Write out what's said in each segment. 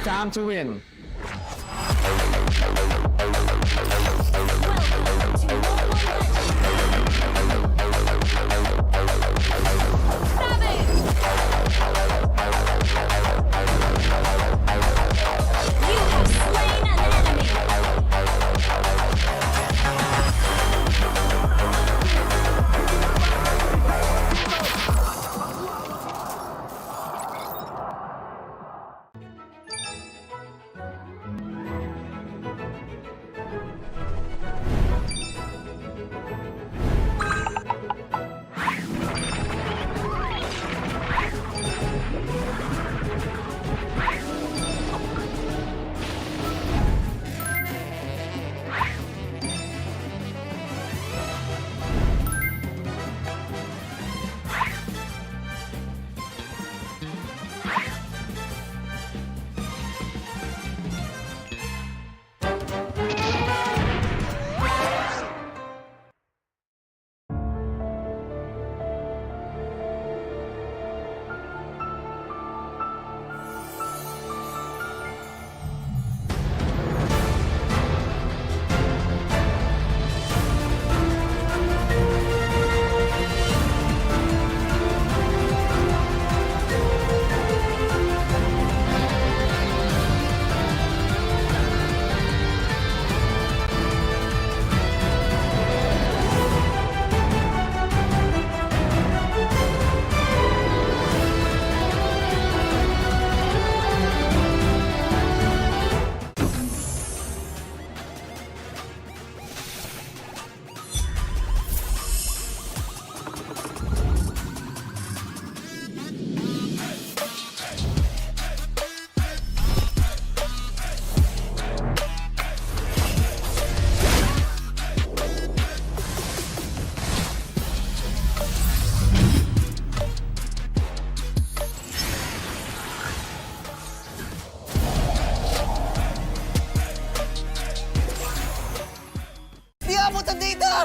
Time to win.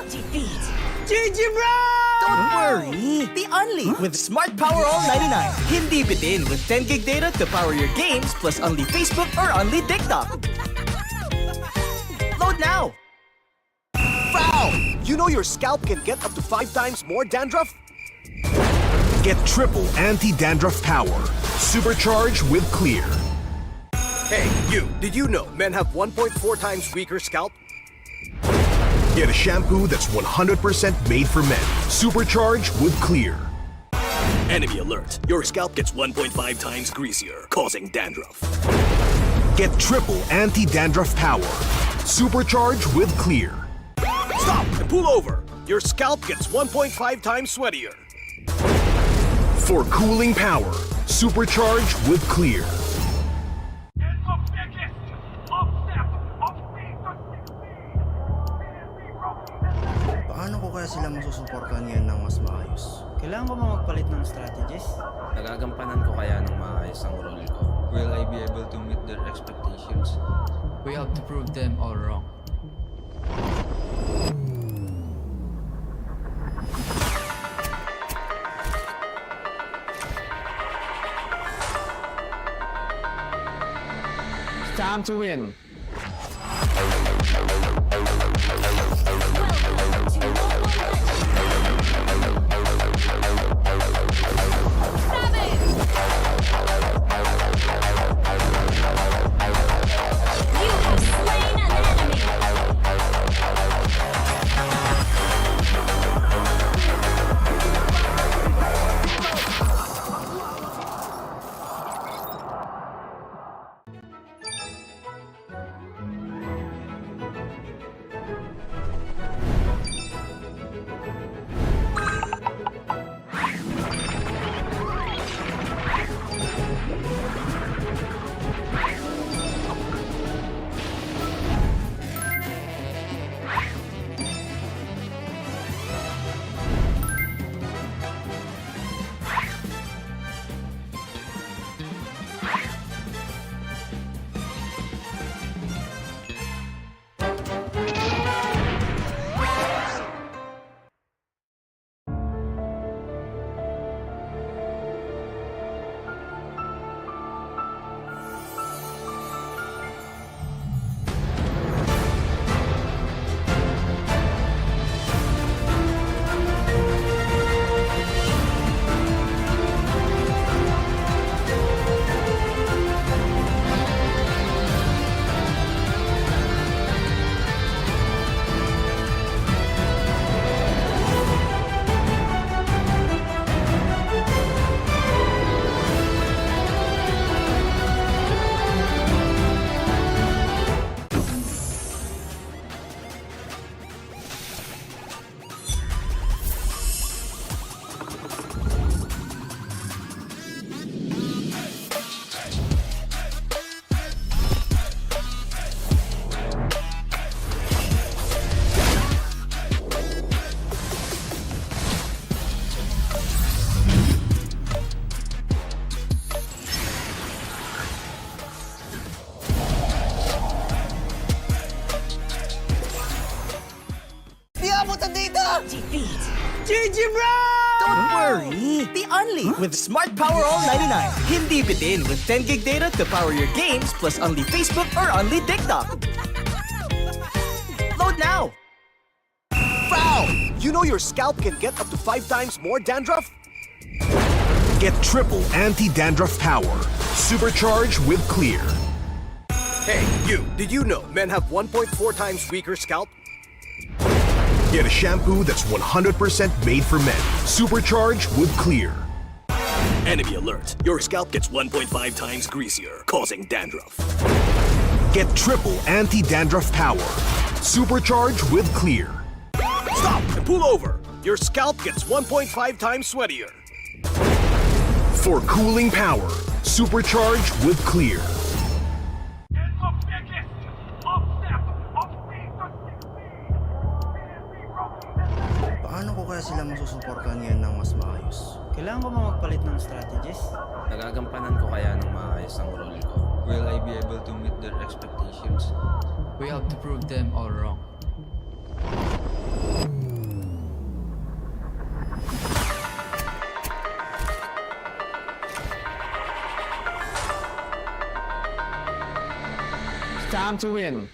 Defeat. GG, bro! Don't worry. Be only with Smart Power All 99. Hindi bitin with 10 gig data to power your games plus only Facebook or only TikTok. Load now. Foul! You know your scalp can get up to 5 times more dandruff? Get triple anti-dandruff power. Supercharged with Clear. Hey, you. Did you know men have 1.4 times weaker scalp? Get a shampoo that's 100% made for men. Supercharged with Clear. Enemy alert. Your scalp gets 1.5 times greasier, causing dandruff. Get triple anti-dandruff power. Supercharged with Clear. Stop and pull over. Your scalp gets 1.5 times sweatier. For cooling power. Supercharged with Clear. Paano ko kaya sila masusuportahan ngayon ng mas maayos? Kailangan ko ba magpalit ng strategies? Nagagampanan ko kaya ng maayos ang role ko? Will I be able to meet their expectations? We have to prove them all wrong. Time to win. GG bro! Don't worry! The only with Smart Power All 99. Hindi bitin with 10 gig data to power your games plus only Facebook or only TikTok. Load now! Foul! You know your scalp can get up to 5 times more dandruff? Get triple anti-dandruff power. Supercharged with Clear. Hey, you, did you know men have 1.4 times weaker scalp? Get a shampoo that's 100% made for men. Supercharged with Clear. Enemy alert. Your scalp gets 1.5 times greasier, causing dandruff. Get triple anti-dandruff power. Supercharged with Clear. Stop and pull over. Your scalp gets 1.5 times sweatier. For cooling power. Supercharged with Clear. Paano ko kaya sila masusuportahan ngayon ng mas maayos? Kailangan ko ba magpalit ng strategist? Nagagampanan ko kaya ng maayos ang role ko. Will I be able to meet their expectations? We have to prove them all wrong. It's time to win.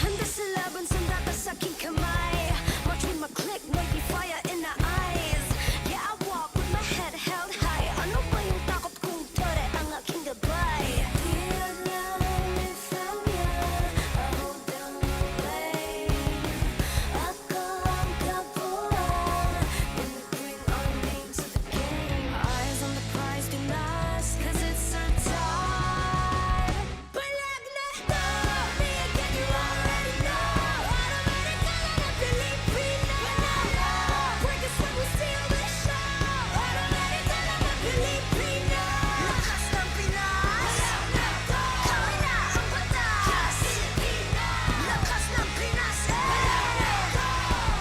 Handa sa laban, sandata sa aking kamay. Watch with my click, may be fire in the eyes. Yeah, I walk with my head held high. Ano ba yung takot kong tore ang aking gabay? Di alam if I'm young, I hold them away. Ako ang kabuuan when we bring our name to the game. Eyes on the prize, do not, 'cause it's our time. Palag na to, me again, you already know. Automatic ka lang na Pilipino. Work is when we steal the show. Automatic ka lang na Pilipino. Lakas ng Pinas. Kami na ang batas. Lakas ng Pinas.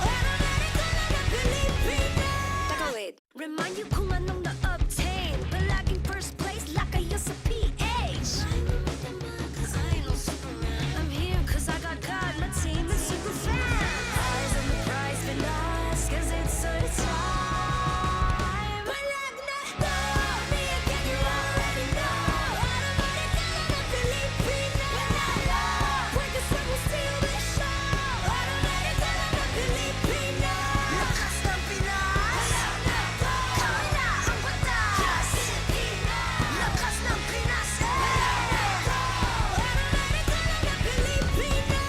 Automatic ka lang na Pilipino. Taka, wait. Remind you kung anong na-obtain. Palaging first place, lakayo sa PH. I ain't no Superman. I'm here 'cause I got God, my team is super fan. Eyes on the prize, Pinas, 'cause it's our time. Palag na to, me again, you already know. Automatic ka lang na Pilipino. Work is when we steal the show. Automatic ka lang na Pilipino. Lakas ng Pinas. Kami na ang batas. Lakas ng Pinas. Automatic ka lang na Pilipino.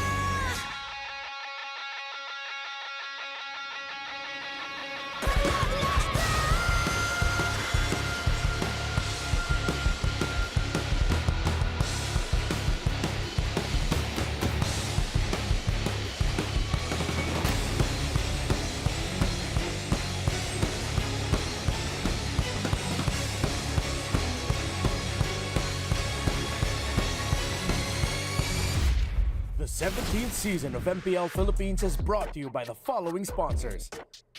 The 17th season of MPL Philippines is brought to you by the following sponsors.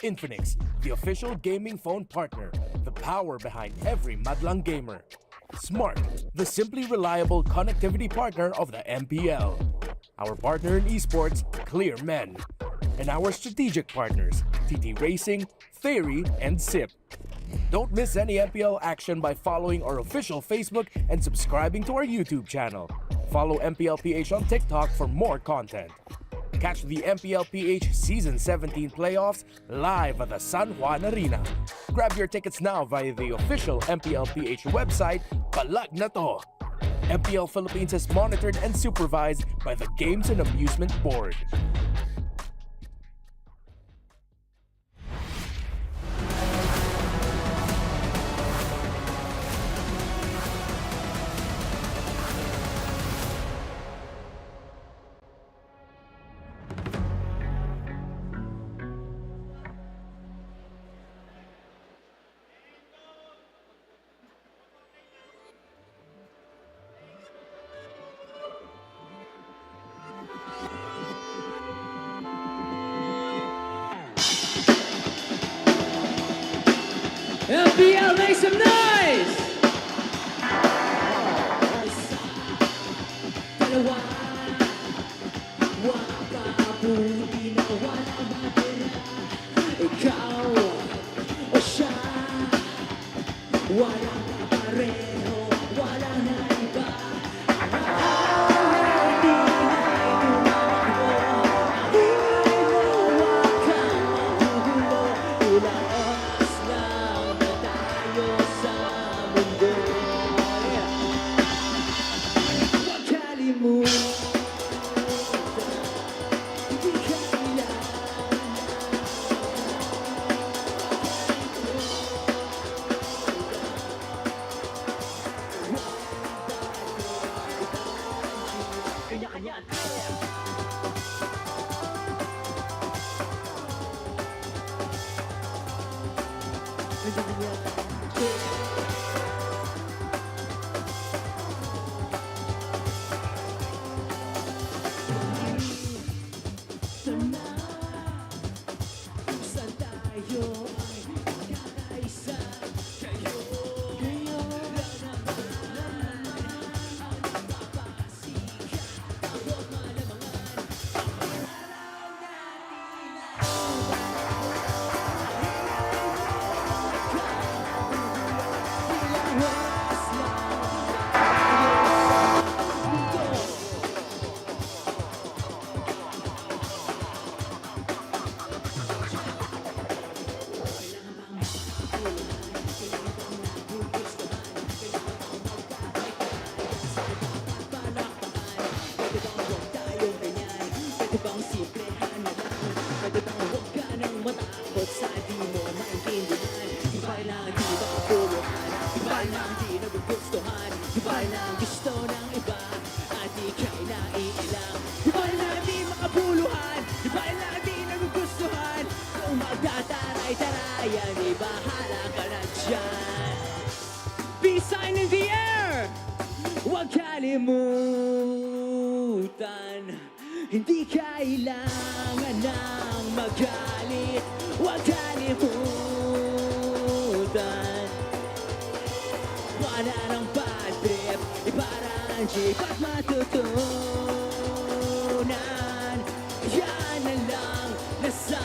Infinix, the official gaming phone partner, the power behind every madlang gamer. Smart, the simply reliable connectivity partner of the MPL. Our partner in esports, Clear Men. And our strategic partners, TT Racing, Theory, and SIP. Don't miss any MPL action by following our official Facebook and subscribing to our YouTube channel. Follow MPLPH on TikTok for more content. Catch the MPLPH Season 17 playoffs live at the San Juan Arena. Grab your tickets now via the official MPLPH website, Palag Na To. MPL Philippines is monitored and supervised by the Games and Amusement Board. MPL, make some noise! Ikaw o siya, walang kapareho, walang naiba. Hindi na tumakbo, di mo kang magugulo. Ilang oras lang na tayo sa mundo. Huwag kalimutan, hindi kailangan. takot sa di mo maintindihan. Di ba lang di makapuluhan, di ba lang di nagugustuhan, di ba lang gusto ng iba at ika'y naiilang. Di ba lang di makapuluhan, di ba lang di nagugustuhan, kung magtataray-tarayan, di bahala ka na dyan. Peace sign in the air! Huwag kalimutan, hindi kailangan ng magalit. Huwag kalimutan, wala ng bad trip, iparang jeep at matutunan. Yan na lang nasa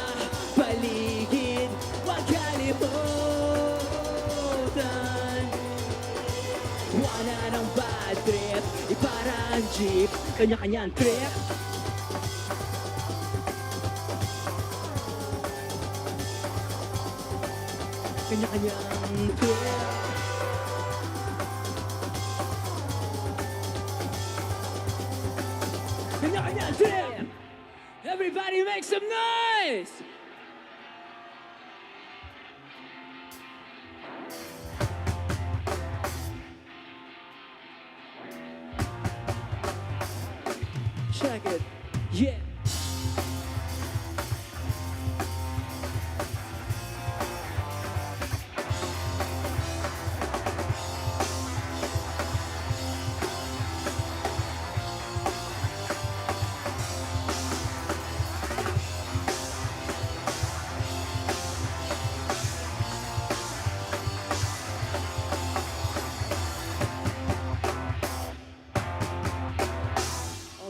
paligid. Huwag kalimutan, wala ng bad trip, iparang jeep, kanya-kanyang trip. Kanya-kanyang trip. Kanya-kanyang trip. Everybody make some noise! Check it. Yeah.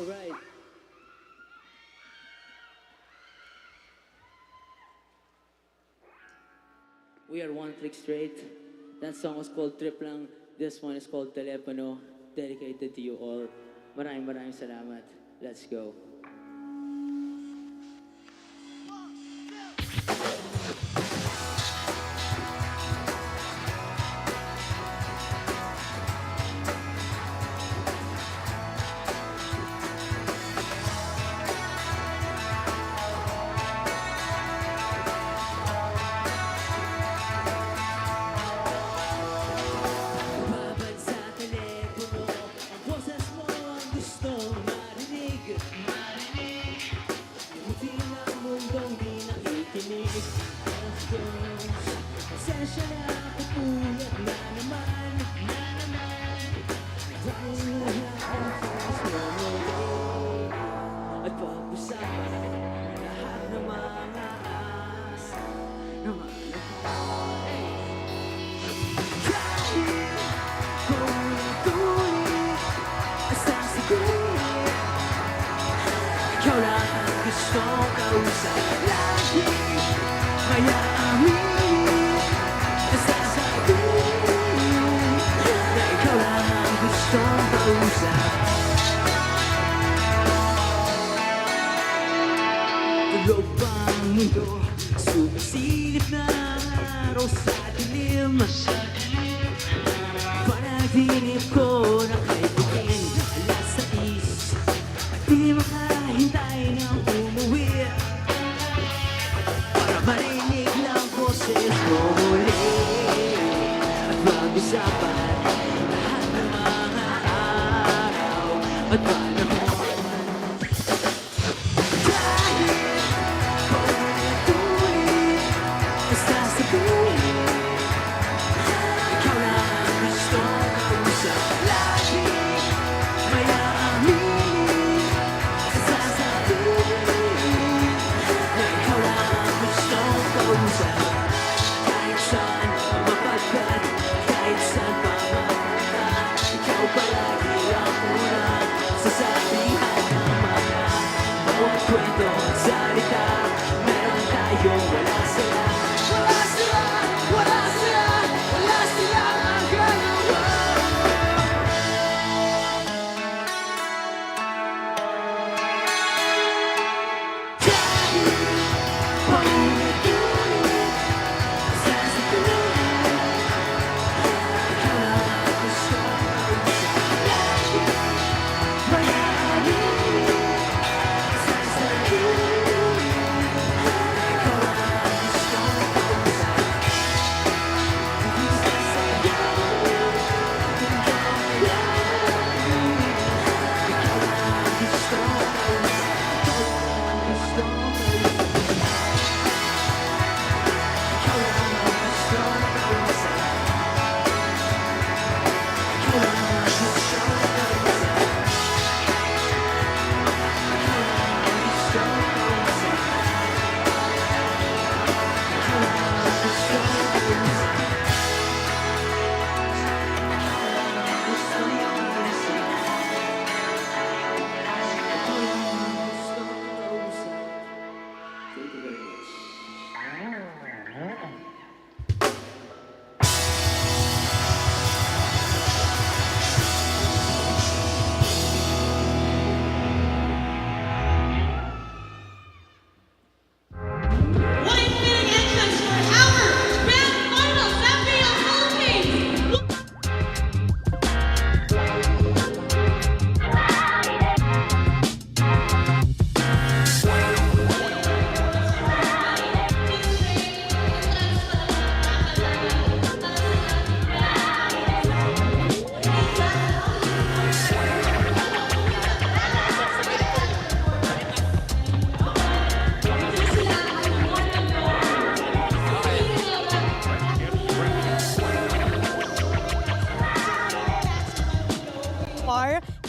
All right. We are One Click Straight. That song was called Trip Lang. This one is called Telepono. Dedicated to you all. Maraming salamat. Let's go. Babad sa telepono, ang boses mo ang gustong marinig. Buti na mundong di nakikinig. Pasensya na kapulat na naman. Dahil lahat ang fans mo muli. At pag-usapan lahat ng mga asa na malaki. Ikaw lang ang gustong kausap lagi. Kaya aminin, nasasabihin na ikaw lang ang gustong kausap. Tulog pa ang mundo, sumisilip na ang araw sa dilim. Panaginip ko na kay Bukin, alas 6. Di makahintay nang umuwi para marinig lang boses mo muli. At mag-usapan lahat ng mga araw at panahon. Dahil paulit-ulit nasasabihin, ikaw lang ang gustong kausap lagi. Kaya aminin, sasabihin na ikaw lang ang gustong kausap. Kahit saan mapadpad, kahit saan pa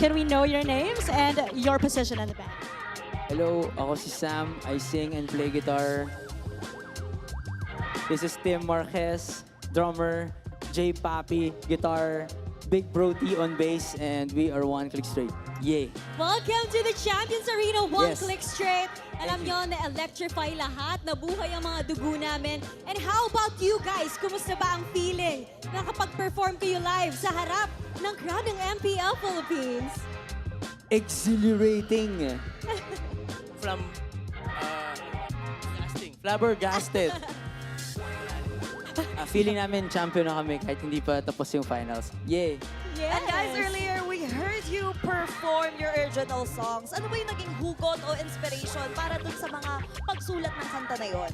can we know your names and your position in the band? Hello, ako si Sam. I sing and play guitar. This is Tim Marquez, drummer. J Papi, guitar. Big Bro T on bass, and we are One Click Straight. Yay! Welcome to the Champions Arena, One Yes. Click Straight. Alam nyo, na-electrify lahat, nabuhay ang mga dugo namin. And how about you guys? Kumusta ba ang feeling na kapag-perform kayo live sa harap ng crowd ng MPL Philippines? Exhilarating! Flabbergasted! Feeling namin champion na kami kahit hindi pa tapos yung finals. Yay! Yes. And guys, earlier we heard you perform your original songs. Ano ba yung naging hugot o inspiration para dun sa mga pagsulat ng kanta na yon?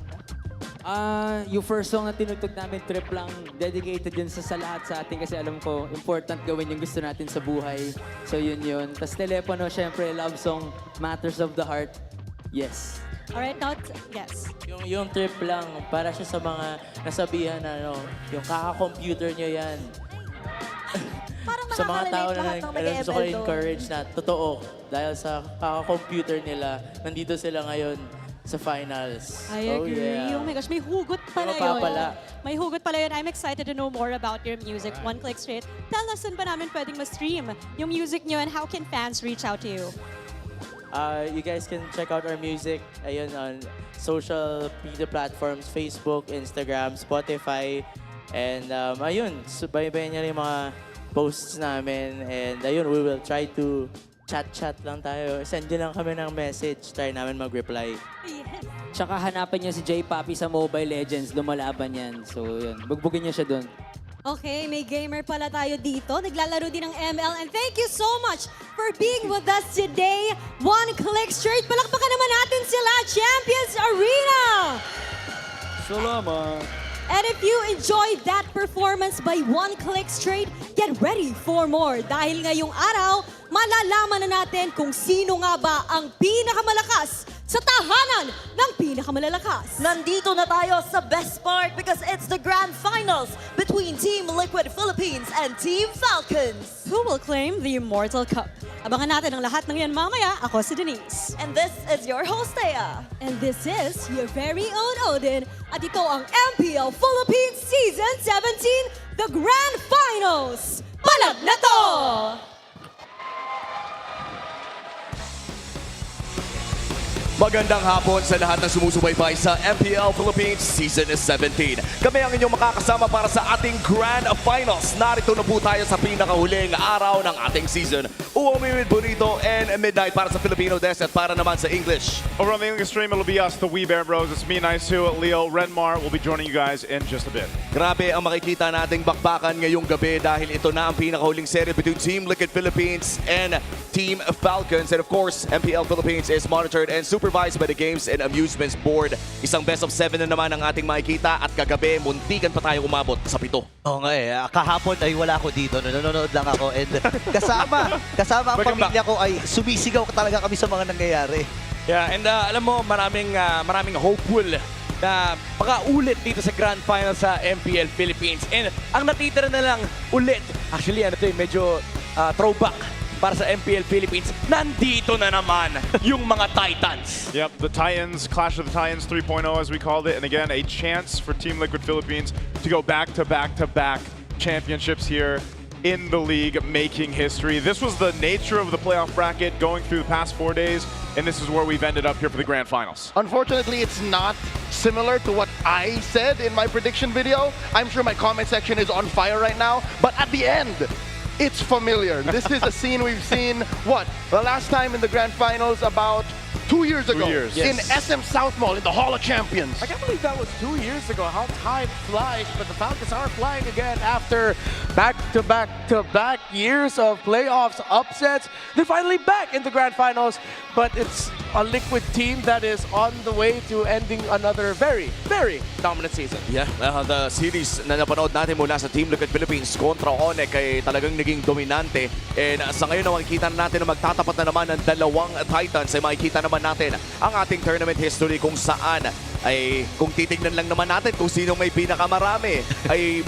Yung first song na tinugtog namin, Trip lang, dedicated yun sa lahat sa atin kasi alam ko, important gawin yung gusto natin sa buhay. So yun. Tapos Telepono, syempre, love song, Matters of the Heart. Yes. Alright, yes. Yung trip lang, para siya sa mga nasabihan na yung kaka-computer nyo yan. Parang Sa mga tao na lahat ng mag-ML gusto ko doon. encourage na totoo dahil sa kaka-computer nila, nandito sila ngayon sa finals. I agree. Yeah. Oh my gosh, may hugot pala May yun. mapapala. May hugot pala yun. I'm excited to know more about your music. One Click Straight. Tell us, saan ba namin pwedeng ma-stream yung music nyo and how can fans reach out to you? You guys can check out our music ayun, on social media platforms, Facebook, Instagram, Spotify. And ayun, subaybayan nyo rin yung mga posts namin. And ayun, we will try to chat lang tayo. Send nyo lang kami ng message. Try namin mag-reply. Tsaka hanapin niyo si J Papi sa Mobile Legends, lumalaban yan. So yun, bugbugin niyo siya dun. Okay, may gamer pala tayo dito. Naglalaro din ng ML. And thank you so much for being with us today. One Click Straight. Palakpakan naman natin sila, Champions Arena! Salamat! And if you enjoyed that performance by One Click Straight, get ready for more. Dahil ngayong araw, malalaman na natin kung sino nga ba ang pinakamalakas sa tahanan ng pinakamalalakas. Nandito na tayo sa best part because it's the grand finals between Team Liquid Philippines and Team Falcons. Who will claim the Immortal Cup? Abangan natin ang lahat ng yan mamaya. Ako si Denise. And this is your host, Thea. And this is your very own Odin. At ito ang MPL Philippines Season 17, the Grand Finals. Palag na to! Magandang hapon sa lahat ng sumusubaybay sa MPL Philippines Season 17. Kami ang inyong makakasama para sa ating Grand Finals. Narito na po tayo sa pinakahuling araw ng ating season. Uwamimid Bonito and Midnight para sa Filipino Desk at para naman sa English. Over on the English stream, it'll be us, the We Bear Bros. It's me, Nice2, Leo, Renmar. We'll be joining you guys in just a bit. Grabe ang makikita nating bakbakan ngayong gabi dahil ito na ang pinakahuling serye between Team Liquid Philippines and Team Falcons. And of course, MPL Philippines is monitored and supervised by the Games and Amusements Board. Isang best of 7 na naman ang ating makikita at kagabi, muntikan pa tayo umabot sa 7. Oo nga eh. Kahapon ay wala ako dito. Nanonood lang ako. And kasama ang pamilya ko ay sumisigaw talaga kami sa mga nangyayari. Yeah, and alam mo, maraming hopeful na makaulit dito sa Grand Final sa MPL Philippines. And ang natitira na lang ulit, actually medyo throwback para sa MPL Philippines, nandito na naman yung mga Titans. Yep, the Titans, Clash of the Titans 3.0 as we called it. And again, a chance for Team Liquid Philippines to go back-to-back-to-back championships here in the league, making history. This was the nature of the playoff bracket going through the past 4 days, and this is where we've ended up here for the Grand Finals. Unfortunately, it's not similar to what I said in my prediction video. I'm sure my comment section is on fire right now, but at the end, it's familiar. This is a scene we've seen, the last time in the Grand Finals about 2 years ago. 2 years. In Yes. SM South Mall, in the Hall of Champions. I can't believe that was 2 years ago. How time flies, but the Falcons are flying again after back-to-back-to-back years of playoffs, upsets. They're finally back in the Grand Finals, but it's a Liquid team that is on the way to ending another very, very dominant season. Yeah, the series na napanood natin mula sa Team Liquid Philippines kontra ONEC ay talagang naging dominante. And sa ngayon na makikita natin na magtatapat na naman ng dalawang Titans ay makikita naman natin ang ating tournament history kung saan ay kung titignan lang naman natin kung sino may pinakamarami ay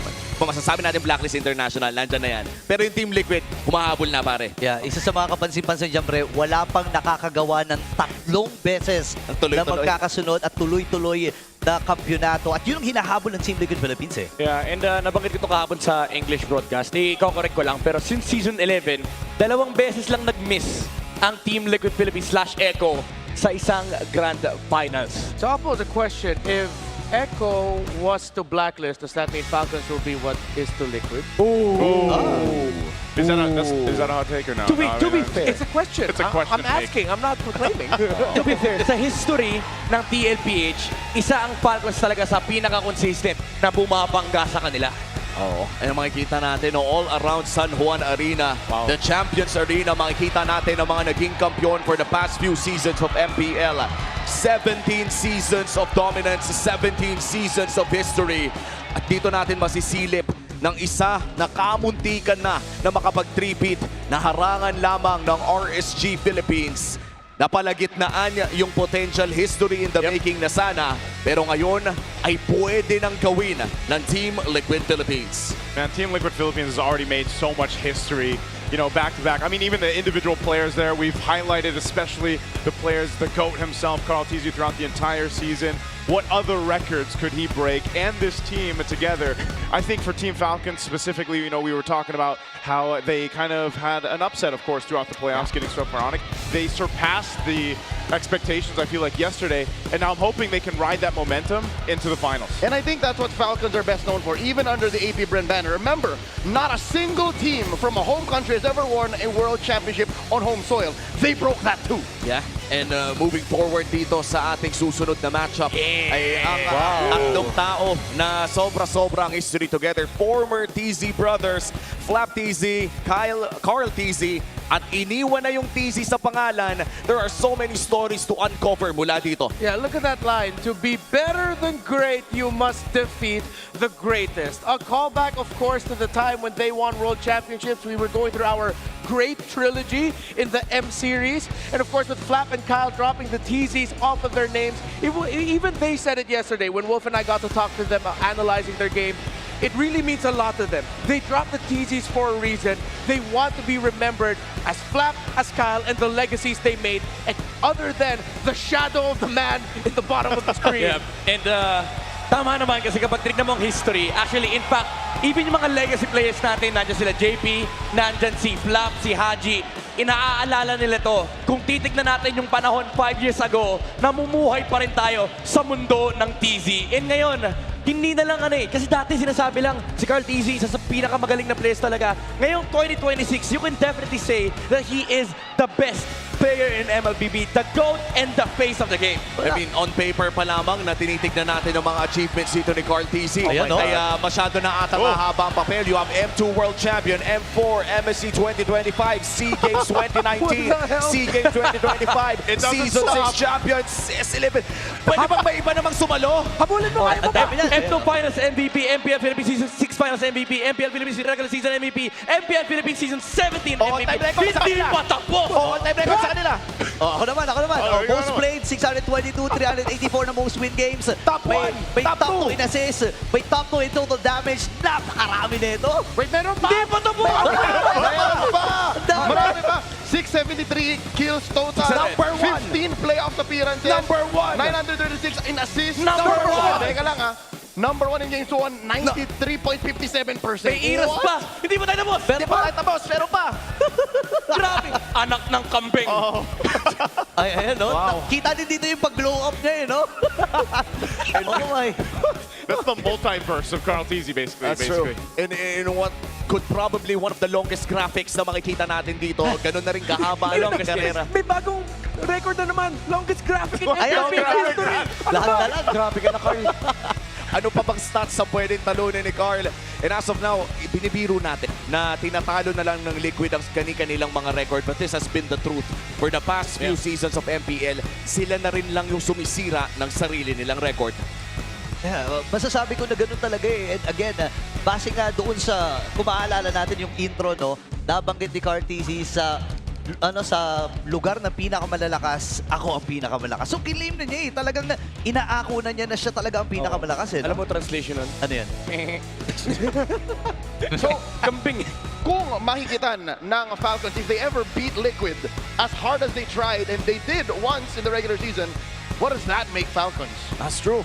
masasabi natin Blacklist International, nandyan na yan. Pero yung Team Liquid, humahabol na pare. Yeah, isa sa mga kapansin-pansin dyan, pre, wala pang nakakagawa ng 3 beses na magkakasunod at tuloy-tuloy na kampyonato. At yun ang hinahabol ng Team Liquid Philippines eh. Yeah, and nabanggit ko ito kahapon sa English broadcast. I-correct ko lang, pero since Season 11, 2 beses lang nag-miss ang Team Liquid Philippines /Echo sa isang Grand Finals. So I'll pose a question. If Echo was to Blacklist, does that mean Falcons will be what is to Liquid? Is that a hot take or no? To be fair, it's a question. It's a question. I'm asking, I'm not proclaiming. To be fair, sa history ng TLPH, isa ang Falcons talaga sa pinaka-consistent na bumabangga sa kanila. Oo. Ayun makikita natin, no, all around San Juan Arena, the Champions Arena, makikita natin ang mga naging kampiyon for the past few seasons of MPL. 17 seasons of dominance, 17 seasons of history. At dito natin masisilip ng isa na kamuntikan na makapag-3-peat na harangan lamang ng RSG Philippines. Napalagitnaan yung potential history in the making na sana, pero ngayon ay pwede nang gawin ng Team Liquid Philippines. Man, Team Liquid Philippines has already made so much history, you know, back to back. I mean, even the individual players there, we've highlighted especially the players, the GOAT himself, Carl Tizzy, throughout the entire season. What other records could he break? And this team together, I think for Team Falcons specifically, you know, we were talking about how they kind of had an upset, of course, throughout the playoffs, getting swept by Onyx. They surpassed the expectations, I feel like, yesterday, and now I'm hoping they can ride that momentum into the finals. And I think that's what Falcons are best known for, even under the AP Brand banner. Remember, not a single team from a home country has ever won a world championship on home soil. They broke that too. Yeah, and moving forward dito sa ating susunod na matchup ay ang tatlong tao na sobra-sobra ang history together. Former TZ brothers, Flap TZ, Carl TZ, at iniwan na yung TZ sa pangalan. There are so many stories to uncover mula dito. Yeah, look at that line. To be better than great, you must defeat the greatest. A callback, of course, to the time when they won world championships. We were going through our great trilogy in the M series. And of course, with Flap and Kyle dropping the TZs off of their names, even they said it yesterday when Wolf and I got to talk to them analyzing their game. It really means a lot to them. They dropped the TZs for a reason. They want to be remembered as Flap, as Kyle, and the legacies they made, and other than the shadow of the man in the bottom of the screen. Yeah. And tama naman kasi kapag tignan mo ang history, actually, in fact, even yung mga legacy players natin, nandyan sila JP, nandyan si Flap, si Haji, inaaalala nila to. Kung titignan natin yung panahon 5 years ago, namumuhay pa rin tayo sa mundo ng TZ. And ngayon, hindi na lang kasi dati sinasabi lang si Carl TZ, isa sa pinakamagaling na players talaga. Ngayong 2026, you can definitely say that he is the best player in MLBB, the GOAT and the face of the game. I mean, on paper pa lamang na tinitignan natin ang mga achievements dito ni Carl TZ. Kaya masyado na ata mahaba ang papel. You have M2 World Champion, M4, MSC 2025, SEA Games 2019, SEA Games 2025, Season 6 Champion, S17. Pwede bang may iba namang sumalo? Habulin mo kayo! M2 Finals MVP, MPL Philippines Season 6 Finals MVP, MPL Philippines Regular Season MVP, MPL Philippines Season 17 MVP. Hindi pa tapos! Time record sa kanila. Ako naman. Most played, 622, 384 na most win games. Top 1! May top 2 in assists, may top 2 in total damage. Napakarami nito. Wait, meron pa! Hindi pa tapos! Meron pa! Marami pa! 673 kills total. Number 1! 15 playoff appearances. Number 1! 936 in assists. Number 1! Teka lang Number 1 in games 1, 93.57%. May iras pa! Hindi pa tayo tapos! Pero pa. Grabe! Anak ng kambing! Ay, ayan, no? Wow. Kita din dito yung pag-glow up niya, no? Oh my. That's the multiverse of Carl Tizzy, basically. That's true. And what could probably one of the longest graphics na makikita natin dito. Ganun na rin kahaba ang karera. May bagong record na naman. Longest graphic in MLB history. Lahat na lang. Grabe ka na, Carl. Ano pa bang stats sa pwedeng talunin ni Carl? And as of now, binibiro natin na tinatalo na lang ng Liquid ang kanilang mga record. But this has been the truth. For the past few seasons of MPL, sila na rin lang yung sumisira ng sarili nilang record. Yeah, masasabi ko na ganun talaga eh. And again, base nga doon sa, kung maaalala natin yung intro, no, nabanggit ni Carl TZ sa sa lugar na pinakamalalakas, ako ang pinakamalakas. So kinlaim na niya eh. Talagang inaako na niya na siya talaga ang pinakamalakas eh. Alam mo translation nun? Ano yan? So, kambing. Kung makikitan ng Falcons, if they ever beat Liquid as hard as they tried, and they did once in the regular season, what does that make Falcons? That's true.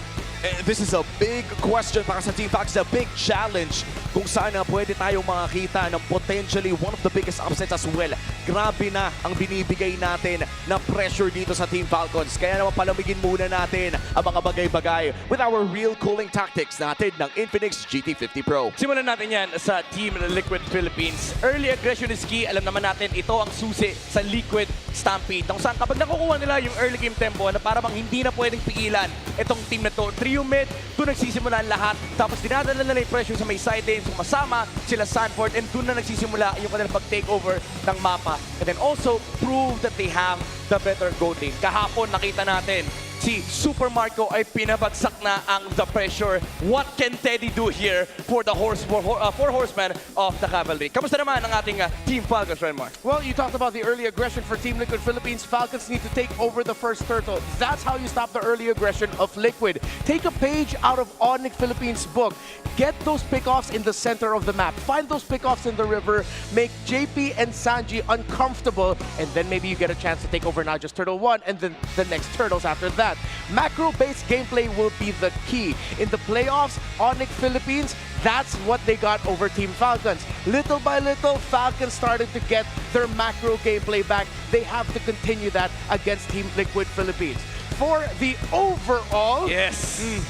This is a big question para sa Team Falcons, a big challenge kung saan na pwede tayong makakita ng potentially one of the biggest upsets as well. Grabe na ang binibigay natin na pressure dito sa Team Falcons. Kaya naman palamigin muna natin ang mga bagay-bagay with our real cooling tactics natin ng Infinix GT50 Pro. Simulan natin yan sa Team Liquid Philippines. Early aggression is key. Alam naman natin, ito ang susi sa Liquid Stampede. Kung saan kapag nakukuha nila yung early game tempo na para bang hindi na pwedeng pigilan itong team na to. Trio mid, doon nagsisimula ang lahat. Tapos dinadala nila yung pressure sa may side lanes, sumasama sila Sanford, and doon na nagsisimula yung kanilang pag-takeover ng mapa. And then also prove that they have the better goal team. Kahapon nakita natin si Super Marco ay pinabagsak na ang the pressure. What can Teddy do here for the four horsemen of the cavalry? Kamusta naman ang ating Team Falcons, Renmar? Well, you talked about the early aggression for Team Liquid Philippines. Falcons need to take over the first turtle. That's how you stop the early aggression of Liquid. Take a page out of Onyx Philippines' book. Get those pickoffs in the center of the map. Find those pickoffs in the river. Make JP and Sanji uncomfortable. And then maybe you get a chance to take over not just Turtle 1 and then the next turtles after that. Macro-based gameplay will be the key. In the playoffs, Onyx Philippines, that's what they got over Team Falcons. Little by little, Falcons started to get their macro gameplay back. They have to continue that against Team Liquid Philippines. For the overall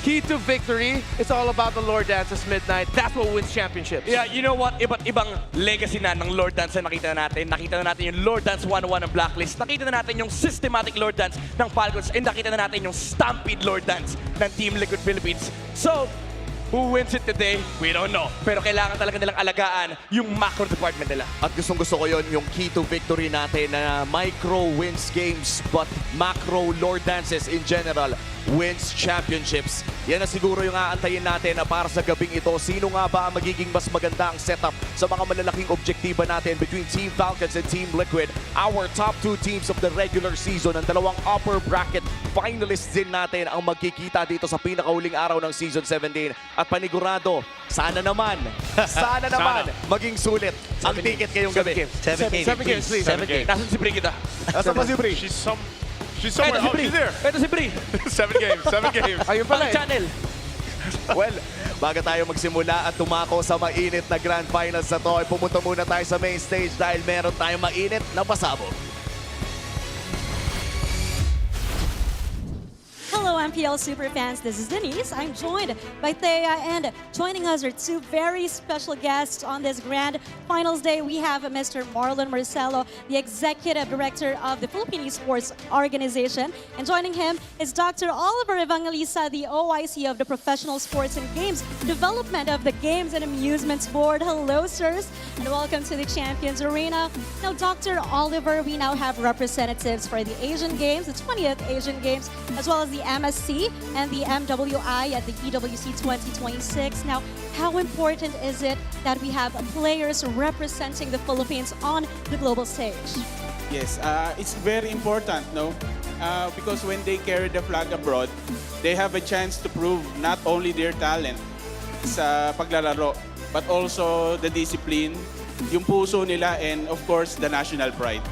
key to victory, it's all about the Lord Dances Midnight. That's what wins championships. Yeah, you know what? Iba't ibang legacy na ng Lord Dance na nakita na natin. Nakita na natin yung Lord Dance 1-1 ng Blacklist. Nakita na natin yung systematic Lord Dance ng Falcons. And nakita na natin yung Stampede Lord Dance ng Team Liquid Philippines. So, who wins it today? We don't know. Pero kailangan talaga nilang alagaan yung macro department nila. At gustong-gusto ko yon yung key to victory natin na micro wins games but macro Lord Dances in general wins championships. Yan na siguro yung aantayin natin na para sa gabing ito. Sino nga ba ang magiging mas maganda ang setup sa mga malalaking objektiba natin between Team Falcons and Team Liquid? Our top two teams of the regular season, ang dalawang upper bracket finalists din natin ang magkikita dito sa pinakahuling araw ng Season 17. At panigurado, sana naman maging sulit ang ticket ngayong gabi. 7 games, please. 7 games. Nasaan si Bri kita? Nasaan ba si Bri? She's somewhere. Oh, she's there. Ito si Bri. 7 games. Ayun pala channel. Well, bago tayo magsimula at tumako sa mainit na Grand Finals na to, ay pumunta muna tayo sa main stage dahil meron tayong mainit na pasabog. Hello, MPL Superfans. This is Denise. I'm joined by Thea, and joining us are two very special guests on this grand finals day. We have Mr. Marlon Marcelo, the Executive Director of the Philippine Esports Organization, and joining him is Dr. Oliver Evangelista, the OIC of the Professional Sports and Games Development of the Games and Amusements Board. Hello, sirs, and welcome to the Champions Arena. Now, Dr. Oliver, we now have representatives for the Asian Games, the 20th Asian Games, as well as the MSC and the MWI at the EWC 2026. Now, how important is it that we have players representing the Philippines on the global stage? Yes, it's very important, no? Because when they carry the flag abroad, they have a chance to prove not only their talent sa paglalaro, but also the discipline, yung puso nila, and of course, the national pride.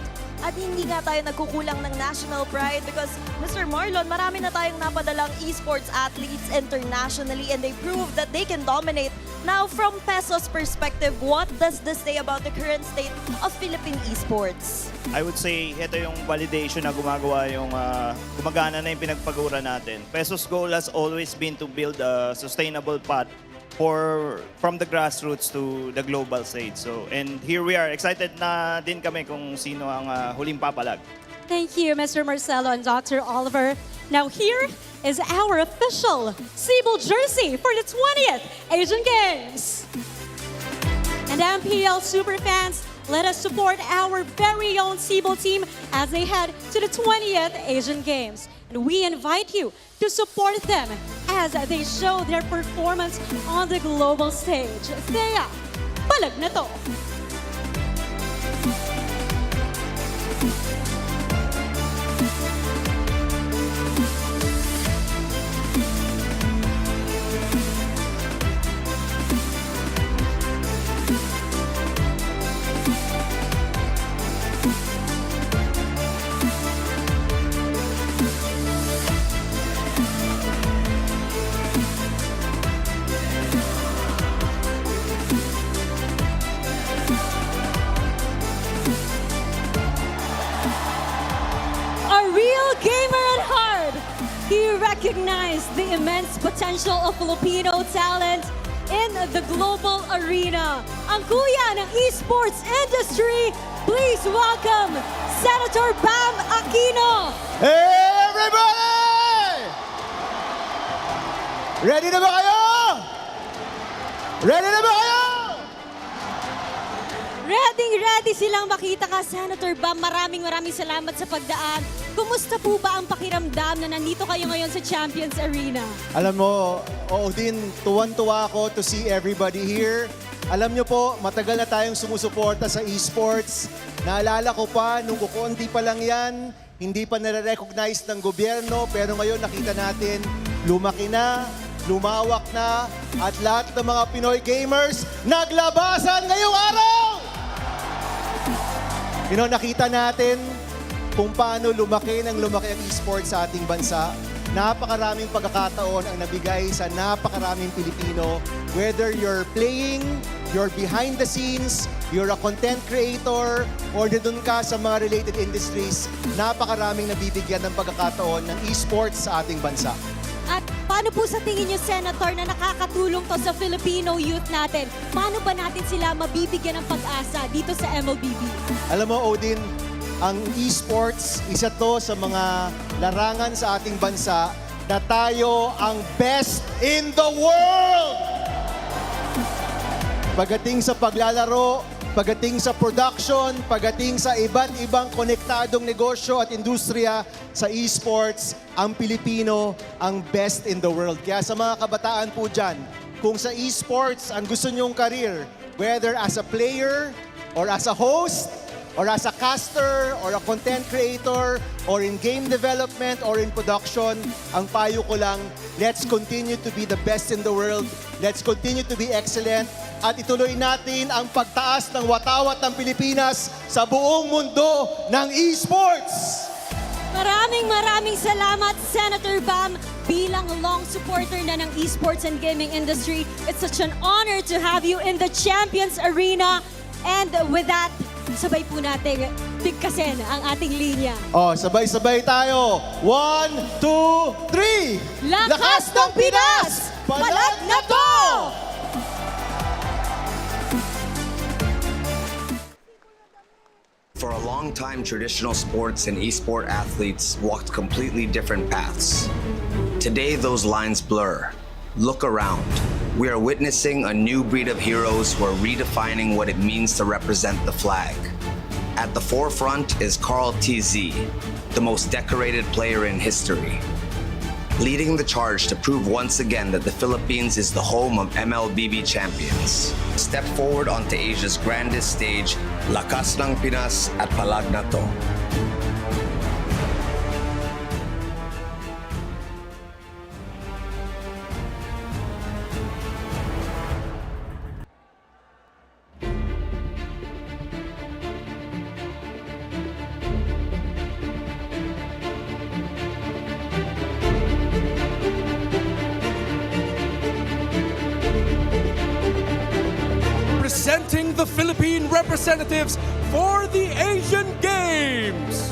At hindi nga tayo nagkukulang ng national pride because, Mr. Marlon, marami na tayong napadalang esports athletes internationally and they prove that they can dominate. Now, from Peso's perspective, what does this say about the current state of Philippine esports? I would say, ito yung validation na gumagana na yung pinagpagura natin. Peso's goal has always been to build a sustainable path from the grassroots to the global stage. So, and here we are. Excited na din kami kung sino ang huling papalag. Thank you, Mr. Marcelo and Dr. Oliver. Now here is our official Cebu jersey for the 20th Asian Games. And MPL Superfans, let us support our very own Cebu team as they head to the 20th Asian Games. And we invite you to support them as they show their performance on the global stage. Thea, Palag Na To. recognize the immense potential of Filipino talent in the global arena. Ang kuya ng esports industry, please welcome Senator Bam Aquino. Hey, everybody! Ready na ba kayo? Ready na ba kayo? Ready silang makita ka, Senator Bam. Maraming salamat sa pagdaan. Kumusta po ba ang pakiramdam na nandito kayo ngayon sa Champions Arena? Alam mo, din, tuwan-tuwa ako to see everybody here. Alam nyo po, matagal na tayong sumusuporta sa esports. Naalala ko pa, nung kukunti pa lang yan, hindi pa nare-recognize ng gobyerno, pero ngayon nakita natin, lumaki na, lumawak na, at lahat ng mga Pinoy gamers naglabasan ngayong araw! Nakita natin kung paano lumaki ang esports sa ating bansa. Napakaraming pagkakataon ang nabigay sa napakaraming Pilipino. Whether you're playing, you're behind the scenes, you're a content creator, or doon ka sa mga related industries, napakaraming nabibigyan ng pagkakataon ng esports sa ating bansa. At paano po sa tingin niyo, Senator, na nakakatulong to sa Filipino youth natin? Paano ba natin sila mabibigyan ng pag-asa dito sa MLBB? Alam mo, Odin, ang esports, isa to sa mga larangan sa ating bansa na tayo ang best in the world! Pagdating sa paglalaro, pagdating sa production, pagdating sa iba't ibang konektadong negosyo at industriya sa esports, ang Pilipino ang best in the world. Kaya sa mga kabataan po dyan, kung sa esports ang gusto nyong career, whether as a player, or as a host, or as a caster, or a content creator, or in game development, or in production, ang payo ko lang, let's continue to be the best in the world. Let's continue to be excellent. At ituloy natin ang pagtaas ng watawat ng Pilipinas sa buong mundo ng esports! Maraming salamat, Senator Bam. Bilang long supporter na ng esports and gaming industry, it's such an honor to have you in the Champions Arena. And with that, sabay po natin bigkasin ang ating linya. Sabay-sabay tayo. 1, 2, 3! Lakas ng Pinas! Palag na to! For a long time, traditional sports and esport athletes walked completely different paths. Today, those lines blur. Look around. We are witnessing a new breed of heroes who are redefining what it means to represent the flag. At the forefront is Carl TZ, the most decorated player in history, leading the charge to prove once again that the Philippines is the home of MLBB champions. Step forward onto Asia's grandest stage, Lakas ng Pinas at Palag Na To. Presenting the Philippine representatives for the Asian Games.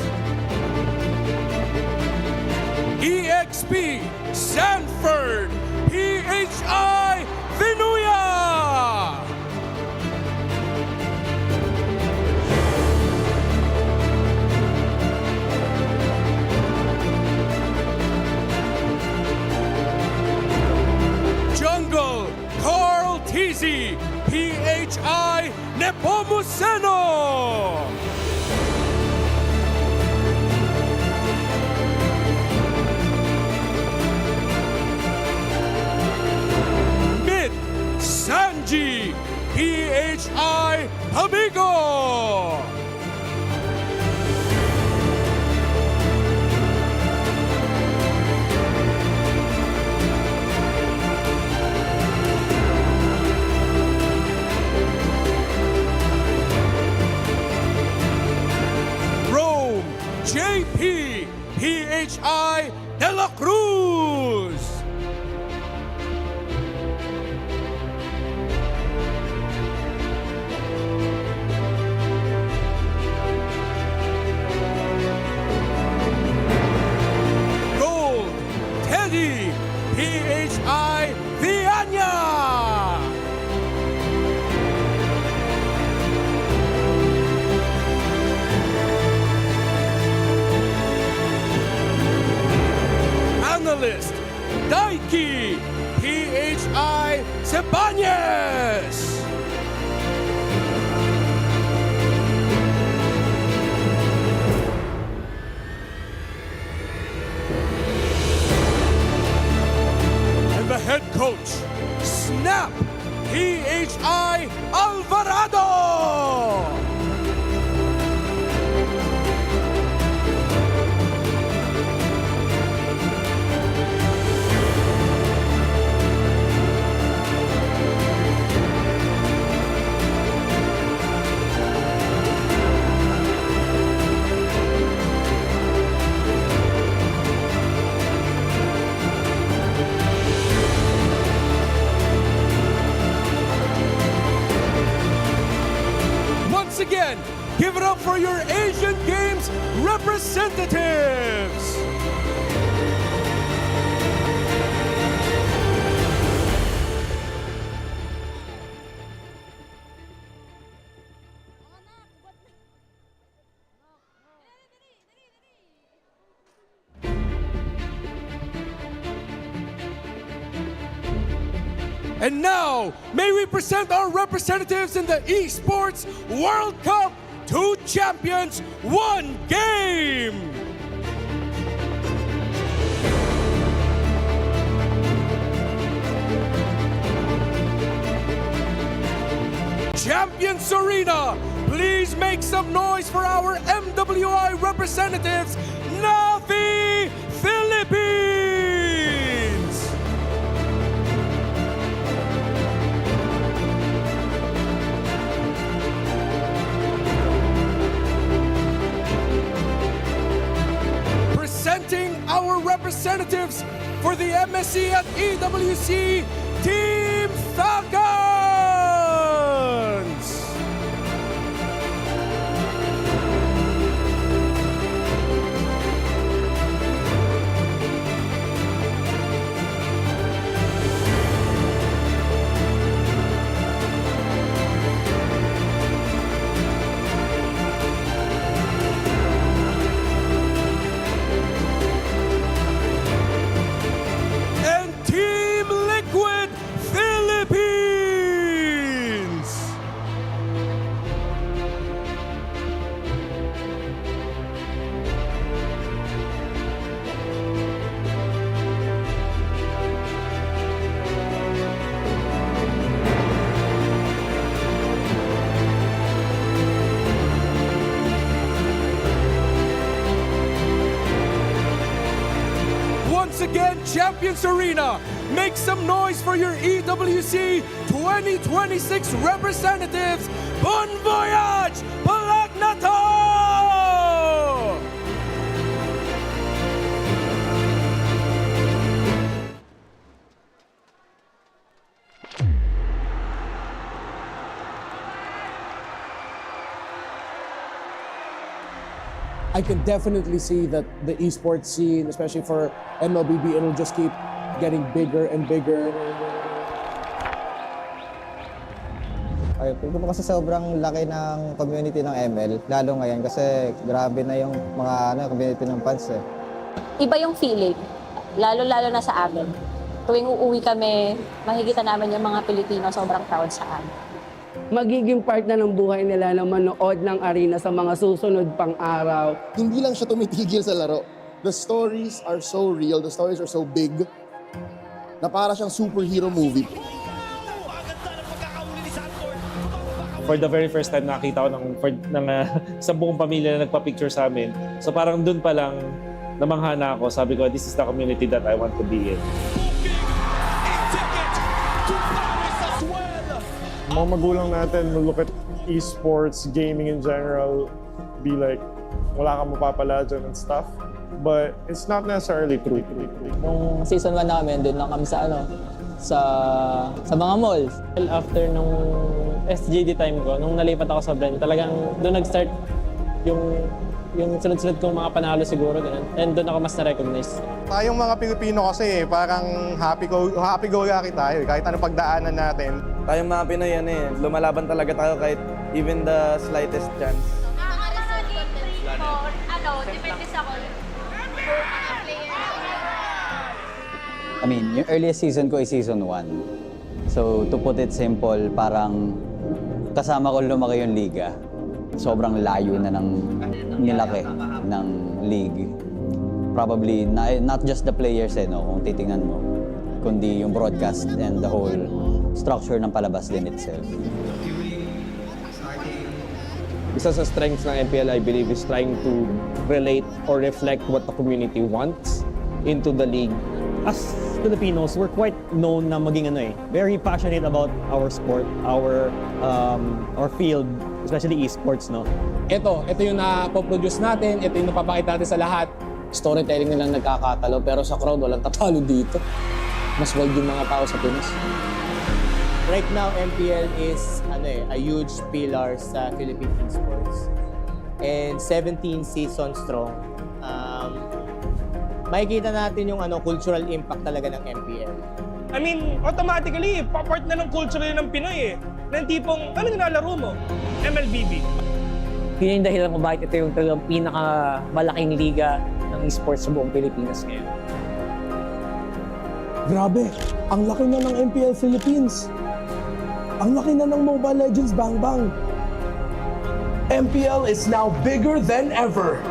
EXP Sanford PHI Vinuya. Jungle Carl TZ PHI Nepomuceno. Mid Sanji PHI Amigo. JP PHI De La Cruz. Sebanyes! And the head coach, Snap PHI Alvarado! Once again, give it up for your Asian Games representatives! And now, may we present our representatives in the Esports World Cup, 2 champions, 1 game! Champions Arena, please make some noise for our MWI representatives, Navi Philippines! Presenting our representatives for the MSC at EWC, Team Falcons! Once again, Champions Arena, make some noise for your EWC 2026 representatives. Bon voyage! Palag Na To! I can definitely see that the esports scene, especially for MLBB, it'll just keep getting bigger and bigger. Ay, tingin ko kasi sobrang laki ng community ng ML, lalo ngayon kasi grabe na yung mga community ng fans eh. Iba yung feeling, lalo-lalo na sa amin. Tuwing uuwi kami, makikita namin yung mga Pilipino sobrang proud sa amin. Magiging part na ng buhay nila na manood ng arena sa mga susunod pang araw. Hindi lang siya tumitigil sa laro. The stories are so real, the stories are so big, na para siyang superhero movie. For the very first time, nakita ko sa buong pamilya na nagpa-picture sa amin. So parang dun pa lang, namangha na ako. Sabi ko, this is the community that I want to be in. Mga magulang natin will look at esports, gaming in general, be like, wala kang mapapala dyan and stuff. But it's not necessarily true. Nung season 1 namin, doon lang kami sa sa mga malls. After nung SGD time ko, nung nalipat ako sa Brent, talagang doon nag-start yung sunod-sunod kong mga panalo siguro, ganun. And doon ako mas na-recognize. Tayong mga Pilipino kasi, parang happy-go-lucky tayo. Kahit anong pagdaanan natin. Tayong mga Pinoy lumalaban talaga tayo kahit even the slightest chance. Depende sa I mean, yung earliest season ko ay season 1. So to put it simple, parang kasama ko lumaki yung liga. Sobrang layo na ng nilaki ng league. Probably not just the players kung titingnan mo, kundi yung broadcast and the whole structure ng palabas din itself. Isa sa strengths ng MPL, I believe, is trying to relate or reflect what the community wants into the league. As Filipinos, we're quite known na maging very passionate about our sport, our field, especially esports, no? Ito yung na-produce natin, ito yung napapakita natin sa lahat. Storytelling nilang nagkakatalo, pero sa crowd walang tatalo dito. Mas wild yung mga tao sa Pinas. Right now, MPL is a huge pillar sa Philippine esports. And 17 seasons strong. Makikita natin yung cultural impact talaga ng MPL. I mean, automatically, part na ng culture yun ng Pinoy Ng tipong, ano nilalaro mo? MLBB. Yun yung dahilan kung bakit ito yung talagang pinakamalaking liga ng esports sa buong Pilipinas ngayon. Grabe, ang laki na ng MPL Philippines. Ang laki na ng Mobile Legends Bang Bang. MPL is now bigger than ever.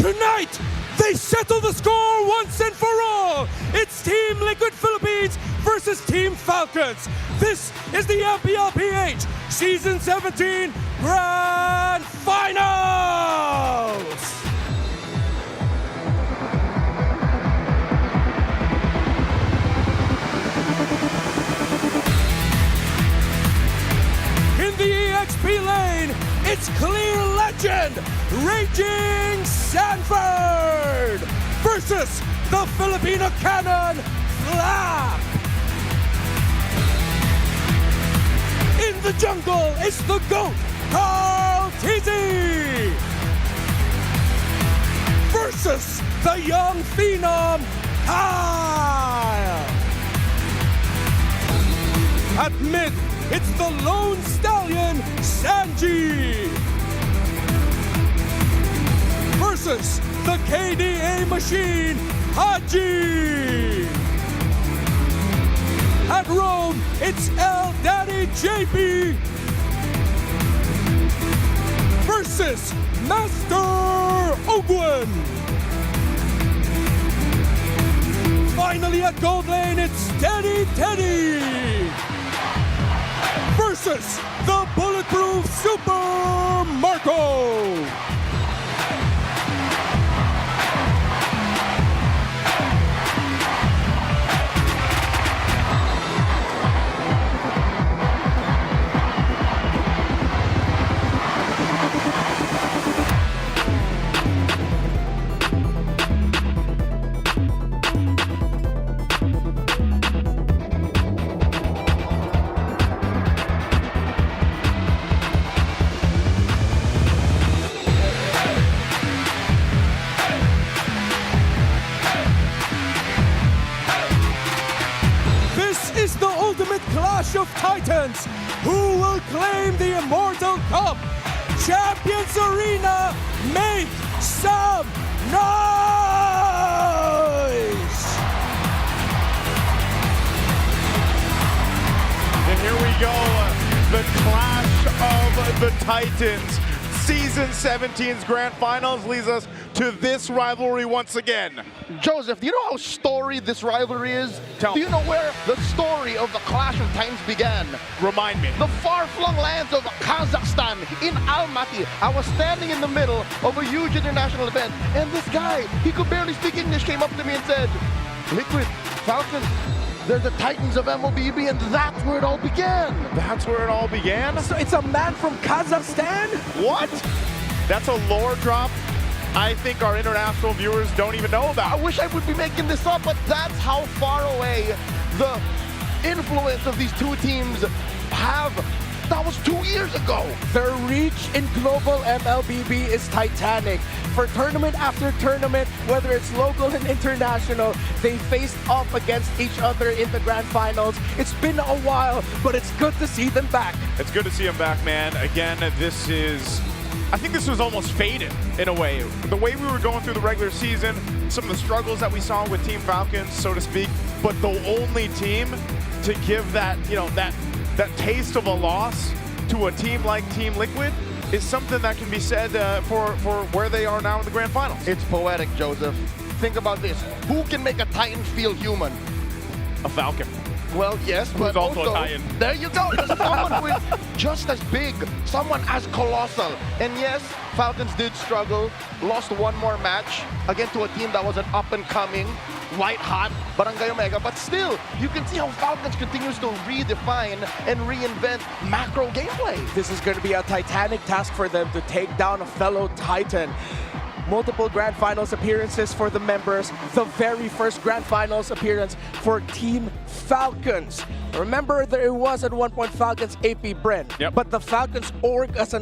Tonight, they settle the score once and for all. It's Team Liquid Philippines versus Team Falcons. This is the MPL PH Season 17 Grand Finals. In the EXP lane, it's clear legend, Raging Sanford versus the Filipino cannon, Flap. In the jungle, it's the GOAT, Carl Tizzy versus the young phenom, Kyle. At mid, it's the lone stallion, Sanji, versus the KDA machine, Haji. At Rome, it's El Daddy JP versus Master Ogwen. Finally at Gold Lane, it's Teddy Teddy versus the bulletproof Super Marco. Clash of Titans. Who will claim the Immortal Cup? Champions Arena, make some noise! And here we go, the Clash of the Titans. Season 17's Grand Finals leads us to this rivalry once again. Joseph, do you know how storied this rivalry is? Tell do you know where the story of the Clash of Titans began? Remind me. The far-flung lands of Kazakhstan in Almaty. I was standing in the middle of a huge international event, and this guy, he could barely speak English, came up to me and said, Liquid, Falcons, they're the Titans of MLBB, and that's where it all began. That's where it all began? So it's a man from Kazakhstan? What? That's a lore drop I think our international viewers don't even know about. I wish I would be making this up, but that's how far away the influence of these two teams have. That was 2 years ago. Their reach in global MLBB is titanic. For tournament after tournament, whether it's local and international, they faced off against each other in the grand finals. It's been a while, but it's good to see them back. It's good to see them back, man. Again, this is... I think this was almost fated in a way. The way we were going through the regular season, some of the struggles that we saw with Team Falcons, so to speak, but the only team to give that, you know, that taste of a loss to a team like Team Liquid is something that can be said for where they are now in the grand finals. It's poetic, Joseph. Think about this. Who can make a Titan feel human? A Falcon. Well, yes, but also a Titan. There you go. There's someone who is just as big, someone as colossal. And yes, Falcons did struggle, lost one more match, again to a team that was an up-and-coming, white-hot Barangay Omega. But still, you can see how Falcons continues to redefine and reinvent macro gameplay. This is going to be a titanic task for them to take down a fellow Titan. Multiple Grand Finals appearances for the members. The very first Grand Finals appearance for Team Falcons. Remember, there was at one point Falcons AP Bren. Yep. But the Falcons org as a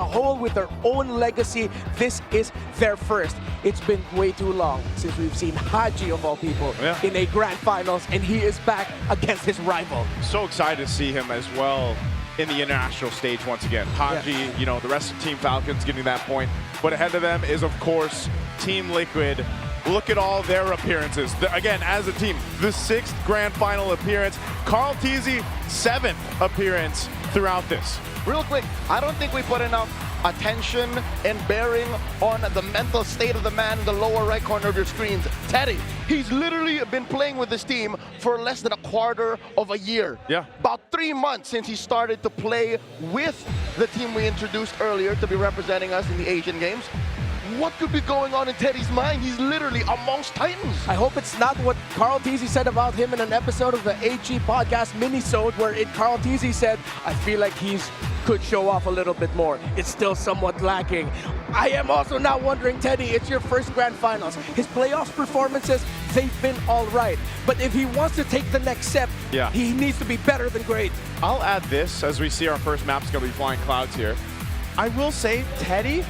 whole with their own legacy, this is their first. It's been way too long since we've seen Haji, of all people, in a Grand Finals, and he is back against his rival. So excited to see him as well in the international stage once again. Haji, you know, the rest of Team Falcons getting that point. But ahead of them is, of course, Team Liquid. Look at all their appearances. Again, as a team, the 6th Grand Final appearance. Carl Teasy, 7th appearance throughout this. Real quick, I don't think we put enough attention and bearing on the mental state of the man in the lower right corner of your screens. Teddy, he's literally been playing with this team for less than a quarter of a year. Yeah. About 3 months since he started to play with the team we introduced earlier to be representing us in the Asian Games. What could be going on in Teddy's mind? He's literally amongst Titans. I hope it's not what Carl Teasy said about him in an episode of the HG podcast minisode, where Carl Teasy said, I feel like he's could show off a little bit more. It's still somewhat lacking. I am also now wondering, Teddy, it's your first Grand Finals. His playoff performances, they've been all right. But if he wants to take the next step, he needs to be better than great. I'll add this as we see our first map's going to be Flying Clouds here. I will say Teddy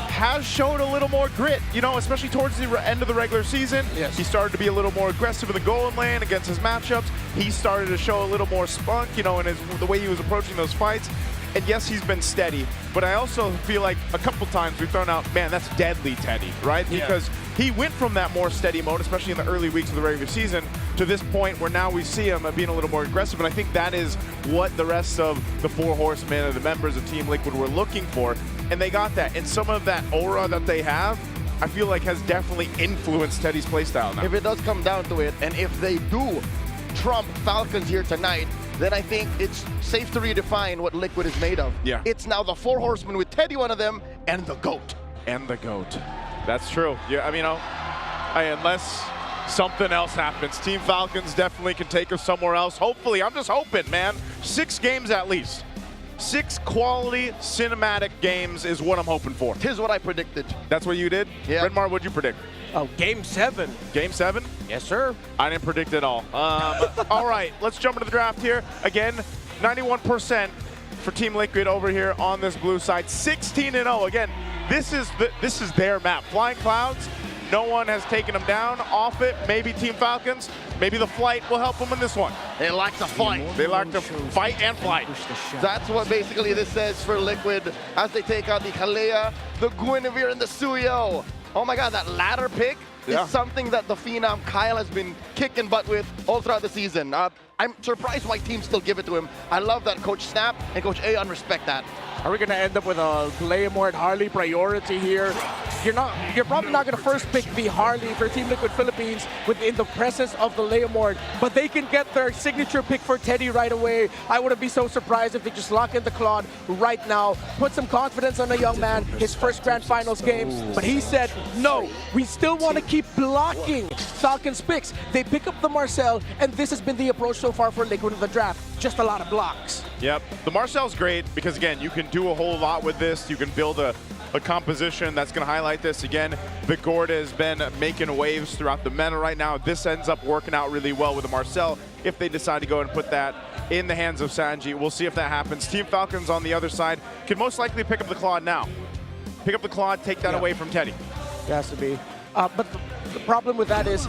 has shown a little more grit, you know, especially towards the end of the regular season. Yes. He started to be a little more aggressive in the goal lane against his matchups. He started to show a little more spunk, you know, in the way he was approaching those fights. And yes, he's been steady, but I also feel like a couple times we've thrown out, man, that's deadly Teddy, right? Because he went from that more steady mode, especially in the early weeks of the regular season, to this point where now we see him being a little more aggressive. And I think that is what the rest of the 4 horsemen and the members of Team Liquid were looking for. And they got that. And some of that aura that they have, I feel like has definitely influenced Teddy's playstyle now. If it does come down to it, and if they do trump Falcons here tonight, then I think it's safe to redefine what Liquid is made of. Yeah. It's now the 4 horsemen with Teddy one of them, and the GOAT. And the GOAT. That's true. Yeah, I mean, unless something else happens, Team Falcons definitely can take us somewhere else. Hopefully, I'm just hoping, man. 6 games at least. 6 quality cinematic games is what I'm hoping for. Here's what I predicted. That's what you did? Yeah. Redmar, what'd you predict? Oh, Game 7. Game 7? Yes, sir. I didn't predict it all. All right, let's jump into the draft here. Again, 91% for Team Liquid over here on this blue side. 16-0. Again, this is their map. Flying Clouds, no one has taken them down off it. Maybe Team Falcons, maybe the flight will help them in this one. They like to fight. They like to fight and flight. That's what basically this says for Liquid as they take out the Kalea, the Guinevere, and the Suyo. Oh my god, that latter pick is something that the Phenom Kyle has been kicking butt with all throughout the season. I'm surprised why teams still give it to him. I love that Coach Snap and Coach Aeon respect that. Are we going to end up with a Claymore Harley priority here? You're probably not going to first pick the Harley for Team Liquid Philippines within the presence of the Leomord, but they can get their signature pick for Teddy right away. I wouldn't be so surprised if they just lock in the Claude right now, put some confidence on a young man, his first Grand Finals game, but he said, no, we still want to keep blocking Falcons picks. They pick up the Marcel, and this has been the approach so far for Liquid in the draft. Just a lot of blocks. Yep, the Marcel's great because, again, you can do a whole lot with this. You can build a composition that's going to highlight this. Again, the Gorda has been making waves throughout the meta right now. This ends up working out really well with the Marcel if they decide to go and put that in the hands of Sanji. We'll see if that happens. Team Falcons on the other side can most likely pick up the Claude now. Pick up the Claude, take that away from Teddy. It has to be. But the problem with that is,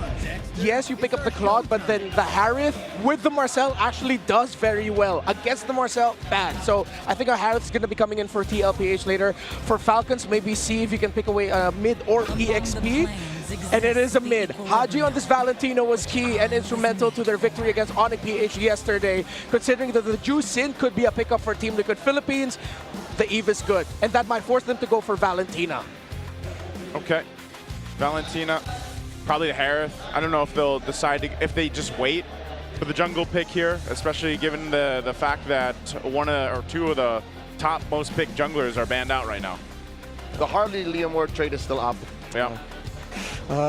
yes, you pick up the Claude, but then the Harith with the Marcel actually does very well. Against the Marcel, bad. So I think our Harith is going to be coming in for TLPH later. For Falcons, maybe see if you can pick away mid or EXP. And it is a mid. Haji on this Valentino was key and instrumental to their victory against Onyx PH yesterday. Considering that the Ju Sin could be a pickup for Team Liquid Philippines, the Eve is good. And that might force them to go for Valentina. Okay. Valentina, probably the Harith. I don't know if they'll decide if they just wait for the jungle pick here, especially given the fact that one or two of the top most picked junglers are banned out right now. The Harley Leomord trade is still up. Yeah.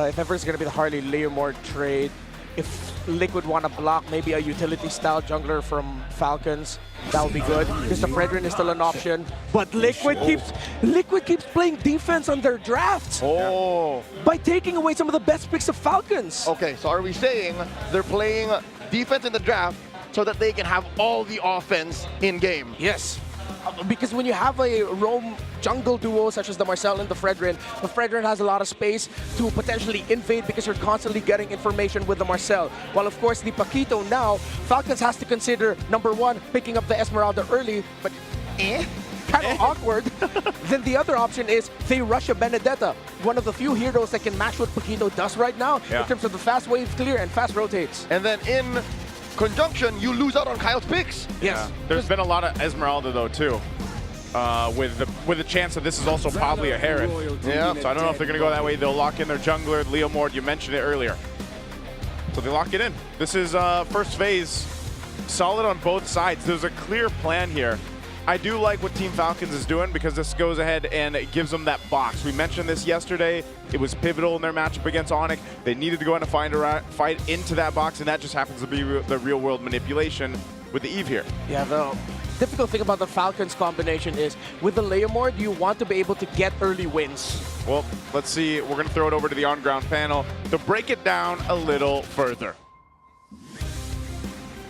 If ever it's going to be the Harley Leomord trade, if Liquid want to block maybe a utility-style jungler from Falcons, that would be good, because the Fredrin is still an option. But Liquid keeps playing defense on their drafts. Oh. By taking away some of the best picks of Falcons. Okay, so are we saying they're playing defense in the draft so that they can have all the offense in game? Yes. Because when you have a roam jungle duo such as the Marcel and the Fredrin has a lot of space to potentially invade because you're constantly getting information with the Marcel. While of course the Paquito now, Falcons has to consider, number one, picking up the Esmeralda early, but kind of awkward. Then the other option is they rush a Benedetta, one of the few heroes that can match what Paquito does right now in terms of the fast wave clear and fast rotates. And then in conjunction, you lose out on Kyle's picks. Yes. Yeah. There's been a lot of Esmeralda though too, with the chance that this is also probably a Harith. Yeah. So I don't know if they're gonna go that way. They'll lock in their jungler, Leomord. You mentioned it earlier. So they lock it in. This is first phase, solid on both sides. There's a clear plan here. I do like what Team Falcons is doing because this goes ahead and it gives them that box. We mentioned this yesterday. It was pivotal in their matchup against Onyx. They needed to go in and fight into that box, and that just happens to be the real-world manipulation with the Eve here. Yeah, the difficult thing about the Falcons combination is with the Leomord, you want to be able to get early wins. Well, let's see. We're going to throw it over to the on-ground panel to break it down a little further.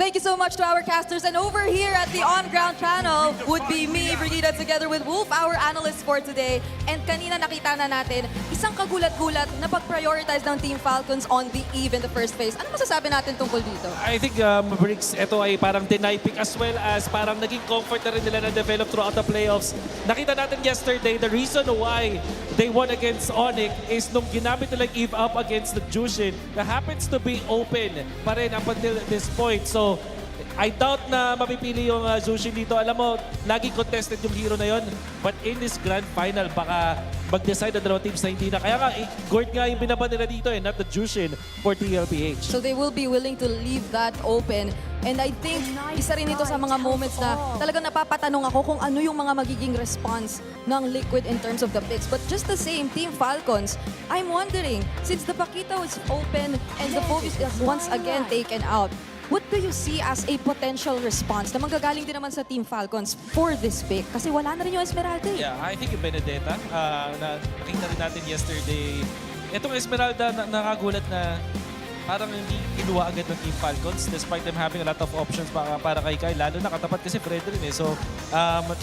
Thank you so much to our casters. And over here at the on-ground panel would be me, Brigida, together with Wolf, our analyst for today. And kanina nakita na natin, isang kagulat-gulat na pag-prioritize ng Team Falcons on the Eve in the first phase. Ano masasabi natin tungkol dito? I think, Briggs, ito ay parang deny pick as well as parang naging comfort na rin nila na-develop throughout the playoffs. Nakita natin yesterday, the reason why they won against Onyx is nung ginamit nilang Eve up against the Jushin that happens to be open pa rin up until this point. So, I doubt na mapipili yung Jushin dito. Alam mo, laging contested yung hero na yon. But in this grand final, baka mag-decide ang dalawang teams na hindi na. Kaya nga, Gord nga yung binaban nila dito not the Jushin for TLPH. So they will be willing to leave that open. And I think isa rin ito sa mga moments na talagang napapatanong ako kung ano yung mga magiging response ng Liquid in terms of the picks. But just the same, Team Falcons, I'm wondering, since the Paquito is open and the focus is once again taken out, what do you see as a potential response na manggagaling din naman sa Team Falcons for this pick? Kasi wala na rin yung Esmeralda eh. Yeah, I think yung Benedetta, na nakita rin natin yesterday. Itong Esmeralda, nakagulat na parang hindi kinuha agad ng Team Falcons despite them having a lot of options para kay Kyle. Lalo nakatapat kasi Fredrin eh. So,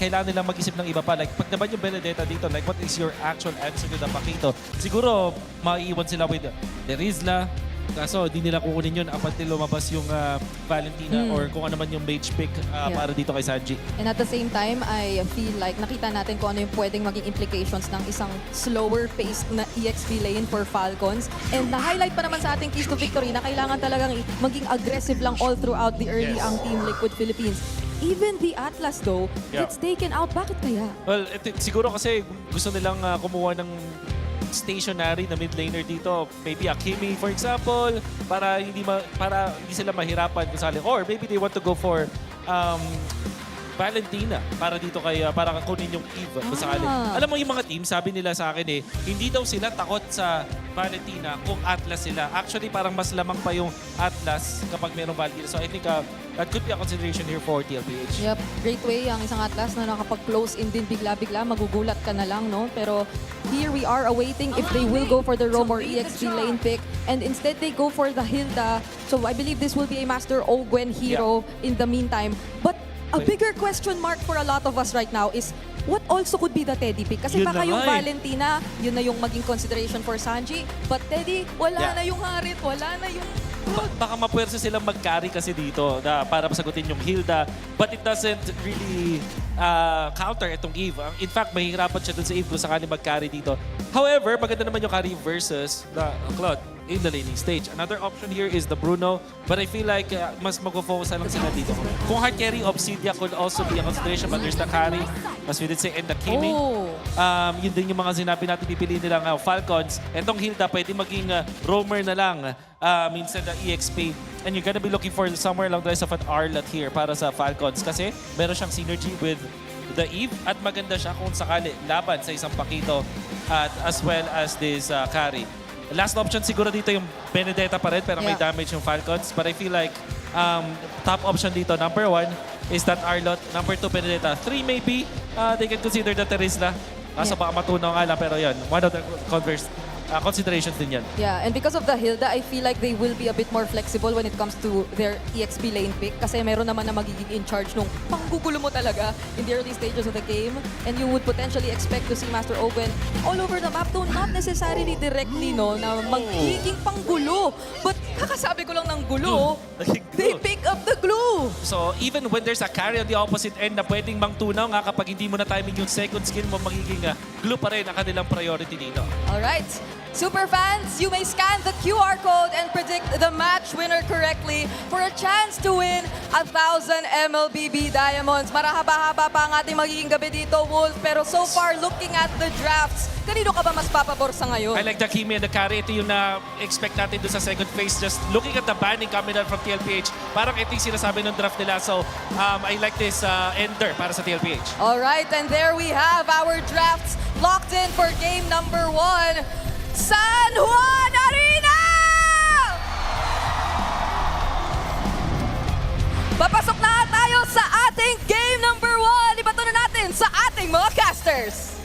kailangan nilang mag-isip ng iba pa. Like, pag naman yung Benedetta dito, like, what is your actual answer to the Paquito? Siguro, maiiwan sila with Derizla. Kaso, di nila kukunin yun up until lumabas yung Valentina or kung ano man yung mage pick para dito kay Sanji. And at the same time, I feel like nakita natin kung ano yung pwedeng maging implications ng isang slower-paced na EXP lane for Falcons. And na-highlight pa naman sa ating keys to victory na kailangan talagang maging aggressive lang all throughout the early ang Team Liquid Philippines. Even the Atlas though, gets taken out. Bakit kaya? Well, siguro kasi gusto nilang kumuha ng stationary na mid laner dito. Maybe Akimi, for example, para hindi sila mahirapan kung sali. Or maybe they want to go for Valentina para dito para kunin yung Eve kung sakali. Alam mo yung mga team, sabi nila sa akin hindi daw sila takot sa Valentina kung Atlas sila. Actually, parang mas lamang pa yung Atlas kapag mayroong Valentina. So I think that could be a consideration here for TLPH. Yep, great way ang isang Atlas na nakapag-close in din bigla-bigla, magugulat ka na lang, no? Pero here we are awaiting if they will go for the Roam or EXP lane pick. And instead, they go for the Hilda. So I believe this will be a Master Ogwen hero in the meantime. But a bigger question mark for a lot of us right now is what also could be the Teddy pick? Kasi baka yung Valentina, yun na yung maging consideration for Sanji. But Teddy, wala na yung Harit, wala na yung baka mapwersa silang mag-carry kasi dito para masagutin yung Hilda. But it doesn't really counter itong Eve. In fact, mahihirapan siya dun sa Eve kung sakali mag-carry dito. However, maganda naman yung carry versus the Claude in the laning stage. Another option here is the Bruno, but I feel like mas mag-focus lang sila dito. Kung hard carry, Obsidia could also be a consideration, but there's the carry, as we did say, and the Kimi. Yun din yung mga sinabi natin, pipiliin nilang Falcons. Etong Hilda, pwede maging roamer na lang, minsan the EXP. And you're gonna be looking for somewhere along the lines of an Arlot here para sa Falcons kasi meron siyang synergy with the Eve at maganda siya kung sakali laban sa isang Pakito at as well as this carry. Last option siguro dito yung Benedetta pa rin pero may damage yung Falcons. But I feel like top option dito, number 1 is that Arlot. Number 2, Benedetta. 3 maybe, they can consider the Terizla. Kaso baka matunaw nga lang pero yun, one of the considerations din yan. Yeah, and because of the Hilda, I feel like they will be a bit more flexible when it comes to their EXP lane pick kasi meron naman na magiging in charge nung panggugulo mo talaga in the early stages of the game. And you would potentially expect to see Master Owen all over the map, though not necessarily directly, no, na magiging panggulo. But kakasabi ko lang ng gulo, they pick up the glue. So even when there's a carry on the opposite end na pwedeng mangtunaw nga kapag hindi mo na timing yung second skill mo, magiging glue pa rin ang kanilang priority dito. Alright. Super fans, you may scan the QR code and predict the match winner correctly for a chance to win 1,000 MLBB Diamonds. Marahaba-haba pa ang ating magiging gabi dito, Wolf. Pero so far, looking at the drafts, kanino ka ba mas papabor sa ngayon? I like the Kimi and the carry. Ito yung na-expect natin doon sa second phase. Just looking at the banning coming out from TLPH, parang ito yung sinasabi ng draft nila. So, I like this ender para sa TLPH. Alright, and there we have our drafts locked in for game number 1. San Juan Arena! Papasok na tayo sa ating game number 1. Ibato na natin sa ating mga casters.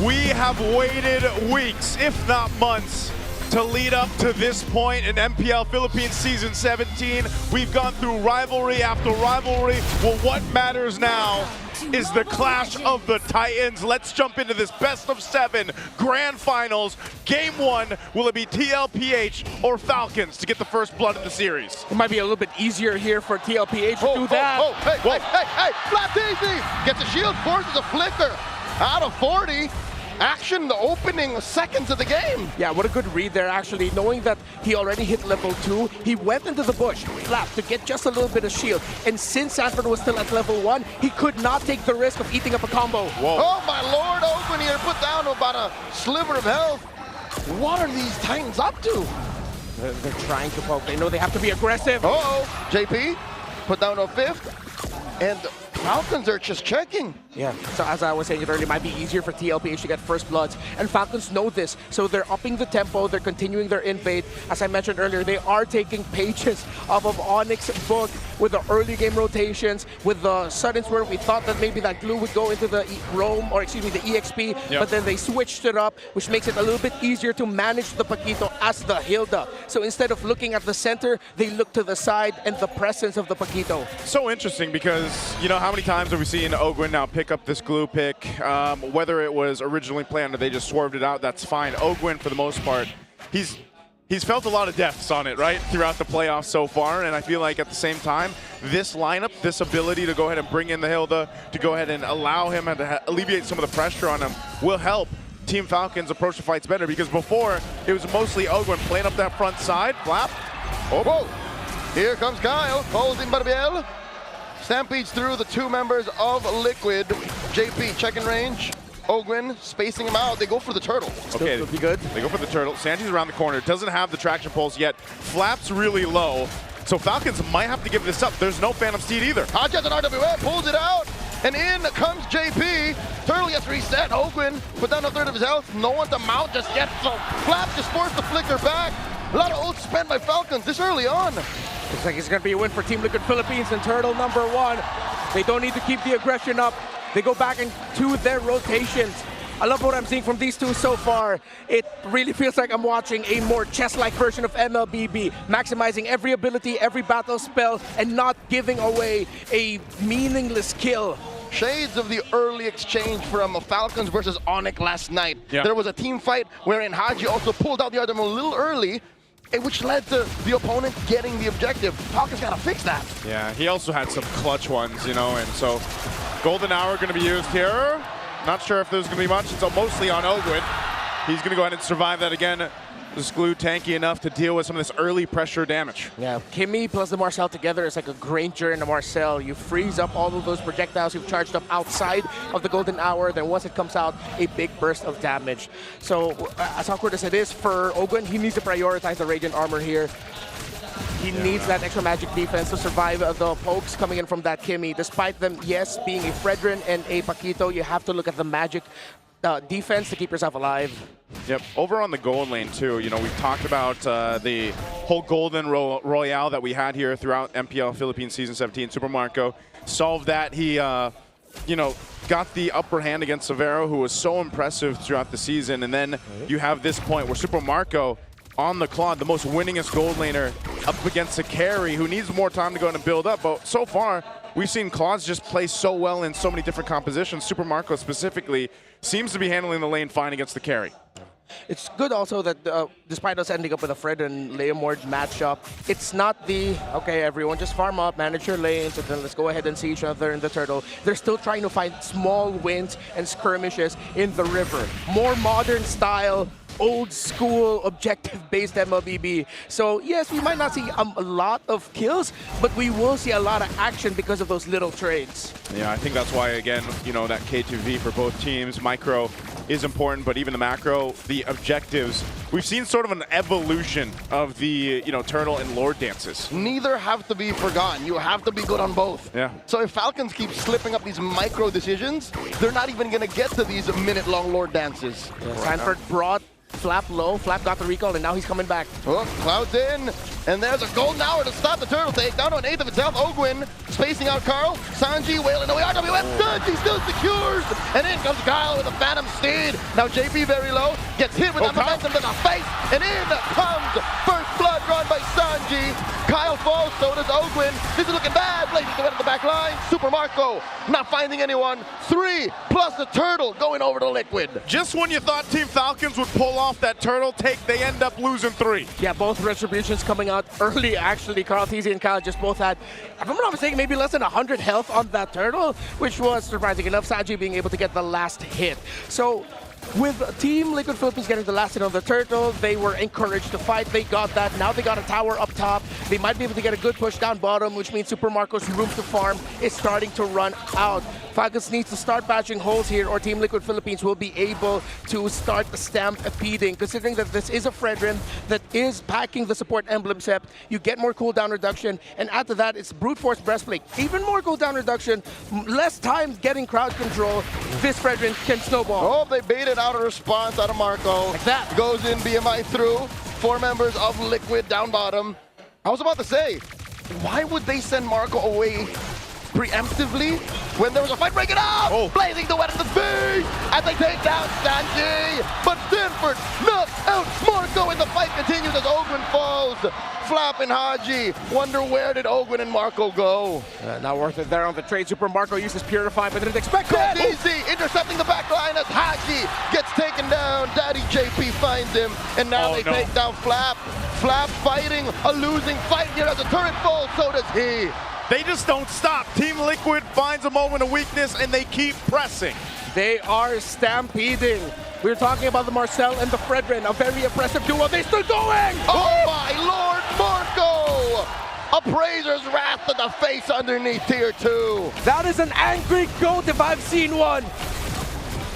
We have waited weeks, if not months, to lead up to this point in MPL Philippines Season 17. We've gone through rivalry after rivalry. Well, what matters now is the clash of the Titans. Let's jump into this best of 7 grand finals. Game 1, will it be TLPH or Falcons to get the first blood in the series? It might be a little bit easier here for TLPH to do that. Hey, flat easy! Gets a shield, forces a flicker. Out of 40. Action the opening seconds of the game. Yeah, what a good read there, actually. Knowing that he already hit level 2, he went into the bush, flapped to get just a little bit of shield. And since Sanford was still at level 1, he could not take the risk of eating up a combo. Whoa. Oh my lord, Open here put down about a sliver of health. What are these Titans up to? They're trying to poke. They know they have to be aggressive. Uh-oh, JP put down a 5th. And Falcons are just checking. Yeah, so as I was saying, it really might be easier for TLPH to get first bloods. And Falcons know this, so they're upping the tempo, they're continuing their invade. As I mentioned earlier, they are taking pages off of Onyx's book with the early game rotations, with the suddens where we thought that maybe that glue would go into the the EXP, but then they switched it up, which makes it a little bit easier to manage the Paquito as the Hilda. So instead of looking at the center, they look to the side and the presence of the Paquito. So interesting because, you know, how many times have we seen Ogwin now pick up this glue pick? Whether it was originally planned or they just swerved it out, that's fine. Ogwin, for the most part, he's felt a lot of deaths on it, right, throughout the playoffs so far, and I feel like at the same time, this lineup, this ability to go ahead and bring in the Hilda, to go ahead and allow him to alleviate some of the pressure on him, will help Team Falcons approach the fights better, because before, it was mostly Ogwin playing up that front side, flap. Oh, whoa. Here comes Kyle, holding Barbiel. Stampedes through the 2 members of Liquid. JP checking range. Ogwin spacing him out. They go for the turtle. Okay, be good. They go for the turtle. Sanji's around the corner. Doesn't have the traction pulse yet. Flap's really low. So Falcons might have to give this up. There's no Phantom Steed either. Hodges and RWA pulls it out. And in comes JP. Turtle gets reset. Ogwin put down a 1/3 of his health. No one to mount just yet. So Flap just forced the flicker back. A lot of ult spent by Falcons this early on. Looks like it's going to be a win for Team Liquid Philippines and Turtle number 1. They don't need to keep the aggression up. They go back into their rotations. I love what I'm seeing from these two so far. It really feels like I'm watching a more chess-like version of MLBB, maximizing every ability, every battle spell, and not giving away a meaningless kill. Shades of the early exchange from Falcons versus Onyx last night. Yeah. There was a team fight wherein Haji also pulled out the other a little early, which led to the opponent getting the objective. Falcons got to fix that. Yeah, he also had some clutch ones, and so Golden Hour going to be used here. Not sure if there's going to be much. It's mostly on Ogwin. He's going to go ahead and survive that again. This glue tanky enough to deal with some of this early pressure damage. Yeah, Kimmy plus the Marcel together is like a Granger and a Marcel. You freeze up all of those projectiles you've charged up outside of the Golden Hour, then once it comes out, a big burst of damage. So, as awkward as it is for Ogwin, he needs to prioritize the Radiant Armor here. He needs that extra magic defense to survive the pokes coming in from that Kimmy. Despite them, yes, being a Fredrin and a Paquito, you have to look at the magic defense to keep yourself alive. Yep, over on the gold lane too, we've talked about the whole golden royale that we had here throughout MPL Philippines Season 17. Super Marco solved that. He, got the upper hand against Severo, who was so impressive throughout the season. And then you have this point where Super Marco on the Claude, the most winningest gold laner, up against a carry who needs more time to go in and build up. But so far, we've seen Claude's just play so well in so many different compositions. Super Marco specifically seems to be handling the lane fine against the carry. It's good also that despite us ending up with a Fred and Leomord matchup, it's not the, okay, everyone just farm up, manage your lanes, and then let's go ahead and see each other in the turtle. They're still trying to find small wins and skirmishes in the river. More modern style, old school objective-based MLBB. So yes, we might not see a lot of kills, but we will see a lot of action because of those little trades. Yeah, I think that's why, again, that K2V for both teams, micro is important, but even the macro, the objectives, we've seen sort of an evolution of the, turtle and lord dances. Neither have to be forgotten. You have to be good on both. Yeah. So if Falcons keep slipping up these micro decisions, they're not even going to get to these minute-long lord dances. Yeah, Sanford brought Flap low. Flap got the recall, and now he's coming back. Oh, Cloud's in. And there's a golden hour to stop the turtle take. Down to an eighth of itself. Ogwin spacing out Carl. Sanji wailing away. RWF Sanji still secures. And in comes Kyle with a Phantom Steed. Now JP very low. Gets hit with that momentum to the face. And in comes first blood drawn by Sanji. Kyle falls, so does Ogwin. This is looking bad. Blazing to the back line. Super Marco not finding anyone. 3 plus the turtle going over to Liquid. Just when you thought Team Falcons would pull off that turtle take, they end up losing 3. Yeah, both retributions coming out early, actually. Carl Teasy and Kyle just both had, if I'm not mistaken, maybe less than 100 health on that turtle, which was surprising enough. Sanji being able to get the last hit. So with Team Liquid Philippines getting the last hit on the turtle, they were encouraged to fight. They got that. Now they got a tower up top. They might be able to get a good push down bottom, which means Super Marco's room to farm is starting to run out. Falcons needs to start patching holes here, or Team Liquid Philippines will be able to start stampeding. Considering that this is a Fredrin that is packing the support emblem set, you get more cooldown reduction, and after that, it's brute force breastplate. Even more cooldown reduction, less time getting crowd control. This Fredrin can snowball. Oh, they baited out a response out of Marco. Like that. Goes in BMI through. 4 members of Liquid down bottom. I was about to say, why would they send Marco away preemptively when there was a fight breaking out? Oh. Blazing the wet in the face as they take down Sanji. But Stanford knocks out Marco and the fight continues as Ogwin falls. Flap and Haji wonder where did Ogwin and Marco go? Not worth it there on the trade. Super Marco uses Purify, but didn't expect that. Easy intercepting the back line as Haji gets taken down. Daddy JP finds him, and now they take down Flap. Flap fighting a losing fight here as the turret falls, so does he. They just don't stop. Team Liquid finds a moment of weakness, and they keep pressing. They are stampeding. We were talking about the Marcel and the Fredrin, a very oppressive duo. They're still going! Oh my Lord, Marco! Appraiser's wrath to the face underneath tier 2. That is an angry goat if I've seen one.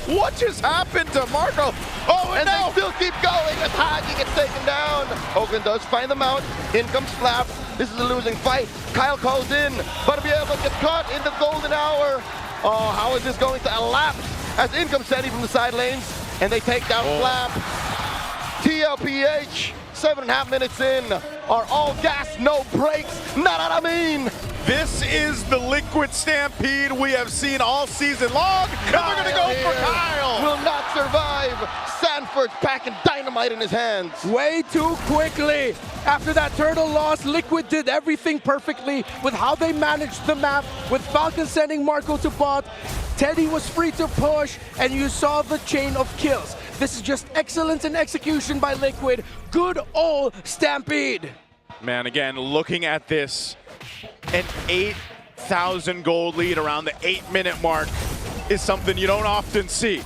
What just happened to Marco? Oh, and they still keep going as Haji gets taken down. Ogwin does find them out. In comes Flap. This is a losing fight. Kyle calls in, but be able to get caught in the golden hour. Oh, how is this going to elapse? As in comes Sandy from the side lanes, and they take down Flap. TLPH, 7.5 minutes in, are all gas, no brakes. Not what I mean. This is the Liquid Stampede we have seen all season long. And they're going to go for Kyle. Will not survive. Sanford's packing dynamite in his hands. Way too quickly. After that turtle loss, Liquid did everything perfectly with how they managed the map, with Falcon sending Marco to bot. Teddy was free to push, and you saw the chain of kills. This is just excellence in execution by Liquid. Good old Stampede. Man, again, looking at this, an 8,000 gold lead around the 8-minute mark is something you don't often see.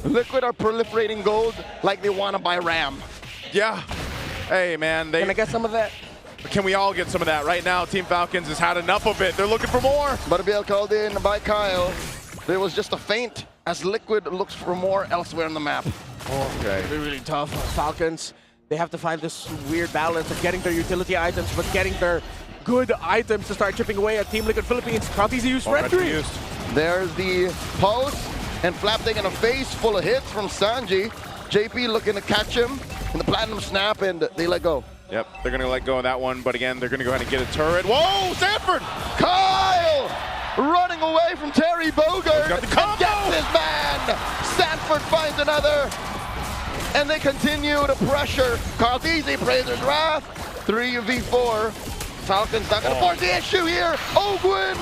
Liquid are proliferating gold like they want to buy RAM. Yeah. Hey, man. Can I get some of that? Can we all get some of that? Right now, Team Falcons has had enough of it. They're looking for more. Barbiel called in by Kyle. There was just a feint as Liquid looks for more elsewhere on the map. Okay. They're really tough. Falcons, they have to find this weird balance of getting their utility items, but getting their good items to start chipping away at Team Liquid Philippines. Conti's used Red 3. There's the pulse, and Flap taking a face full of hits from Sanji. JP looking to catch him in the Platinum Snap, and they let go. Yep, they're going to let go of that one, but again, they're going to go ahead and get a turret. Whoa, Sanford! Kyle running away from Terry Bogard and gets his man. Sanford finds another, and they continue to pressure. Cartesi prays his wrath. 3v4. Falcons not going to force the issue here. Ogwin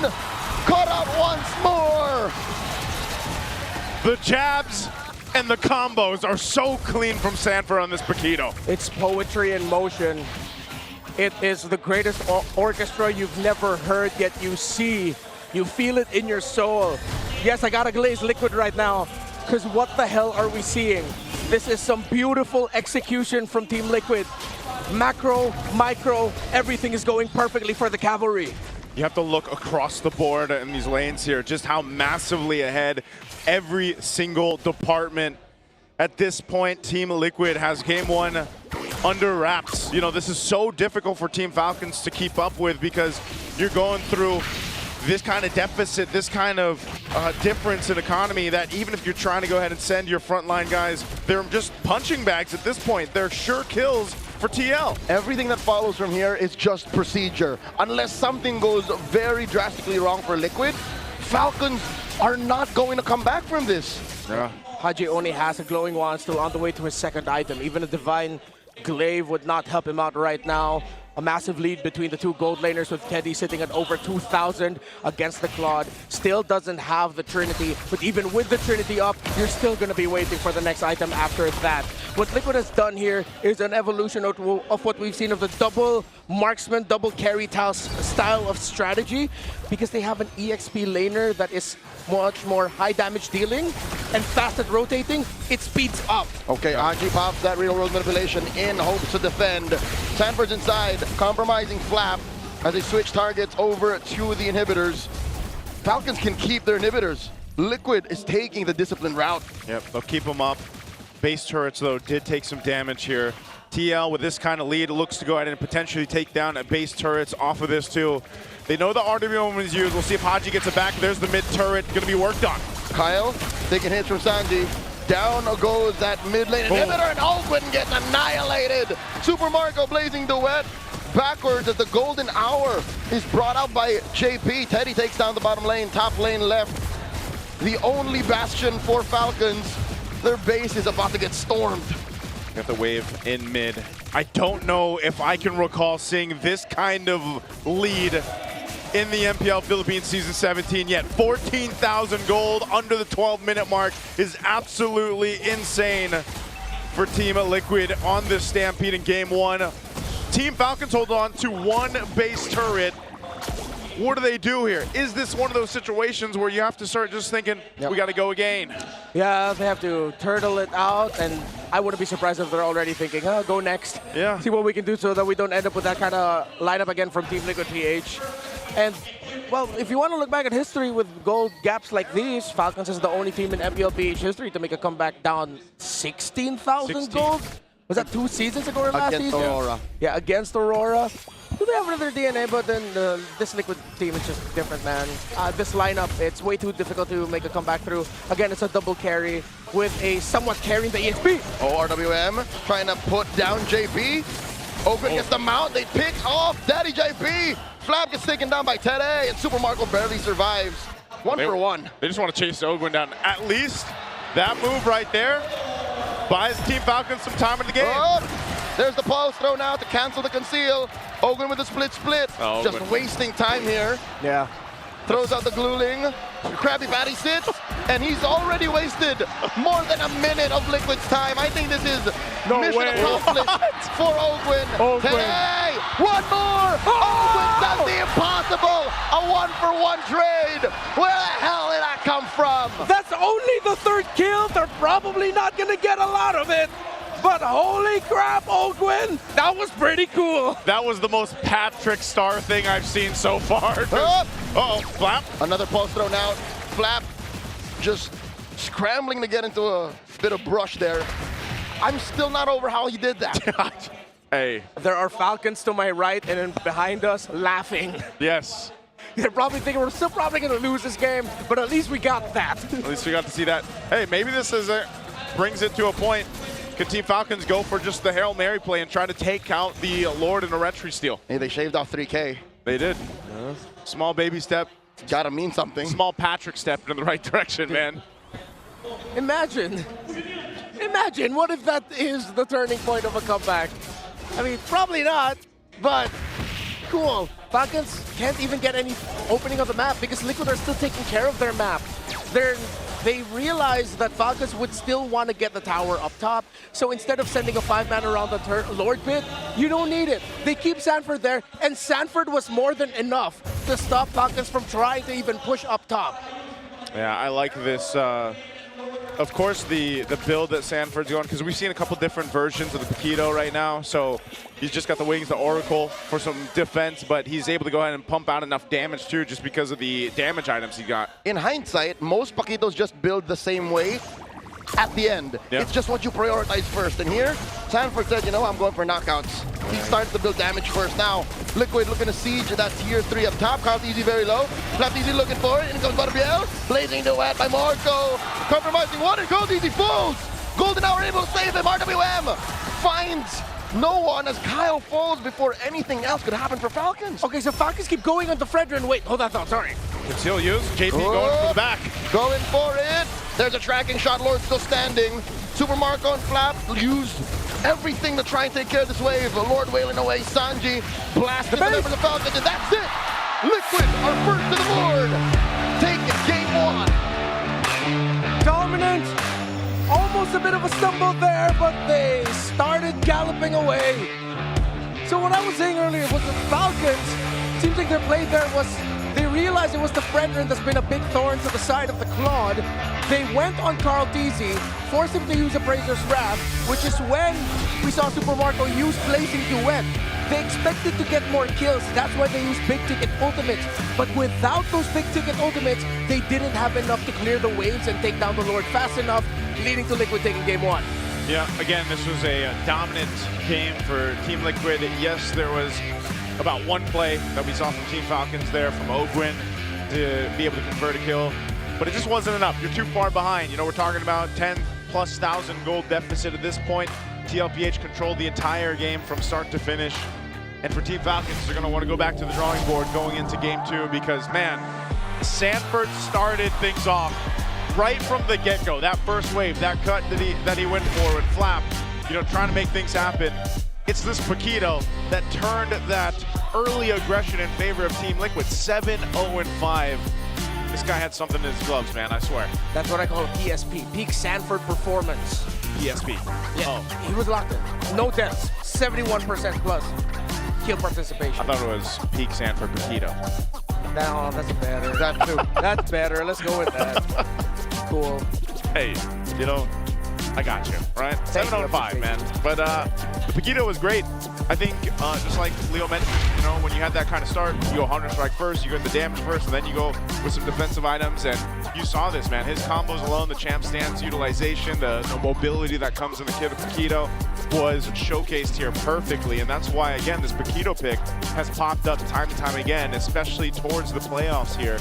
caught out once more. The jabs and the combos are so clean from Sanford on this Paquito. It's poetry in motion. It is the greatest orchestra you've never heard, yet you see. You feel it in your soul. Yes, I gotta glaze Liquid right now, because what the hell are we seeing? This is some beautiful execution from Team Liquid. Macro, micro, everything is going perfectly for the Cavalry. You have to look across the board in these lanes here, just how massively ahead every single department. At this point, Team Liquid has game one under wraps. You know, this is so difficult for Team Falcons to keep up with because you're going through this kind of deficit, this kind of difference in economy that even if you're trying to go ahead and send your frontline guys, they're just punching bags at this point. They're sure kills for TL. Everything that follows from here is just procedure. Unless something goes very drastically wrong for Liquid, Falcons are not going to come back from this. Yeah. Haji only has a glowing wand, still on the way to his second item. Even a divine glaive would not help him out right now. A massive lead between the two gold laners with Teddy sitting at over 2,000 against the Claude. Still doesn't have the Trinity, but even with the Trinity up, you're still going to be waiting for the next item after that. What Liquid has done here is an evolution of what we've seen of the double marksman, double carry style of strategy, because they have an EXP laner that is much more high damage dealing and fast at rotating. It speeds up. Okay, Haji pops that real world manipulation in hopes to defend. Sanford's inside, compromising Flap as they switch targets over to the inhibitors. Falcons can keep their inhibitors. Liquid is taking the disciplined route. Yep, they'll keep them up. Base turrets, though, did take some damage here. TL, with this kind of lead, looks to go ahead and potentially take down a base turrets off of this, too. They know the RWM is used. We'll see if Haji gets it back. There's the mid turret going to be worked on. Kyle taking hits from Sanji. Down goes that mid lane inhibitor, and Ogwin gets annihilated. Super Marco blazing duet backwards as the golden hour is brought out by JP. Teddy takes down the bottom lane, top lane left. The only bastion for Falcons. Their base is about to get stormed. Got the wave in mid. I don't know if I can recall seeing this kind of lead in the MPL Philippines Season 17 yet. 14,000 gold under the 12-minute mark is absolutely insane for Team Liquid on this Stampede in Game 1. Team Falcons hold on to one base turret. What do they do here? Is this one of those situations where you have to start just thinking, we got to go again? Yeah, they have to turtle it out, and I wouldn't be surprised if they're already thinking, go next. Yeah. See what we can do so that we don't end up with that kind of lineup again from Team Liquid PH. And, well, if you want to look back at history with gold gaps like these, Falcons is the only team in MPL PH history to make a comeback down 16,000 gold. Was that 2 seasons ago or last season? Against Aurora. Yeah, against Aurora. Do they have another DNA, but then this Liquid team is just different, man. This lineup, it's way too difficult to make a comeback through. Again, it's a double carry with a somewhat carrying the EXP. RWM trying to put down JP. Ogwin gets the mount, they pick off Daddy JP. Flap gets taken down by Teddy, and Super Marco barely survives. One for one. They just want to chase Ogwin down. At least that move right there buys Team Falcons some time in the game. Oh, there's the pulse thrown out to cancel the conceal. Ogwin with a split. Oh, just wasting time here. Yeah. throws out the gluling. Krabby Patty sits, and he's already wasted more than a minute of Liquid's time. I think this is mission accomplished for Ogwin. Hey, one more! Ogwin does the impossible! A 1-for-1 trade! Where the hell did that come from? That's only the third kill. They're probably not going to get a lot of it. But holy crap, Ogwin, that was pretty cool. That was the most Patrick Star thing I've seen so far. Uh-oh, Flap. Another pulse thrown out. Flap just scrambling to get into a bit of brush there. I'm still not over how he did that. Hey. There are Falcons to my right and then behind us laughing. Yes. They're probably thinking we're still probably going to lose this game, but at least we got that. At least we got to see that. Hey, maybe this is brings it to a point. Could Team Falcons go for just the Hail Mary play and try to take out the Lord in a retry steal? Hey, they shaved off 3K. They did. Small baby step. Gotta mean something. Small Patrick step in the right direction, man. Imagine what if that is the turning point of a comeback? I mean, probably not, but cool. Falcons can't even get any opening of the map because Liquid are still taking care of their map. They realize that Falcons would still want to get the tower up top, so instead of sending a 5-man around the Lord pit, you don't need it. They keep Sanford there, and Sanford was more than enough to stop Falcons from trying to even push up top. Yeah, I like this. Of course, the build that Sanford's going, because we've seen a couple different versions of the Paquito right now. So he's just got the wings, the Oracle for some defense, but he's able to go ahead and pump out enough damage too, just because of the damage items he got. In hindsight, most Paquitos just build the same way at the end. Yeah. It's just what you prioritize first. And here, Sanford said, you know, I'm going for knockouts. He starts to build damage first. Now, Liquid looking to siege that tier 3 up top. Count Easy very low. Flap Easy looking for it. And comes Barbiel. Blazing the wet by Marco. Compromising one and Cold Easy falls. Golden Hour able to save him. RWM finds no one as Kyle falls before anything else could happen for Falcons. Okay, so Falcons keep going on the Fredrin. Wait, hold that thought, sorry. Conceal use. JP going for the back. Going for it. There's a tracking shot. Lord still standing. Super Marco and Flap used everything to try and take care of this wave. Lord wailing away. Sanji blasted the members of Falcons, and that's it. Liquid are first to the board. Taking game 1. Dominant. Almost a bit of a stumble there, but they started galloping away. So what I was saying earlier was the Falcons, seems like their play there was, they realized it was the Fredrin that's been a big thorn to the side of the Claude. They went on Carl Teasy, forced him to use Appraiser's Wrath, which is when we saw Super Marco use Blazing Duet. They expected to get more kills, that's why they used big ticket ultimates. But without those big ticket ultimates, they didn't have enough to clear the waves and take down the Lord fast enough, leading to Liquid taking game 1. Yeah, again, this was a dominant game for Team Liquid. Yes, there was about one play that we saw from Team Falcons there from Ogwin to be able to convert a kill, but it just wasn't enough. You're too far behind. You know, we're talking about 10,000+ gold deficit at this point. TLPH controlled the entire game from start to finish. And for Team Falcons, they're going to want to go back to the drawing board going into game 2 because, man, Sanford started things off right from the get-go. That first wave, that cut that he went for with Flap, you know, trying to make things happen. It's this Paquito that turned that early aggression in favor of Team Liquid. 7-0-5. This guy had something in his gloves, man, I swear. That's what I call a PSP, Peak Sanford Performance. PSP. Yeah, Oh. he was locked in. No deaths, 71% plus kill participation. I thought it was Peak Sanford Paquito. No, that's better. That too. That's better. Let's go with that. Cool. Hey, you know, I got you, right? 7-0-5, man. But the Paquito was great. I think, just like Leo mentioned, you know, when you have that kind of start, you go 100 strike first, you go the damage first, and then you go with some defensive items. And you saw this, man. His combos alone, the champ stance utilization, the mobility that comes in the kit of Paquito was showcased here perfectly. And that's why, again, this Paquito pick has popped up time and time again, especially towards the playoffs here.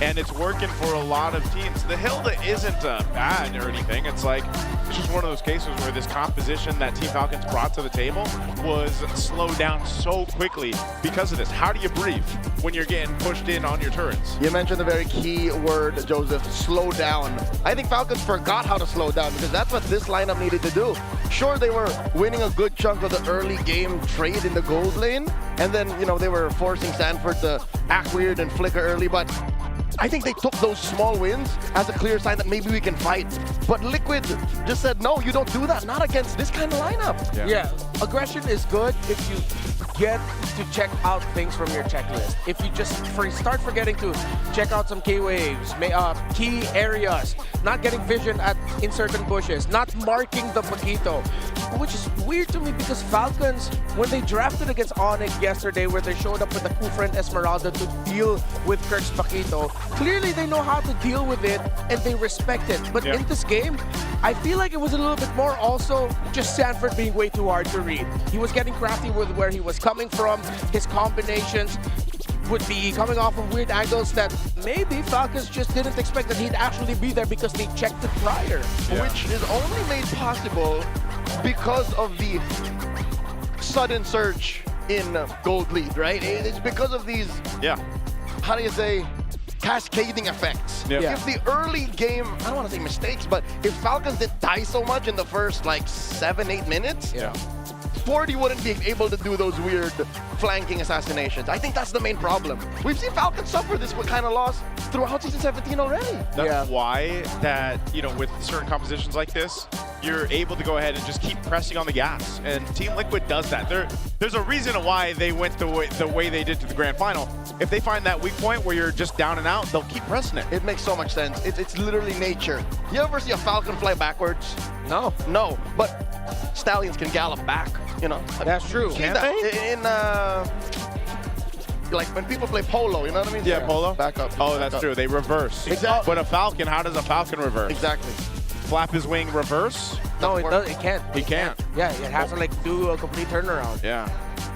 And it's working for a lot of teams. The Hilda isn't bad or anything. It's like, it's just one of those cases where this composition that Team Falcons brought to the table was slowed down so quickly because of this. How do you breathe when you're getting pushed in on your turrets? You mentioned the very key word, Joseph, slow down. I think Falcons forgot how to slow down because that's what this lineup needed to do. Sure, they were winning a good chunk of the early game trade in the gold lane, and then, you know, they were forcing Sanford to act weird and flicker early, but I think they took those small wins as a clear sign that maybe we can fight. But Liquid just said, no, you don't do that. Not against this kind of lineup. Yeah. Aggression is good if you get to check out things from your checklist. If you just start forgetting to check out some key waves, key areas, not getting vision in certain bushes, not marking the Paquito, which is weird to me because Falcons, when they drafted against Onyx yesterday, where they showed up with the Kufra and Esmeralda to deal with Kirk's Paquito, clearly they know how to deal with it and they respect it. But in this game, I feel like it was a little bit more also just Sanford being way too hard to read. He was getting crafty with where he was coming from. His combinations would be coming off of weird angles that maybe Falcons just didn't expect that he'd actually be there because they checked it prior. Which is only made possible because of the sudden surge in gold lead, right? It's because of these, how do you say, cascading effects. If the early game, I don't want to say mistakes, but if Falcons didn't die so much in the first like 7-8 minutes, 40 wouldn't be able to do those weird flanking assassinations. I think that's the main problem. We've seen Falcons suffer this kind of loss throughout Season 17 already. That's why that, you know, with certain compositions like this, you're able to go ahead and just keep pressing on the gas. And Team Liquid does that. There's a reason why they went the way they did to the grand final. If they find that weak point where you're just down and out, they'll keep pressing it. It makes so much sense. It's literally nature. You ever see a falcon fly backwards? No. No, but stallions can gallop back, you know? That's true. Can they? In like when people play polo, you know what I mean? Yeah, polo. Back up. Oh, that's true. They reverse. Exactly. But a falcon, how does a falcon reverse? Exactly. Flap his wing, reverse? No, it can't. He can't. Yeah, it has to like do a complete turnaround. Yeah.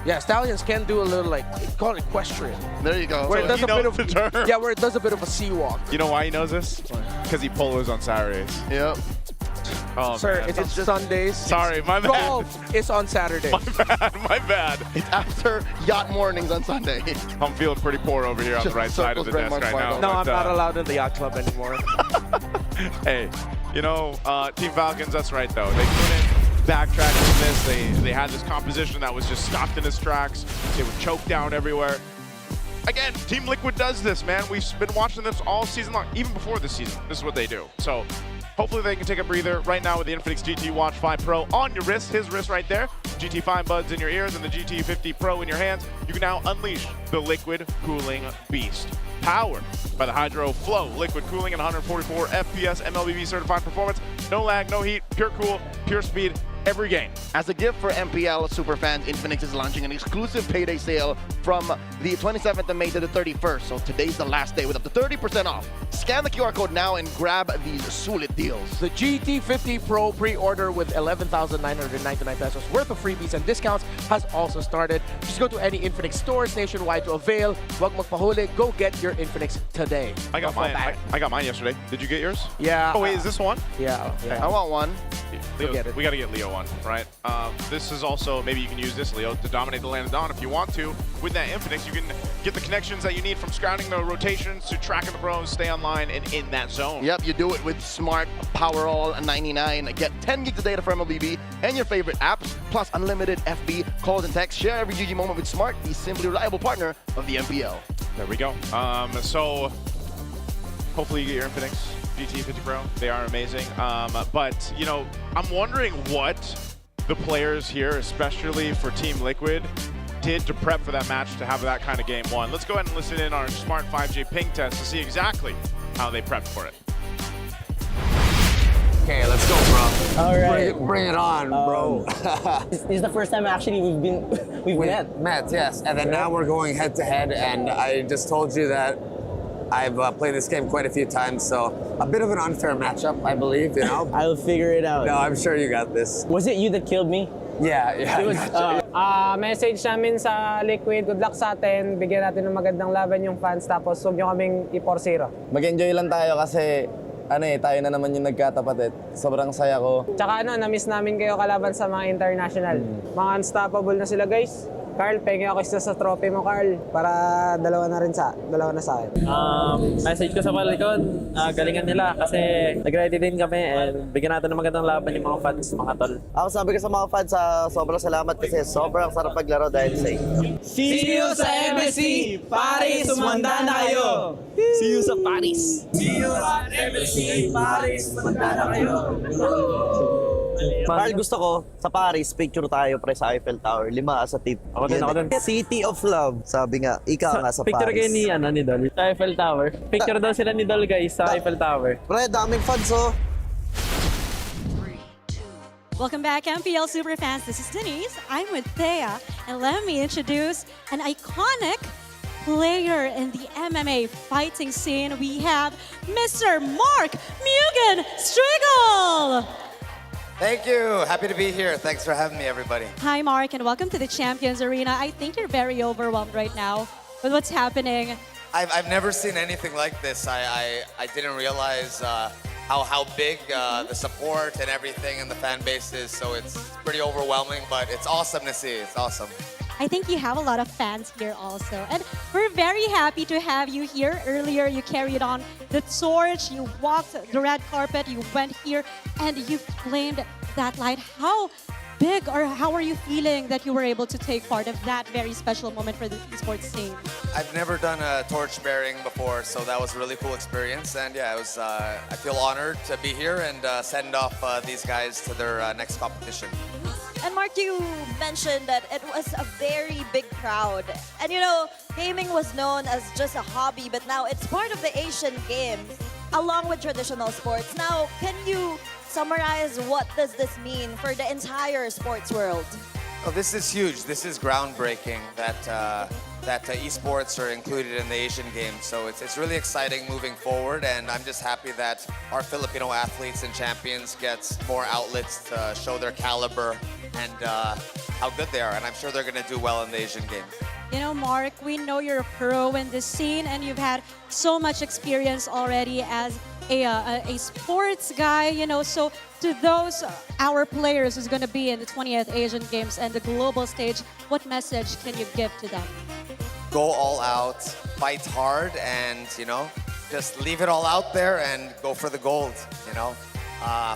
Yeah, stallions can do a little like, it's called equestrian. There you go. Where So it does he a bit knows of the term. Yeah, where it does a bit of a sea walk. You know why he knows this? Because he polos on Saturdays. Yep. Oh, Sir, man. it's on Sundays. Sorry, my bad. Golf is on Saturdays. My bad. It's after yacht mornings on Sunday. I'm feeling pretty poor over here on the right side of the desk right now. No, I'm but, not allowed in the yacht club anymore. Hey, you know, Team Falcons, that's right, though. They couldn't backtrack from this. They had this composition that was just stopped in its tracks. They were choked down everywhere. Again, Team Liquid does this, man. We've been watching this all season long, even before this season. This is what they do. So hopefully they can take a breather right now with the Infinix GT Watch 5 Pro on your wrist, his wrist right there. GT 5 buds in your ears and the GT 50 Pro in your hands. You can now unleash the liquid cooling beast. Powered by the Hydro Flow liquid cooling and 144 FPS MLBB certified performance. No lag, no heat, pure cool, pure speed. Every game. As a gift for MPL superfans, Infinix is launching an exclusive payday sale from the 27th of May to the 31st. So today's the last day with up to 30% off. Scan the QR code now and grab these sulit deals. The GT50 Pro pre-order with 11,999 pesos worth of freebies and discounts has also started. Just go to any Infinix stores nationwide to avail. Wag magpahuli, go get your Infinix today. I got mine. I got mine yesterday. Did you get yours? Yeah. Oh wait, is this one? Yeah. I want one. Leo, get it. We got to get Leo one, right? This is also, maybe you can use this, Leo, to dominate the land of Dawn if you want to. With that Infinix, you can get the connections that you need from scouting the rotations to tracking the pros, stay online, and in that zone. Yep, you do it with Smart Power All 99. Get 10 gigs of data for MLBB and your favorite apps, plus unlimited FB calls and texts. Share every GG moment with Smart, the simply reliable partner of the MPL. There we go. So hopefully you get your Infinix GT 50 Pro. They are amazing. But, you know, I'm wondering what the players here, especially for Team Liquid, did to prep for that match to have that kind of game one. Let's go ahead and listen in on our Smart 5G ping test to see exactly how they prepped for it. Okay, let's go, bro. All right. Bring it on, bro. This is the first time actually we've met. Met, yes. And then now we're going head to head, and I just told you that I've played this game quite a few times, so a bit of an unfair matchup, I believe, you know? I'll figure it out. No, I'm sure you got this. Was it you that killed me? Yeah. It was, message namin sa Liquid, good luck sa atin, bigyan natin ng magandang laban yung fans, tapos huwag nyo kaming i-4-0. Mag-enjoy lang tayo kasi tayo na naman yung nagkatapat. Sobrang saya ko. Tsaka na-miss namin kayo kalaban sa mga international. Mga unstoppable na sila guys. Carl, pengi ako isa sa trophy mo, Carl. Para dalawa na sa akin. Message ko sa Falcon, galingan nila kasi nag-ready din kami and bigyan natin ng magandang laban yung mga fans, mga tol. Ako sabi ko sa mga fans, sobrang salamat kasi sobrang sarap paglaro dahil sa inyo. See you sa MSC! Paris, sumanda na kayo! See you sa Paris! See you at MSC! Paris, sumanda na kayo! Carl, gusto ko, sa Paris, picture tayo pre sa Eiffel Tower. 5 sa tip. Ako din. City of Love. Sabi nga, ikaw nga sa Picture Paris. kayo ni Dol. Sa Eiffel Tower. Picture daw sila ni Dol guys sa Eiffel Tower. Pre, daming fans oh. Welcome back, MPL Superfans. This is Denise. I'm with Thea. And let me introduce an iconic player in the MMA fighting scene. We have Mr. Mark Mugen Striegel. Thank you. Happy to be here. Thanks for having me, everybody. Hi, Mark, and welcome to the Champions Arena. I think you're very overwhelmed right now with what's happening. I've never seen anything like this. I didn't realize how big the support and everything and the fan base is. So it's pretty overwhelming, but it's awesome to see. It's awesome. I think you have a lot of fans here also. And we're very happy to have you here. Earlier, you carried on the torch, you walked the red carpet, you went here, and you flamed that light. How big or how are you feeling that you were able to take part of that very special moment for the esports scene? I've never done a torch bearing before, so that was a really cool experience. And yeah, it was. I feel honored to be here and send off these guys to their next competition. And Mark, you mentioned that it was a very big crowd. And you know, gaming was known as just a hobby, but now it's part of the Asian Games, along with traditional sports. Now, can you summarize what does this mean for the entire sports world? Oh, this is huge. This is groundbreaking that esports are included in the Asian Games. So it's really exciting moving forward, and I'm just happy that our Filipino athletes and champions get more outlets to show their caliber and how good they are. And I'm sure they're going to do well in the Asian Games. You know, Mark, we know you're a pro in this scene and you've had so much experience already as a sports guy, you know, so to those, our players who's going to be in the 20th Asian Games and the global stage, what message can you give to them? Go all out, fight hard, and, you know, just leave it all out there and go for the gold, you know.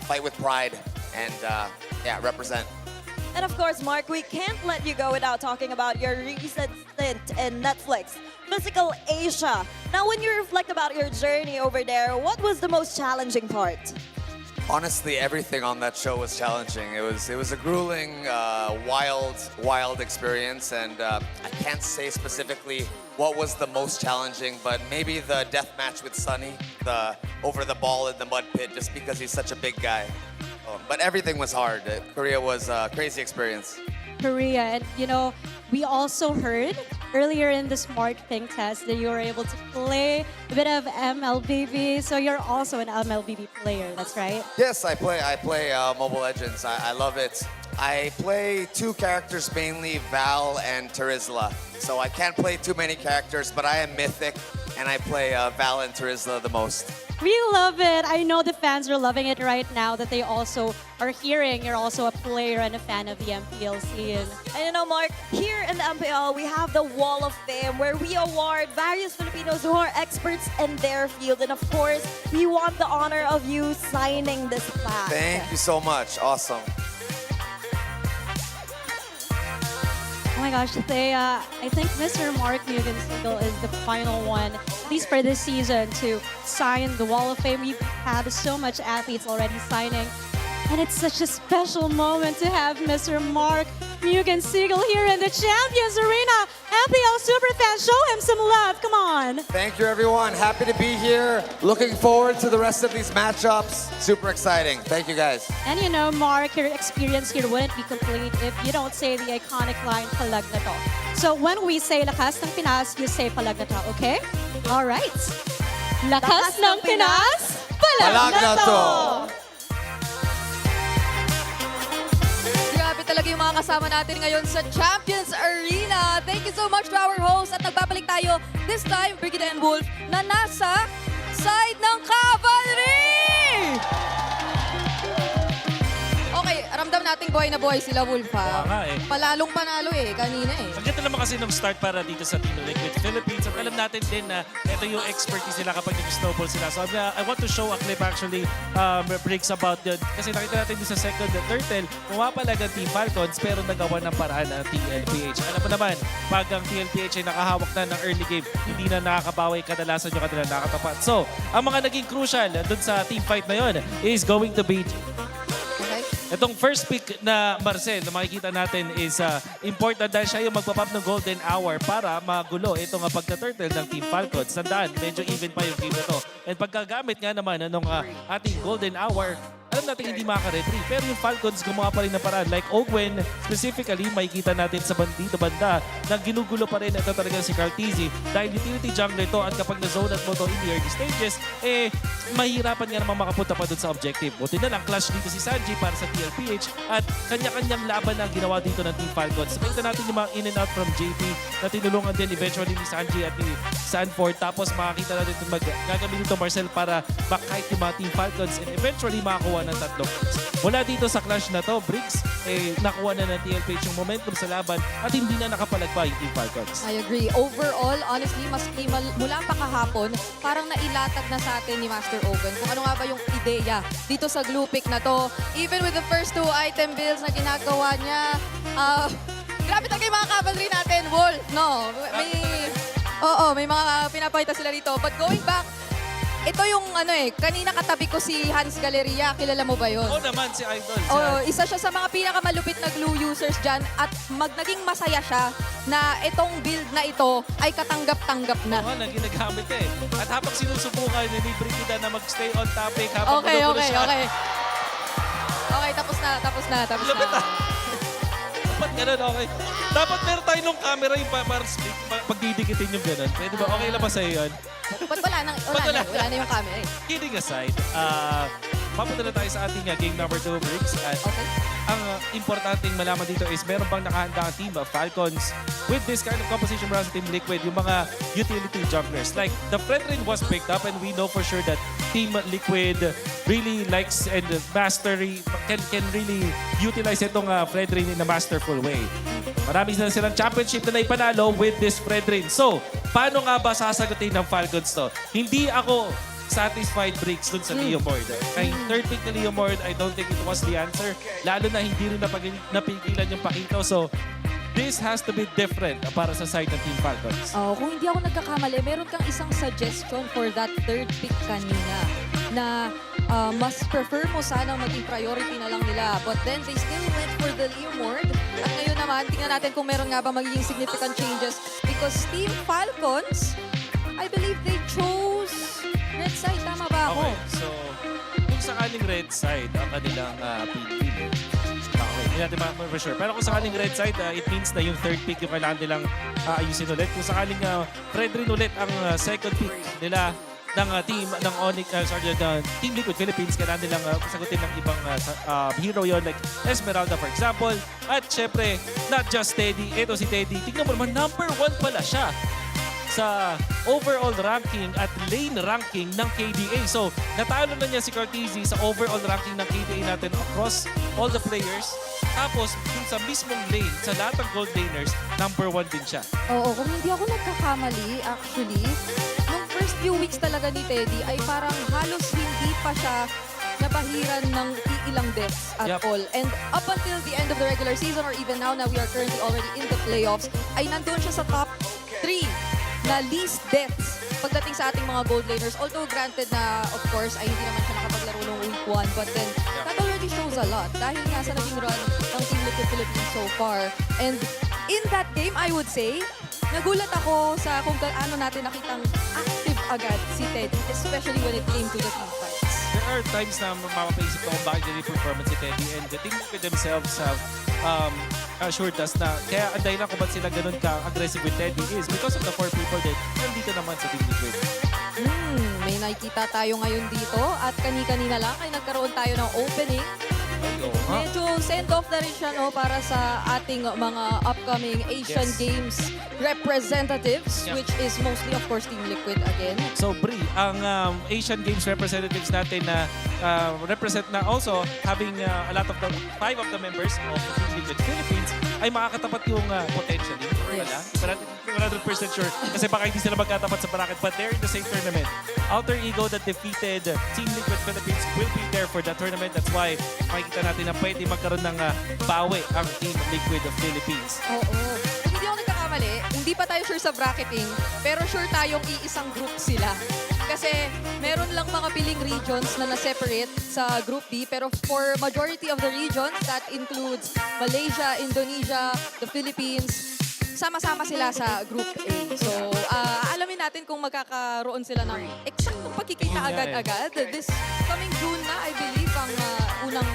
Fight with pride and, yeah, represent. And of course, Mark, we can't let you go without talking about your recent stint in Netflix, Physical Asia. Now, when you reflect about your journey over there, what was the most challenging part? Honestly, everything on that show was challenging. It was a grueling, wild experience, and I can't say specifically what was the most challenging, but maybe the death match with Sunny, the over the ball in the mud pit, just because he's such a big guy. But everything was hard. Korea was a crazy experience. Korea, and you know, we also heard earlier in the Smart Ping test that you were able to play a bit of MLBB, so you're also an MLBB player, that's right? Yes, I play Mobile Legends. I love it. I play two characters mainly, Val and Terizla. So I can't play too many characters, but I am Mythic, and I play Val and Terizla the most. We love it. I know the fans are loving it right now that they also are hearing you're also a player and a fan of the MPL scene. And you know, Mark, here in the MPL, we have the Wall of Fame where we award various Filipinos who are experts in their field. And of course, we want the honor of you signing this plaque. Thank you so much. Awesome. Oh my gosh, I think Mr. Mark Mugen Striegel is the final one, at least for this season, to sign the Wall of Fame. We've had so much athletes already signing, and it's such a special moment to have Mr. Mark Mugen Striegel here in the Champions Arena. MPL Superfans, show him some love, come on. Thank you, everyone. Happy to be here. Looking forward to the rest of these matchups. Super exciting. Thank you, guys. And you know, Mark, your experience here wouldn't be complete if you don't say the iconic line, Palag Na To. So when we say Lakas ng Pinas, you say Palag Na To, okay? All right. Lakas ng Pinas, Palag Na To! Grabe talaga yung mga kasama natin ngayon sa Champions Arena. Thank you so much to our host. At nagbabalik tayo, this time, Brigida and Wolf, na nasa side ng Cavalry! Okay, ramdam natin. nating buhay na buhay sila, Wolf, ha? Oo nga eh. Palalong panalo eh, kanina eh. Ang ganda naman kasi nung start para dito sa Team Liquid Philippines. At alam natin din na ito yung expertise nila kapag nag-snowball sila. So I want to show a clip actually breaks about yun. Kasi nakita natin din sa second turtle, pumapalag ang Team Falcons pero nagawa ng paraan ang TLPH. Alam mo naman, pag ang TLPH ay nakahawak na ng early game, hindi na nakakabawi, kadalasan yung kanila nakatapat. So, ang mga naging crucial dun sa team fight na yun is going to be itong first pick na Marcel na makikita natin is important dahil siya yung magpapap ng golden hour para magulo itong pagka-turtle ng Team Falcons. Tandaan, medyo even pa yung game na to. And pagkagamit nga naman ng ating golden hour, alam natin hindi makaka-retrieve. Pero yung Falcons gumawa pa rin ng paraan. Like Ogwen, specifically, makikita natin sa dito banda na ginugulo pa rin ito talaga si Cartesi. Dahil utility jungler to at kapag na-zone at mo to in the early stages, mahirapan nga naman makapunta pa dun sa objective. Buti na lang, clash dito si Sanji para sa TLPH at kanya-kanyang laban na ginawa dito ng Team Falcons. Makita natin yung mga in and out from JP na tinulungan din eventually ni Sanji at ni Sanford. Tapos makakita natin itong gagamitin ito Marcel para back-kite yung mga Team Falcons and eventually makakuha ng tatlong kills. Mula dito sa clash na to, Briggs, nakuha na ng TLPH yung momentum sa laban at hindi na nakapalagpa yung Team Falcons. I agree. Overall, honestly, maski mula pa kahapon, parang nailatag na sa atin ni Master Ogun kung ano nga ba yung ideya dito sa glue pick na to. Even with the first 2 item builds na ginagawa niya, grabe talaga yung mga cavalry natin, Wolf, no? May mga pinapakita sila dito. But going back, ito yung kanina katabi ko si Hans Galleria. Kilala mo ba yun? Oo naman, si Idol. Isa siya sa mga pinakamalupit na glue users dyan at naging masaya siya na itong build na ito ay katanggap-tanggap na. Oo, na ginagamit eh. At habang sinusubukan ni Brigida na mag-stay on topic habang Okay. siya. Okay, tapos na. Lapit ah. Dapat ganun, okay. Dapat meron tayo nung camera yung pagdidikitin yung ganun. Pwede ba? Okay lang ba sa'yo yun? Ba't wala na yung camera eh? Kidding aside, papunta na tayo sa ating game number 2, Briggs. At ang importanteng malaman dito is meron bang nakahanda ang team of Falcons with this kind of composition around Team Liquid, yung mga utility junglers. Like, the Fredrin was picked up and we know for sure that Team Liquid really likes and can really utilize itong Fredrin in a masterful way. Marami na silang championship na naipanalo with this Fredrin. So, paano nga ba sasagutin ng Falcons to? Hindi ako satisfied, Briggs, dun sa Leomord. Kay third pick na Leomord, I don't think it was the answer. Lalo na hindi rin napigilan yung Pakito. So, this has to be different para sa side ng Team Falcons. Kung hindi ako nagkakamali, meron kang isang suggestion for that third pick kanina na mas prefer mo sana maging priority na lang nila. But then they still went for the Leomord. At ngayon naman, tingnan natin kung meron nga ba magiging significant changes. Because Team Falcons, I believe they chose red side. Tama ba ako? Okay, so kung sakaling red side ang kanilang pinili, hindi natin for sure. Pero kung sakaling red side, it means na yung third pick yung kailangan nilang ayusin ulit. Kung sakaling Fredrin ulit ang second pick nila ng team ng Team Liquid Philippines, kailangan nilang sagutin ng ibang hero yon like Esmeralda for example. At syempre, not just Teddy, ito si Teddy. Tingnan mo naman, number 1 pala siya sa overall ranking at lane ranking ng KDA. So, natalo na niya si Cartesi sa overall ranking ng KDA natin across all the players. Tapos, dun sa mismong lane, sa lahat ng gold laners, number 1 din siya. Oo, kung hindi ako nagkakamali, actually, nung first few weeks talaga ni Teddy ay parang halos hindi pa siya nabahiran ng ilang deaths at all. And up until the end of the regular season or even now na we are currently already in the playoffs, ay nandun siya sa top 3 na least deaths pagdating sa ating mga gold laners. Although granted na, of course, ay hindi naman siya nakapaglaro ng week 1. But then, that already shows a lot. Dahil nga sa naging run ng Team Liquid Philippines so far. And in that game, I would say, nagulat ako sa kung gaano natin nakitang active agad si Teddy, especially when it came to the team fights. There are times na mapapaisip ko kung bakit ganyan performance si Teddy, and the Team Liquid themselves have assured us na kaya ang dahilan kung ba't sila ganun ka-aggressive with Teddy is because of the 4 people that nandito naman sa Team Liquid. May nakikita tayo ngayon dito at kani-kanina lang ay nagkaroon tayo ng opening Medyo send-off na rin siya no, para sa ating mga upcoming Asian Games representatives, which is mostly, of course, Team Liquid again. So, Bri, ang Asian Games representatives natin na represent na also having a lot of the 5 of the members of Team Liquid Philippines ay makakatapat yung potentially. Wala. Hindi pa natin 100% sure kasi baka hindi sila magkatapat sa bracket, but they're in the same tournament. Alter Ego that defeated Team Liquid Philippines will be there for that tournament. That's why makikita natin na pwede magkaroon ng bawi ang Team Liquid of Philippines. Oo. Kung hindi ako nagkakamali, hindi pa tayo sure sa bracketing, pero sure tayong iisang group sila. Kasi meron lang mga piling regions na na-separate sa Group D, pero for majority of the regions, that includes Malaysia, Indonesia, the Philippines, sama-sama sila sa Group A. So, alamin natin kung magkakaroon sila ng eksaktong pagkikita agad-agad. This coming June na, I believe, ang unang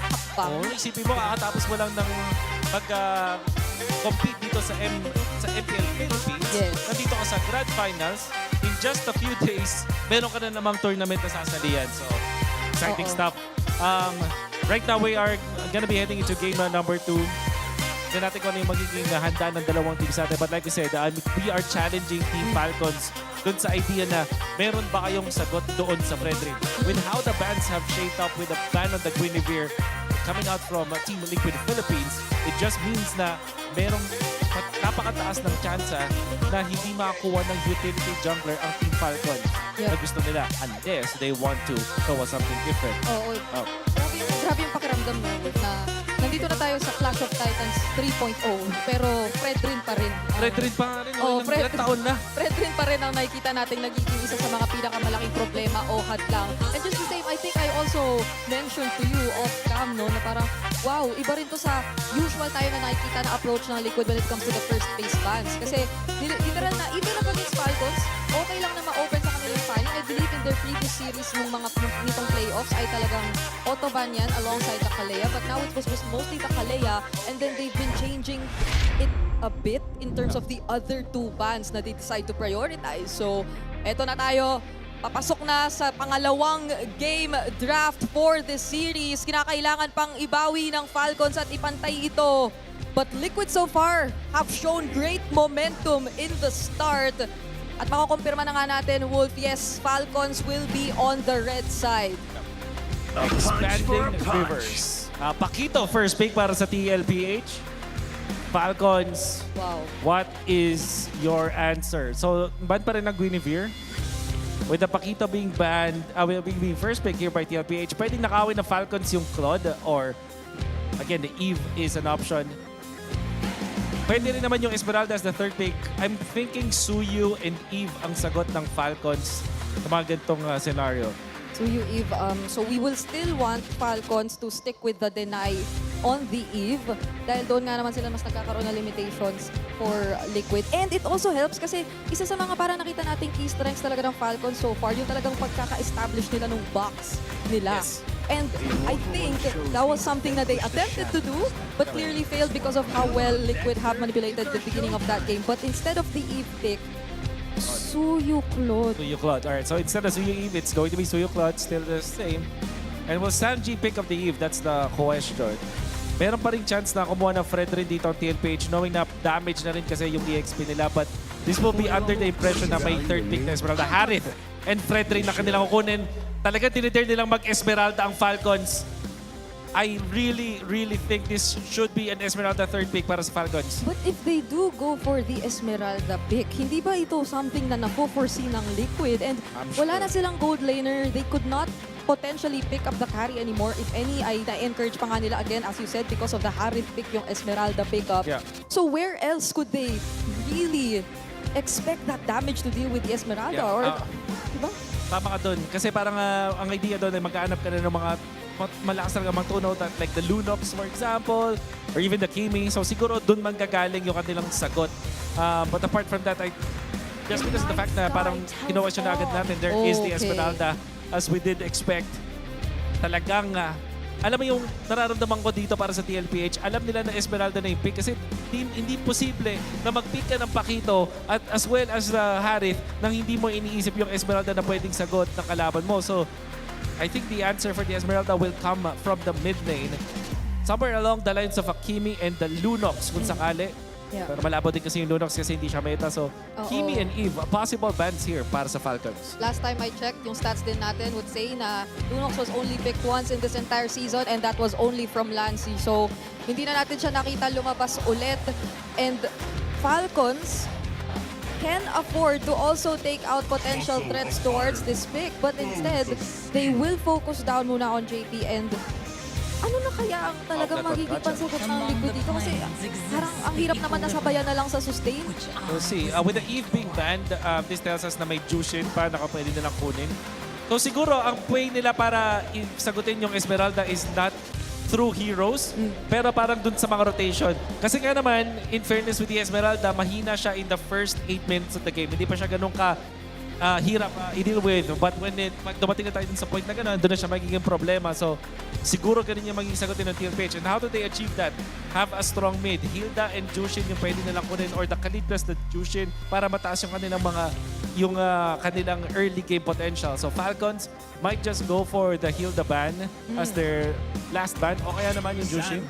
hakbang. Oh, isipin mo, kakatapos mo lang ng compete dito sa MPL Philippines. Yes. Nandito ka sa Grand Finals. In just a few days, meron ka na namang tournament na sasalihan. So, exciting stuff. Right now, we are gonna be heading into game number 2. Tignan natin kung ano yung magiging handa ng dalawang teams natin. But like I said, we are challenging Team Falcons dun sa idea na meron ba kayong sagot doon sa Frederick. With how the bands have shaped up with the ban on the Guinevere coming out from Team Liquid Philippines, it just means na merong napakataas ng tsansa na hindi makakuha ng utility jungler ang Team Falcon na gusto nila unless they want to show us something different. Oo. Grabe yung pakiramdam mo na nandito na tayo sa Clash of Titans 3.0 pero Fredrin pa rin. Fredrin pa rin. Ilang taon na. Fredrin pa rin ang nakikita natin nagiging isa sa mga pinakamalaking problema o hadlang. And just the same, I think I also mentioned to you off cam no, na parang wow, iba rin to sa usual tayo na nakikita na approach ng Liquid when it comes to the first phase bans. Kasi literal na even up against Falcons, okay lang na ma-open sa kanilang final. I believe in their previous series nitong playoffs ay talagang auto-ban yan alongside the Kalea. But now it was mostly the Kalea and then they've been changing it a bit in terms of the other 2 bans na they decide to prioritize. So, eto na tayo. Papasok na sa pangalawang game draft for this series. Kinakailangan pang ibawi ng Falcons at ipantay ito. But Liquid so far have shown great momentum in the start. At makukumpirma na nga natin, Wolf, yes, Falcons will be on the red side. Expanding Rivers. Pakito, first pick para sa TLPH. Falcons, what is your answer? So, ban pa rin ang Guinevere. With the Pakito being banned, being first pick here by TLPH, pwedeng nakawin ng Falcons yung Claude or, again, the Eve is an option. Pwede rin naman yung Esmeralda as the third pick. I'm thinking Suyu and Eve ang sagot ng Falcons sa mga ganitong scenario. Suyu, Eve, so we will still want Falcons to stick with the deny on the Eve dahil doon nga naman sila mas nagkakaroon ng limitations for Liquid. And it also helps kasi isa sa mga parang nakita nating key strengths talaga ng Falcons so far, yung talagang pagkaka-establish nila ng box nila. Yes. And I think that was something that they attempted to do but clearly failed because of how well Liquid have manipulated the beginning of that game. But instead of the Eve pick, Suyu Claude. Suyu Claude. Alright, so instead of Suyu Eve, it's going to be Suyu Claude, still the same. And will Sanji pick up the Eve? That's the question. Meron pa rin chance na kumuha ng Fredrin dito ang TLPH knowing na damage na rin kasi yung EXP nila. But this will be under the impression na may third pick na Esmeralda. Harith and Fredrin na kanilang kukunin. Talagang tinitare nilang mag-Esmeralda ang Falcons. I really think this should be an Esmeralda third pick para sa Falcons. But if they do go for the Esmeralda pick, hindi ba ito something na na-foresee ng Liquid? And wala na silang gold laner. They could not potentially pick up the carry anymore. If any, ay na-encourage pa nga nila again, as you said, because of the Harith pick, yung Esmeralda pickup. Yeah. So where else could they really expect that damage to deal with the Esmeralda? Yeah. Or, diba? Tama ka doon. Kasi parang ang idea doon ay magkaanap ka na ng mga malakas talaga mga tunaw like the Lunox for example or even the Kimi. So siguro doon manggagaling yung kanilang sagot. But apart from that, just because of the fact na parang kino-question na agad natin, there is the Esmeralda as we did expect. Talagang alam mo yung nararamdaman ko dito para sa TLPH, alam nila na Esmeralda na yung pick kasi hindi posible na mag-pick ka ng Pakito at as well as Harith nang hindi mo iniisip yung Esmeralda na pwedeng sagot ng kalaban mo. So, I think the answer for the Esmeralda will come from the mid lane. Somewhere along the lines of Kimi and the Lunox kung sakali. Yeah. Pero malabo din kasi yung Lunox kasi hindi siya meta. So, Kimi and Eve, possible bans here para sa Falcons. Last time I checked, yung stats din natin would say na Lunox was only picked once in this entire season and that was only from Lancy. So, hindi na natin siya nakita lumabas ulit. And Falcons can afford to also take out potential threats towards this pick. But instead, they will focus down muna on JP and ano na kaya ang talagang magiging pansagot ng Liquid dito? Kasi parang ang hirap naman nasabayan na lang sa sustain. We'll see. With the Eve being banned, this tells us na may Jushin pa na pwede nilang kunin. So siguro ang way nila para sagutin yung Esmeralda is not through heroes, pero parang dun sa mga rotation. Kasi nga naman, in fairness with the Esmeralda, mahina siya in the first 8 minutes of the game. Hindi pa siya ganun ka hirap i-deal with. But pag dumating na tayo sa point na gano'n, doon na siya magiging problema. So, siguro ganun yung magiging sagutin ng TLPH. And how do they achieve that? Have a strong mid. Hilda and Jushin yung pwede nilang kunin or the Khalid plus the Jushin para mataas yung kanilang kanilang early game potential. So, Falcons might just go for the Hilda ban as their last ban. O kaya naman yung Jushin.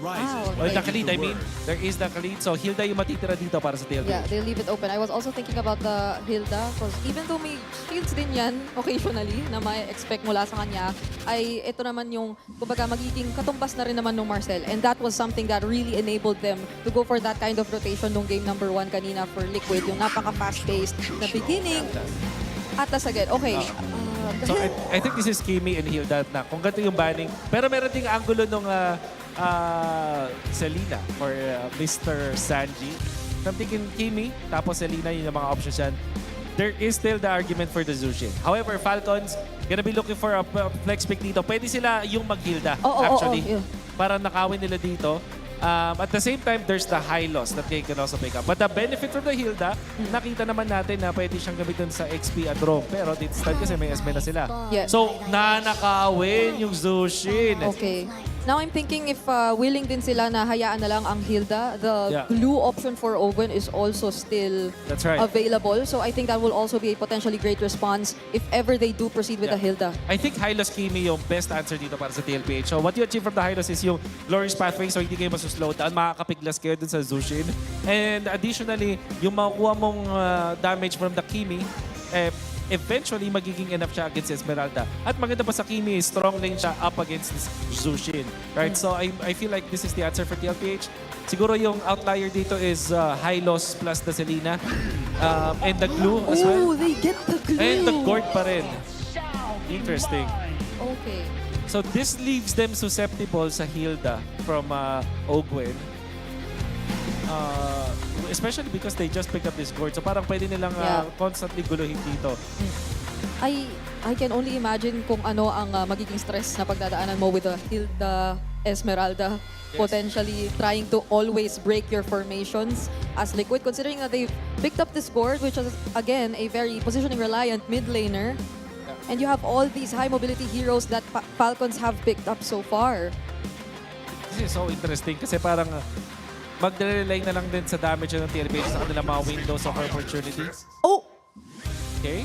Or the Khalid, I mean. There is the Khalid. So, Hilda yung matitira dito para sa TLPH. Yeah, they'll leave it open. I was also thinking about the Hilda because even though may shields din yan occasionally na may expect mula sa kanya, ay ito naman yung kumbaga magiging katumbas na rin naman ng Marcel. And that was something that really enabled them to go for that kind of rotation nung game number 1 kanina for Liquid. Yung napaka-fast-paced na beginning. Atlas again. Okay. So I think this is Kimi and Hilda na kung ganito yung banning. Pero meron ding angulo nung Selena or Mr. Sanji. I'm thinking Kimi, tapos Selena yung mga options yan. There is still the argument for the Zushin. However, Falcons gonna be looking for a flex pick dito. Pwede sila yung mag-Hilda, actually. Para nakawin nila dito. At the same time, there's the high loss that they can also pick up. But the benefit from the Hilda, nakita naman natin na pwede siyang gamitin sa XP at roam. Pero this time kasi may SB na sila. Yeah. So, nanakawin yung Zushin. Okay. Now I'm thinking if willing din sila na hayaan na lang ang Hilda, the glue option for Owen is also still available. So I think that will also be a potentially great response if ever they do proceed with the Hilda. I think Hylos Kimi yung best answer dito para sa TLPH. So what you achieve from the Hylos is yung Glorious Pathway, so hindi kayo masuslow down, makakapiglas kayo dun sa Zushin. And additionally, yung makukuha mong damage from the Kimi, eventually magiging enough siya against Esmeralda. At maganda pa sa Kimi, strong lane siya up against this Zushin. Right? So I feel like this is the answer for TLPH. Siguro yung outlier dito is high loss plus the Selena. And the glue as well. Oh, they get the glue! And the Gord pa rin. Interesting. Okay. So this leaves them susceptible sa Hilda from Ogwen. Especially because they just picked up this Gord. So parang pwede nilang constantly guluhin dito. I can only imagine kung ano ang magiging stress na pagdadaanan mo with the Hilda Esmeralda. Potentially trying to always break your formations as Liquid, considering that they've picked up this Gord, which is again a very positioning reliant mid laner. And you have all these high mobility heroes that Falcons have picked up so far. This is so interesting kasi parang mag-rely na lang din sa damage ng TLPH sa kanilang mga windows of opportunity. Oh! Okay.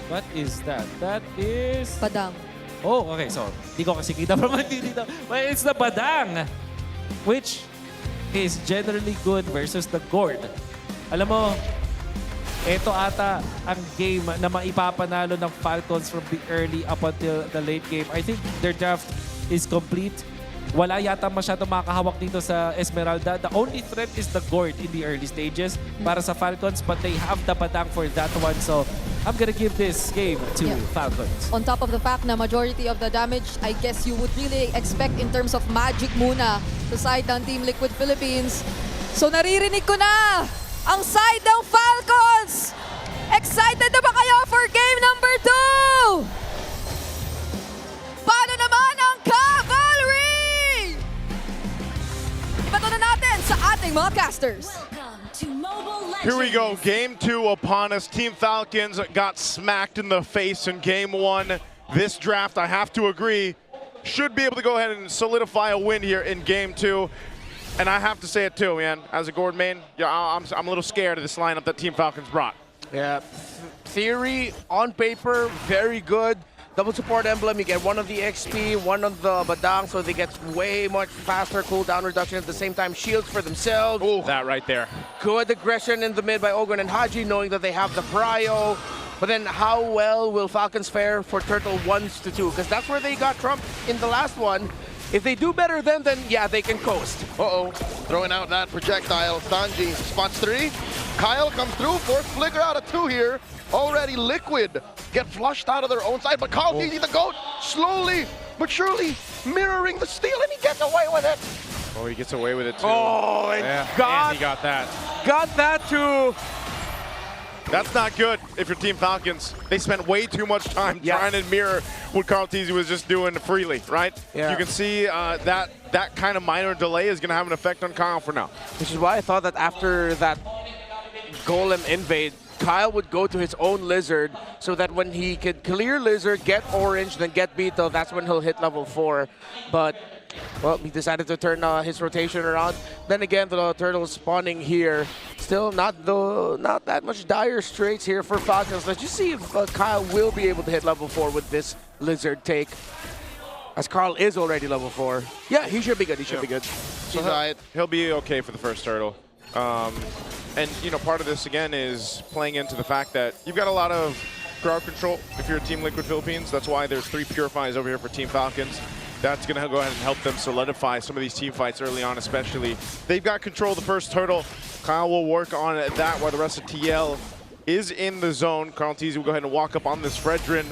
What is that? That is... Badang. Oh, okay. So, di ko kasi kita from dito. But it's the Badang, which is generally good versus the Gord. Alam mo, ito ata ang game na maipapanalo ng Falcons from the early up until the late game. I think their draft is complete. Wala yata masyadong makakahawak dito sa Esmeralda. The only threat is the Gord in the early stages para sa Falcons, but they have the Badang for that one. So, I'm gonna give this game to Falcons. On top of the fact na majority of the damage, I guess you would really expect in terms of magic muna sa side ng Team Liquid Philippines. So, naririnig ko na ang side ng Falcons! Excited na ba kayo for game number 2? Paano naman ang Cavalry? Ibato na natin sa ating mga casters. Here we go, game 2 upon us. Team Falcons got smacked in the face in game 1. This draft, I have to agree, should be able to go ahead and solidify a win here in game 2. And I have to say it too, man. As a Gord main, I'm a little scared of this lineup that Team Falcons brought. Yeah, theory on paper, very good. double support emblem, you get one of the XP, one of the Badang, so they get way much faster cooldown reduction at the same time. Shields for themselves. Ooh, that right there. Good aggression in the mid by Ogren and Haji, knowing that they have the prio. But then how well will Falcons fare for Turtle 1s to 2? Because that's where they got trumped in the last one. If they do better then yeah, they can coast. Uh-oh, throwing out that projectile. Sanji spots 3. Kyle comes through, fourth flicker out of 2 here. Already Liquid get flushed out of their own side, but Carl Easy the GOAT slowly but surely mirroring the steal, and he gets away with it. Oh, he gets away with it too. Oh, and he got that. Got that too. That's not good if you're Team Falcons. They spent way too much time trying to mirror what Carl Teasy was just doing freely, right? Yeah. You can see that kind of minor delay is going to have an effect on Kyle for now. Which is why I thought that after that Golem invade, Kyle would go to his own Lizard so that when he could clear Lizard, get Orange, then get Beetle, that's when he'll hit level 4. But, well, he decided to turn his rotation around. Then again, the Turtles spawning here. Still not that much dire straits here for Falcons. Let's just see if Kyle will be able to hit level 4 with this Lizard take. As Carl is already level 4. Yeah, he should be good. He should be good. So he'll be okay for the first Turtle. And, you know, part of this, again, is playing into the fact that you've got a lot of crowd control if you're Team Liquid Philippines. That's why there's 3 Purifies over here for Team Falcons. That's going to go ahead and help them solidify some of these team fights early on, especially. They've got control of the first Turtle. Kyle will work on that while the rest of TL is in the zone. Carl Teasy will go ahead and walk up on this Fredrin,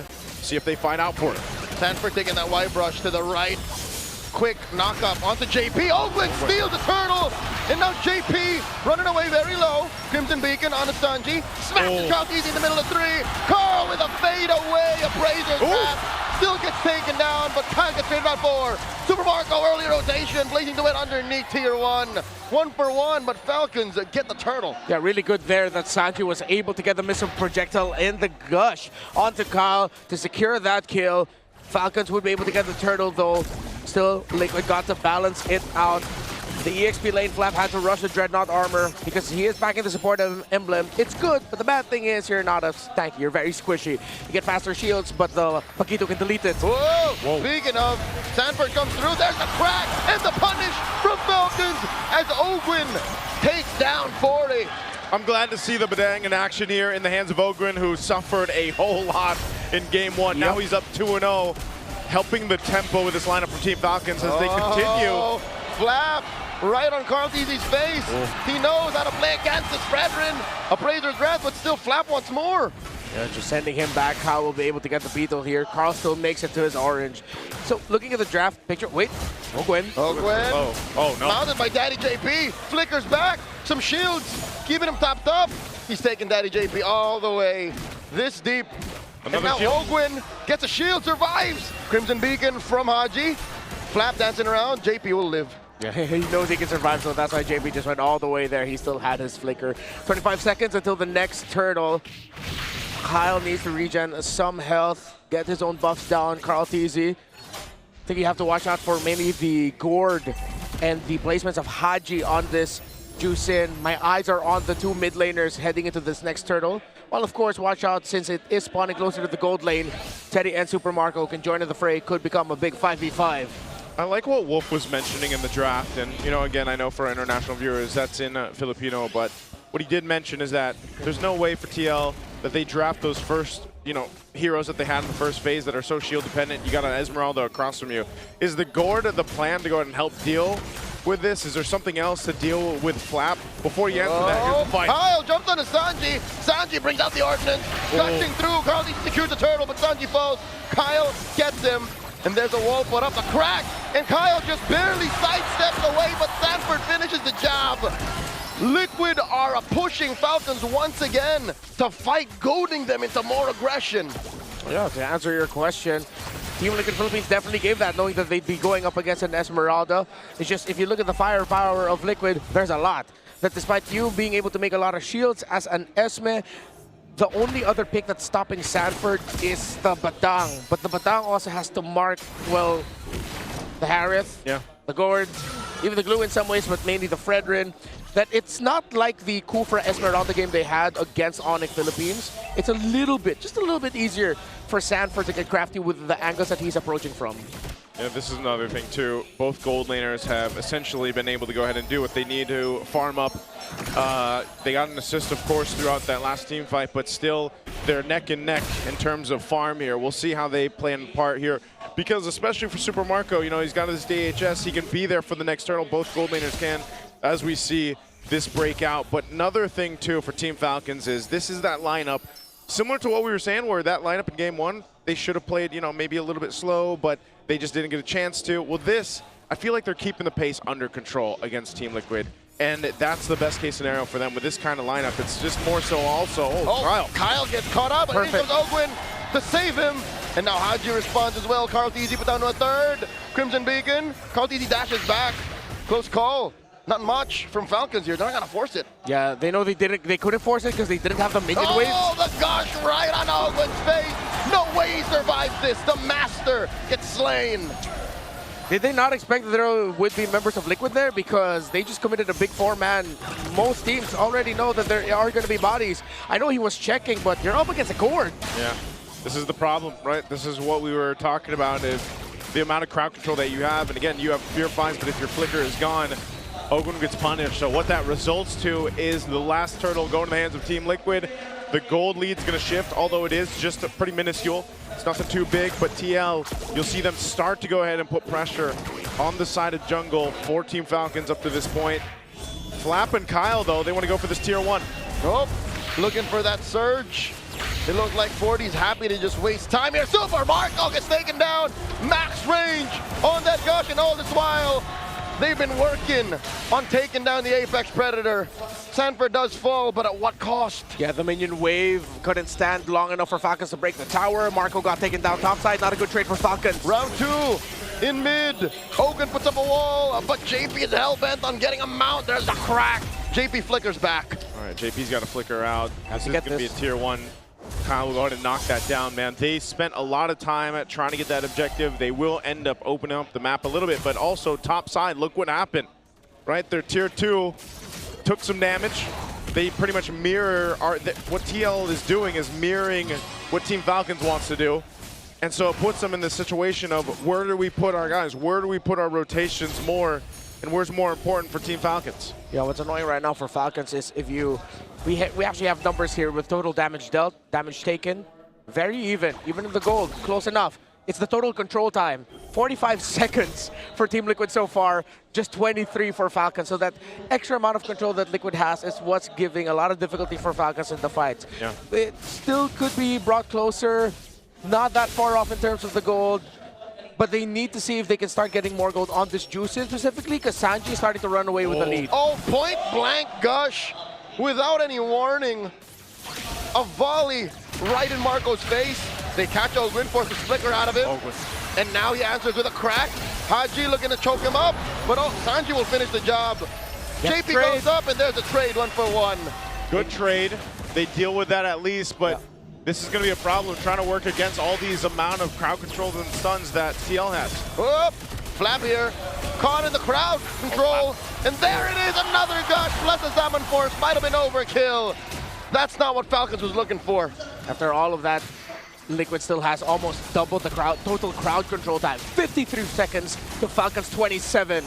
see if they find out for it. Sanford taking that white brush to the right. Quick knock up onto JP. Oakland steals the Turtle. And now JP running away very low. Crimson Beacon on the Sanji. Smashes Carl Teasy in the middle of 3. Carl with a fade away. Appraiser's wrap. Still gets taken down, but Kyle gets traded out 4. Super Marco early rotation, blazing to it underneath tier 1. 1 for 1, but Falcons get the Turtle. Yeah, really good there that Sanji was able to get the missile projectile in the gush onto Kyle to secure that kill. Falcons would be able to get the Turtle though. Still, Liquid got to balance it out. The EXP lane Flap had to rush the Dreadnought armor because he is backing the support emblem. It's good, but the bad thing is you're not as tanky. You're very squishy. You get faster shields, but the Paquito can delete it. Whoa! Speaking of, Sanford comes through. There's the crack and the punish from Falcons as Ogwin takes down 40. I'm glad to see the Badang in action here in the hands of Ogren, who suffered a whole lot in game 1. Now he's up 2-0, helping the tempo with this lineup from Team Falcons as they continue. Flap right on Carl Teasy's face. He knows how to play against this Fredrin. Appraiser's wrath, but still Flap wants more. Yeah, just sending him back. Kyle will be able to get the Beetle here. Carl still makes it to his orange. So looking at the draft picture, wait, Ogwen. Oh no. Mounted by Daddy JP, flickers back, some shields, keeping him topped up. He's taking Daddy JP all the way this deep. And now Ogwen gets a shield, survives. Crimson Beacon from Haji. Flap dancing around, JP will live. Yeah, he knows he can survive, so that's why JP just went all the way there. He still had his flicker. 25 seconds until the next Turtle. Kyle needs to regen some health, get his own buffs down. Carl Teasy. I think you have to watch out for mainly the Gourd and the placements of Haji on this Juicin. My eyes are on the 2 mid laners heading into this next Turtle. Well, of course, watch out since it is spawning closer to the gold lane. Teddy and Super Marco can join in the fray. Could become a big 5v5. I like what Wolf was mentioning in the draft, and you know, again, I know for international viewers that's in Filipino, but what he did mention is that there's no way for TL that they draft those first, you know, heroes that they had in the first phase that are so shield dependent. You got an Esmeralda across from you. Is the Gourd the plan to go ahead and help deal with this? Is there something else to deal with Flap? Before you answer that, here's the fight. Kyle jumps on to Sanji. Sanji brings out the ordnance, gushing through. Carl secures the Turtle, but Sanji falls. Kyle gets him. And there's a wall put up, a crack, and Kyle just barely sidesteps away, but Sanford finishes the job. Liquid are pushing Falcons once again to fight, goading them into more aggression. Yeah, to answer your question, Team Liquid Philippines definitely gave that, knowing that they'd be going up against an Esmeralda. It's just, if you look at the firepower of Liquid, there's a lot. That despite you being able to make a lot of shields as an Esme, the only other pick that's stopping Sanford is the Badang. But the Badang also has to mark, well, the Harith, the Gourd, even the Glue in some ways, but mainly the Fredrin. that it's not like the Kufra Esmeralda game they had against Onyx Philippines. It's a little bit, just a little bit easier for Sanford to get crafty with the angles that he's approaching from. Yeah, this is another thing too. Both gold laners have essentially been able to go ahead and do what they need to farm up. They got an assist, of course, throughout that last team fight, but still they're neck and neck in terms of farm here. We'll see how they play in part here, because especially for Super Marco, you know, he's got his DHS. He can be there for the next turtle. Both gold laners can, as we see this breakout. But another thing too for Team Falcons is this is that lineup, similar to what we were saying, where that lineup in game one, they should have played, you know, maybe a little bit slow, but they just didn't get a chance to. Well, this, I feel like they're keeping the pace under control against Team Liquid, and that's the best case scenario for them with this kind of lineup. It's just more so also, Kyle gets caught up, and here comes Ogwin to save him. And now Haji responds as well. Carl Teasy put down to a third. Crimson Beacon. Carl Teasy dashes back. Close call. Not much from Falcons here. They're not gonna force it. Yeah, they know they couldn't force it because they didn't have the minion wave. Oh, the gush right on Ogwin's face. No way he survives this. The master gets slain. Did they not expect that there would be members of Liquid there? Because they just committed a big four-man. Most teams already know that there are going to be bodies. I know he was checking, but you're up against a cord. Yeah, this is the problem, right? This is what we were talking about, is the amount of crowd control that you have. And again, you have Fear Flies, but if your flicker is gone, Ogwin gets punished. So what that results to is the last turtle going in the hands of Team Liquid. The gold lead's going to shift, although it is just pretty minuscule. It's nothing too big, but TL, you'll see them start to go ahead and put pressure on the side of jungle for Team Falcons up to this point. Flap and Kyle, though, they want to go for this tier 1. Oh, looking for that surge. It looks like 40's happy to just waste time here. Super Marco gets taken down. Max range on that gush, and all this while, they've been working on taking down the Apex Predator. Sanford does fall, but at what cost? Yeah, the minion wave couldn't stand long enough for Falcons to break the tower. Marco got taken down topside. Not a good trade for Falcons. Round 2 in mid. Hogan puts up a wall, but JP is hell-bent on getting a mount. There's the crack. JP flickers back. All right, JP's got to flicker out. This is going to be a tier 1. Kyle will go ahead and knock that down, man. They spent a lot of time at trying to get that objective. They will end up opening up the map a little bit, but also top side, look what happened, right? Their tier 2 took some damage. They pretty much mirror what TL is doing is mirroring what Team Falcons wants to do. And so it puts them in the situation of where do we put our guys? Where do we put our rotations more? And where's more important for Team Falcons? Yeah, what's annoying right now for Falcons is if we actually have numbers here with total damage dealt, damage taken, very even in the gold, close enough. It's the total control time, 45 seconds for Team Liquid so far, just 23 for Falcons. So that extra amount of control that Liquid has is what's giving a lot of difficulty for Falcons in the fights. Yeah. It still could be brought closer, not that far off in terms of the gold, but they need to see if they can start getting more gold on this Juicin specifically, because Sanji is starting to run away with the lead. Oh, point blank gush without any warning. A volley right in Marco's face. They catch Ogwin, force a flicker out of him. And now he answers with a crack. Haji looking to choke him up, but Sanji will finish the job. JP goes up, and there's a trade 1-for-1. Good trade. They deal with that at least, but this is going to be a problem trying to work against all these amount of crowd controls and stuns that TL has. Whoop! Flap here, caught in the crowd control, and there it is, another gush, plus a Salmon Force, might have been overkill. That's not what Falcons was looking for. After all of that, Liquid still has almost double the total crowd control time. 53 seconds to Falcons 27.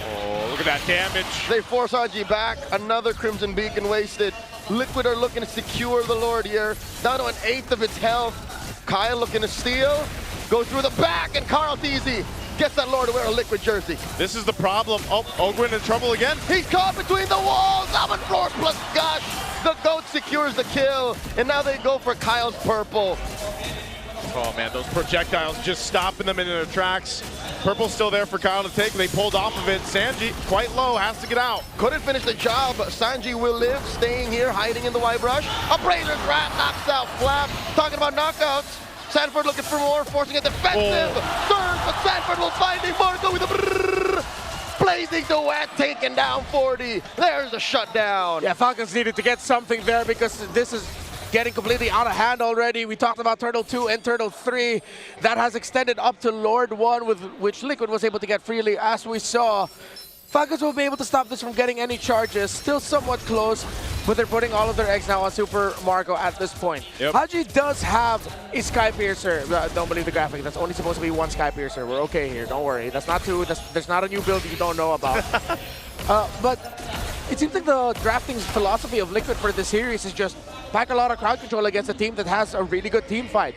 Oh, look at that damage. They force RG back, another Crimson Beacon wasted. Liquid are looking to secure the Lord here, down to 1/8 of its health. Kyle looking to steal, go through the back, and Carl Teasy gets that Lord to wear a Liquid jersey. This is the problem. Oh, Ogwin in trouble again. He's caught between the walls. Salmon Force plus Gush. The GOAT secures the kill, and now they go for Kyle's purple. Oh man, those projectiles just stopping them in their tracks. Purple's still there for Kyle to take. They pulled off of it. Sanji, quite low, has to get out. Couldn't finish the job, but Sanji will live, staying here, hiding in the Y-brush. A Brazer's Rat knocks out Flap. Talking about knockouts. Sanford looking for more, forcing a defensive surge, but Sanford will find a Marco with a brrrr. Blazing duet, taking down 40. There's a shutdown. Yeah, Falcons needed to get something there because this is getting completely out of hand already. We talked about Turtle 2 and Turtle 3. That has extended up to Lord 1, with which Liquid was able to get freely, as we saw. Falcons will be able to stop this from getting any charges. Still somewhat close, but they're putting all of their eggs now on Super Marco at this point. Yep. Haji does have a Sky Piercer. Don't believe the graphic. That's only supposed to be one Sky Piercer. We're okay here. Don't worry. That's not two. There's not a new build you don't know about. But it seems like the drafting philosophy of Liquid for this series is just pack a lot of crowd control against a team that has a really good team fight.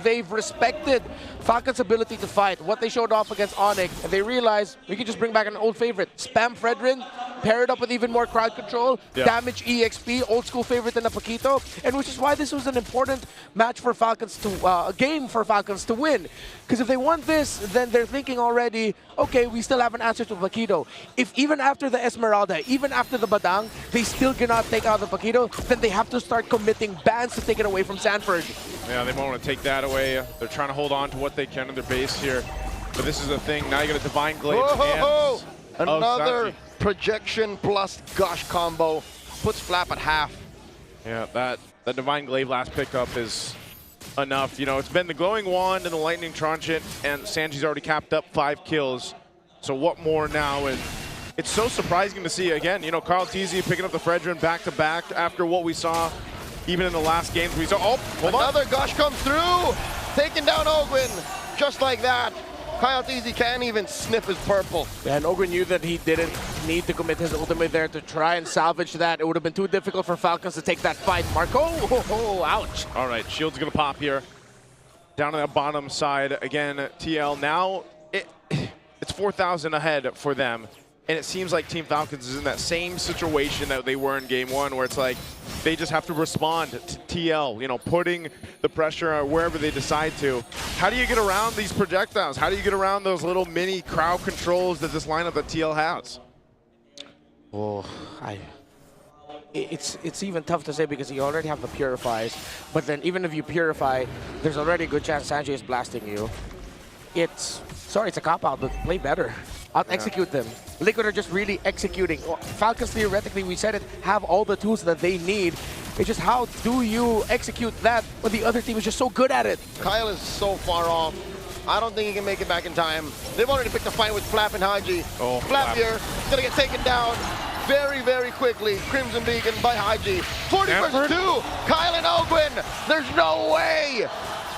They've respected Falcons' ability to fight. What they showed off against Onyx, and they realized we can just bring back an old favorite. Spam Fredrin, pair it up with even more crowd control, damage EXP, old school favorite in a Paquito, and which is why this was an important match for Falcons to, a game for Falcons to win. Because if they want this, then they're thinking already, okay, we still have an answer to Paquito. If even after the Esmeralda, even after the Badang, they still cannot take out the Paquito, then they have to start committing bans to take it away from Sanford. Yeah, they won't want to take that away. They're trying to hold on to what they can in their base here. But this is the thing. Now you got a Divine Glaive. Another projection plus gush combo puts Flap at half. Yeah, that Divine Glaive last pickup is enough. You know, it's been the Glowing Wand and the Lightning Trunchet, and Sanji's already capped up 5 kills. So what more now? And it's so surprising to see, again, you know, Carl Teasy picking up the Fredrin back-to-back after what we saw even in the last games. We saw, oh, hold Another on. gush comes through, taking down Ogwin, just like that. Kyle Teasy can't even sniff his purple. And Ogre knew that he didn't need to commit his ultimate there to try and salvage that. It would have been too difficult for Falcons to take that fight. Marco, ouch. All right, shield's gonna pop here. Down on that bottom side, again, TL now, it's 4,000 ahead for them. And it seems like Team Falcons is in that same situation that they were in Game 1, where it's like they just have to respond to TL, you know, putting the pressure wherever they decide to. How do you get around these projectiles? How do you get around those little mini crowd controls that this lineup that TL has? Oh, it's even tough to say because you already have the purifies. But then even if you purify, there's already a good chance Sanji is blasting you. It's a cop-out, but play better. Out-execute them. Liquid are just really executing. Falcons, theoretically, we said it, have all the tools that they need. It's just how do you execute that when the other team is just so good at it? Kyle is so far off. I don't think he can make it back in time. They've already picked a fight with Flap and Haji. Oh, Flap here, gonna get taken down very, very quickly. Crimson Beacon by Haji. 40 versus 2, Kyle and Ogwin. There's no way.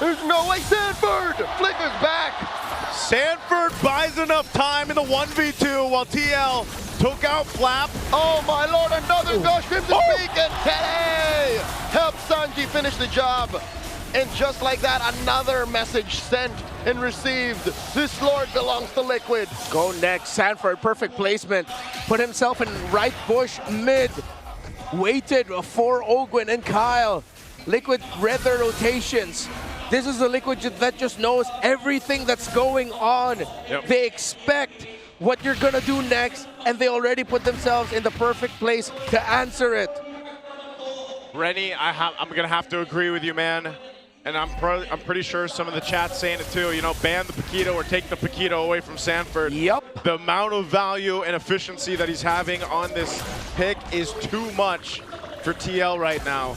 There's no way. Sanford flickers back. Sanford buys enough time in the 1v2 while TL took out Flap. Oh my lord, another gush, Crimson Beacon. Teddy helps Sanji finish the job. And just like that, another message sent and received. This lord belongs to Liquid. Go next, Sanford, perfect placement. Put himself in right bush mid. Waited for Ogwin and Kyle. Liquid read their rotations. This is a Liquid that just knows everything that's going on. Yep. They expect what you're gonna do next, and they already put themselves in the perfect place to answer it. Rennie, I'm gonna have to agree with you, man. And I'm pretty sure some of the chat's saying it too. You know, ban the Paquito or take the Paquito away from Sanford. Yep. The amount of value and efficiency that he's having on this pick is too much for TL right now.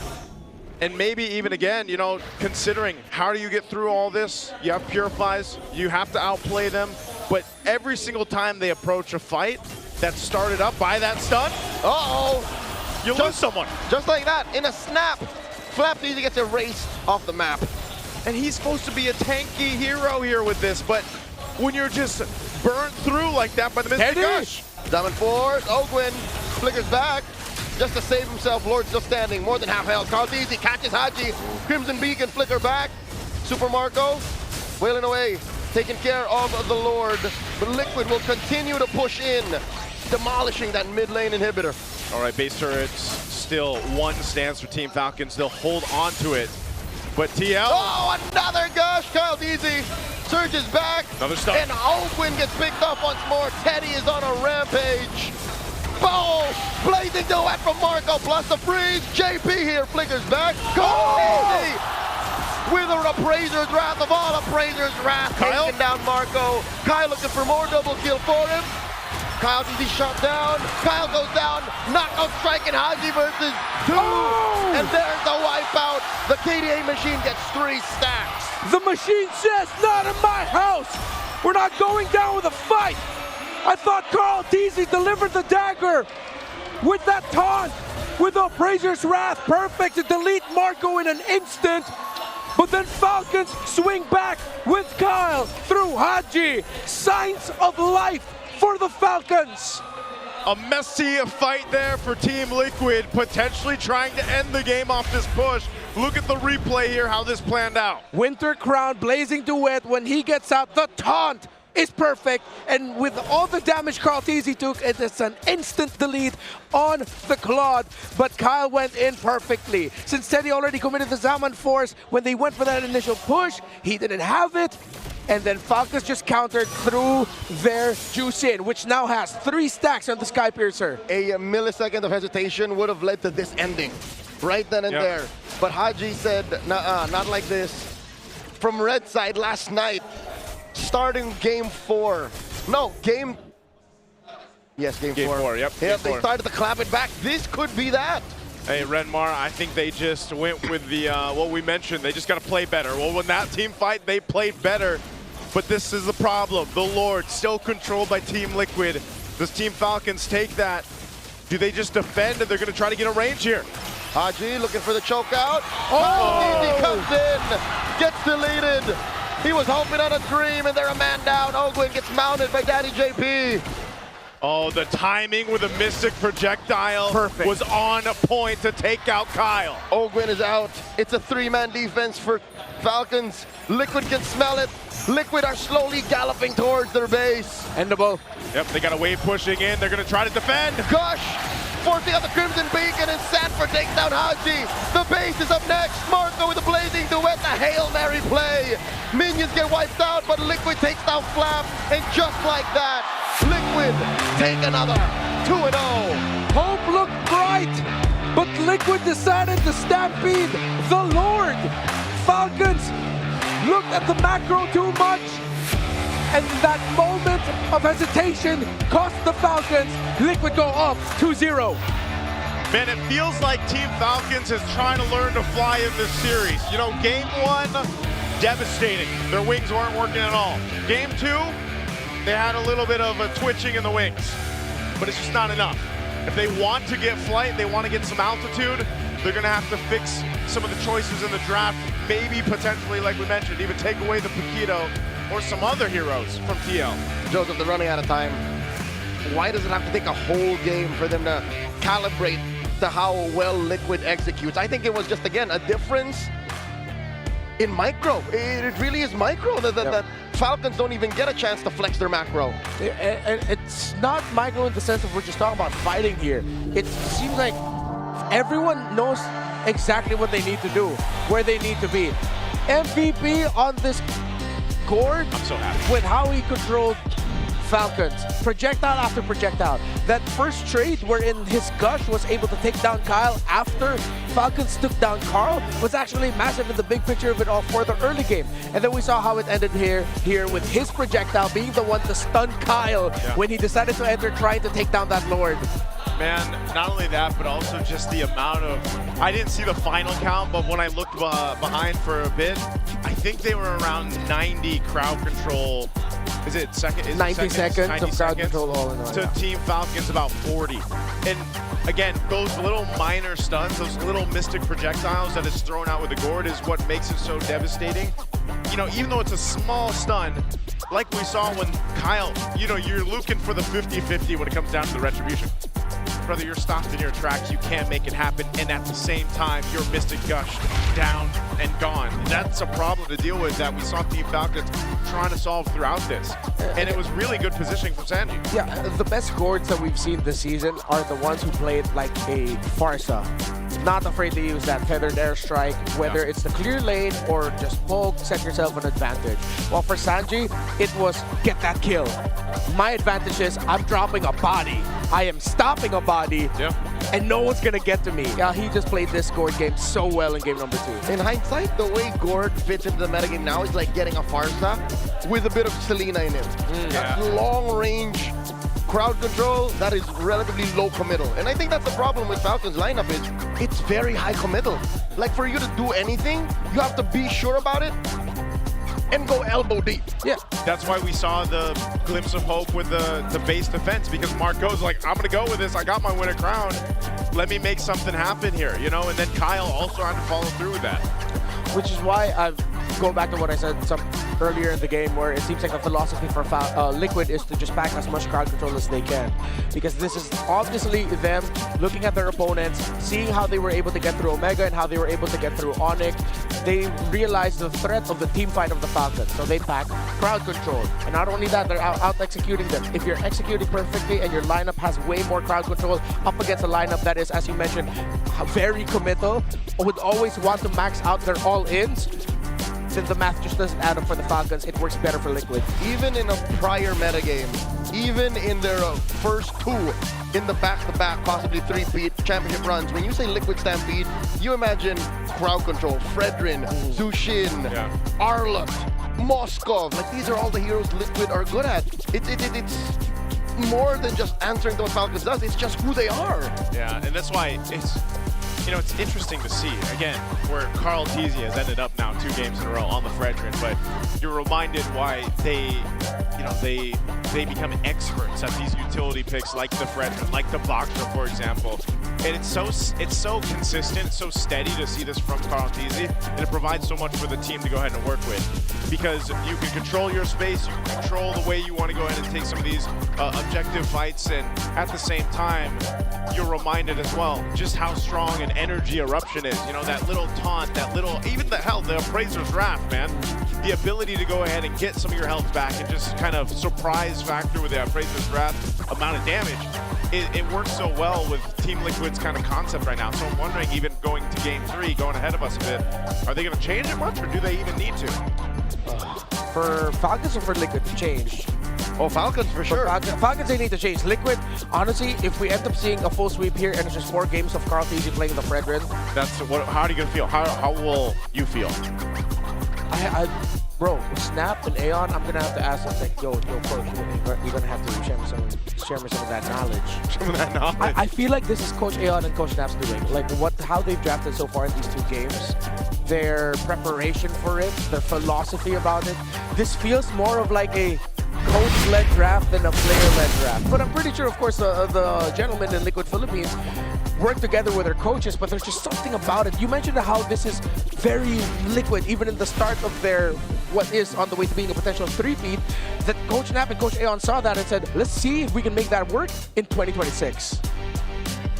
And maybe even again, you know, considering how do you get through all this? You have Purifies, you have to outplay them, but every single time they approach a fight that's started up by that stun, you lose someone. Just like that, in a snap, Flap Teasy gets erased off the map. And he's supposed to be a tanky hero here with this, but when you're just burnt through like that by the Mystic Gush. Diamond Force, Ogwin flickers back. Just to save himself, Lord still standing, more than half health. Carl Teasy catches Haji, Crimson Beacon flicker back. Super Marco, wailing away, taking care of the Lord. But Liquid will continue to push in, demolishing that mid lane inhibitor. All right, base turrets still one stands for Team Falcons. They'll hold on to it. But TL. Oh, another gush. Kyle Teasy surges back. Another stun. And Ogwin gets picked up once more. Teddy is on a rampage. Boom! Blazing duet from Marco plus the freeze. JP here flickers back. Go easy! With an Appraiser's Wrath of all Appraiser's Wrath. Taking down Marco. Kyle looking for more double kill for him. Kyle Teasy shot down. Kyle goes down. Knockout strike in Haji versus 2. And there's the wipeout. The KDA machine gets 3 stacks. The machine says, not in my house. We're not going down with a fight. I thought Carl Teasy delivered the dagger with that taunt, with the Appraiser's Wrath, perfect to delete Marco in an instant. But then Falcons swing back with Kyle through Haji. Signs of life for the Falcons. A messy fight there for Team Liquid, potentially trying to end the game off this push. Look at the replay here, how this planned out. Winter Crown blazing duet. When he gets out, the taunt is perfect. And with all the damage Carl Teasy took, it is an instant delete on the Claude. But Kyle went in perfectly. Since Teddy already committed the Zaman Force, when they went for that initial push, he didn't have it. And then Falcons just countered through their juice in, which now has 3 stacks on the Skypiercer. A millisecond of hesitation would have led to this ending right then and there. But Haji said, nah, not like this. From red side last night, starting game 4. No, game... Yes, game 4. 4, yep. Yep, they started to clap it back. This could be that. Hey, Renmar, I think they just went with the, what we mentioned, they just got to play better. Well, when that team fight, they played better. But this is the problem. The Lord still controlled by Team Liquid. Does Team Falcons take that? Do they just defend and they're going to try to get a range here? Haji looking for the choke out. Oh! He comes in, gets deleted. He was hoping on a dream and they're a man down. Ogwin gets mounted by Daddy JP. Oh, the timing with a Mystic projectile was on point to take out Kyle. Ogwin is out. It's a 3-man defense for Falcons. Liquid can smell it. Liquid are slowly galloping towards their base. Endable. Yep, they got a wave pushing in. They're going to try to defend. Gush forcing out the Crimson Beacon and Sanford takes down Haji. The base is up next. Marco with a blazing duet, a Hail Mary play. Minions get wiped out, but Liquid takes down Flap. And just like that, Liquid take another 2-0. Hope looked bright, but Liquid decided to stampede the Lord. Falcons looked at the macro too much, and that moment of hesitation cost the Falcons. Liquid go up 2-0. Man, it feels like Team Falcons is trying to learn to fly in this series. You know, game 1, devastating. Their wings weren't working at all. Game 2, they had a little bit of a twitching in the wings, but it's just not enough. If they want to get flight, they want to get some altitude, they're going to have to fix some of the choices in the draft. Maybe potentially, like we mentioned, even take away the Paquito or some other heroes from TL. Joseph, they're running out of time. Why does it have to take a whole game for them to calibrate to how well Liquid executes? I think it was just, again, a difference in micro. It really is micro that Falcons don't even get a chance to flex their macro. It's not micro in the sense of we're just talking about fighting here. It seems like everyone knows exactly what they need to do, where they need to be. MVP on this Gord, I'm so happy with how he controlled Falcons, projectile after projectile. That first trade wherein his Gush was able to take down Kyle after Falcons took down Carl was actually massive in the big picture of it all for the early game. And then we saw how it ended here with his projectile being the one to stun Kyle when he decided to enter trying to take down that Lord. Man, not only that, but also just the amount of... I didn't see the final count, but when I looked behind for a bit, I think they were around 90 crowd control. Is it second? Is 90 it seconds 90 of crowd control all in all. To Team Falcons, about 40. And again, those little minor stuns, those little mystic projectiles that is thrown out with the Gord is what makes it so devastating. You know, even though it's a small stun, like we saw when Kyle, you know, you're looking for the 50-50 when it comes down to the retribution. Brother, you're stopped in your tracks, you can't make it happen, and at the same time, your Mystic Gush down and gone. That's a problem to deal with that we saw Team Falcons trying to solve throughout this. And it was really good positioning from Sandy. Yeah, the best Gords that we've seen this season are the ones who played like a Farsa. Not afraid to use that feathered airstrike, whether it's the clear lane or just poke, set yourself an advantage. While for Sanji, it was get that kill. My advantage is I'm dropping a body. I am stopping a body, and no one's gonna get to me. Yeah, he just played this Gord game so well in game number 2. In hindsight, the way Gord fits into the metagame now is like getting a Farsa with a bit of Selena in it. That's long range crowd control that is relatively low committal. And I think that's the problem with Falcons lineup is it's very high committal. Like for you to do anything, you have to be sure about it and go elbow deep. Yeah, that's why we saw the glimpse of hope with the base defense, because Mark goes like, I'm gonna go with this, I got my winner crown, let me make something happen here, you know, and then Kyle also had to follow through with that. Which is why I've going back to what I said earlier in the game, where it seems like the philosophy for Liquid is to just pack as much crowd control as they can. Because this is obviously them looking at their opponents, seeing how they were able to get through Omega and how they were able to get through Onyx. They realized the threat of the team fight of the Falcons, so they pack crowd control. And not only that, they're out executing them. If you're executing perfectly and your lineup has way more crowd control up against a lineup that is, as you mentioned, very committal, would always want to max out their all-ins, then the math just doesn't add up for the Falcons. It works better for Liquid. Even in a prior metagame, even in their first two in the back-to-back, possibly three-peat championship runs, when you say Liquid Stampede, you imagine crowd control, Fredrin, Zushin, Arlott, Moskov. Like, these are all the heroes Liquid are good at. It's more than just answering to what Falcons does, it's just who they are. Yeah, and that's why it's, you know, it's interesting to see, again, where Carl Teasy has ended up now 2 games in a row on the Fredrin, but you're reminded why they, you know, they become experts at these utility picks like the Fredrin, like the Boxer, for example. And it's so consistent, it's so steady to see this from Carl Teasy, and it provides so much for the team to go ahead and work with. Because you can control your space, you can control the way you want to go ahead and take some of these objective fights, and at the same time, you're reminded as well just how strong an energy eruption is. You know, that little taunt, that little, even the Appraiser's Wrath, man. The ability to go ahead and get some of your health back and just kind of surprise factor with the Appraiser's Wrath amount of damage. It works so well with Team Liquid's kind of concept right now. So I'm wondering, even going to Game 3, going ahead of us a bit, are they going to change it much, or do they even need to? For Falcons or for Liquid to change? Oh, Falcons for sure. Falcons, they need to change. Liquid, honestly, if we end up seeing a full sweep here and it's just 4 games of Carl Teasy playing the Fredrin. How are you going to feel? How will you feel? Bro, Snap and Aeon, I'm gonna have to ask them, like, yo, coach, you're gonna have to share me some of that knowledge. Some of that knowledge. I feel like this is Coach Aeon and Coach Snap's doing. Like, how they've drafted so far in these 2 games, their preparation for it, their philosophy about it. This feels more of like a coach-led draft than a player-led draft. But I'm pretty sure, of course, the gentlemen in Liquid Philippines work together with their coaches, but there's just something about it. You mentioned how this is very Liquid, even in the start of their what is on the way to being a potential 3-peat, that Coach Nap and Coach Aeon saw that and said, let's see if we can make that work in 2026.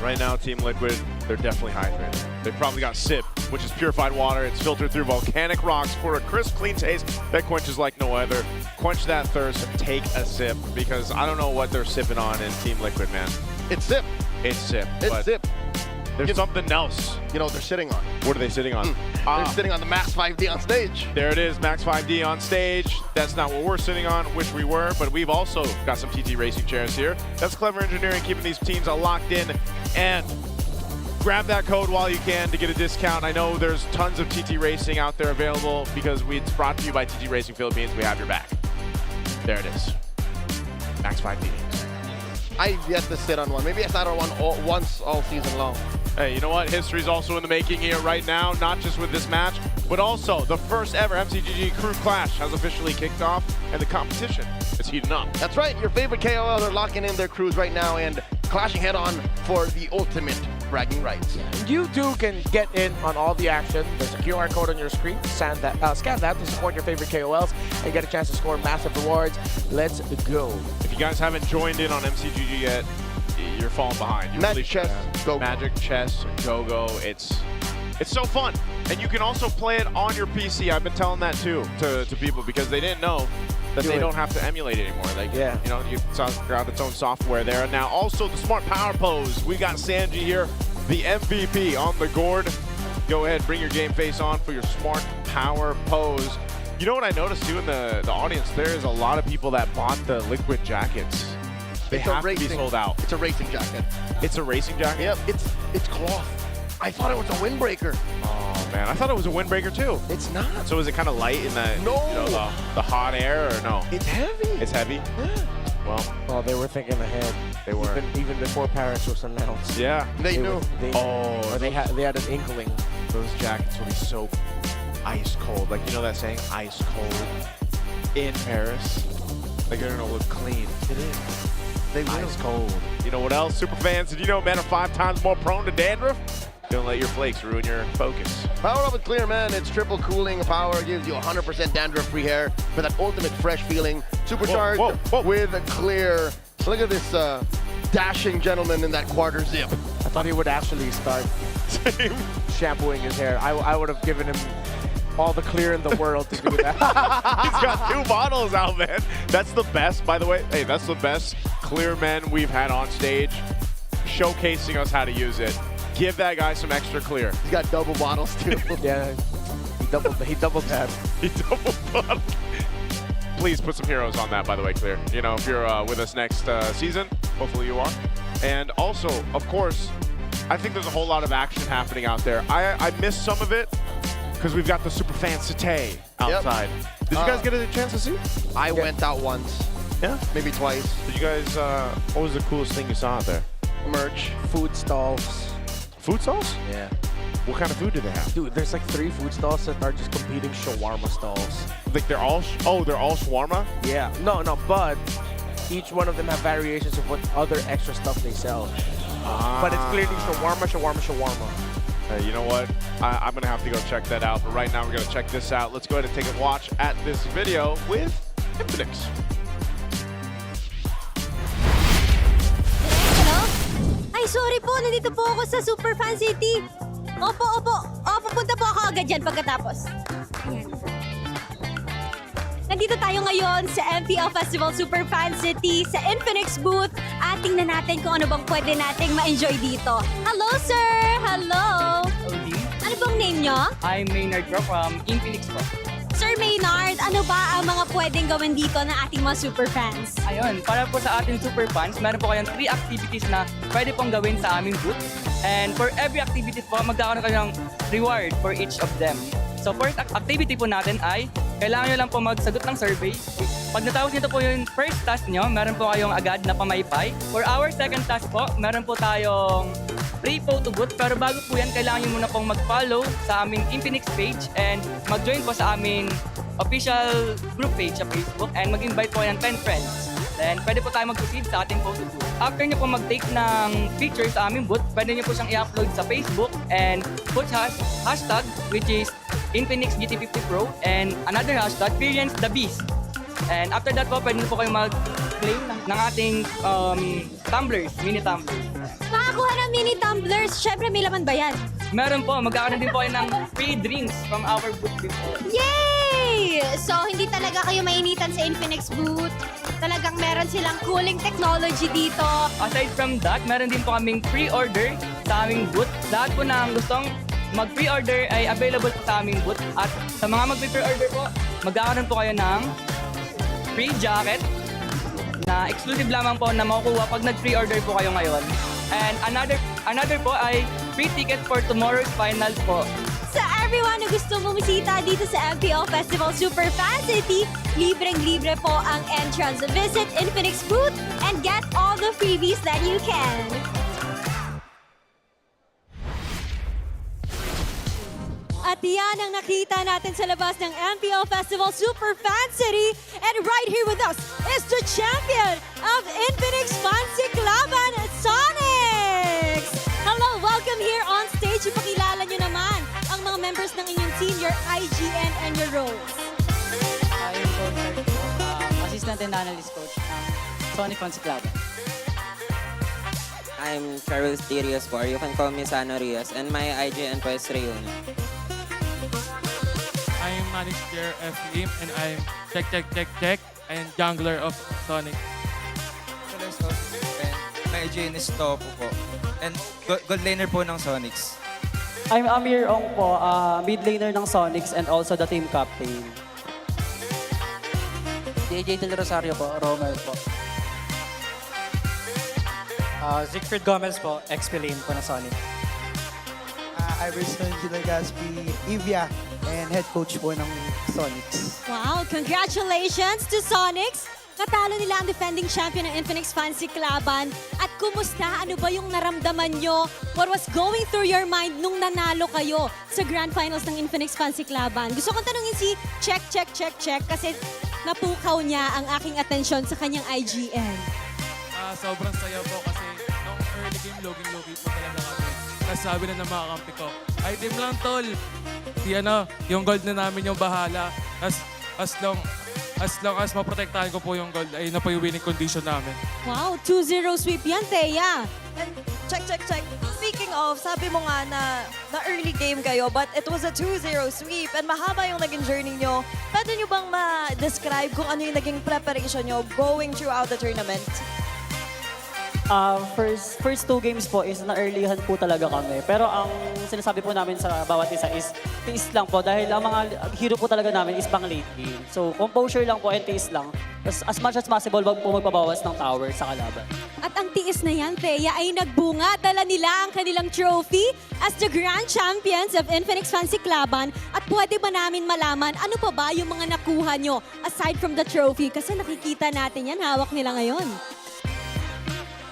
Right now, Team Liquid, they're definitely hydrated. They've probably got SIP, which is purified water. It's filtered through volcanic rocks for a crisp, clean taste that quenches like no other. Quench that thirst, take a sip, because I don't know what they're sipping on in Team Liquid, man. It's SIP. It's SIP. It's SIP. There's something else. You know what they're sitting on? What are they sitting on? They're sitting on the Max 5D on stage. There it is, Max 5D on stage. That's not what we're sitting on, which we were, but we've also got some TT Racing chairs here. That's clever engineering, keeping these teams locked in. And grab that code while you can to get a discount. I know there's tons of TT Racing out there available because it's brought to you by TT Racing Philippines. We have your back. There it is. Max 5D. I've yet to sit on one. Maybe I sat on one once all season long. Hey, you know what? History's also in the making here right now, not just with this match, but also the first ever MCGG Crew Clash has officially kicked off, and the competition is heating up. That's right. Your favorite KOLs are locking in their crews right now and clashing head-on for the ultimate bragging rights. You too can get in on all the action. There's a QR code on your screen. Scan that to support your favorite KOLs and get a chance to score massive rewards. Let's go. If you guys haven't joined in on MCGG yet, you're falling behind. You Magic Chess, Go-Go. Magic Chess, Go-Go. It's so fun. And you can also play it on your PC. I've been telling that too to people because they didn't know that they don't have to emulate it anymore. Like, you know, it's got its own software there. Now, also the Smart Power Pose. We got Sanji here, the MVP on the gourd. Go ahead, bring your game face on for your Smart Power Pose. You know what I noticed too in the audience? There is a lot of people that bought the Liquid jackets. They have to be sold out. It's a racing jacket. It's a racing jacket? Yep, it's cloth. I thought it was a windbreaker. Oh man, I thought it was a windbreaker too. It's not. So is it kind of light in the, you know, the hot air, or no? It's heavy. It's heavy? Yeah. Well, they were thinking ahead. They were. Even before Paris was announced. Yeah. They knew. They had an inkling. Those jackets will be so ice cold. Like, you know that saying, ice cold in Paris? Like, they're gonna look clean. It is. They will. Ice cold. You know what else, super fans? Did you know men are 5 times more prone to dandruff? Don't let your flakes ruin your focus. Power up with Clear, man. It's triple cooling power, gives you 100% dandruff-free hair for that ultimate fresh feeling. Supercharged with a Clear. Look at this dashing gentleman in that quarter zip. I thought he would actually start shampooing his hair. I would have given him all the Clear in the world to do that. He's got 2 bottles out, man. That's the best, by the way. Hey, that's the best Clear men we've had on stage, showcasing us how to use it. Give that guy some extra Clear. He's got double bottles too. Yeah, he double tapped. He double bottled. Please put some heroes on that, by the way, Clear. You know, if you're with us next season, hopefully you are. And also, of course, I think there's a whole lot of action happening out there. I missed some of it because we've got the super fan Satay outside. Did you guys get a chance to see? I went out once. Yeah? Maybe twice. Did you guys, what was the coolest thing you saw out there? Merch. Food stalls. Food stalls? Yeah. What kind of food do they have? Dude, there's like 3 food stalls that are just competing shawarma stalls. Like they're all, they're all shawarma? Yeah. No, but each one of them have variations of what other extra stuff they sell. But it's clearly shawarma. You know what? I'm going to have to go check that out. But right now, we're going to check this out. Let's go ahead and take a watch at this video with Infinix. Hello? Ay, sorry po. Nandito po ako sa Superfan City. Opo. Pupunta po ako agad dyan pagkatapos. Ayan. Nandito tayo ngayon sa MPL Festival Superfan City sa Infinix booth at tingnan natin kung ano bang pwede nating ma-enjoy dito. Hello, sir! Hello! Ano bang name nyo? I'm Maynard Pro from Infinix po. Sir Maynard, ano ba ang mga pwedeng gawin dito ng ating mga superfans? Ayun, para po sa ating superfans, meron po kayong 3 activities na pwede pong gawin sa aming booth. And for every activity po, magkakaroon kayo ng reward for each of them. So first activity po natin ay kailangan nyo lang po magsagot ng survey. Pag natapos nito po yung first task nyo, meron po kayong agad na pamaypay. For our second task po, meron po tayong free photo booth. Pero bago po yan, kailangan nyo muna pong mag-follow sa aming Infinix page and mag-join po sa aming official group page sa Facebook and mag-invite po kayo ng 10 friends. Then pwede po tayo mag-proceed sa ating photo booth. After nyo po mag-take ng picture sa aming booth, pwede nyo po siyang i-upload sa Facebook and put hashtag which is Infinix GT50 Pro and another hashtag Experience the Beast. And after that po, pwede po kayo mag-claim ng ating tumblers, mini tumblers. Makakuha ng mini tumblers, syempre may laman ba yan? Meron po, magkakaroon din po kayo ng free drinks from our booth before. Yay! So, hindi talaga kayo mainitan sa Infinix booth. Talagang meron silang cooling technology dito. Aside from that, meron din po kaming pre-order sa aming booth. Lahat po na gustong mag-pre-order ay available po sa aming booth. At sa mga mag-pre-order po, magkakaroon po kayo ng free jacket na exclusive lamang po na makukuha pag nag-pre-order po kayo ngayon. And another po ay free ticket for tomorrow's final po. Sa everyone na gusto bumisita dito sa MPL Festival Superfan City, libreng-libre po ang entrance. Visit Infinix booth and get all the freebies that you can. At yan ang nakita natin sa labas ng MPL Festival Superfan City. And right here with us is the champion of Infinix Fancy Laban, Sonics! Hello, welcome here on stage. Ipakilala nyo naman ang mga members ng inyong team, your IGN and your roles. I'm coach, assistant and analyst coach ng Sonic Fancy Laban. I'm Charles D. Rios Bar. You can call me Sano Rios. And my IGN po is Rayuna. I'm manager of Team and I'm Check and jungler of Sonic. My IGN is Topo po. And gold laner po ng Sonics. I'm Amir Ong po, mid laner ng Sonics and also the team captain. DJ Del Rosario po, Romel po. Siegfried Gomez po, XP lane po na Sonic. Iverson Ginagaspi, Evia, and head coach po ng Sonics. Wow, congratulations to Sonics Katalo nila ang defending champion ng Infinix Fancy Cluban. At kumusta? Ano ba yung naramdaman nyo? What was going through your mind nung nanalo kayo sa Grand Finals ng Infinix Fancy Cluban? Gusto kong tanungin si Check kasi napukaw niya ang aking atensyon sa kanyang IGN. Sobrang saya po kasi nung early game, loging-logi po talaga kami. Tapos sabi na ng mga kampi ko, item lang tol. Yung gold na namin yung bahala. As long as maprotektahan ko po yung gold, ay na po yung winning condition namin. Wow, 2-0 sweep yan, Thea. And check. Speaking of, sabi mo nga na early game kayo, but it was a 2-0 sweep and mahaba yung naging journey nyo. Pwede nyo bang ma-describe kung ano yung naging preparation nyo going throughout the tournament? First 2 games po is na-earlyhan po talaga kami. Pero ang sinasabi po namin sa bawat isa is tiis lang po dahil ang mga hero po talaga namin is pang late game. So composure lang po and tiis lang. As much as possible, wag po magpabawas ng tower sa kalaban. At ang tiis na yan, Thea, ay nagbunga. Dala nila ang kanilang trophy as the Grand Champions of Infinix Fancy Cluban. At pwede ba namin malaman ano pa ba yung mga nakuha nyo aside from the trophy? Kasi nakikita natin yan, hawak nila ngayon.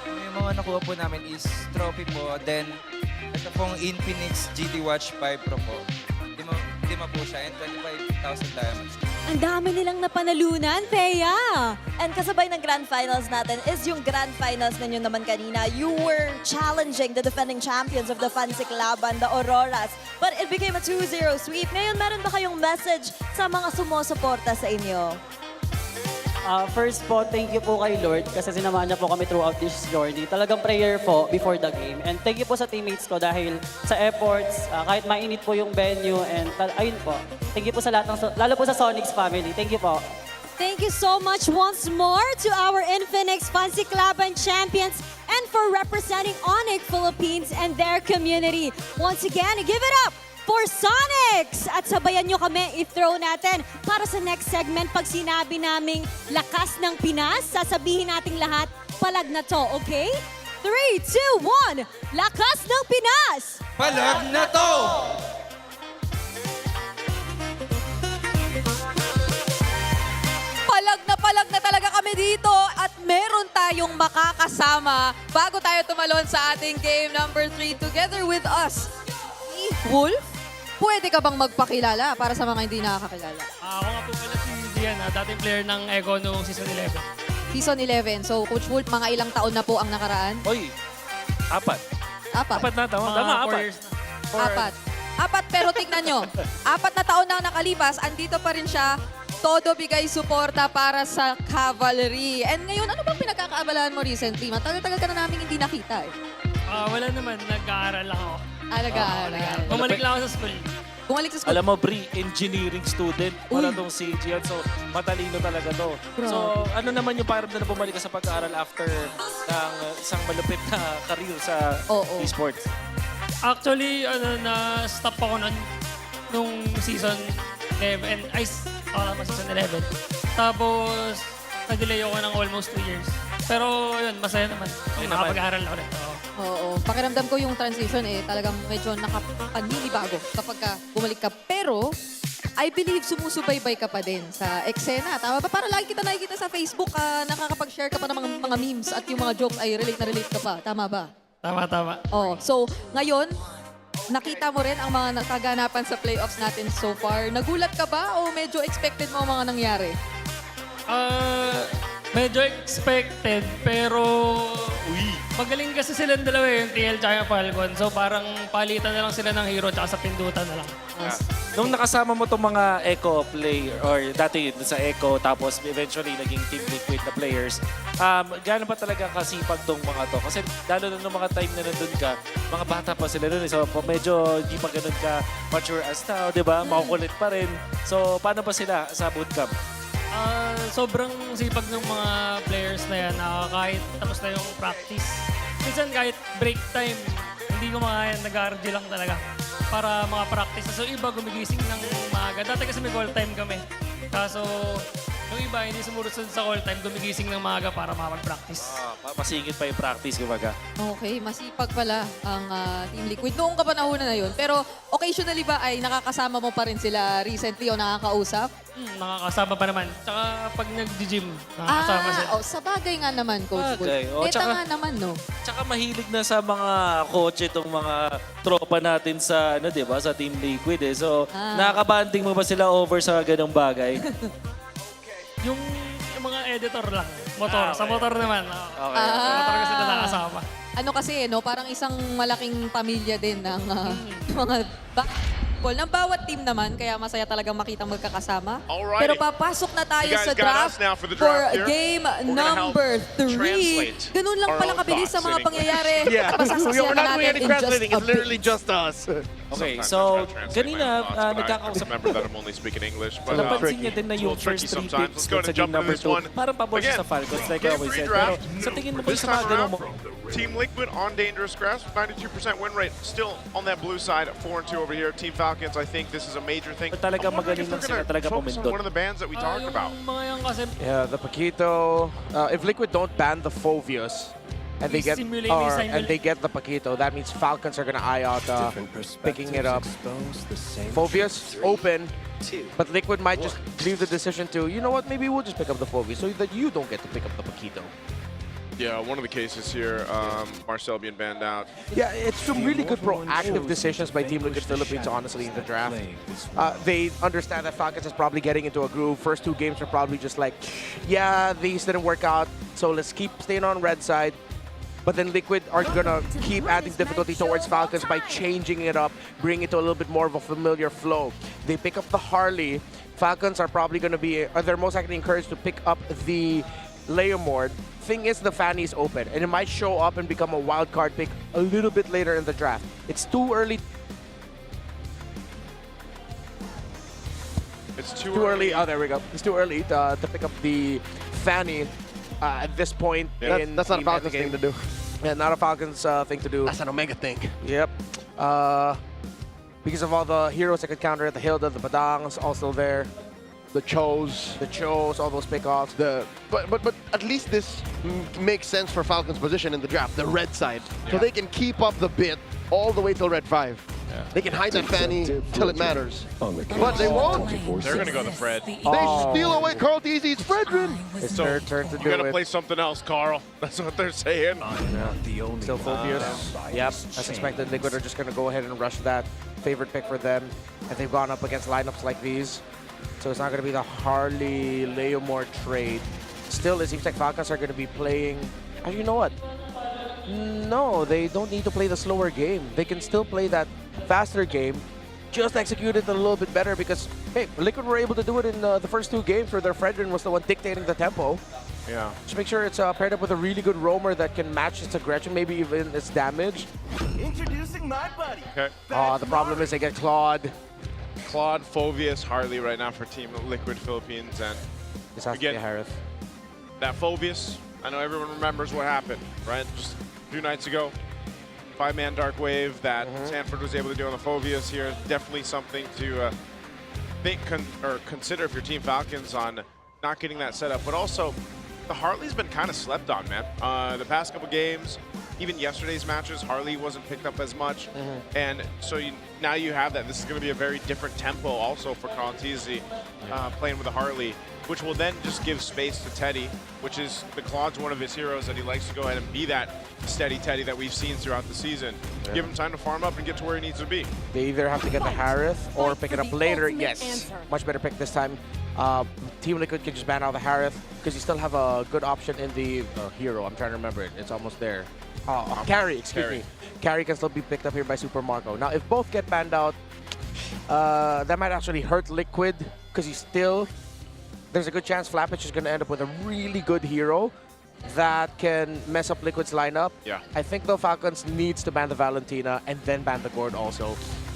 Yung mga nakuha po namin is trophy po. Then, ito pong Infinix GT Watch 5 Pro po. Lima po siya and 25,000 diamonds. Ang dami nilang napanalunan, Thea. And kasabay ng Grand Finals natin is yung Grand Finals ninyo naman kanina. You were challenging the defending champions of the Fancy Cluban, the Auroras. But it became a 2-0 sweep. Ngayon, meron ba kayong message sa mga sumusuporta sa inyo? First po, thank you po kay Lord kasi sinamahan niya po kami throughout this journey. Talagang prayer po before the game. And thank you po sa teammates ko dahil sa efforts, kahit mainit po yung venue and ayun po. Thank you po sa lahat lalo po sa Sonics family. Thank you po. Thank you so much once more to our Infinix Fancy Cluban champions and for representing Onyx Philippines and their community. Once again, give it up for Sonics! At sabayan nyo kami i-throw natin para sa next segment. Pag sinabi naming lakas ng Pinas, sasabihin nating lahat, palag na to, okay? 3, 2, 1, lakas ng Pinas! Palag na to! Palag na talaga kami dito at meron tayong makakasama bago tayo tumalon sa ating game number 3 together with us. Wolf, pwede ka bang magpakilala para sa mga hindi nakakakilala? Ako nga po pala si Dian, dating player ng Echo noong season 11. Season 11. So, Coach Wolf, mga ilang taon na po ang nakaraan? Oy, 4. 4 na, tama, 4. 4 pero tingnan nyo. 4 na taon na nakalipas, andito pa rin siya. Todo bigay suporta para sa Cavalry. And ngayon, ano bang pinagkakaabalahan mo recently? Matagal-tagal ka na namin hindi nakita eh. Wala naman, nag-aaral lang ako. Nag-aaral. Bumalik lang ako sa school. Bumalik sa school. Alam mo, Bri, engineering student. Para tong si Gian. So, matalino talaga to. Bro. So, ano naman yung parang na bumalik ka sa pag-aaral after ng isang malupit na career sa esports? Actually, na-stop ako nung season 11. Season 11. Tapos, nag-delay ako ng almost 2 years. Pero yun, masaya naman. Nakapag-aaral ako rin. Oo. Pakiramdam ko yung transition talagang medyo nakapaninibago kapag bumalik ka. Pero, I believe sumusubaybay ka pa din sa eksena. Tama ba? Para lagi kita nakikita sa Facebook, nakakapag-share ka pa ng mga memes at yung mga jokes ay relate na relate ka pa. Tama ba? Tama. So, ngayon, nakita mo rin ang mga kaganapan sa playoffs natin so far. Nagulat ka ba o medyo expected mo ang mga nangyari? Medyo expected, pero magaling kasi silang dalawa yung TL tsaka yung Falcon. So parang palitan na lang sila ng hero tsaka sa pindutan na lang. Nung nakasama mo itong mga Echo player, or dati sa Echo, tapos eventually naging Team Liquid na players, gano'n pa talaga kasipag tong mga to? Kasi lalo na nung mga time na nandun ka, mga bata pa sila nun. So medyo hindi pa ganun ka mature as now, di ba? Makukulit pa rin. So paano ba sila sa bootcamp? Sobrang sipag ng mga players na yan kahit tapos na yung practice. Minsan kahit break time, hindi ko makaya, nag-RG lang talaga para mga practice. So iba gumigising ng maaga. Dati kasi may goal time kami. Kaso Yung iba, hindi sumusunod sa call time, gumigising ng maaga para makapag-practice. Masingit pa yung practice, kumbaga. Okay, masipag pala ang Team Liquid. Noong kapanahonan na yun. Pero occasionally ba ay nakakasama mo pa rin sila recently o nakakausap? Nakakasama pa naman. Tsaka pag nag-gym, nakakasama sila. Sa bagay nga naman, Coach Bull. Bagay. O, Neta tsaka- nga naman, no? Tsaka mahilig na sa mga kotse itong mga tropa natin sa, ano, di ba, sa Team Liquid eh. So, nakakabanding mo ba sila over sa ganong bagay? Yung mga editor lang. Motor. Sa motor naman. Okay. Sa motor kasi nakakasama. Ano kasi, no? Parang isang malaking pamilya din ng mga basketball ng bawat team naman. Kaya masaya talagang makita magkakasama. Alrighty. Pero papasok na tayo You guys sa got draft us now for the for draft here. game We're gonna number help 3. translate Ganun lang our pala own kabilis sa thoughts mga in pangyayari. Yeah, Masasaksihan we're na not doing natin any in just translating. a It's literally bit. just us. Okay, Sometimes so I try to translate kanina my thoughts, but I nagkakausap. remember that I'm only speaking English. But Napansin niya din na it's a yung little tricky first 3 sometimes. picks Let's go sa and game jump into number this 2. one. Parang pabor siya Again, sa Falcons, like I game always three said. Pero draft. sa tingin mo ba This sa mga time ganun around, mo? Team Liquid on dangerous grass, 92% win rate. Still on that blue side, 4-2 over here. Team Falcons, I think this is a major thing. Talaga I'm wondering magaling if lang they're sila talaga gonna focus on pumindot. one of the bands that we talked Yung about. mga yan kasi, Yeah, the Paquito. If Liquid don't ban the Phobius, and they get the Paquito, that means Falcons are gonna eye out picking it up. Phobius open, but Liquid might just leave the decision to, you know what, maybe we'll just pick up the Phobius so that you don't get to pick up the Paquito. Yeah, one of the cases here, Marcel being banned out. Yeah, it's some really good proactive decisions by Team Liquid Philippines, honestly, in the draft. They understand that Falcons is probably getting into a groove. First 2 games are probably just like, yeah, these didn't work out, so let's keep staying on red side. But then Liquid are gonna keep adding difficulty towards Falcons by changing it up, bring it to a little bit more of a familiar flow. They pick up the Harley. Falcons are probably gonna be, they're most likely encouraged to pick up the Leomord. Thing is, the Fanny is open, and it might show up and become a wild card pick a little bit later in the draft. It's too early. It's too early. Oh, there we go. It's too early to pick up the Fanny at this point. Yeah, in that's not a the Falcons metagame. thing to do. Yeah, not a Falcons thing to do. That's an Omega thing. Yep. Because of all the heroes that could counter it, the Hilda, the Padangs, also there. The Chos, all those pickoffs. But at least this makes sense for Falcons' position in the draft, the red side, so they can keep up the bit all the way till red 5. They can hide that Fanny till it matters. But they won't. They're going to go the Fred. They steal away Carl DZ's Fredrin. It's their turn to do You got to it. play something else, Carl. That's what they're saying. Still Phobius. Yep, as expected, Liquid are just going to go ahead and rush that favorite pick for them. And they've gone up against lineups like these. So it's not going to be the Harley Leomord trade. Still, it seems like Falcons are going to be playing... Actually, you know what? No, they don't need to play the slower game. They can still play that faster game, just execute it a little bit better because, hey, Liquid were able to do it in the first 2 games where their Fredrin was the one dictating the tempo. Yeah. Just make sure it's paired up with a really good roamer that can match its aggression, maybe even its damage. Introducing my buddy. Okay. The problem is they get clawed. Claude, Phobius, Harley right now for Team Liquid Philippines. And This has to be Harith. That Phobius, I know everyone remembers what happened, right? Just a few nights ago. 5-man Dark Wave that Sanford was able to do on the Phobius here. Definitely something to think or consider if you're Team Falcons on not getting that set up. But also, the Harley's been kind of slept on, man. The past couple games, even yesterday's matches, Harley wasn't picked up as much. And so now you have that. This is going to be a very different tempo also for Carl Tizzi playing with the Harley, which will then just give space to Teddy, which is the Claude's one of his heroes that he likes to go ahead and be that steady Teddy that we've seen throughout the season. Give him time to farm up and get to where he needs to be. They either have to get the Harith or pick it up later. Yes, much better pick this time. Team Liquid can just ban out the Harith because you still have a good option in the hero. I'm trying to remember it. It's almost there. Carry, excuse me. Carry can still be picked up here by Super Marco. Now, if both get banned out, that might actually hurt Liquid because there's a good chance Flappage is going to end up with a really good hero that can mess up Liquid's lineup. Yeah. I think the Falcons needs to ban the Valentina and then ban the Gord also,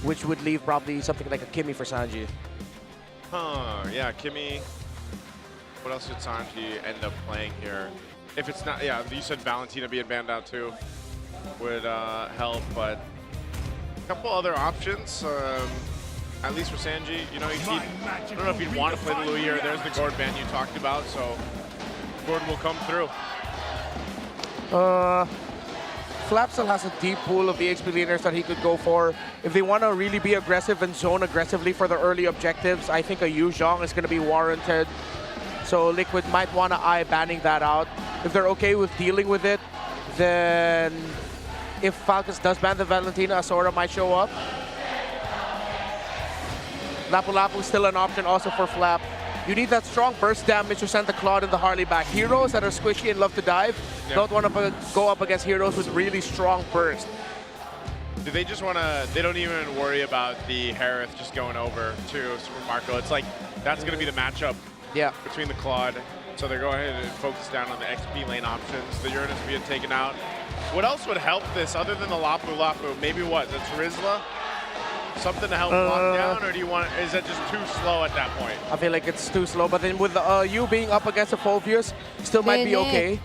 which would leave probably something like a Kimmy for Sanji. Yeah, Kimmy. What else did Sanji end up playing here? If it's not, yeah, you said Valentina being banned out too would help, but a couple other options. at least for Sanji, you know, I don't know if he'd want to play the Louis or there's the Gord ban you talked about, so Gord will come through. Flap still has a deep pool of EXP leaders that he could go for. If they want to really be aggressive and zone aggressively for the early objectives, I think a Yu Zhong is going to be warranted. So Liquid might want to eye banning that out. If they're okay with dealing with it, then if Falcons does ban the Valentina, Asura might show up. Lapu Lapu is still an option also for Flap. You need that strong burst damage to send the Claude and the Harley back. Heroes that are squishy and love to dive don't want to go up against heroes with really strong burst. Do they just want to, they don't even worry about the Harith just going over to Super Marco. It's like, that's going to be the matchup between the Claude. So they're going ahead and focus down on the XP lane options. The Uranus being taken out. What else would help this other than the Lapu Lapu? Maybe what, the Terizla? Something to help lock down, or do you want? Is that just too slow at that point? I feel like it's too slow, but then with you being up against the Phobius, still might be okay.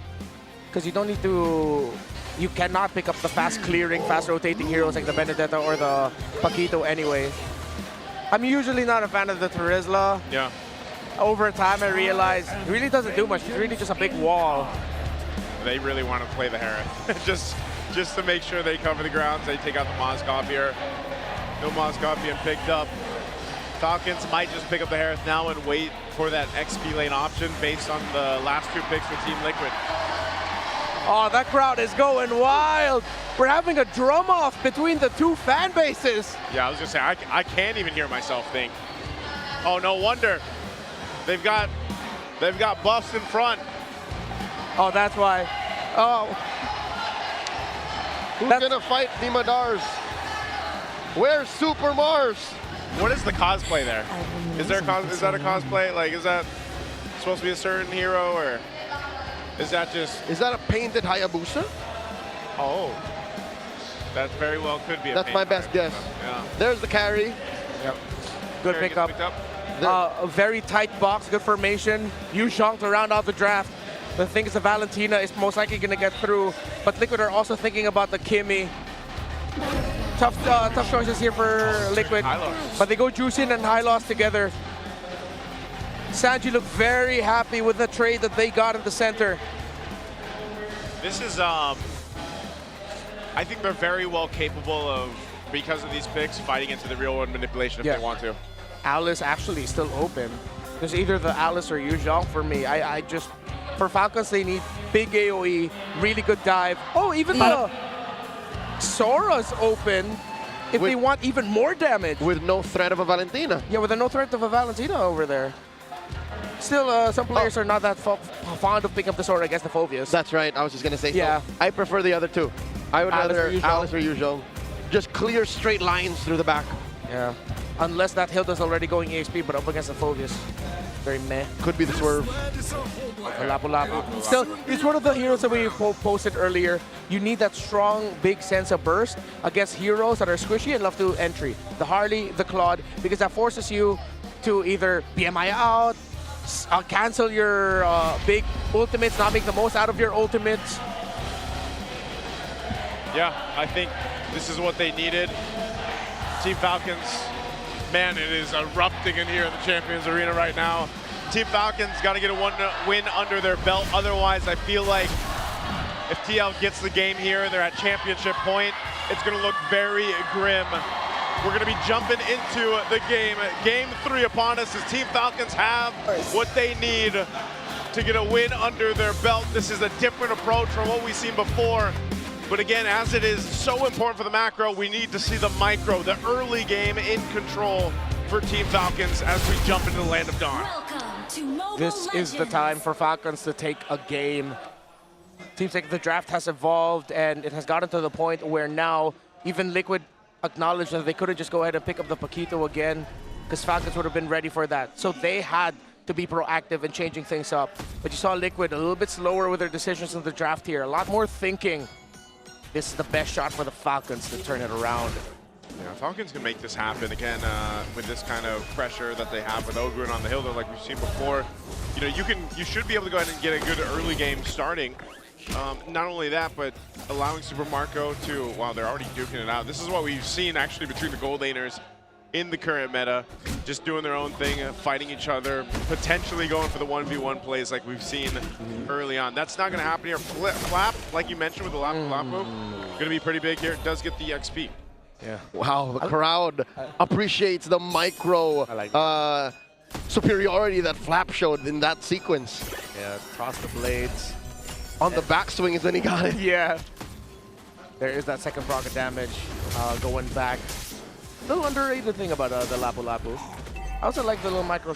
Because you don't need to, you cannot pick up the fast clearing, fast rotating heroes like the Benedetta or the Paquito anyway. I'm usually not a fan of the Terizla. Yeah. Over time, I realized it really doesn't do much. It's really just a big wall. They really want to play the Harith. just to make sure they cover the grounds. They take out the Moskov here. No Moskov being picked up. Falcons might just pick up the Harith now and wait for that XP lane option based on the last two picks for Team Liquid. Oh, that crowd is going wild. We're having a drum off between the two fan bases. Yeah, I was gonna say, I can't even hear myself think. Oh, no wonder. They've got buffs in front. Oh, that's why. Oh. Who's gonna fight the Madars? Where's Super Mars? What is the cosplay there? Is that a cosplay? Like, is that supposed to be a certain hero, or is that just? Is that a painted Hayabusa? Oh, that very well could be. That's my best guess. Yeah. There's the carry. Yep. Good Carry pickup. gets picked up. A very tight box, good formation. Yu Zhong to round out the draft. The thing is, the Valentina is most likely going to get through, but Liquid are also thinking about the Kimmy. Tough choices here for Liquid, but they go Juicin and Hylos together. Sanji looked very happy with the trade that they got in the center. This is, I think they're very well capable of, because of these picks, fighting into the real world manipulation if they want to. Alice actually still open. There's either the Alice or Yu Zhong for me. I just, for Falcons, they need big AoE, really good dive. Oh, even the Sora's open if they want even more damage. With no threat of a Valentina. Yeah, with no threat of a Valentina over there. Still, some players are not that fond of picking up the Sora against the Phobius. That's right, I was just gonna say yeah. so. I prefer the other two. I would rather Alice or Yu Zhong. Just clear straight lines through the back. Yeah. Unless that Hilda's already going EXP, but up against the Phobius. Very meh. Could be the swerve. Lapu Lapu. Still, it's one of the heroes that we posted earlier. You need that strong, big sense of burst against heroes that are squishy and love to entry. The Harley, the Claude, because that forces you to either BMI out, cancel your big ultimates, not make the most out of your ultimates. Yeah, I think this is what they needed. Team Falcons, man, it is erupting in here in the Champions Arena right now. Team Falcons got to get a win under their belt. Otherwise, I feel like if TL gets the game here and they're at championship point, it's going to look very grim. We're going to be jumping into the game. Game 3 upon us as Team Falcons have what they need to get a win under their belt. This is a different approach from what we've seen before. But again, as it is so important for the macro, we need to see the micro, the early game in control for Team Falcons as we jump into the Land of Dawn. This is the time for Falcons to take a game. Seems like the draft has evolved and it has gotten to the point where now even Liquid acknowledged that they couldn't just go ahead and pick up the Paquito again because Falcons would have been ready for that. So they had to be proactive in changing things up. But you saw Liquid a little bit slower with their decisions in the draft here. A lot more thinking. This is the best shot for the Falcons to turn it around. Yeah, Falcons can make this happen again with this kind of pressure that they have with Ogrun on the hill, though, like we've seen before. You know, you should be able to go ahead and get a good early game starting. Not only that, but allowing Super Marco to, wow, they're already duking it out. This is what we've seen actually between the gold laners in the current meta, just doing their own thing, fighting each other, potentially going for the 1v1 plays like we've seen early on. That's not going to happen here. Flap, like you mentioned with the Lapu Lapu, going to be pretty big here. It does get the XP. Yeah. Wow, the crowd appreciates the micro superiority that Flap showed in that sequence. Yeah, cross the blades. On the backswing is when he got it. Yeah. There is that second rocket damage going back. Little underrated thing about the Lapu Lapu. I also like the little micro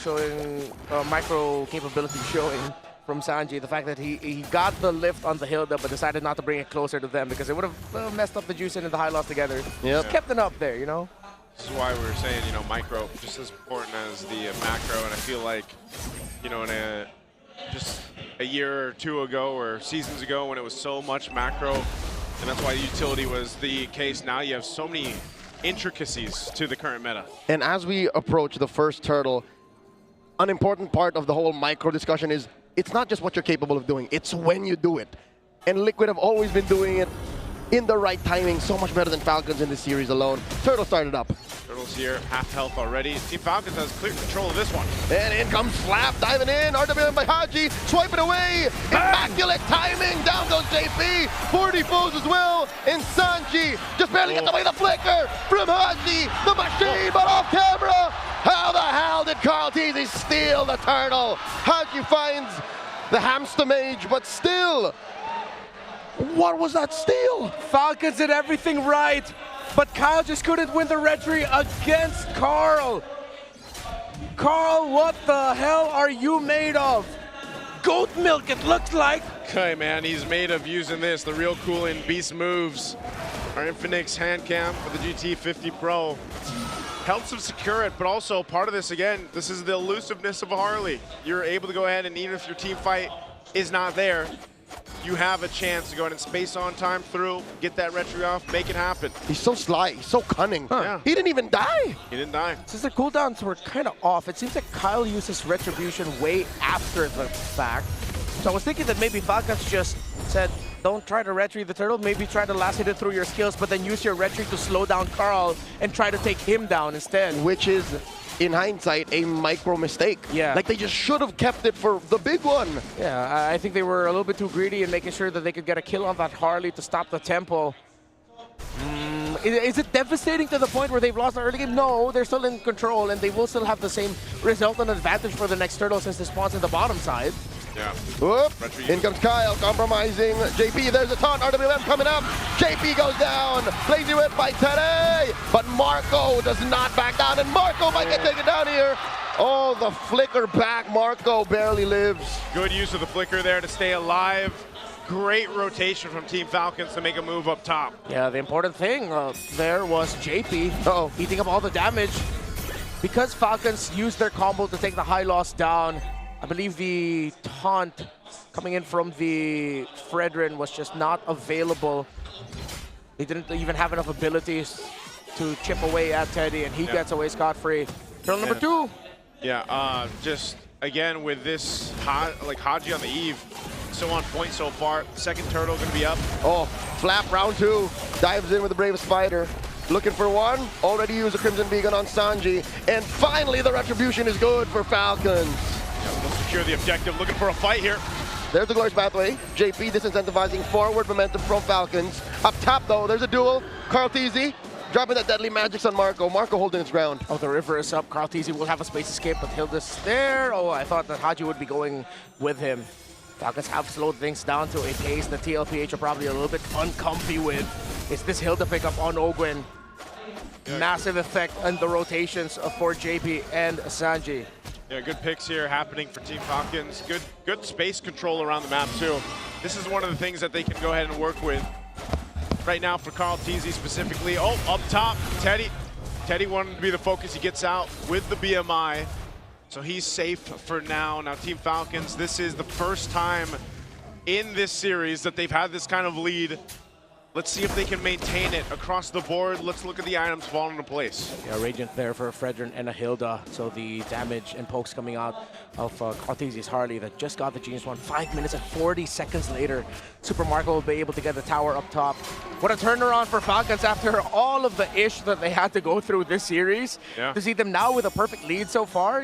capability showing from Sanji. The fact that he got the lift on the Hilda but decided not to bring it closer to them because it would have messed up the Juicing and the high loss together. Yep. Just kept it up there, you know? This is why we were saying, you know, micro just as important as the macro, and I feel like, you know, in just a year or two ago or seasons ago when it was so much macro, and that's why utility was the case. Now you have so many intricacies to the current meta. And as we approach the first turtle, an important part of the whole micro discussion is it's not just what you're capable of doing, it's when you do it. And Liquid have always been doing it in the right timing, so much better than Falcons in this series alone. Turtle started up. Turtles here, half health already. Team Falcons has clear control of this one. And in comes Flap, diving in, RWM by Haji, swiping away, immaculate timing, down goes JP, 40 foes as well, and Sanji just barely gets away the flicker from Haji, the machine, but off camera. How the hell did Carl Teasy steal the turtle? Haji finds the hamster mage, but still, what was that steal? Falcons did everything right, but Kyle just couldn't win the retry against Carl. Carl, what the hell are you made of? Goat milk, it looks like. Okay, man, he's made of using this, the real cool in beast moves. Our Infinix hand cam for the GT50 Pro. Helps him secure it, but also part of this, again, this is the elusiveness of a Harley. You're able to go ahead and even if your team fight is not there, you have a chance to go ahead and space on time through, get that retry off, make it happen. He's so sly, he's so cunning. Yeah. He didn't even die. He didn't die. Since the cooldowns were kind of off, it seems like Kyle uses Retribution way after the fact. So I was thinking that maybe Falcons just said, don't try to retry the turtle, maybe try to last hit it through your skills, but then use your retry to slow down Carl and try to take him down instead. Which is, in hindsight, a micro mistake. Yeah. Like they just should have kept it for the big one. Yeah, I think they were a little bit too greedy in making sure that they could get a kill on that Harley to stop the tempo. Is it devastating to the point where they've lost the early game? No, they're still in control and they will still have the same resultant advantage for the next turtle since they spawns in the bottom side. Yeah. Whoop. In comes Kyle, compromising JP. There's a taunt. RWM coming up. JP goes down. Lazy whip by Teddy. But Marco does not back down, and Marco might get taken down here. Oh, the flicker back. Marco barely lives. Good use of the flicker there to stay alive. Great rotation from Team Falcons to make a move up top. Yeah, the important thing there was JP eating up all the damage. Because Falcons used their combo to take the high loss down, I believe the taunt coming in from the Fredrin was just not available. They didn't even have enough abilities to chip away at Teddy, and he gets away scot-free. Turtle number 2. Yeah, just again with this Haji on the eve, so on point so far. Second turtle gonna be up. Oh, Flap round 2. Dives in with the Bravest Spider. Looking for one. Already used a Crimson Beacon on Sanji. And finally, the retribution is good for Falcons. We'll secure the objective, looking for a fight here. There's the Glorious Pathway. JP disincentivizing forward momentum from Falcons. Up top, though, there's a duel. Carl Teasy dropping that deadly magics on Marco. Marco holding its ground. Oh, the river is up. Carl Teasy will have a space escape, but Hilda's there. Oh, I thought that Haji would be going with him. Falcons have slowed things down to a pace that TLPH are probably a little bit uncomfy with. It's this Hilda pickup on Ogwen. Massive effect on the rotations for JP and Sanji. Yeah, good picks here happening for Team Falcons. Good space control around the map too. This is one of the things that they can go ahead and work with right now for Carl Teasy specifically. Oh, up top, Teddy. Teddy wanted to be the focus. He gets out with the BMI. So he's safe for now. Now Team Falcons, this is the first time in this series that they've had this kind of lead Let's see if they can maintain it across the board. Let's look at the items falling into place. Yeah, Radiant there for Fredrin and a Hilda. So the damage and pokes coming out of Cartesius Harley that just got the Genius one. 5 minutes and 40 seconds later, Super Marco will be able to get the tower up top. What a turnaround for Falcons after all of the ish that they had to go through this series. Yeah. To see them now with a perfect lead so far,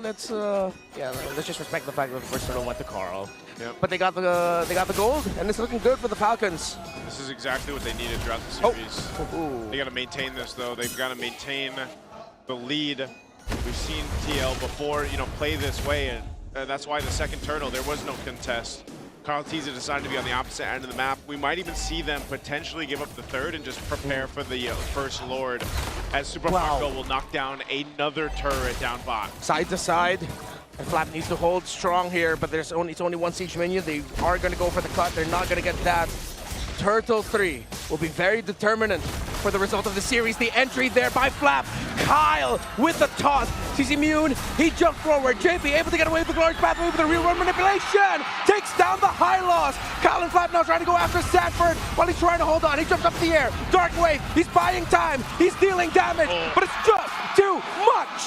let's just respect the fact that the first turtle went to Carl. Yep. But they got the gold, and it's looking good for the Falcons. This is exactly what they needed throughout the series. They got to maintain this, though. They've got to maintain the lead. We've seen TL before, play this way, and that's why the second turtle, there was no contest. Carl Teza decided to be on the opposite end of the map. We might even see them potentially give up the third and just prepare for the first Lord, as Super Marco will knock down another turret down bot. Side to side. And Flap needs to hold strong here, but it's only one siege minion. They are going to go for the cut. They're not going to get that. Turtle 3 will be very determinant for the result of the series. The entry there by Flap. Kyle with the toss. He's immune. He jumped forward. JP able to get away with the glorious pathway with the real world manipulation. Takes down the high loss. Kyle and Flap now trying to go after Sanford while he's trying to hold on. He jumps up in the air. Dark Wave. He's buying time. He's dealing damage, but it's just too much.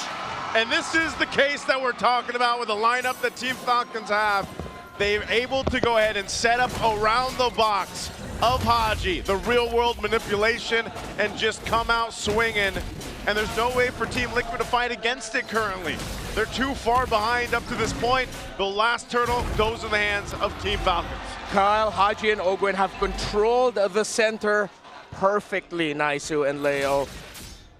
And this is the case that we're talking about with the lineup that Team Falcons have. They're able to go ahead and set up around the box of Haji, the real-world manipulation, and just come out swinging. And there's no way for Team Liquid to fight against it currently. They're too far behind up to this point. The last turtle goes in the hands of Team Falcons. Kyle, Haji, and Ogwen have controlled the center perfectly, Naisu and Leo.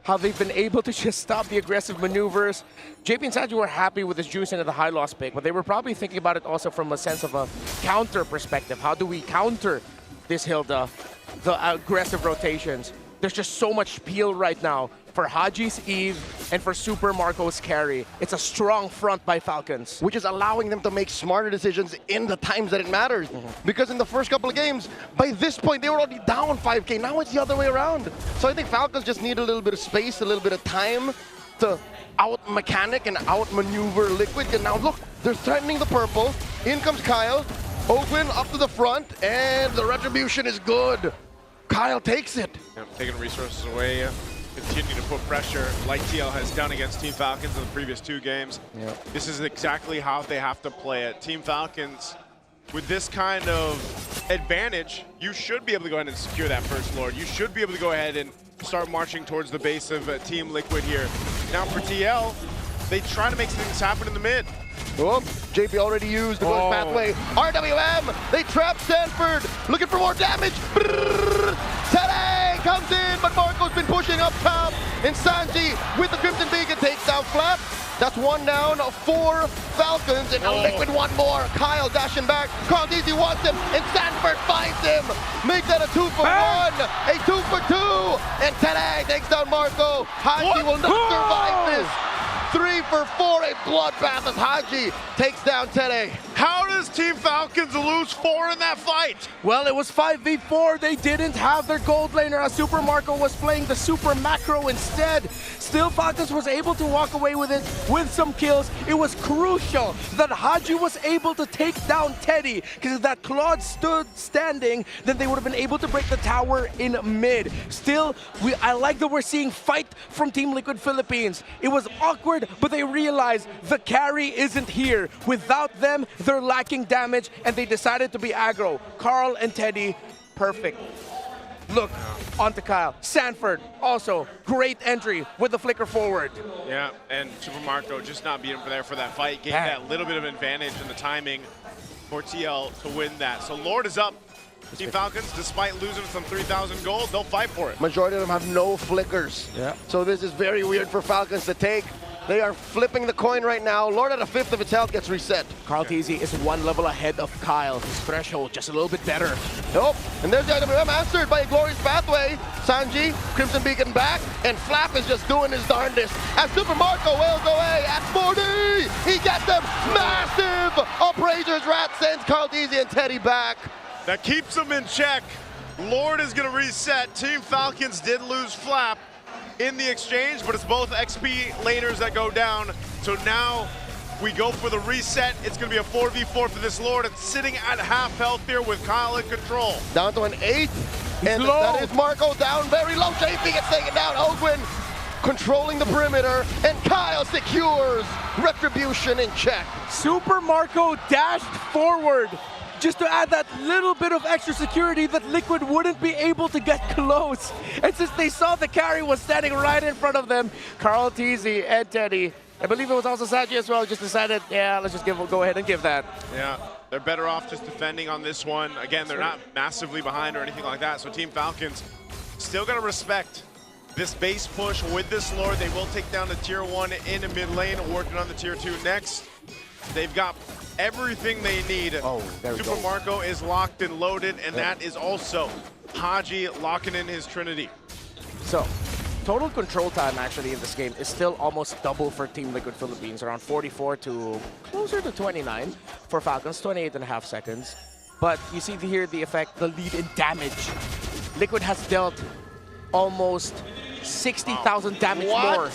How they've been able to just stop the aggressive maneuvers. JP and Sanji were happy with this juice into the high loss pick, but they were probably thinking about it also from a sense of a counter perspective. How do we counter this Hilda, the aggressive rotations? There's just so much peel right now for Haji's Eve and for Super Marco's carry. It's a strong front by Falcons. Which is allowing them to make smarter decisions in the times that it matters. Because in the first couple of games, by this point, they were already down 5K. Now it's the other way around. So I think Falcons just need a little bit of space, a little bit of time to out-mechanic and out-maneuver Liquid. And now look, they're threatening the purple. In comes Kyle. Open up to the front, and the retribution is good. Kyle takes it. Taking resources away. Continue to put pressure like TL has done against Team Falcons in the previous 2 games. This is exactly how they have to play it. Team Falcons, with this kind of advantage, you should be able to go ahead and secure that first Lord. You should be able to go ahead and start marching towards the base of Team Liquid here. Now for TL, they try to make things happen in the mid. Oh, JP already used the good pathway. RWM, they trap Stanford, looking for more damage. Today comes in, but Marco's been pushing up top. And Sanji with the Crimson Beacon takes down Flap. That's 1 down for Falcons, and now Liquid 1 more. Kyle dashing back, Carl-DZ wants him, and Stanford finds him. Make that a 2 for 1, a 2 for 2, and today takes down Marco. Haji will not survive this. 3 for 4, a bloodbath as Haji takes down Tede. How does Team Falcons lose 4 in that fight? Well, it was 5v4. They didn't have their gold laner as Super Marco was playing the Super Macro instead. Still, Falcons was able to walk away with it with some kills. It was crucial that Haji was able to take down Teddy, because if that Claude stood standing, then they would have been able to break the tower in mid. Still, I like that we're seeing fight from Team Liquid Philippines. It was awkward, but they realized the carry isn't here. Without them, they're lacking damage, and they decided to be aggro. Carl and Teddy, perfect. Look, onto Kyle. Sanford, also great entry with the flicker forward. Yeah, and Super Marco just not being there for that fight, getting that little bit of advantage in the timing for TL to win that. So Lord is up. Team Falcons, despite losing some 3,000 gold, they'll fight for it. Majority of them have no flickers. So this is very weird for Falcons to take. They are flipping the coin right now. Lord at a 5th of its health gets reset. Carl-DZ is 1 level ahead of Kyle. His threshold just a little bit better. Nope. And there's the IWM answered by a glorious pathway. Sanji, Crimson Beacon back, and Flap is just doing his darndest. As Super Marco wails away at 40, he gets them massive. Upraisers Rat sends Carl-DZ and Teddy back. That keeps them in check. Lord is going to reset. Team Falcons did lose Flap in the exchange, but it's both XP laners that go down. So now we go for the reset. It's going to be a 4v4 for this Lord. It's sitting at half health here with Kyle in control. Down to an 8. And that is Marco down very low. JP gets taken down. Ogwin controlling the perimeter, and Kyle secures retribution in check. Super Marco dashed forward just to add that little bit of extra security that Liquid wouldn't be able to get close. And since they saw the carry was standing right in front of them, Carl Teasy and Teddy, I believe it was also Saji as well, just decided, yeah, let's just go ahead and give that. Yeah, they're better off just defending on this one. Again, they're not massively behind or anything like that, so Team Falcons still gonna respect this base push with this Lord. They will take down the tier 1 in the mid lane, working on the tier 2 next. They've got everything they need. Super Marco is locked and loaded, and that is also Haji locking in his Trinity. So, total control time actually in this game is still almost double for Team Liquid Philippines, around 44 to closer to 29. For Falcons, 28.5 seconds. But you see here the effect, the lead in damage. Liquid has dealt almost 60,000 damage more.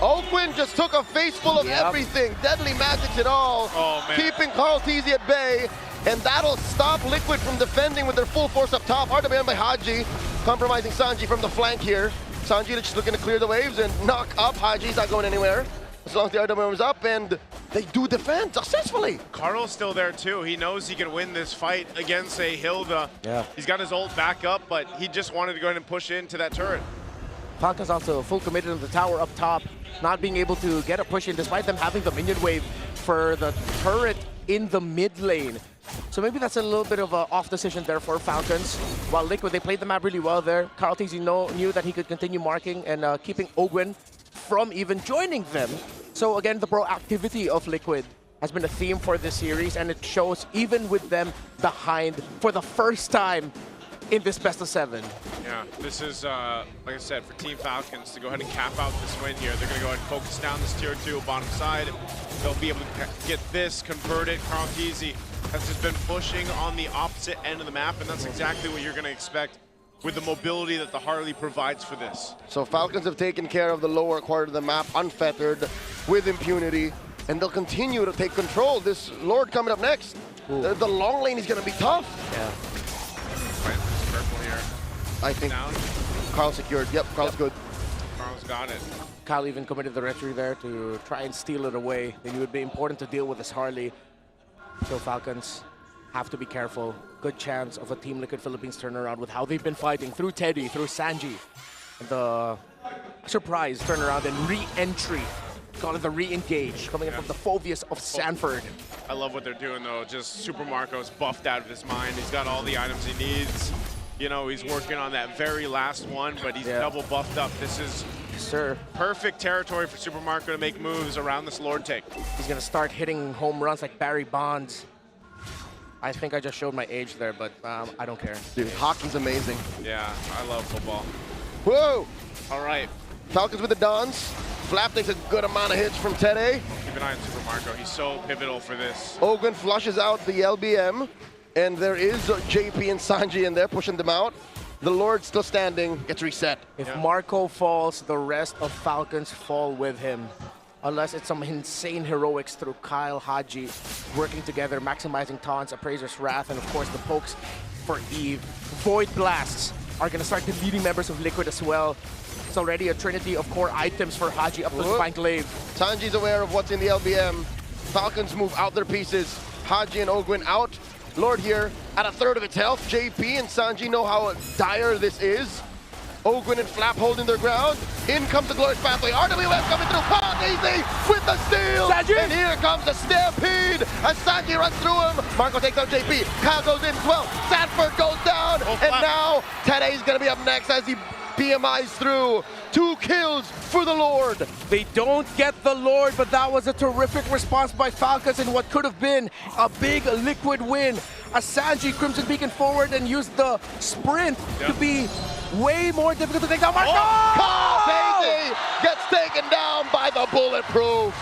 Ogwin just took a face full of everything. Deadly magics it all. Keeping Carl Teasy at bay. And that'll stop Liquid from defending with their full force up top. Hard to man by Haji. Compromising Sanji from the flank here. Sanji just looking to clear the waves and knock up. Haji's not going anywhere. As long as the RWM is up, and they do defend successfully. Carl's still there too. He knows he can win this fight against a Hilda. Yeah. He's got his ult back up, but he just wanted to go ahead and push into that turret. Falcons also full committed on the tower up top, not being able to get a push in despite them having the minion wave for the turret in the mid lane. So maybe that's a little bit of an off decision there for Falcons. While Liquid, they played the map really well there. Carl Teasy knew that he could continue marking and keeping Ogwin from even joining them. So again, the proactivity of Liquid has been a theme for this series, and it shows even with them behind for the first time in this best of 7. Yeah, this is, like I said, for Team Falcons to go ahead and cap out this win here. They're going to go ahead and focus down this tier 2 bottom side. They'll be able to get this, convert it. Carl Teasy has just been pushing on the opposite end of the map, and that's exactly what you're going to expect with the mobility that the Harley provides for this. So Falcons have taken care of the lower part of the map, unfettered, with impunity, and they'll continue to take control. This Lord coming up next. The long lane is going to be tough. Yeah. Purple here. I think down. Carl secured. Yep, Carl's good. Carl's got it. Kyle even committed the retry there to try and steal it away. It would be important to deal with this Harley. So Falcons have to be careful. Good chance of a Team Liquid Philippines turnaround with how they've been fighting through Teddy, through Sanji. The surprise turnaround and re-entry. Call it the re-engage, coming in from the Phobius of Sanford. I love what they're doing though. Just Super Marco's buffed out of his mind. He's got all the items he needs. You know, he's working on that very last one, but he's double buffed up. This is perfect territory for Super Marco to make moves around this Lord take. He's gonna start hitting home runs like Barry Bonds. I think I just showed my age there, but I don't care. Dude, hockey's amazing. Yeah, I love football. Whoa! All right. Falcons with the Dons. Flap takes a good amount of hits from Teddy. Keep an eye on Super Marco. He's so pivotal for this. Ogwin flushes out the LBM, and there is JP and Sanji in there pushing them out. The Lord still standing, gets reset. If Marco falls, the rest of Falcons fall with him. Unless it's some insane heroics through Kyle, Haji, working together, maximizing taunts, Appraiser's Wrath, and of course the pokes for Eve. Void Blasts are gonna start deleting members of Liquid as well. It's already a trinity of core items for Haji up to Spine Glaive. Sanji's aware of what's in the LBM. Falcons move out their pieces. Haji and Ogwin out. Lord here at a third of its health. JP and Sanji know how dire this is. Ogwin and Flap holding their ground. In comes the Glorious Pathway. RWS coming through. Palag Easy with the steal. Sanji. And here comes the Stampede as Sanji runs through him. Marco takes out JP. Kyle goes in as well. Sanford goes down. And now Teddy's going to be up next as he PMIs through. 2 kills for the Lord. They don't get the Lord, but that was a terrific response by Falcons in what could have been a big Liquid win. As Sanji Crimson Beacon forward and used the sprint to be way more difficult to take down. Marco! Carl Teasy gets taken down by the Bulletproof.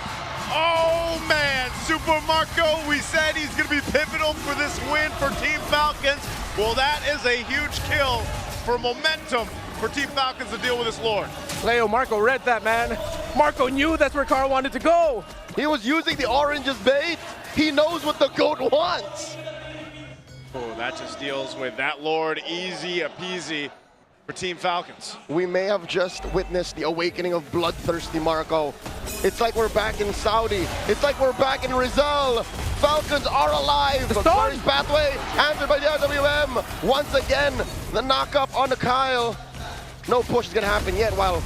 Oh man, Super Marco, we said he's gonna be pivotal for this win for Team Falcons. Well, that is a huge kill for momentum for Team Falcons to deal with this Lord. Leo, Marco read that, man. Marco knew that's where Carl wanted to go. He was using the orange as bait. He knows what the GOAT wants. Oh, that just deals with that Lord easy peasy for Team Falcons. We may have just witnessed the awakening of bloodthirsty Marco. It's like we're back in Saudi. It's like we're back in Rizal. Falcons are alive. Glorious pathway answered by the RWM. Once again, the knock-up on the Kyle. No push is going to happen yet while,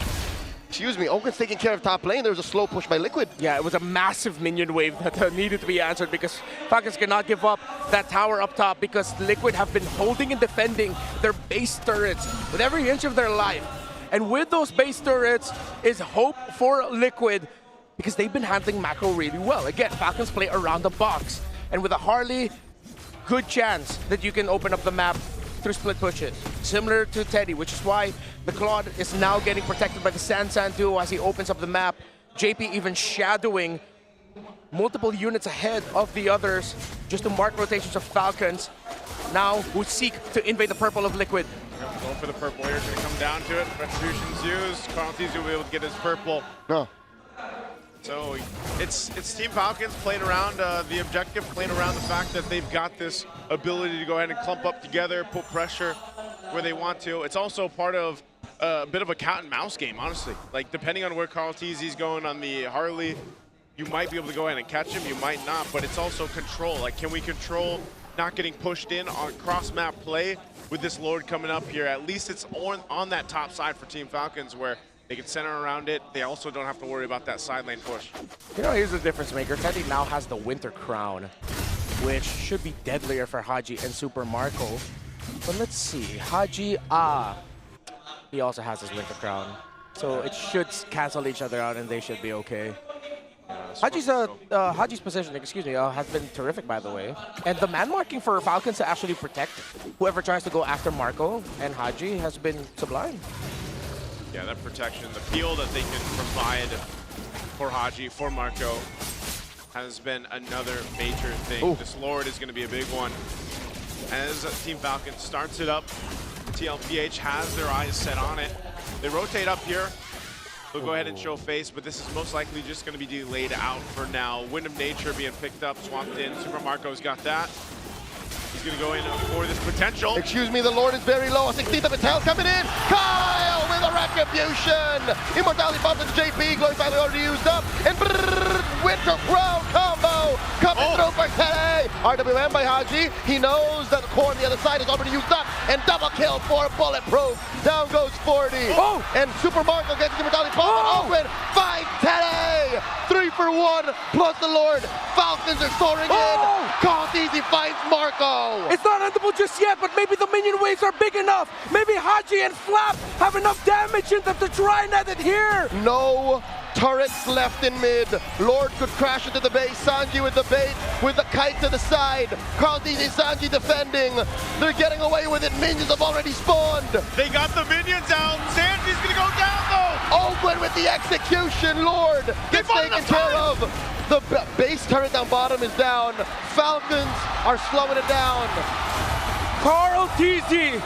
excuse me, Oaken's taking care of top lane. There was a slow push by Liquid. Yeah, it was a massive minion wave that needed to be answered because Falcons cannot give up that tower up top because Liquid have been holding and defending their base turrets with every inch of their life. And with those base turrets is hope for Liquid because they've been handling macro really well. Again, Falcons play around the box. And with a Harley, good chance that you can open up the map through split pushes, similar to Teddy, which is why the Claude is now getting protected by the Sansan duo as he opens up the map. JP even shadowing multiple units ahead of the others just to mark rotations of Falcons, now who seek to invade the purple of Liquid. Going for the purple here, it's going to come down to it. Retribution's used. Carltese will be able to get his purple. No. So it's Team Falcons playing around the objective, playing around the fact that they've got this ability to go ahead and clump up together, put pressure where they want to. It's also part of a bit of a cat and mouse game, honestly. Like, depending on where Carltese's going on the Harley, you might be able to go ahead and catch him, you might not, but it's also control. Like, can we control not getting pushed in on cross-map play with this Lord coming up here? At least it's on that top side for Team Falcons where they can center around it. They also don't have to worry about that side lane push. You know, here's the difference maker. Teddy now has the Winter Crown, which should be deadlier for Haji and Super Marco. But let's see, Haji, he also has his Winter Crown. So it should cancel each other out and they should be okay. Haji's position, has been terrific, by the way. And the man marking for Falcons to actually protect whoever tries to go after Marco and Haji has been sublime. Yeah, that protection, the peel that they can provide for Haji, for Marco, has been another major thing. Ooh. This Lord is going to be a big one. As Team Falcons starts it up, TLPH has their eyes set on it. They rotate up here. They'll go ahead and show face, but this is most likely just going to be delayed out for now. Wind of Nature being picked up, swapped in. Super Marco's got that. He's going to go in for this potential. Excuse me, the Lord is very low. 16th Patel coming in. Kyle with a retribution. Immortality bumped into JP. Glowing Valley already used up. And Winter Crown combo coming through for Teddy. RWM by Haji. He knows that the core on the other side is already used up. And double kill for Bulletproof. Down goes 40. And Super Marco gets the Immortality bomb. Open. Find Teddy. 3 for 1 plus the Lord. Falcons are soaring in. Carltese finds Marco. It's not endable just yet, but maybe the minion waves are big enough. Maybe Haji and Flap have enough damage in them to try and end it here. No turrets left in mid. Lord could crash into the base. Sanji with the bait, with the kite to the side. Carltese, Sanji defending. They're getting away with it. Minions have already spawned. They got the minions out. Sanji's gonna go down though. Oakland with the execution. Lord gets taken care of. The base turret down bottom is down. Falcons are slowing it down. Carltese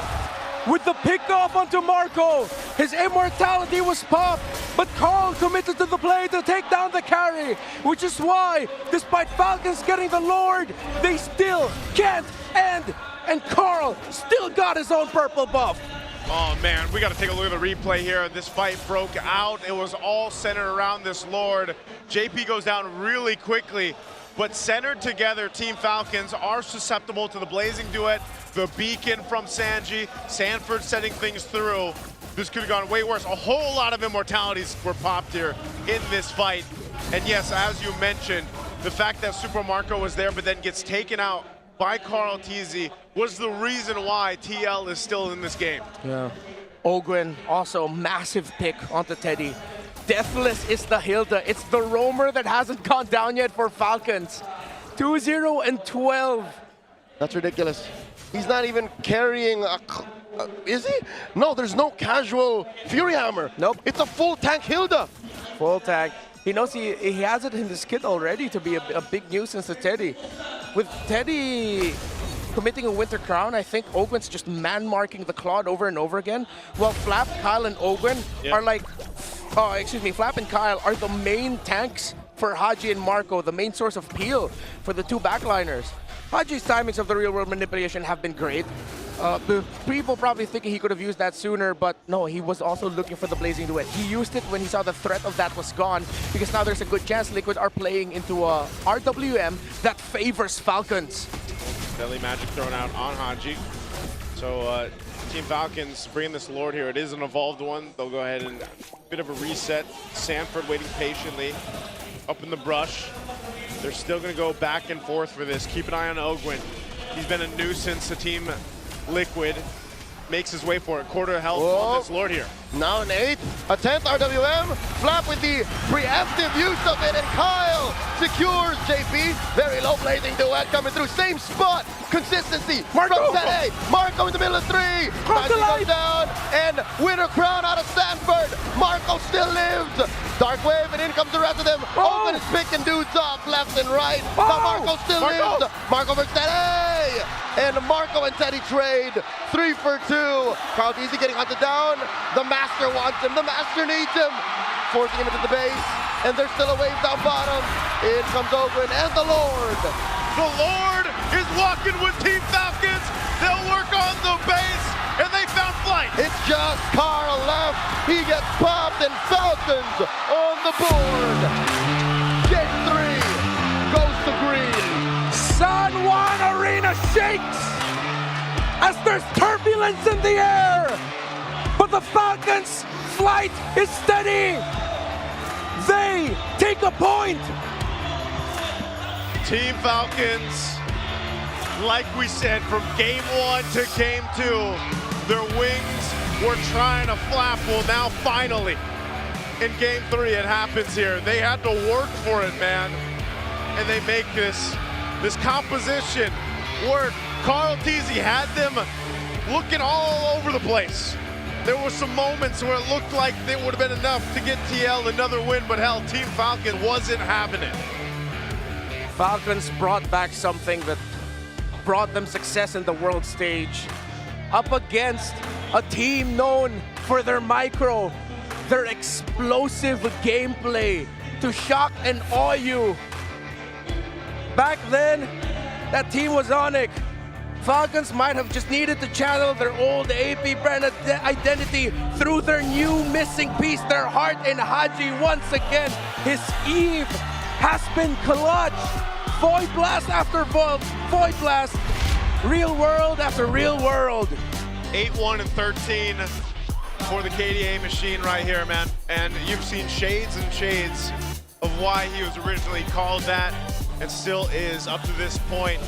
with the pickoff onto Marco. His immortality was popped, but Carl committed to the play to take down the carry, which is why, despite Falcons getting the Lord, they still can't end, and Carl still got his own purple buff. Oh man, we got to take a look at the replay here. This fight broke out. It was all centered around this Lord. JP goes down really quickly, but centered together, Team Falcons are susceptible to the Blazing Duet, the Beacon from Sanji, Sanford setting things through. This could have gone way worse. A whole lot of immortalities were popped here in this fight. And yes, as you mentioned, the fact that Super Marco was there but then gets taken out by Carltese was the reason why TL is still in this game. Yeah. Ogwen, also massive pick onto Teddy. Deathless is the Hilda. It's the roamer that hasn't gone down yet for Falcons. 2-0 and 12. That's ridiculous. He's not even carrying a... is he? No, there's no casual Fury Hammer. Nope. It's a full tank Hilda. Full tank. He knows he has it in his kit already to be a big nuisance to Teddy. With Teddy committing a Winter Crown, I think Ogwen's just man-marking the Claude over and over again, while Flap, Kyle, and Ogwen are like... Flap and Kyle are the main tanks for Haji and Marco, the main source of peel for the two backliners. Haji's timings of the real world manipulation have been great. The people probably thinking he could have used that sooner, but no, he was also looking for the Blazing Duet. He used it when he saw the threat of that was gone, because now there's a good chance Liquid are playing into a RWM that favors Falcons. Deadly Magic thrown out on Haji. So Team Falcons bringing this Lord here. It is an evolved one. They'll go ahead and bit of a reset. Sanford waiting patiently up in the brush. They're still going to go back and forth for this. Keep an eye on Ogwin. He's been a nuisance to Team Liquid. Makes his way for it. Quarter health on this Lord here. Now an 8, a 10th RWM. Flap with the preemptive use of it, and Kyle secures JP. Very low blazing duet coming through. Same spot. Consistency from Teddy. Marco in the middle of 3. Magic goes down, and winner crown out of Sanford. Marco still lives. Dark wave, and in comes the rest of them. Open is picking dudes off left and right. Now Marco still lives. Marco versus Teddy. And Marco and Teddy trade 3 for 2. Carl Easy getting hunted down. The Master wants him. The Master needs him. Forcing him into the base. And there's still a wave down bottom. In comes Ogwin and the Lord. The Lord is walking with Team Falcons. They'll work on the base, and they found flight. It's just Carl left. He gets popped, and Falcons on the board. Game 3 goes to green. San Juan Arena shakes as there's turbulence in the air, but the Falcons' flight is steady. They take a point. Team Falcons, like we said, from game 1 to game 2, their wings were trying to flap. Well, now finally, in game 3, it happens here. They had to work for it, man, and they make this composition work. Carl Teasy had them looking all over the place. There were some moments where it looked like it would have been enough to get TL another win, but hell, Team Falcon wasn't having it. Falcons brought back something that brought them success in the world stage. Up against a team known for their micro, their explosive gameplay to shock and awe you. Back then, that team was Onyx. Falcons might have just needed to channel their old AP brand identity through their new missing piece, their heart in Haji once again. His Eve has been clutch. Void Blast after Void Blast. Real world after real world. 8-1 and 13 for the KDA machine right here, man. And you've seen shades and shades of why he was originally called that and still is up to this point.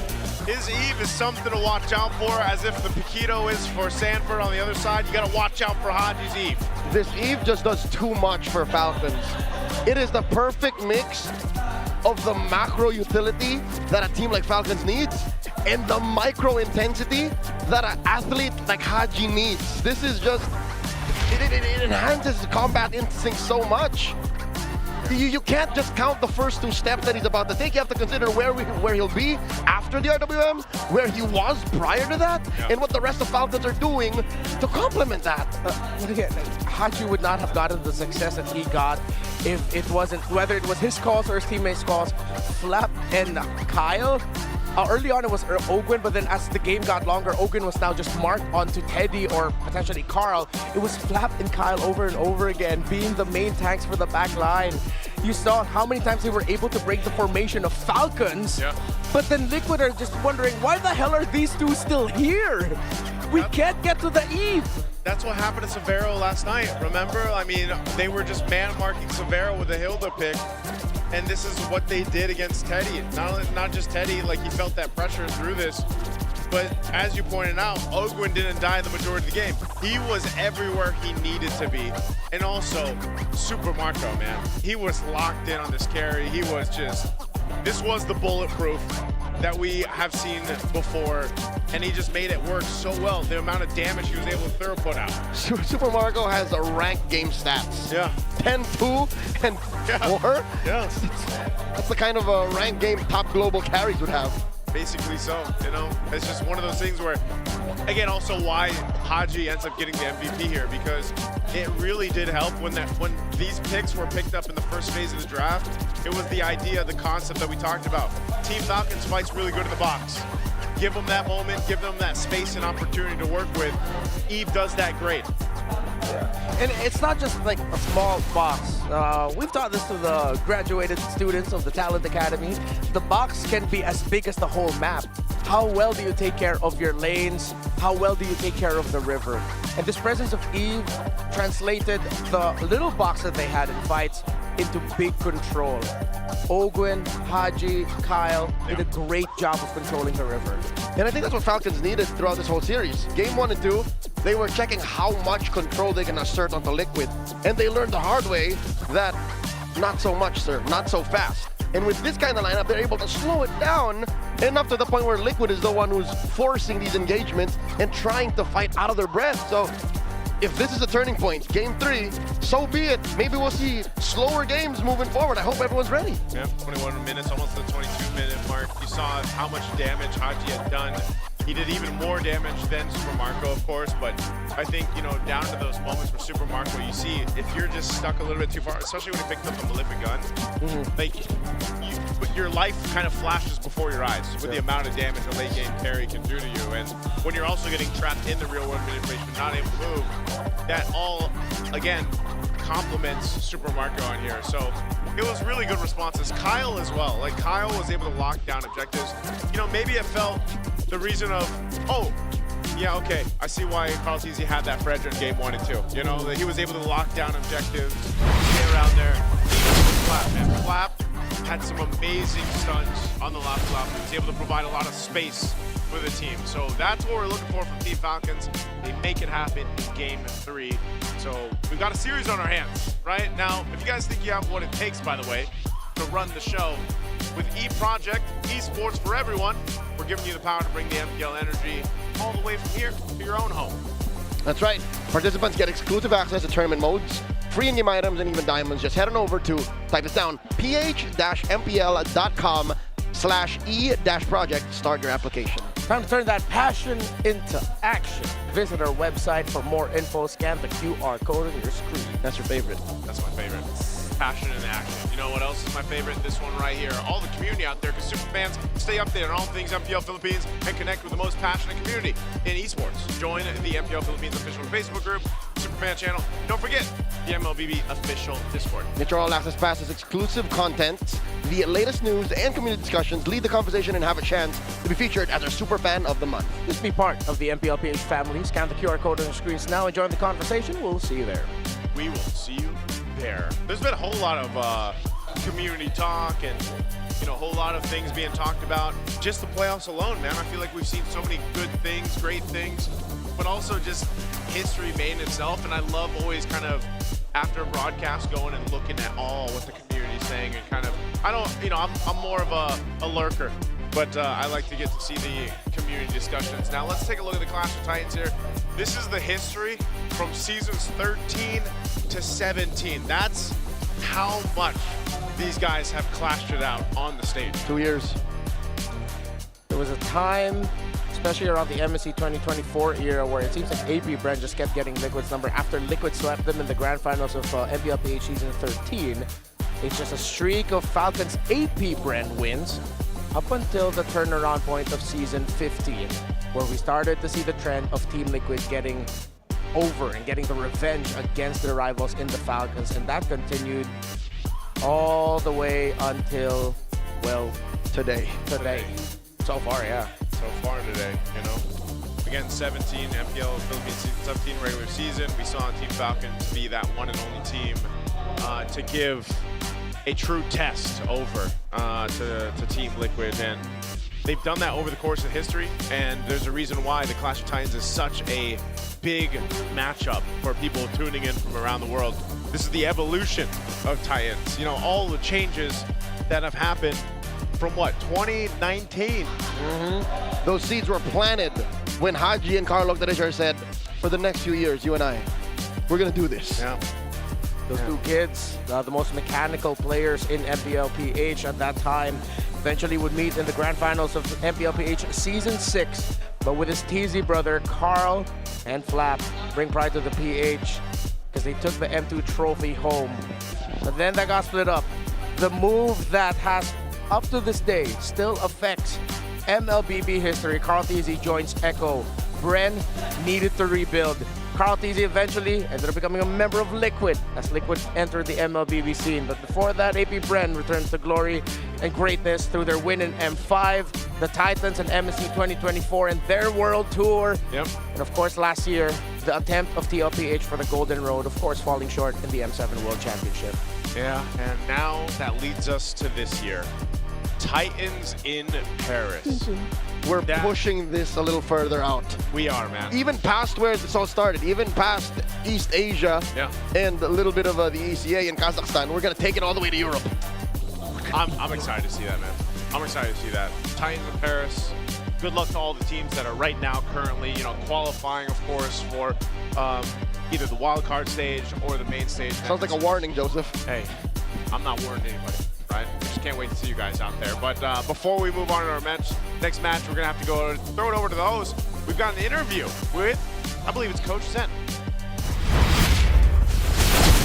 His Eve is something to watch out for, as if the Paquito is for Sanford on the other side. You gotta watch out for Haji's Eve. This Eve just does too much for Falcons. It is the perfect mix of the macro utility that a team like Falcons needs and the micro intensity that an athlete like Haji needs. This is just, it enhances the combat instinct so much. You can't just count the first 2 steps that he's about to take. You have to consider where he'll be after the RWM, where he was prior to that, and what the rest of Falcons are doing to complement that. Again, Haji would not have gotten the success that he got if it wasn't, whether it was his calls or his teammates' calls. Flap and Kyle. Early on it was Ogwin, but then as the game got longer, Ogwin was now just marked onto Teddy or potentially Carl. It was Flap and Kyle over and over again, being the main tanks for the back line. You saw how many times they were able to break the formation of Falcons, but then Liquid are just wondering, why the hell are these two still here? We can't get to the Eve. That's what happened to Severo last night, remember? I mean, they were just man-marking Severo with a Hilda pick, and this is what they did against Teddy. Not just Teddy, like he felt that pressure through this, but as you pointed out, Ogwin didn't die the majority of the game. He was everywhere he needed to be, and also Super Marco, man. He was locked in on this carry. He was just, this was the bulletproof that we have seen before, and he just made it work so well. The amount of damage he was able to throw put out. Super Marco has a ranked game stats. Yeah. 10, 2, and 4. Yeah. That's the kind of a ranked game top global carries would have. Basically so, you know? It's just one of those things where, again, also why Haji ends up getting the MVP here, because it really did help when these picks were picked up in the first phase of the draft. It was the idea, the concept that we talked about. Team Falcons fights really good in the box. Give them that moment, give them that space and opportunity to work with. Eve does that great. And it's not just like a small box. We've taught this to the graduated students of the Talent Academy. The box can be as big as the whole map. How well do you take care of your lanes? How well do you take care of the river? And this presence of Eve translated the little box that they had in fights into big control. Ogwin, Haji, Kyle did a great job of controlling the river. And I think that's what Falcons needed throughout this whole series. Game 1 and 2, they were checking how much control they can assert onto Liquid. And they learned the hard way that not so much, sir, not so fast. And with this kind of lineup, they're able to slow it down enough to the point where Liquid is the one who's forcing these engagements and trying to fight out of their breath. So if this is a turning point, Game 3, so be it. Maybe we'll see slower games moving forward. I hope everyone's ready. Yeah, 21 minutes, almost the 22-minute mark. You saw how much damage Haji had done. He did even more damage than Super Marco, of course, but I think, you know, down to those moments where Super Marco, you see, if you're just stuck a little bit too far, especially when he picked up the Malefic gun, like, your life kind of flashes before your eyes with the amount of damage a late game carry can do to you. And when you're also getting trapped in the real world manipulation, not able to move, that all, again, complements Super Marco on here. So it was really good responses. Kyle as well. Like, Kyle was able to lock down objectives. You know, maybe it felt the reason of, oh, yeah, okay, I see why Carl Teasy had that for Edge in Game 1 and 2. You know, that he was able to lock down objectives, stay around there. Flap, man. Flap had some amazing stunts on the last lap. He was able to provide a lot of space for the team. So that's what we're looking for from Team Falcons. They make it happen in Game 3. So we've got a series on our hands, right? Now, if you guys think you have what it takes, by the way, to run the show, with E-Project, esports for everyone, we're giving you the power to bring the MPL energy all the way from here to your own home. That's right. Participants get exclusive access to tournament modes, free in-game items, and even diamonds. Just head on over to, type this down, ph-mpl.com/e-project to start your application. Time to turn that passion into action. Visit our website for more info. Scan the QR code on your screen. That's your favorite. That's my favorite. Passion and action. You know what else is my favorite? This one right here. All the community out there, because super fans stay updated on all things MPL Philippines and connect with the most passionate community in esports. Join the MPL Philippines official Facebook group, Superfan channel. Don't forget the MLBB official Discord. Get your all-access passes, exclusive content, the latest news, and community discussions. Lead the conversation and have a chance to be featured as our super fan of the month. Just be part of the MPLPH family. Scan the QR code on your screens now and join the conversation. We'll see you there. We will see you there. There's been a whole lot of community talk and, you know, a whole lot of things being talked about. Just the playoffs alone, man. I feel like we've seen so many good things, great things, but also just history made in itself. And I love always kind of after a broadcast going and looking at all what the community's saying and kind of, I don't, you know, I'm more of a lurker, but I like to get to see the community discussions. Now let's take a look at the Clash of Titans here. This is the history from seasons 13 to 17. That's how much these guys have clashed it out on the stage. 2 years. There was a time, especially around the MSC 2024 era, where it seems like AP Brand just kept getting Liquid's number after Liquid swept them in the grand finals of MPLPH season 13. It's just a streak of Falcons AP Brand wins up until the turnaround point of season 15, where we started to see the trend of Team Liquid getting over and getting the revenge against their rivals in the Falcons, and that continued all the way until, well, today. So far, yeah. So far today, you know. Again, 17 MPL Philippines season 17 regular season. We saw Team Falcons be that one and only team to give a true test over to Team Liquid, and they've done that over the course of history, and there's a reason why the Clash of Titans is such a big matchup for people tuning in from around the world. This is the evolution of Titans. You know, all the changes that have happened from what, 2019? Those seeds were planted when Haji and Carlo Octadeshar said, for the next few years, you and I, we're gonna do this. Yeah. Those two kids, the most mechanical players in MPLPH at that time, eventually would meet in the grand finals of MPLPH Season 6. But with his TZ brother, Carl and Flap, bring pride to the PH because they took the M2 trophy home. But then that got split up. The move that has up to this day still affects MLBB history. Carl Tizzy joins Echo. Bren needed to rebuild. Carl Tizzy eventually ended up becoming a member of Liquid as Liquid entered the MLBB scene. But before that, AP Bren returns to glory and greatness through their win in M5, the Titans and MSC 2024 and their World Tour. Yep. And of course, last year, the attempt of TLPH for the Golden Road, of course, falling short in the M7 World Championship. Yeah, and now that leads us to this year. Titans in Paris. We're pushing this a little further out. We are, man. Even past where this all started, even past East Asia and a little bit of the ECA in Kazakhstan, we're going to take it all the way to Europe. I'm excited to see that, man. I'm excited to see that. Titans in Paris. Good luck to all the teams that are right now currently, qualifying, of course, for either the wild card stage or the main stage. Sounds like a warning, Joseph. Hey, I'm not warning anybody, right? Just can't wait to see you guys out there. But before we move on to our next match, we're going to have to go throw it over to the host. We've got an interview with, I believe it's Coach Zen.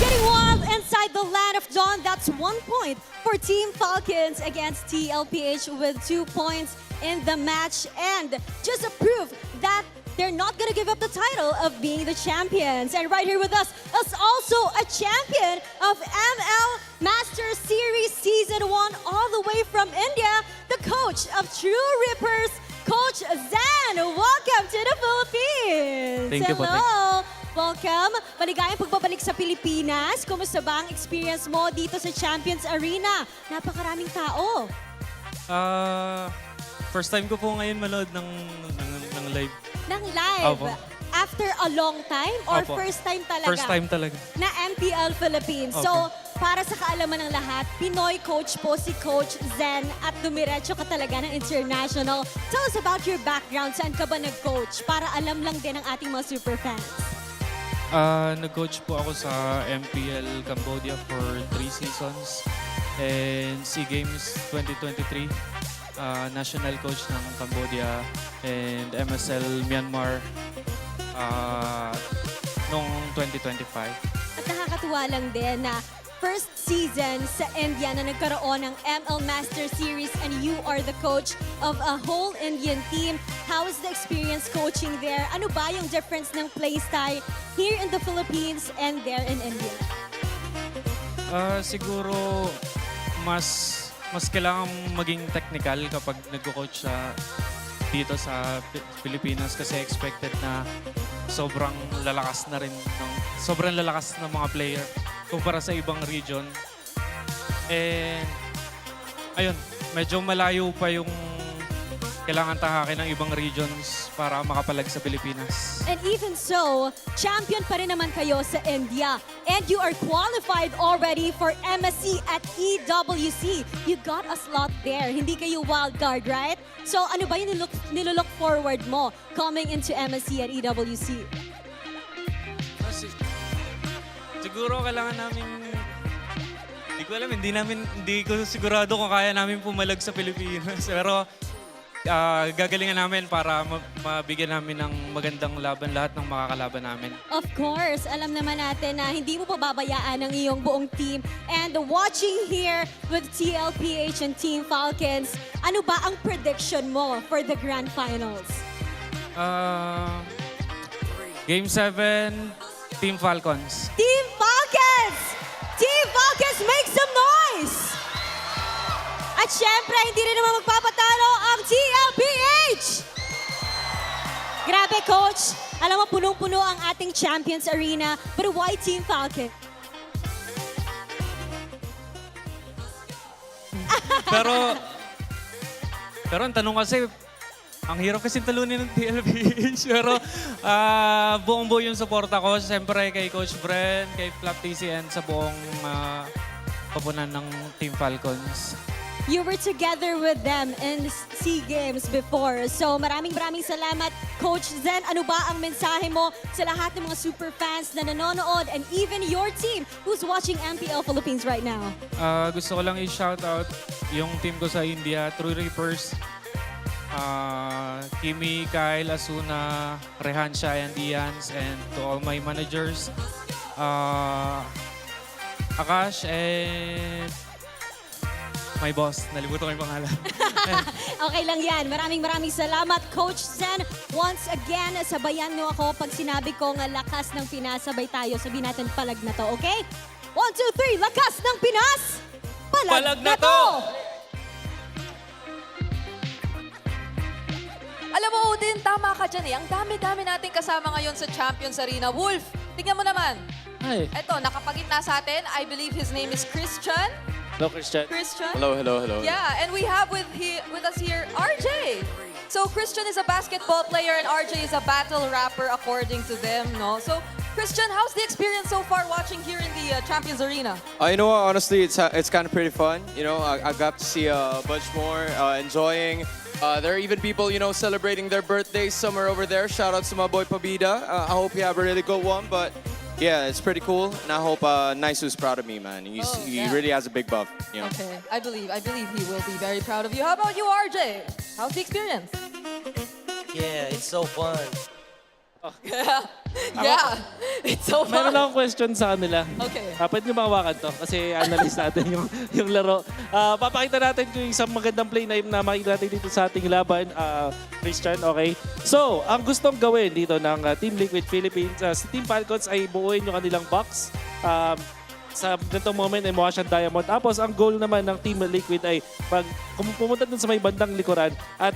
Getting wild inside the land of Dawn. That's 1 point for Team Falcons against TLPH with 2 points in the match. And just a proof that they're not going to give up the title of being the champions. And right here with us is also a champion of ML Master Series Season 1 all the way from India, the coach of True Rippers, Coach Zen. Welcome to the Philippines. Thank you po. Hello. Welcome. Maligayang pagbabalik sa Pilipinas. Kumusta ba ang experience mo dito sa Champions Arena? Napakaraming tao. First time ko po ngayon manood ng live. Ng live? Opo. After a long time? Or Opo. first time talaga? First time talaga. Na MPL Philippines. So, para sa kaalaman ng lahat, Pinoy coach po si Coach Zen at dumiretso ka talaga ng international. Tell us about your background. Saan ka ba nag-coach? Para alam lang din ng ating mga super fans. Nag-coach po ako sa MPL Cambodia for 3 seasons. And SEA Games 2023, national coach ng Cambodia and MSL Myanmar noong 2025. At nakakatuwa lang din na first season sa India na nagkaroon ng ML Master Series and you are the coach of a whole Indian team. How is the experience coaching there? Ano ba yung difference ng play style here in the Philippines and there in India? Siguro mas kailangan maging technical kapag nagko-coach dito sa Pilipinas kasi expected na sobrang lalakas ng mga player kumpara sa ibang region. And ayun, medyo malayo pa yung kailangan tahakin ng ibang regions para makapalag sa Pilipinas. And even so, champion pa rin naman kayo sa India. And you are qualified already for MSC at EWC. You got a slot there. Hindi kayo wild card, right? So ano ba yung nilook forward mo coming into MSC at EWC? Siguro kailangan namin, hindi ko sigurado kung kaya namin pumalag sa Pilipinas. Pero gagalingan namin para mabigyan namin ng magandang laban lahat ng makakalaban namin. Of course, alam naman natin na hindi mo pababayaan ang iyong buong team. And watching here with TLPH and Team Falcons, ano ba ang prediction mo for the Grand Finals? Game 7, Team Falcons. Team Falcons! Team Falcons, make some noise! At syempre, hindi rin naman magpapatalo ang TLPH! Grabe, Coach. Alam mo, punong-puno ang ating Champions Arena. But why Team Falcon? Pero ang tanong kasi, ang hirap kasi talunin ng TLPH. Pero buong-buo yung suporta ko. Siyempre kay Coach Bren, kay Flap TC, and sa buong papunan ng Team Falcons. You were together with them in SEA Games before. So maraming salamat, Coach Zen. Ano ba ang mensahe mo sa lahat ng mga super fans na nanonood and even your team who's watching MPL Philippines right now? Gusto ko lang i-shoutout yung team ko sa India, True Rippers, Kimi, Kyle, Asuna, Rehansha, and Ians, and to all my managers, Akash, and my boss. Nalimutan ko yung pangalan. Okay lang yan. Maraming salamat, Coach Sen. Once again, sabayan nyo ako pag sinabi kong lakas ng Pinas, sabay tayo. Sabihin natin palag na to, okay? 1, 2, 3, lakas ng Pinas! Palag na to! Alam mo, Odin, tama ka dyan eh. Ang dami-dami nating kasama ngayon sa Champions Arena. Wolf, tingnan mo naman. Hi. Eto, nakapagitna sa atin. I believe his name is Christian. Hello, Christian. Christian? Hello. Yeah, and we have with us here RJ. So Christian is a basketball player and RJ is a battle rapper according to them, no? So Christian, how's the experience so far watching here in the Champions Arena? You know what? Honestly, it's kind of pretty fun. You know, I got to see a bunch more, enjoying. There are even people, you know, celebrating their birthdays somewhere over there. Shout out to my boy Pabida. I hope you have a really good one, but yeah, it's pretty cool, and I hope Naisu's proud of me, man. He really has a big buff, you know. Okay, I believe he will be very proud of you. How about you, RJ? How's the experience? Yeah, it's so fun. Yeah, it's so fun. Meron akong question sa kanila. Okay. Pwede nyo makawakan to kasi analyze natin yung laro. Papakita natin kung isang magandang play na makikita natin dito sa ating laban. Christian, okay? So, ang gustong gawin dito ng Team Liquid Philippines, si Team Falcons ay buuin yung kanilang box. Sa ganitong moment ay mukha siyang diamond. Tapos ang goal naman ng Team Liquid ay pag pumunta dun sa may bandang likuran at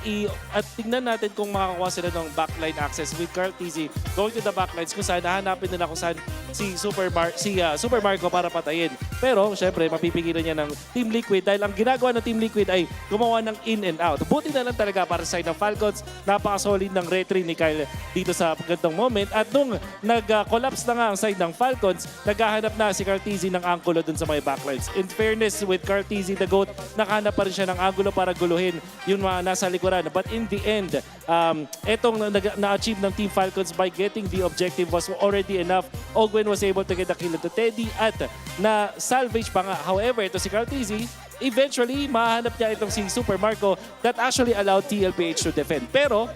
tingnan natin kung makakuha sila ng backline access with Carl TZ going to the backlines kung saan hahanapin nila kung saan si Super Marco para patayin. Pero syempre mapipigilan niya ng Team Liquid dahil ang ginagawa ng Team Liquid ay gumawa ng in and out. Buti na lang talaga para sa side ng Falcons. Napaka-solid ng retry ni Kyle dito sa ganitong moment. At nung nag-collapse na nga ang side ng Falcons, naghahanap na si Carl TZ ng anggulo dun sa may backlines. In fairness with Carl TZ, the GOAT, nakahanap pa rin siya ng anggulo para guluhin yung mga nasa likuran. But in the end, etong na-achieve ng Team Falcons by getting the objective was already enough. Ogwen was able to get the kill to Teddy at na-salvage pa nga. However, ito si Carl TZ, eventually, mahanap niya itong si Super Marco that actually allowed TLPH to defend. Pero,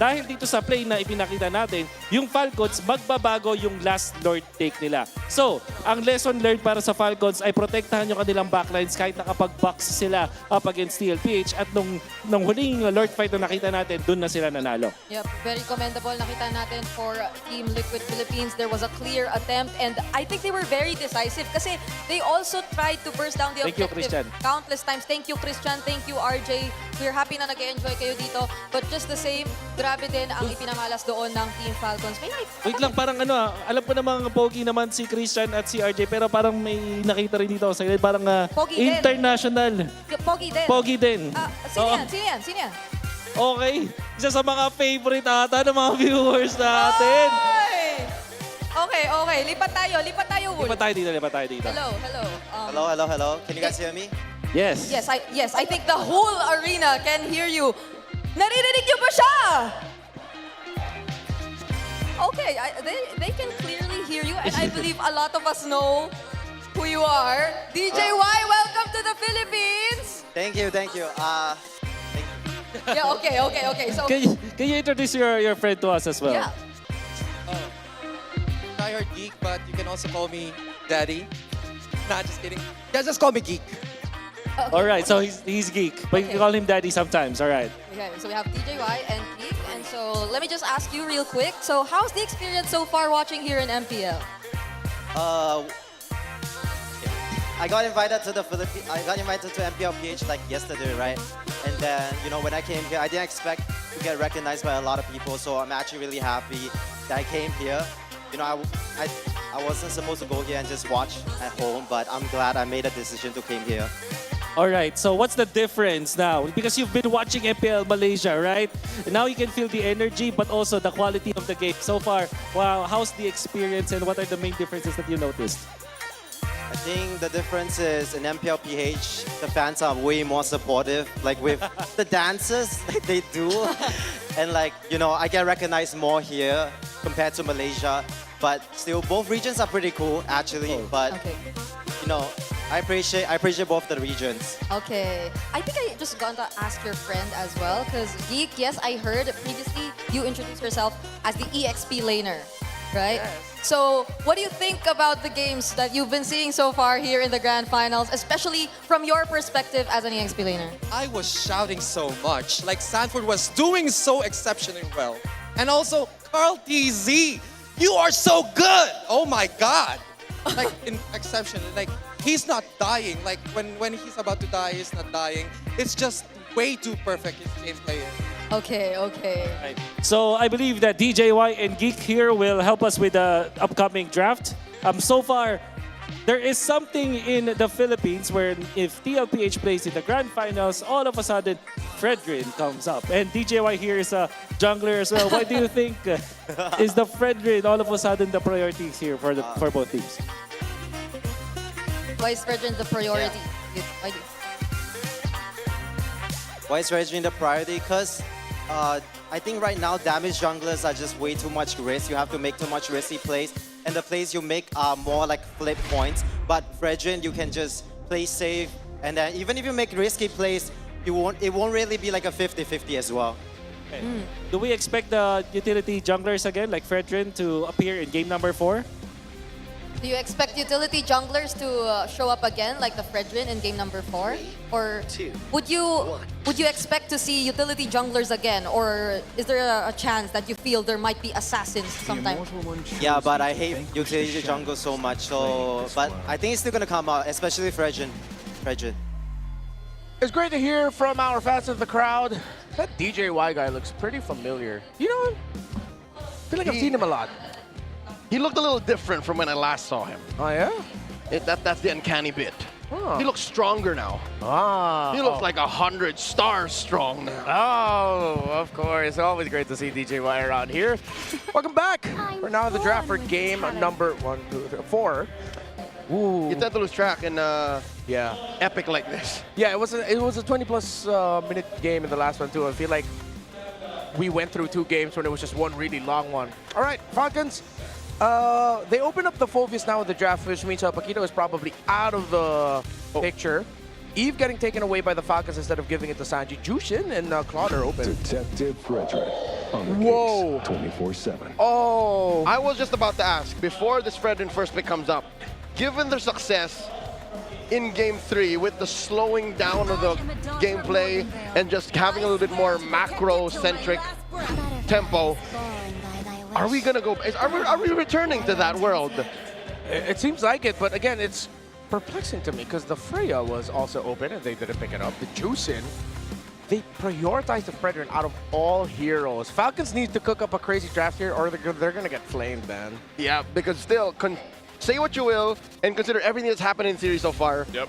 dahil dito sa play na ipinakita natin, yung Falcons, magbabago yung last Lord take nila. So, ang lesson learned para sa Falcons ay protektahan yung kanilang backlines kahit nakapag-box sila up against TLPH. At nung huling Lord fight na nakita natin, dun na sila nanalo. Yep, very commendable. Nakita natin for Team Liquid Philippines, there was a clear attempt and I think they were very decisive kasi they also tried to burst down the Thank you, objective Christian. countless times. Thank you, Christian. Thank you, RJ. We're happy na nag-enjoy kayo dito. But just the same, grabe din ang ipinamalas doon ng Team Falcons. Wait lang, parang alam ko namang pogi naman si Christian at si RJ, pero parang may nakita rin dito sa side, parang Pogi din. international. Pogi din. Pogi din. Sino Oo. yan? Sino yan? Okay. Isa sa mga favorite ata ng mga viewers natin. Oy! Okay. Lipat tayo, Wolf. Lipat tayo dito. Hello. Can you guys hear me? Yes. Yes, I think the whole arena can hear you. Naririnig niyo ba siya? Okay, they can clearly hear you and I believe a lot of us know who you are. DJ Y, welcome to the Philippines! Thank you. Yeah, okay. So, Can you introduce your friend to us as well? yeah. Tryhard Geek, but you can also call me Daddy. Nah, just kidding. Yeah, just call me Geek. All right, so he's geek, but you call him daddy sometimes. All right. Okay, so we have DJY and Geek, and so let me just ask you real quick. So, how's the experience so far watching here in MPL? I got invited to MPL PH like yesterday, right? And then, you know, when I came here, I didn't expect to get recognized by a lot of people, so I'm actually really happy that I came here. You know, I wasn't supposed to go here and just watch at home, but I'm glad I made a decision to come here. All right, so what's the difference now? Because you've been watching MPL Malaysia, right? Now you can feel the energy, but also the quality of the game. So far, wow, how's the experience and what are the main differences that you noticed? I think the difference is in MPL PH, the fans are way more supportive, like with the dances like they do. And like, you know, I get recognized more here compared to Malaysia. But still, both regions are pretty cool, actually. But, you know, I appreciate both the regions. Okay. I think I just got to ask your friend as well, because Geek, yes, I heard previously you introduced yourself as the EXP laner. right? So, what do you think about the games that you've been seeing so far here in the grand finals, especially from your perspective as an EXP laner? I was shouting so much. Like Sanford was doing so exceptionally well. And also, Carl TZ, you are so good! Oh my god! Like, in exception, like, he's not dying. Like, when he's about to die, he's not dying. It's just way too perfect, his gameplay is. Okay, okay. Right. So I believe that DJY and Geek here will help us with the upcoming draft. So far, there is something in the Philippines where if TLPH plays in the grand finals, all of a sudden, Fredrin comes up. And DJY here is a jungler as well. Why do you think is the Fredrin all of a sudden the priority here for both teams? Why is Fredrin the priority? Why do you- Why is Regine the priority? Because I think right now damage junglers are just way too much risk. You have to make too much risky plays, and the plays you make are more like flip points. But Regine, you can just play safe, and then even if you make risky plays, it won't really be like a 50-50 as well. Okay. Do we expect the utility junglers again, like Fredrin, to appear in game number 4? Do you expect utility junglers to show up again, like the Fredrin in game number 4? Or would you expect to see utility junglers again? Or is there a chance that you feel there might be assassins sometime? Yeah, but I hate utility jungle so much. So, but I think it's still gonna come out, especially Regine. It's great to hear from our fans of the crowd. That DJY guy looks pretty familiar. You know him? I feel like I've seen him a lot. He looked a little different from when I last saw him. Oh, yeah? That's the uncanny bit. Oh. He looks stronger now. Ah. He looks like 100 stars strong now. Oh, of course. Always great to see DJY around here. Welcome back. We're now in the draft for game number 4. Ooh. You tend to lose track in yeah, epic like this. Yeah, it was a 20-plus minute game in the last one, too. I feel like we went through 2 games when it was just one really long one. All right, Falcons. They open up the Phoveus now with the draft, which means Paquito is probably out of the picture. Eve getting taken away by the Falcons instead of giving it to Sanji. Jushin and Claude are open. Detective Frederick on the Whoa. case 24/7. Oh! I was just about to ask, before this Fredrin first pick comes up, given their success in Game 3 with the slowing down of the gameplay and just having a little bit more macro-centric tempo, are we gonna go? Are we returning to that world? It seems like it, but again, it's perplexing to me because the Freya was also open and they didn't pick it up. The Jushin, they prioritized the Fredrin out of all heroes. Falcons need to cook up a crazy draft here or they're gonna get flamed, man. Yeah, because still, say what you will and consider everything that's happened in series so far. Yep.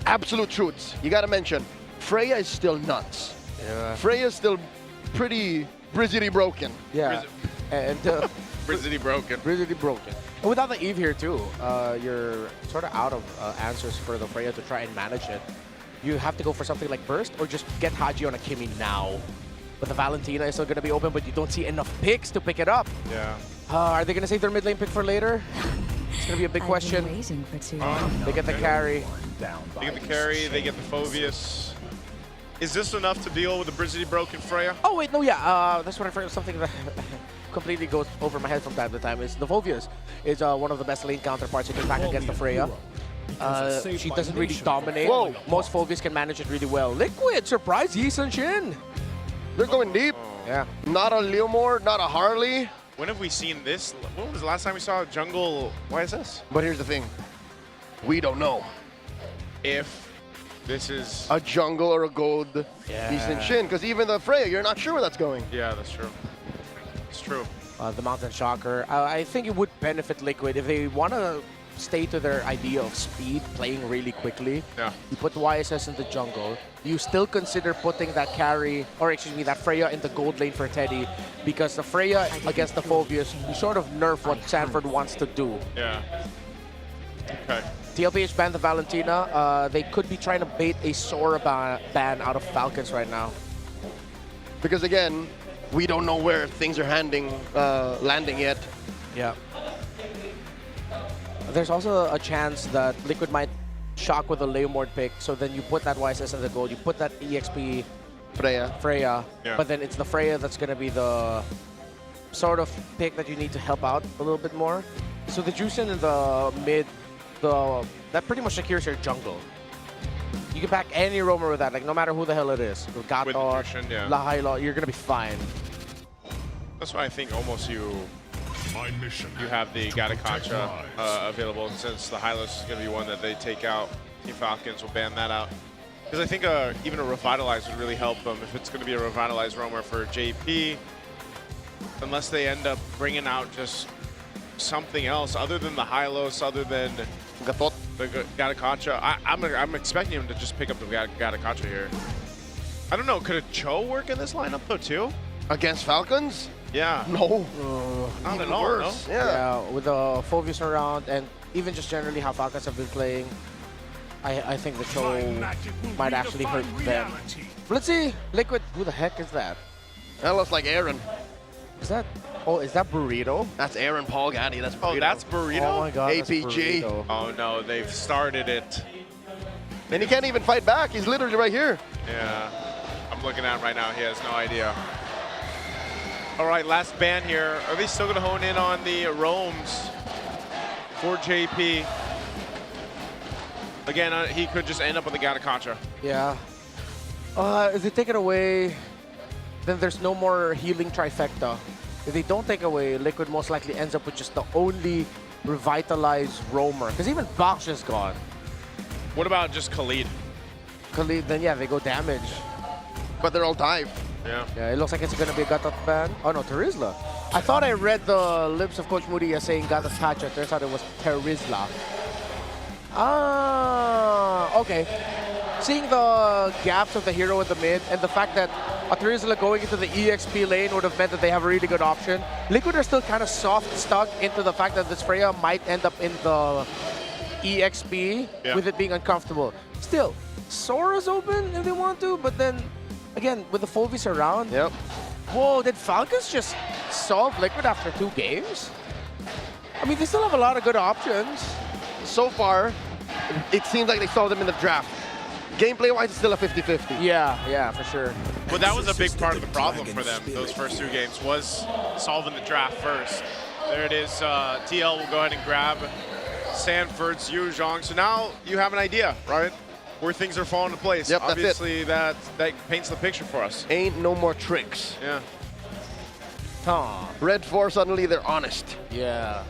Absolute truths. You gotta mention, Freya is still nuts. Yeah. Freya is still pretty Brizzity broken. Yeah. And Brizzity broken. Brizzity broken. And without the Eve here too, you're sort of out of answers for the Freya to try and manage it. You have to go for something like Burst or just get Haji on a Kimi now. But the Valentina is still going to be open, but you don't see enough picks to pick it up. Yeah. Are they going to save their mid lane pick for later? It's going to be a big question. They get the carry. They get the carry, they get the Phoveus. Is this enough to deal with the Brizzity broken Freya? Oh, wait, no, yeah. That's what I forgot. Something that completely goes over my head from time to time is the Phoveus is one of the best lane counterparts you can pack against the Freya. She doesn't really dominate. Whoa. Most Phoveus can manage it really well. Liquid, surprise, Yi Sun Shin. They're going deep. Yeah. Not a Leomore, not a Harley. When have we seen this? When was the last time we saw a jungle YSS? But here's the thing. We don't know if this is a jungle or a gold decent Shin, because even the Freya, you're not sure where that's going. Yeah, that's true. It's true. The Mountain Shocker. I think it would benefit Liquid if they want to stay to their idea of speed, playing really quickly. Yeah. You put YSS in the jungle. You still consider putting that carry, or excuse me, that Freya in the gold lane for Teddy, because the Freya against the Phoveus, you sort of nerf what Sanford wants to do. Yeah. Okay. TLPH banned the Valentina. They could be trying to bait a Sora ban out of Falcons right now. Because again, we don't know where things are landing yet. Yeah. There's also a chance that Liquid might shock with a Leomord pick, so then you put that YSS in the gold, you put that EXP Freya, yeah. Yeah. But then it's the Freya that's going to be the sort of pick that you need to help out a little bit more. So the Juicin in the mid, that pretty much secures your jungle. You can back any roamer with that, like no matter who the hell it is. With With the Juicin, yeah. Lahailo, you're gonna be fine. That's why I think almost you have the Gatakacha available, since the Hylos is going to be one that they take out. Team Falcons will ban that out. Because I think even a Revitalize would really help them if it's going to be a Revitalize roamer for JP. Unless they end up bringing out just something else other than the Hylos, other than the Gatakacha. I'm expecting him to just pick up the Gatakacha here. I don't know, could a Cho work in this lineup though too? Against Falcons? Yeah. No. Not at Even all, worse. no? Yeah. With the Phobius around and even just generally how Falcons have been playing, I think the Cho might actually hurt them. Let's see, Liquid, who the heck is that? That looks like Aaron. Is that, oh, is that Burrito? That's Aaron Paul Gaddy. That's Burrito. Oh, that's Burrito? Oh my god, that's APG. Burrito. Oh no, they've started it. And he can't even fight back. He's literally right here. Yeah, I'm looking at him right now. He has no idea. All right, last ban here. Are they still going to hone in on the roams for JP? Again, he could just end up with the Gatakacha. Yeah. If they take it away, then there's no more healing trifecta. If they don't take away, Liquid most likely ends up with just the only revitalized roamer. Because even Box is gone. What about just Khalid? Khalid, then yeah, they go damage. But they're all dive. Yeah. Yeah, it looks like it's going to be a Gatot ban. Oh no, Terizla. I thought I read the lips of Coach Moody as saying Gatot Hatchet. Turns out it was Terizla. Ah, okay. Seeing the gaps of the hero in the mid and the fact that a Terizla going into the EXP lane would have meant that they have a really good option. Liquid are still kind of soft stuck into the fact that this Freya might end up in the EXP with it being uncomfortable. Still, Sora's open if they want to, but then again, with the Phobius around. Yep. Whoa, did Falcons just solve Liquid after 2 games? I mean, they still have a lot of good options. So far, it seems like they solved them in the draft. Gameplay-wise, it's still a 50-50. Yeah, for sure. But that was a big part of the problem for them, those first 2 games, was solving the draft first. There it is. TL will go ahead and grab Sanford's Yu Zhong. So now you have an idea, right? Where things are falling into place. Yep, obviously, that paints the picture for us. Ain't no more tricks. Yeah. Red 4, suddenly they're honest. Yeah.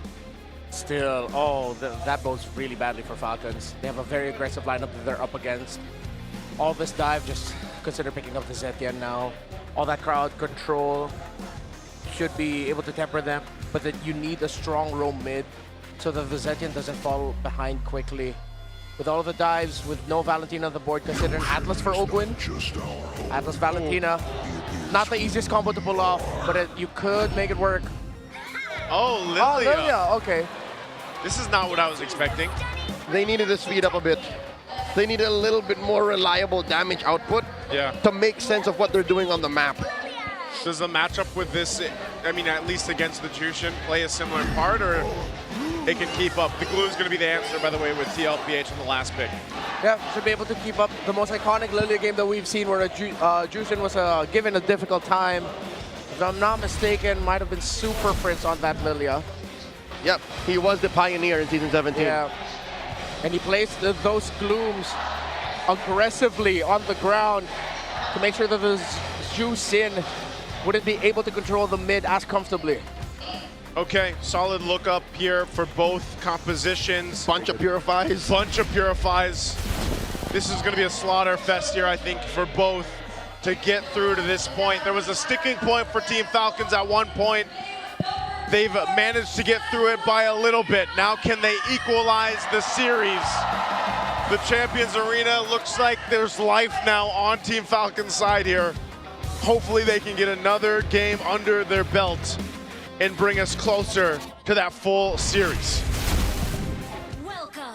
Still, oh, that bodes really badly for Falcons. They have a very aggressive lineup that they're up against. All this dive, just consider picking up the Zetian now. All that crowd control should be able to temper them, but then you need a strong roam mid so that the Zetian doesn't fall behind quickly. With all of the dives, with no Valentina on the board, consider an Atlas for Ogwin. Atlas Valentina. Not the easiest combo to pull off, but you could make it work. Oh, Lilia. Oh, Lilia, okay. This is not what I was expecting. They needed to speed up a bit. They needed a little bit more reliable damage output to make sense of what they're doing on the map. Does the matchup with this, I mean, at least against the Jushin, play a similar part, or it can keep up? The glue is going to be the answer, by the way, with TLPH in the last pick. Yeah, should be able to keep up. The most iconic Lilia game that we've seen where Jushin was given a difficult time. If I'm not mistaken, might have been Super Prince on that Lilia. Yep, he was the pioneer in Season 17. Yeah, and he placed those glooms aggressively on the ground to make sure that the Jushin wouldn't be able to control the mid as comfortably. Okay, solid look up here for both compositions. Bunch of Purifies. Bunch of Purifies. This is going to be a slaughter fest here, I think, for both to get through to this point. There was a sticking point for Team Falcons at one point. They've managed to get through it by a little bit. Now can they equalize the series? The Champions Arena looks like there's life now on Team Falcons' side here. Hopefully they can get another game under their belt and bring us closer to that full series.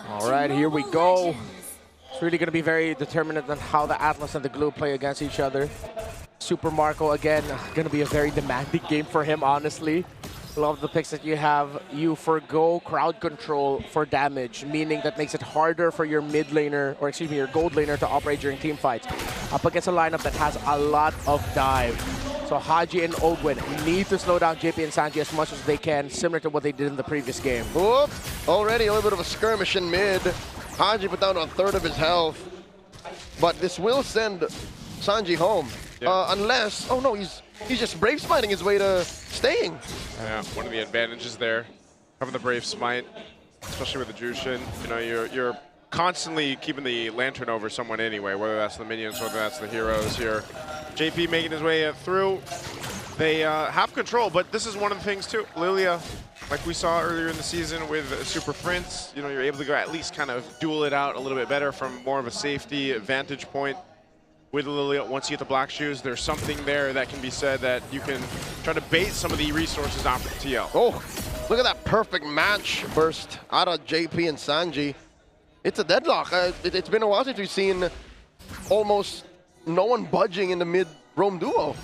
All right, here we go. It's really going to be very determinant on how the Atlas and the Glue play against each other. Super Marco, again, going to be a very demanding game for him, honestly. Love the picks that you have. You forgo crowd control for damage, meaning that makes it harder for your mid laner, or excuse me, your gold laner to operate during team fights. Up against a lineup that has a lot of dive. So Haji and Ogwin need to slow down JP and Sanji as much as they can, similar to what they did in the previous game. Whoop! Already a little bit of a skirmish in mid. Haji put down a third of his health. But this will send Sanji home. Unless, oh no, he's just brave smiting his way to staying. Yeah, one of the advantages there, having the Brave Smite, especially with the Jushin. You know, you're constantly keeping the lantern over someone anyway, whether that's the minions, whether that's the heroes here. JP making his way through. They have control, but this is one of the things too. Lilia, like we saw earlier in the season with Super Prince, you know, you're able to go at least kind of duel it out a little bit better from more of a safety vantage point. With Lilia, once you get the black shoes, there's something there that can be said that you can try to bait some of the resources out for TL. Oh, look at that perfect match burst out of JP and Sanji. It's a deadlock. It's been a while since we've seen almost no one budging in the mid-roam duo.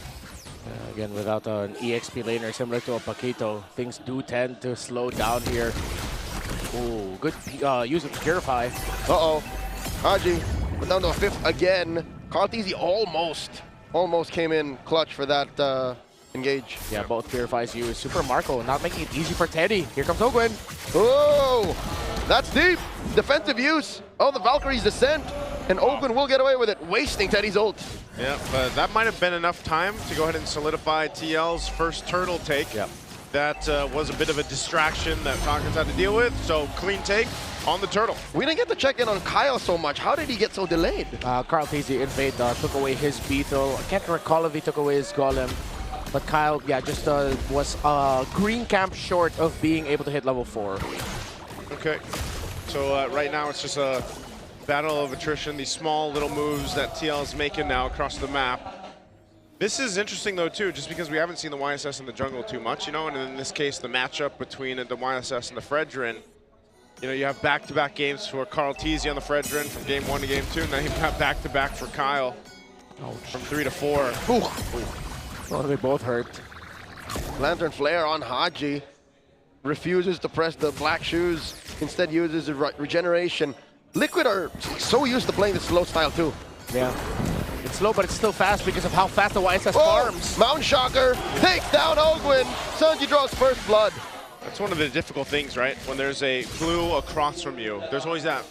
Again, without an EXP laner similar to a Paquito, things do tend to slow down here. Ooh, good use of Purify. Uh-oh. Haji, but down to a 5th again. Carteezy almost came in clutch for that engage. Yeah, both Purifies used. Super Marco not making it easy for Teddy. Here comes Ogwin. Oh, that's deep. Defensive use of the Valkyrie's descent. And Ogwin will get away with it, wasting Teddy's ult. Yeah, but that might have been enough time to go ahead and solidify TL's first turtle take. Yeah. That was a bit of a distraction that Falcons had to deal with, so clean take on the turtle. We didn't get to check in on Kyle so much. How did he get so delayed? Carl Tizzy invade took away his beetle. I can't recall if he took away his golem. But Kyle, yeah, just was green camp short of being able to hit level 4. Okay, so right now it's just a battle of attrition, these small little moves that TL is making now across the map. This is interesting though too, just because we haven't seen the YSS in the jungle too much, you know, and in this case the matchup between the YSS and the Fredrin. You know, you have back-to-back games for Carl Tizzy on the Fredrin from game 1 to game 2, and now you've got back-to-back for Kyle from 3 to 4. Ooh. Well, they both hurt. Lantern Flare on Haji. Refuses to press the black shoes, instead uses a regeneration. Liquid are so used to playing the slow style too. Yeah. It's slow, but it's still fast because of how fast the YSS farms. Mount Shocker takes down Ogwin. Sanji draws first blood. That's one of the difficult things, right? When there's a blue across from you, there's always that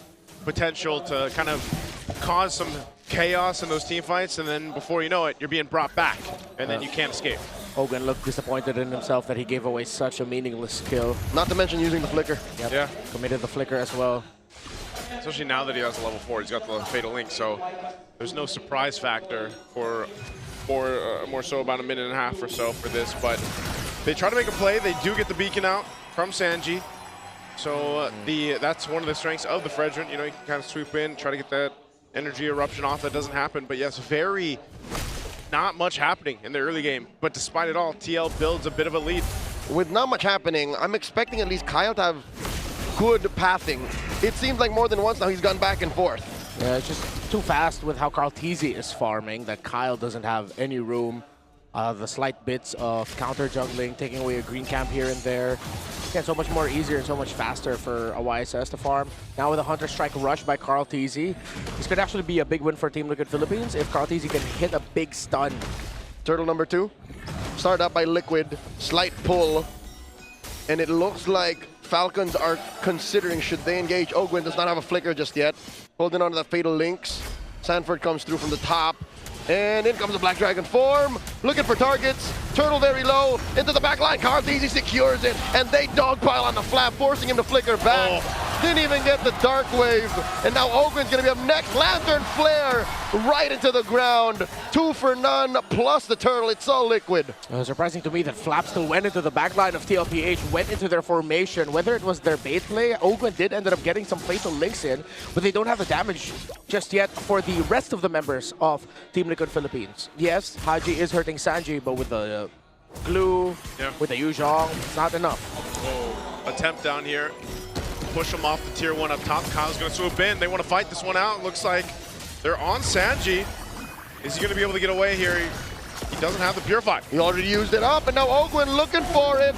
potential to kind of cause some chaos in those team fights, and then before you know it, you're being brought back, and then you can't escape. Ogwin looked disappointed in himself that he gave away such a meaningless kill. Not to mention using the flicker. Yep. Yeah. Committed the flicker as well. Especially now that he has a level 4, he's got the Fatal Link, so there's no surprise factor for more so about a minute and a half or so for this, but they try to make a play. They do get the beacon out from Sanji. So that's one of the strengths of the Fredrin. You know, you can kind of swoop in, try to get that energy eruption off. That doesn't happen. But yes, not much happening in the early game. But despite it all, TL builds a bit of a lead. With not much happening, I'm expecting at least Kyle to have good pathing. It seems like more than once now he's gone back and forth. Yeah, it's just too fast with how Carl Tizzy is farming that Kyle doesn't have any room. The slight bits of counter jungling, taking away a green camp here and there. Again, so much more easier and so much faster for a YSS to farm. Now with a Hunter Strike rush by Carl Tizzy, this could actually be a big win for Team Liquid Philippines if Carl Tizzy can hit a big stun. Turtle number 2, started up by Liquid, slight pull, and it looks like Falcons are considering should they engage. Ogwin does not have a flicker just yet. Holding on to the Fatal Links. Sanford comes through from the top. And in comes the Black Dragon form, looking for targets. Turtle very low, into the back line. Carl Tizzy secures it, and they dogpile on the flap, forcing him to flicker back. Didn't even get the Dark Wave, and now Ogwin's gonna be up next. Lantern Flare right into the ground. 2 for none, plus the Turtle. It's all Liquid. Surprising to me that Flap still went into the back line of TLPH, went into their formation. Whether it was their bait play, Ogwin did end up getting some Fatal Links in, but they don't have the damage just yet for the rest of the members of Team Liquid Philippines. Yes, Haji is hurting Sanji, but with the glue, with the Yuzhong, it's not enough. Attempt down here. Push him off the tier 1 up top. Kyle's going to swoop in. They want to fight this one out. Looks like they're on Sanji. Is he going to be able to get away here? He doesn't have the Purify. He already used it up, and now Ogwin looking for it.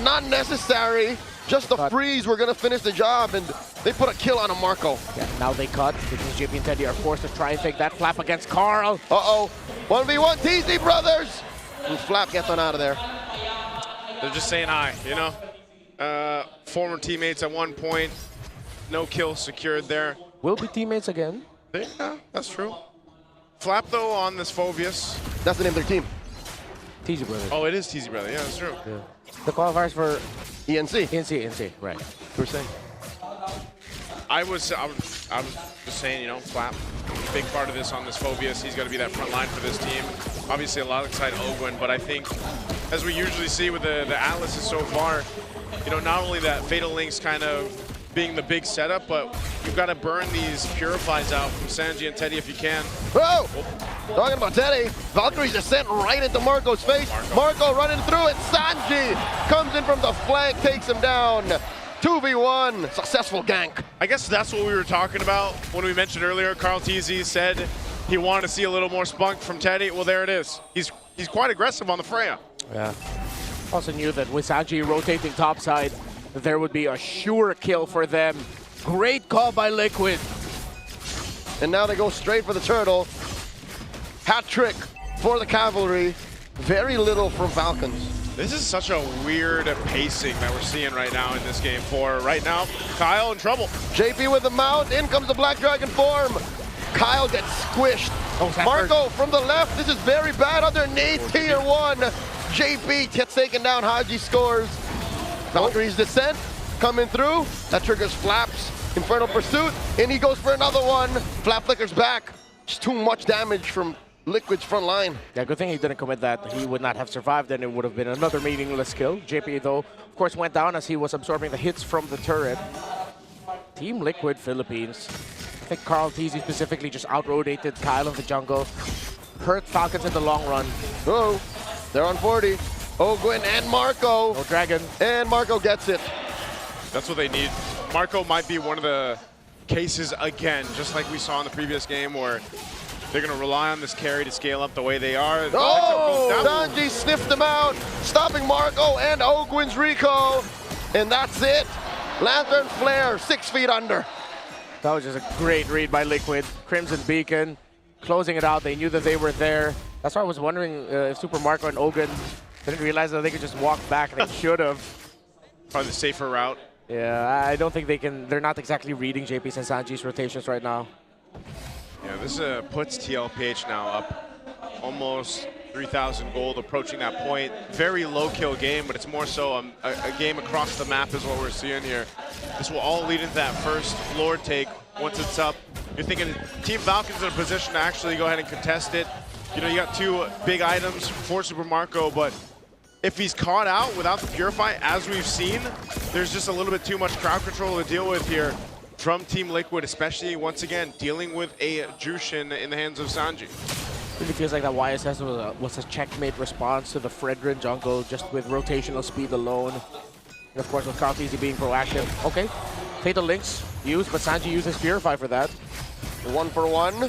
Not necessary. Just the freeze, we're going to finish the job, and they put a kill on a Marco. Yeah, now they cut because JP and Teddy are forced to try and take that flap against Carl. Uh-oh. 1v1 TZ brothers. and Flap gets on out of there. They're just saying hi, you know? Former teammates at one point, no kill secured there. Will be teammates again. Yeah, that's true. Flap, though, on this Phobius. That's the name of their team. TZ Brothers. Oh, it is TZ Brother. Yeah, that's true. Yeah. The qualifiers for ENC. ENC, right. We're saying. I was just saying, you know, Flap, big part of this on this Phobius. He's going to be that front line for this team. Obviously, a lot alongside Ogwin, but I think, as we usually see with the Atlases so far, you know, not only that Fatal Links kind of being the big setup, but you've got to burn these Purifies out from Sanji and Teddy if you can. Whoa! Talking about Teddy, Valkyrie's just sent right into Marco's face. Marco running through it. Sanji comes in from the flank, takes him down. 2v1, successful gank. I guess that's what we were talking about when we mentioned earlier. Carl TZ said he wanted to see a little more spunk from Teddy. Well, there it is. He's quite aggressive on the Freya. Yeah. Also knew that with Sanji rotating topside, there would be a sure kill for them. Great call by Liquid. And now they go straight for the turtle. Hat trick for the cavalry. Very little from Falcons. This is such a weird pacing that we're seeing right now in this game. For right now, Kyle in trouble. JP with the mount. In comes the Black Dragon form. Kyle gets squished. Marco from the left. This is very bad underneath tier 1. JP gets taken down. Haji scores. Valkyrie's descent coming through. That triggers Flap's Infernal Pursuit. And he goes for another one. Flap flickers back. Just too much damage from Liquid's front line. Yeah, good thing he didn't commit that. He would not have survived, and it would have been another meaningless kill. JP, though, of course, went down as he was absorbing the hits from the turret. Team Liquid Philippines. I think Carl TZ specifically just out-rotated Kyle in the jungle. Hurt Falcons in the long run. Oh, they're on 40. Ogwin and Marco. No dragon. And Marco gets it. That's what they need. Marco might be one of the cases again, just like we saw in the previous game, where they're going to rely on this carry to scale up the way they are. Oh, Sanji sniffed him out, stopping Marco and Ogwin's recall. And that's it. Lantern Flare, 6 feet under. That was just a great read by Liquid. Crimson Beacon, closing it out. They knew that they were there. That's why I was wondering if Super Marco and Ogwin didn't realize that they could just walk back. They should have. Probably the safer route. Yeah, I don't think they can. They're not exactly reading JP's and Sanji's rotations right now. Yeah, this puts TLPH now up almost 3,000 gold, approaching that point. Very low kill game, but it's more so a game across the map is what we're seeing here. This will all lead into that first Lord take. Once it's up, you're thinking Team Falcons in a position to actually go ahead and contest it. You know, you got 2 big items for Super Marco, but if he's caught out without the Purify, as we've seen, there's just a little bit too much crowd control to deal with here from Team Liquid, especially, once again, dealing with a Jushin in the hands of Sanji. Really feels like that YSS was a checkmate response to the Fredrin jungle, just with rotational speed alone. And of course, with Carl TZ being proactive. Okay, Fatal Links used, but Sanji uses Purify for that. 1 for 1.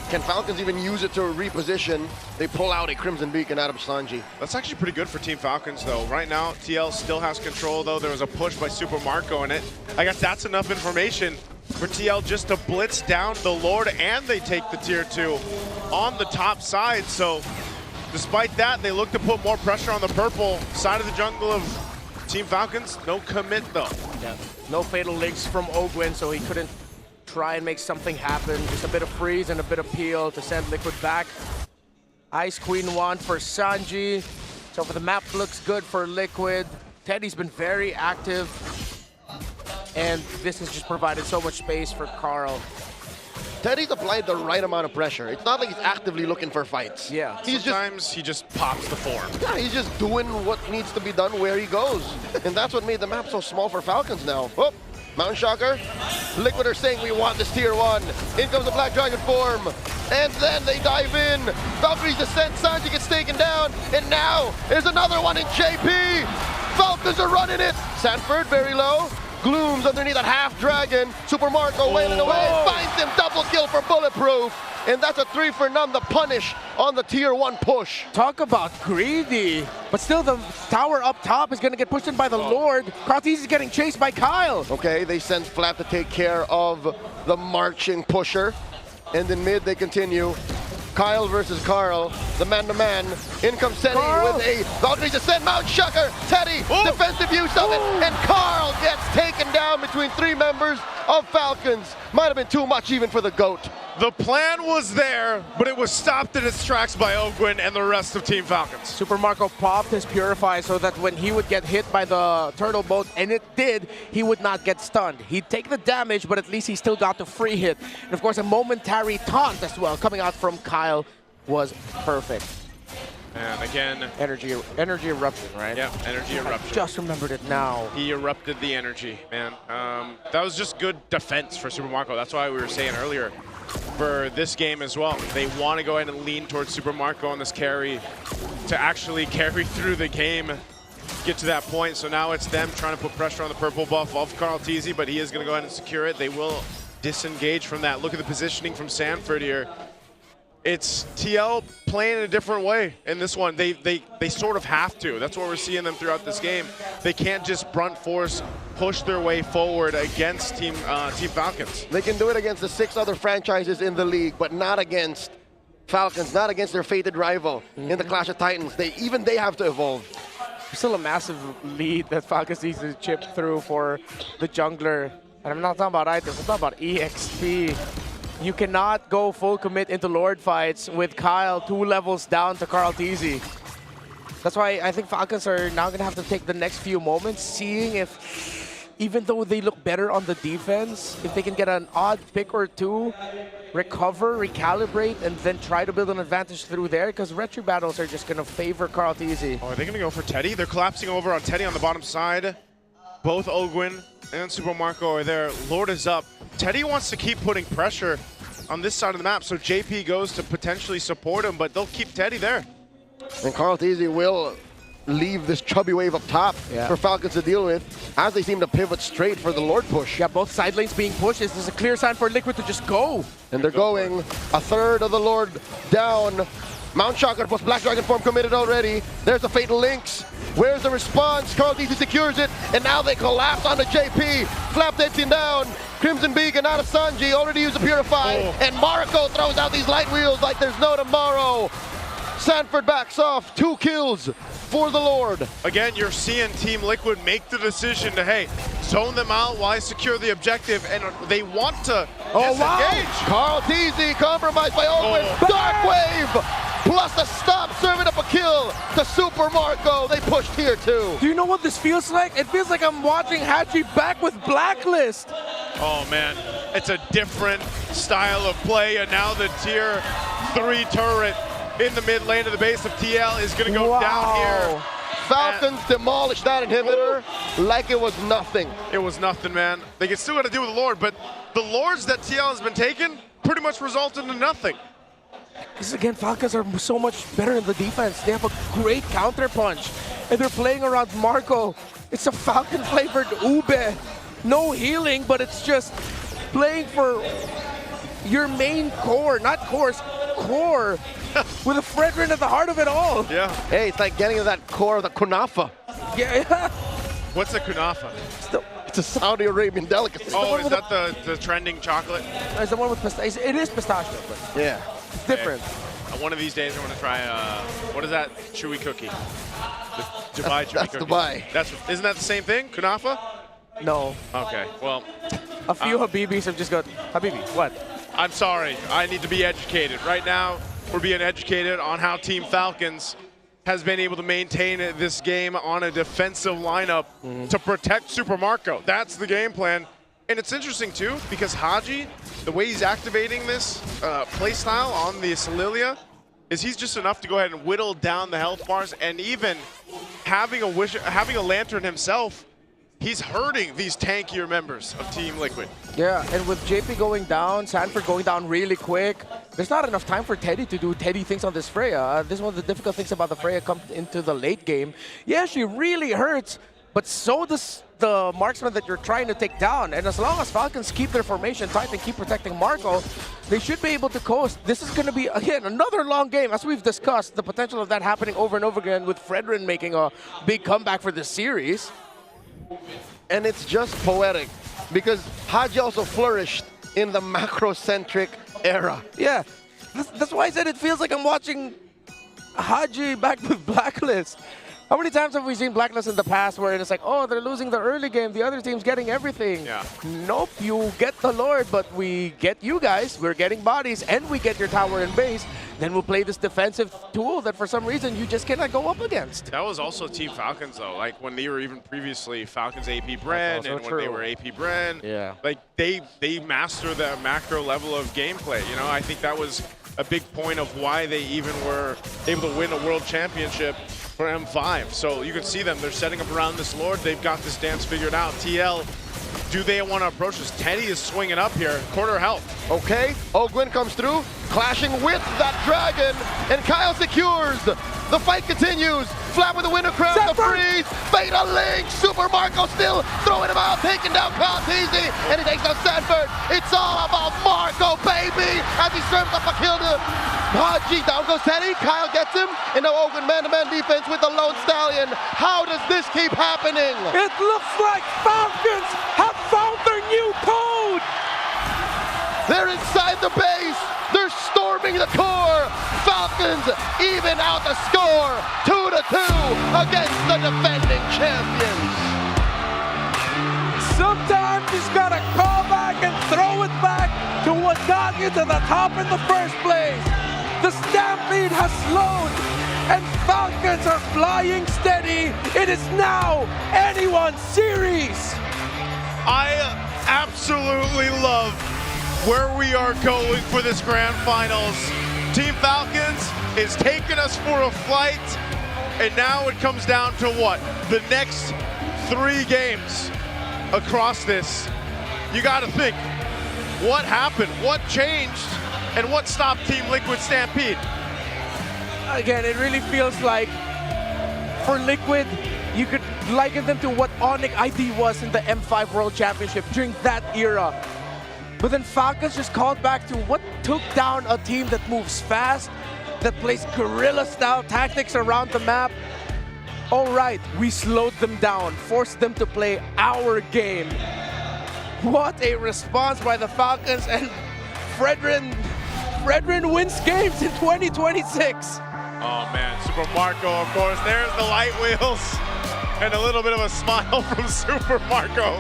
Can Falcons even use it to reposition? They pull out a Crimson Beacon out of Sanji. That's actually pretty good for Team Falcons, though. Right now, TL still has control, though. There was a push by Super Marco in it. I guess that's enough information for TL just to blitz down the Lord, and they take the tier 2 on the top side. So despite that, they look to put more pressure on the purple side of the jungle of Team Falcons. No commit, though. Yeah, no Fatal Links from Ogwin, so he couldn't try and make something happen. Just a bit of freeze and a bit of peel to send Liquid back. Ice Queen 1 for Sanji. So for the map looks good for Liquid. Teddy's been very active. And this has just provided so much space for Carl. Teddy's applied the right amount of pressure. It's not like he's actively looking for fights. Yeah. Sometimes he just pops the form. Yeah, he's just doing what needs to be done where he goes. And that's what made the map so small for Falcons now. Oh. Mountain Shocker. Liquid are saying we want this tier 1. In comes the Black Dragon form. And then they dive in. Valkyrie's descent. Sanji gets taken down. And now there's another one in JP. Falcons are running it. Sanford very low. Glooms underneath that half dragon. Super Marco wailing away. Finds him. Double kill for Bulletproof. And that's a 3 for none. The punish on the tier 1 push. Talk about greedy. But still, the tower up top is going to get pushed in by the Lord. Carl TZ is getting chased by Kyle. Okay, they send Flap to take care of the marching pusher. And in mid, they continue. Kyle versus Carl. the man-to-man. In comes Teddy Carl. with a Valkyrie descent. Mount Shucker. Teddy, defensive use of it. And Carl gets taken down between 3 members of Falcons. Might have been too much even for the GOAT. The plan was there, but it was stopped in its tracks by Ogwin and the rest of Team Falcons. Super Marco popped his Purify so that when he would get hit by the turtle boat, and it did, he would not get stunned. He'd take the damage, but at least he still got the free hit. And of course, a momentary taunt as well coming out from Kyle was perfect. And again, energy eruption, right? Yeah, energy eruption. I just remembered it now. He erupted the energy, man. That was just good defense for Super Marco. That's why we were saying earlier for this game as well. They want to go ahead and lean towards Super Marco on this carry to actually carry through the game, get to that point. So now it's them trying to put pressure on the purple buff of Carl Teasy, but he is going to go ahead and secure it. They will disengage from that. Look at the positioning from Sanford here. It's TL playing in a different way in this one. They sort of have to. That's what we're seeing them throughout this game. They can't just brunt force push their way forward against Team Falcons. They can do it against the 6 other franchises in the league, but not against Falcons, not against their fated rival in the Clash of Titans. They have to evolve. Still a massive lead that Falcons needs to chip through for the jungler. And I'm not talking about items, I'm talking about EXP. You cannot go full commit into Lord fights with Kyle 2 levels down to Carl Teasy. That's why I think Falcons are now going to have to take the next few moments, seeing if, even though they look better on the defense, if they can get an odd pick or 2, recover, recalibrate, and then try to build an advantage through there, because retro battles are just going to favor Carl Teasy. Oh, are they going to go for Teddy? They're collapsing over on Teddy on the bottom side. Both Ogwin and Super Marco are there. Lord is up. Teddy wants to keep putting pressure on this side of the map, so JP goes to potentially support him, but they'll keep Teddy there. And Carl Teasy will leave this chubby wave up top for Falcons to deal with, as they seem to pivot straight for the Lord push. Yeah, both side lanes being pushed. This is a clear sign for Liquid to just go. And they're going. A third of the Lord down. Mount Shocker plus Black Dragon form committed already. There's the Fatal Links. Where's the response? Carl Teasy secures it, and now they collapse onto JP. Flap taking down. Crimson Beacon out of Sanji, already used the Purify. And Marco throws out these light wheels like there's no tomorrow. Sanford backs off, 2 kills for the Lord. Again, you're seeing Team Liquid make the decision to, hey, zone them out while I secure the objective, and they want to disengage. Carl Teasy compromised by Owen. Dark Wave plus a stop, serving up a kill to Super Marco. They pushed here too. Do you know what this feels like? It feels like I'm watching Haji back with Blacklist. Oh man, it's a different style of play, and now the tier 3 turret in the mid lane of the base of TL is going to go down here. Falcons demolished that inhibitor like it was nothing. It was nothing, man. They can still got to deal with the Lord, but the Lords that TL has been taking pretty much resulted in nothing. Because again, Falcons are so much better in the defense. They have a great counter punch, and they're playing around Marco. It's a Falcon-flavored ube. No healing, but it's just playing for your main core, not cores, core, with a Fredrin at the heart of it all. Yeah. Hey, it's like getting to that core of the kunafa. Yeah. What's a kunafa? It's a Saudi Arabian delicacy. Oh, is that the trending chocolate? It's the one with pistachio. It is pistachio, but yeah, it's different. One of these days, I'm going to try, what is that chewy cookie? The Dubai chewy that's cookie. Dubai. Isn't that the same thing, kunafa? No. Okay, well. A few Habibis have just got, Habibi, what? I'm sorry, I need to be educated. Right now, we're being educated on how Team Falcons has been able to maintain this game on a defensive lineup to protect Super Marco. That's the game plan. And it's interesting too, because Haji, the way he's activating this playstyle on the Solilia, is he's just enough to go ahead and whittle down the health bars, and even having a lantern himself, he's hurting these tankier members of Team Liquid. Yeah, and with JP going down, Sanford going down really quick, there's not enough time for Teddy to do Teddy things on this Freya. This is one of the difficult things about the Freya come into the late game. Yeah, she really hurts, but so does the marksman that you're trying to take down. And as long as Falcons keep their formation tight and keep protecting Marco, they should be able to coast. This is going to be, again, another long game. As we've discussed, the potential of that happening over and over again with Fredrin making a big comeback for this series. And it's just poetic, because Haji also flourished in the macro-centric era. Yeah, that's why I said it feels like I'm watching Haji back with Blacklist. How many times have we seen Blacklist in the past where it's like, oh, they're losing the early game, the other team's getting everything. Yeah. Nope, you get the Lord, but we get you guys, we're getting bodies, and we get your tower and base. Then we'll play this defensive tool that for some reason you just cannot go up against. That was also Team Falcons, though. Like, when they were even previously Falcons AP Bren, and when they were AP Bren, yeah, like, they master the macro level of gameplay. You know, I think that was a big point of why they even were able to win a world championship for M5. So you can see them, they're setting up around this Lord. They've got this dance figured out. TL, do they want to approach this? Teddy is swinging up here, quarter health. Okay, Ogwin comes through, clashing with that dragon, and Kyle secures. The fight continues. Flap with the winter crown, the freeze, Beta Link, Super Marco still throwing him out, taking down Easy, and he takes down Sanford. It's all about Marco, baby, as he serves up a kill to Haji. Down goes Teddy, Kyle gets him, and now Ogwin man-to-man defense with the Lone Stallion. How does this keep happening? It looks like Falcons have found their new code! They're inside the base. They're storming the core. Falcons even out the score, 2-2 against the defending champions. Sometimes you just gotta call back and throw it back to what got you to the top in the first place. The stampede has slowed, and Falcons are flying steady. It is now anyone's series. I absolutely love where we are going for this grand finals. Team Falcons is taking us for a flight, and now it comes down to what? The next 3 games across this. You got to think, what happened? What changed? And what stopped Team Liquid Stampede? Again, it really feels like for Liquid, you could liken them to what Onyx ID was in the M5 World Championship during that era. But then Falcons just called back to what took down a team that moves fast, that plays guerrilla-style tactics around the map. All right, we slowed them down, forced them to play our game. What a response by the Falcons, and Fredrin wins games in 2026. Oh man, Super Marco, of course. There's the light wheels. And a little bit of a smile from Super Marco.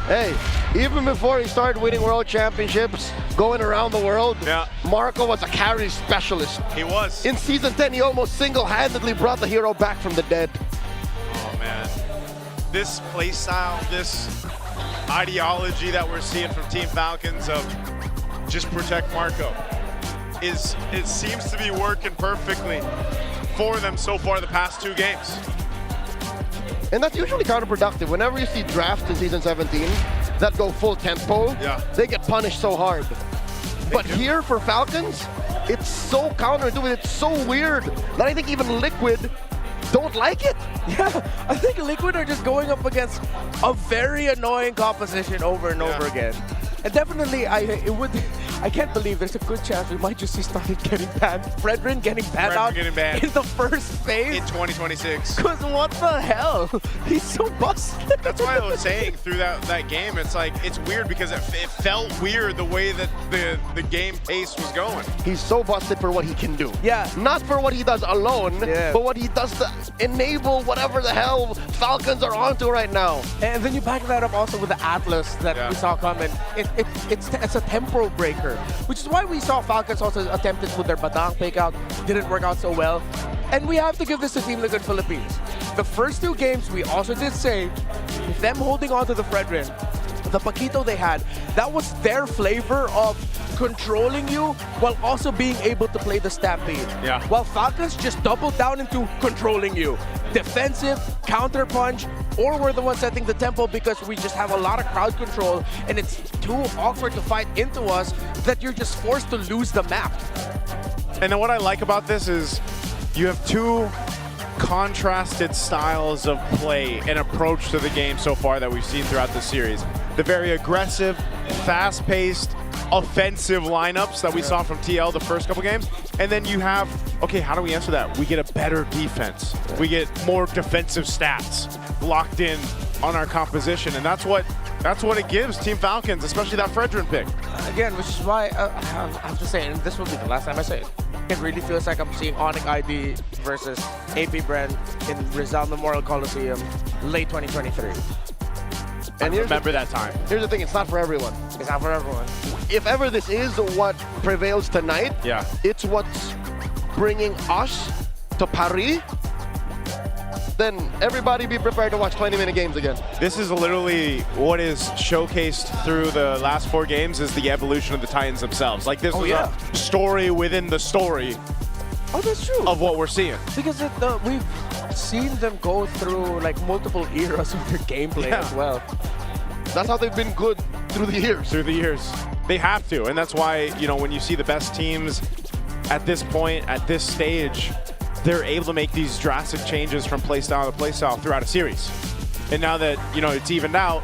Hey, even before he started winning world championships, going around the world, Marco was a carry specialist. He was. In Season 10, he almost single-handedly brought the hero back from the dead. Oh man, this play style, this ideology that we're seeing from Team Falcons of just protect Marco, it seems to be working perfectly for them so far the past 2 games. And that's usually counterproductive. Whenever you see drafts in Season 17 that go full tempo, they get punished so hard. But here for Falcons, it's so counterintuitive, it's so weird that I think even Liquid don't like it. Yeah, I think Liquid are just going up against a very annoying composition over and over again. And definitely, I can't believe there's a good chance we might just see started getting banned. Fredrin getting banned in the first phase. In 2026. Because what the hell? He's so busted. That's why I was saying through that game, it's like, it's weird because it felt weird the way that the game pace was going. He's so busted for what he can do. Yeah. Not for what he does alone, but what he does to enable whatever the hell Falcons are onto right now. And then you back that up also with the Atlas that we saw coming. It's a tempo breaker, which is why we saw Falcons also attempted with their Batang pick out. Didn't work out so well. And we have to give this to Team Liquid Philippines. The first 2 games, we also did say, with them holding on to the Fredrin, the Paquito they had, that was their flavor of controlling you while also being able to play the Stampede. Yeah. While Falcons just doubled down into controlling you. Defensive, counter punch, or we're the ones setting the tempo because we just have a lot of crowd control and it's too awkward to fight into us that you're just forced to lose the map. And then what I like about this is you have 2 contrasted styles of play and approach to the game so far that we've seen throughout the series. The very aggressive, fast-paced, offensive lineups that we saw from TL the first couple games. And then you have, okay, how do we answer that? We get a better defense. We get more defensive stats locked in on our composition. And that's what it gives Team Falcons, especially that Fredrin pick. Again, which is why I have to say, and this will be the last time I say it, it really feels like I'm seeing Onyx ID versus AP Brand in Rizal Memorial Coliseum late 2023. And remember that time. Here's the thing, it's not for everyone. It's not for everyone. If ever this is what prevails tonight, Yeah. it's what's bringing us to Paris, then everybody be prepared to watch 20-minute games again. This is literally what is showcased through the last 4 games is the evolution of the Titans themselves. Like this was a story within the story Oh, that's true. of what we're seeing. Because we've seen them go through like multiple eras of their gameplay as well. That's how they've been good through the years. Through the years. They have to, and that's why, you know, when you see the best teams at this point, at this stage, they're able to make these drastic changes from playstyle to playstyle throughout a series. And now that, you know, it's evened out,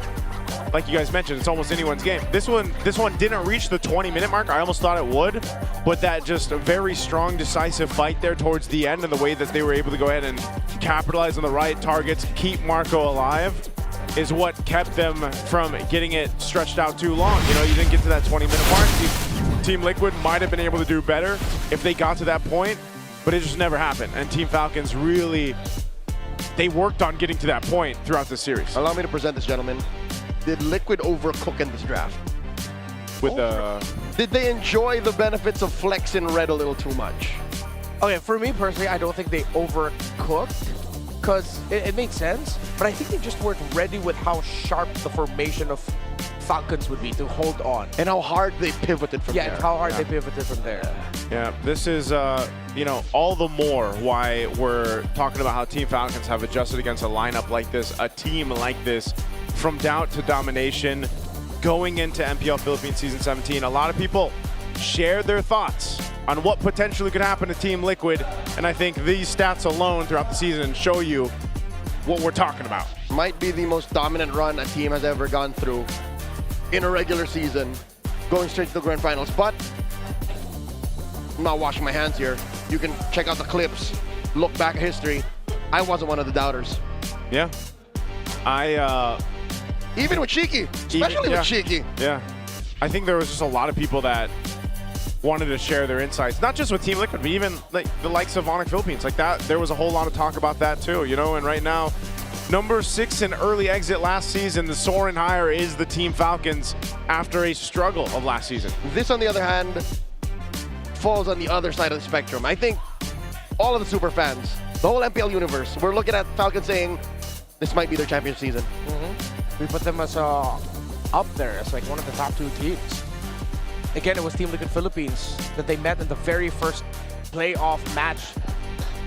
like you guys mentioned, it's almost anyone's game. This one didn't reach the 20-minute mark. I almost thought it would, but that just a very strong, decisive fight there towards the end and the way that they were able to go ahead and capitalize on the right targets, keep Marco alive, is what kept them from getting it stretched out too long. You know, you didn't get to that 20-minute mark. Team Liquid might have been able to do better if they got to that point, but it just never happened. And Team Falcons really, they worked on getting to that point throughout the series. Allow me to present this, gentlemen. Did Liquid overcook in this draft? With Did they enjoy the benefits of Flex in red a little too much? Okay, for me personally, I don't think they overcooked because it makes sense, but I think they just weren't ready with how sharp the formation of Falcons would be to hold on. And how hard they pivoted from there. Yeah, and how hard they pivoted from there. Yeah, this is, you know, all the more why we're talking about how Team Falcons have adjusted against a lineup like this, a team like this, from doubt to domination, going into MPL Philippines Season 17. A lot of people share their thoughts on what potentially could happen to Team Liquid, and I think these stats alone throughout the season show you what we're talking about. Might be the most dominant run a team has ever gone through in a regular season, going straight to the grand finals. But I'm not washing my hands here. You can check out the clips, look back at history. I wasn't one of the doubters. Yeah. Even with Cheeky, especially with Cheeky. Yeah. I think there was just a lot of people that wanted to share their insights, not just with Team Liquid, but even like the likes of Onyx Philippines. Like that, there was a whole lot of talk about that too, you know, and right now, number 6 in early exit last season, the soaring higher is the Team Falcons after a struggle of last season. This, on the other hand, falls on the other side of the spectrum. I think all of the super fans, the whole MPL universe, we're looking at Falcons saying this might be their championship season. We put them as up there as like one of the top 2 teams. Again, it was Team Liquid Philippines that they met in the very first playoff match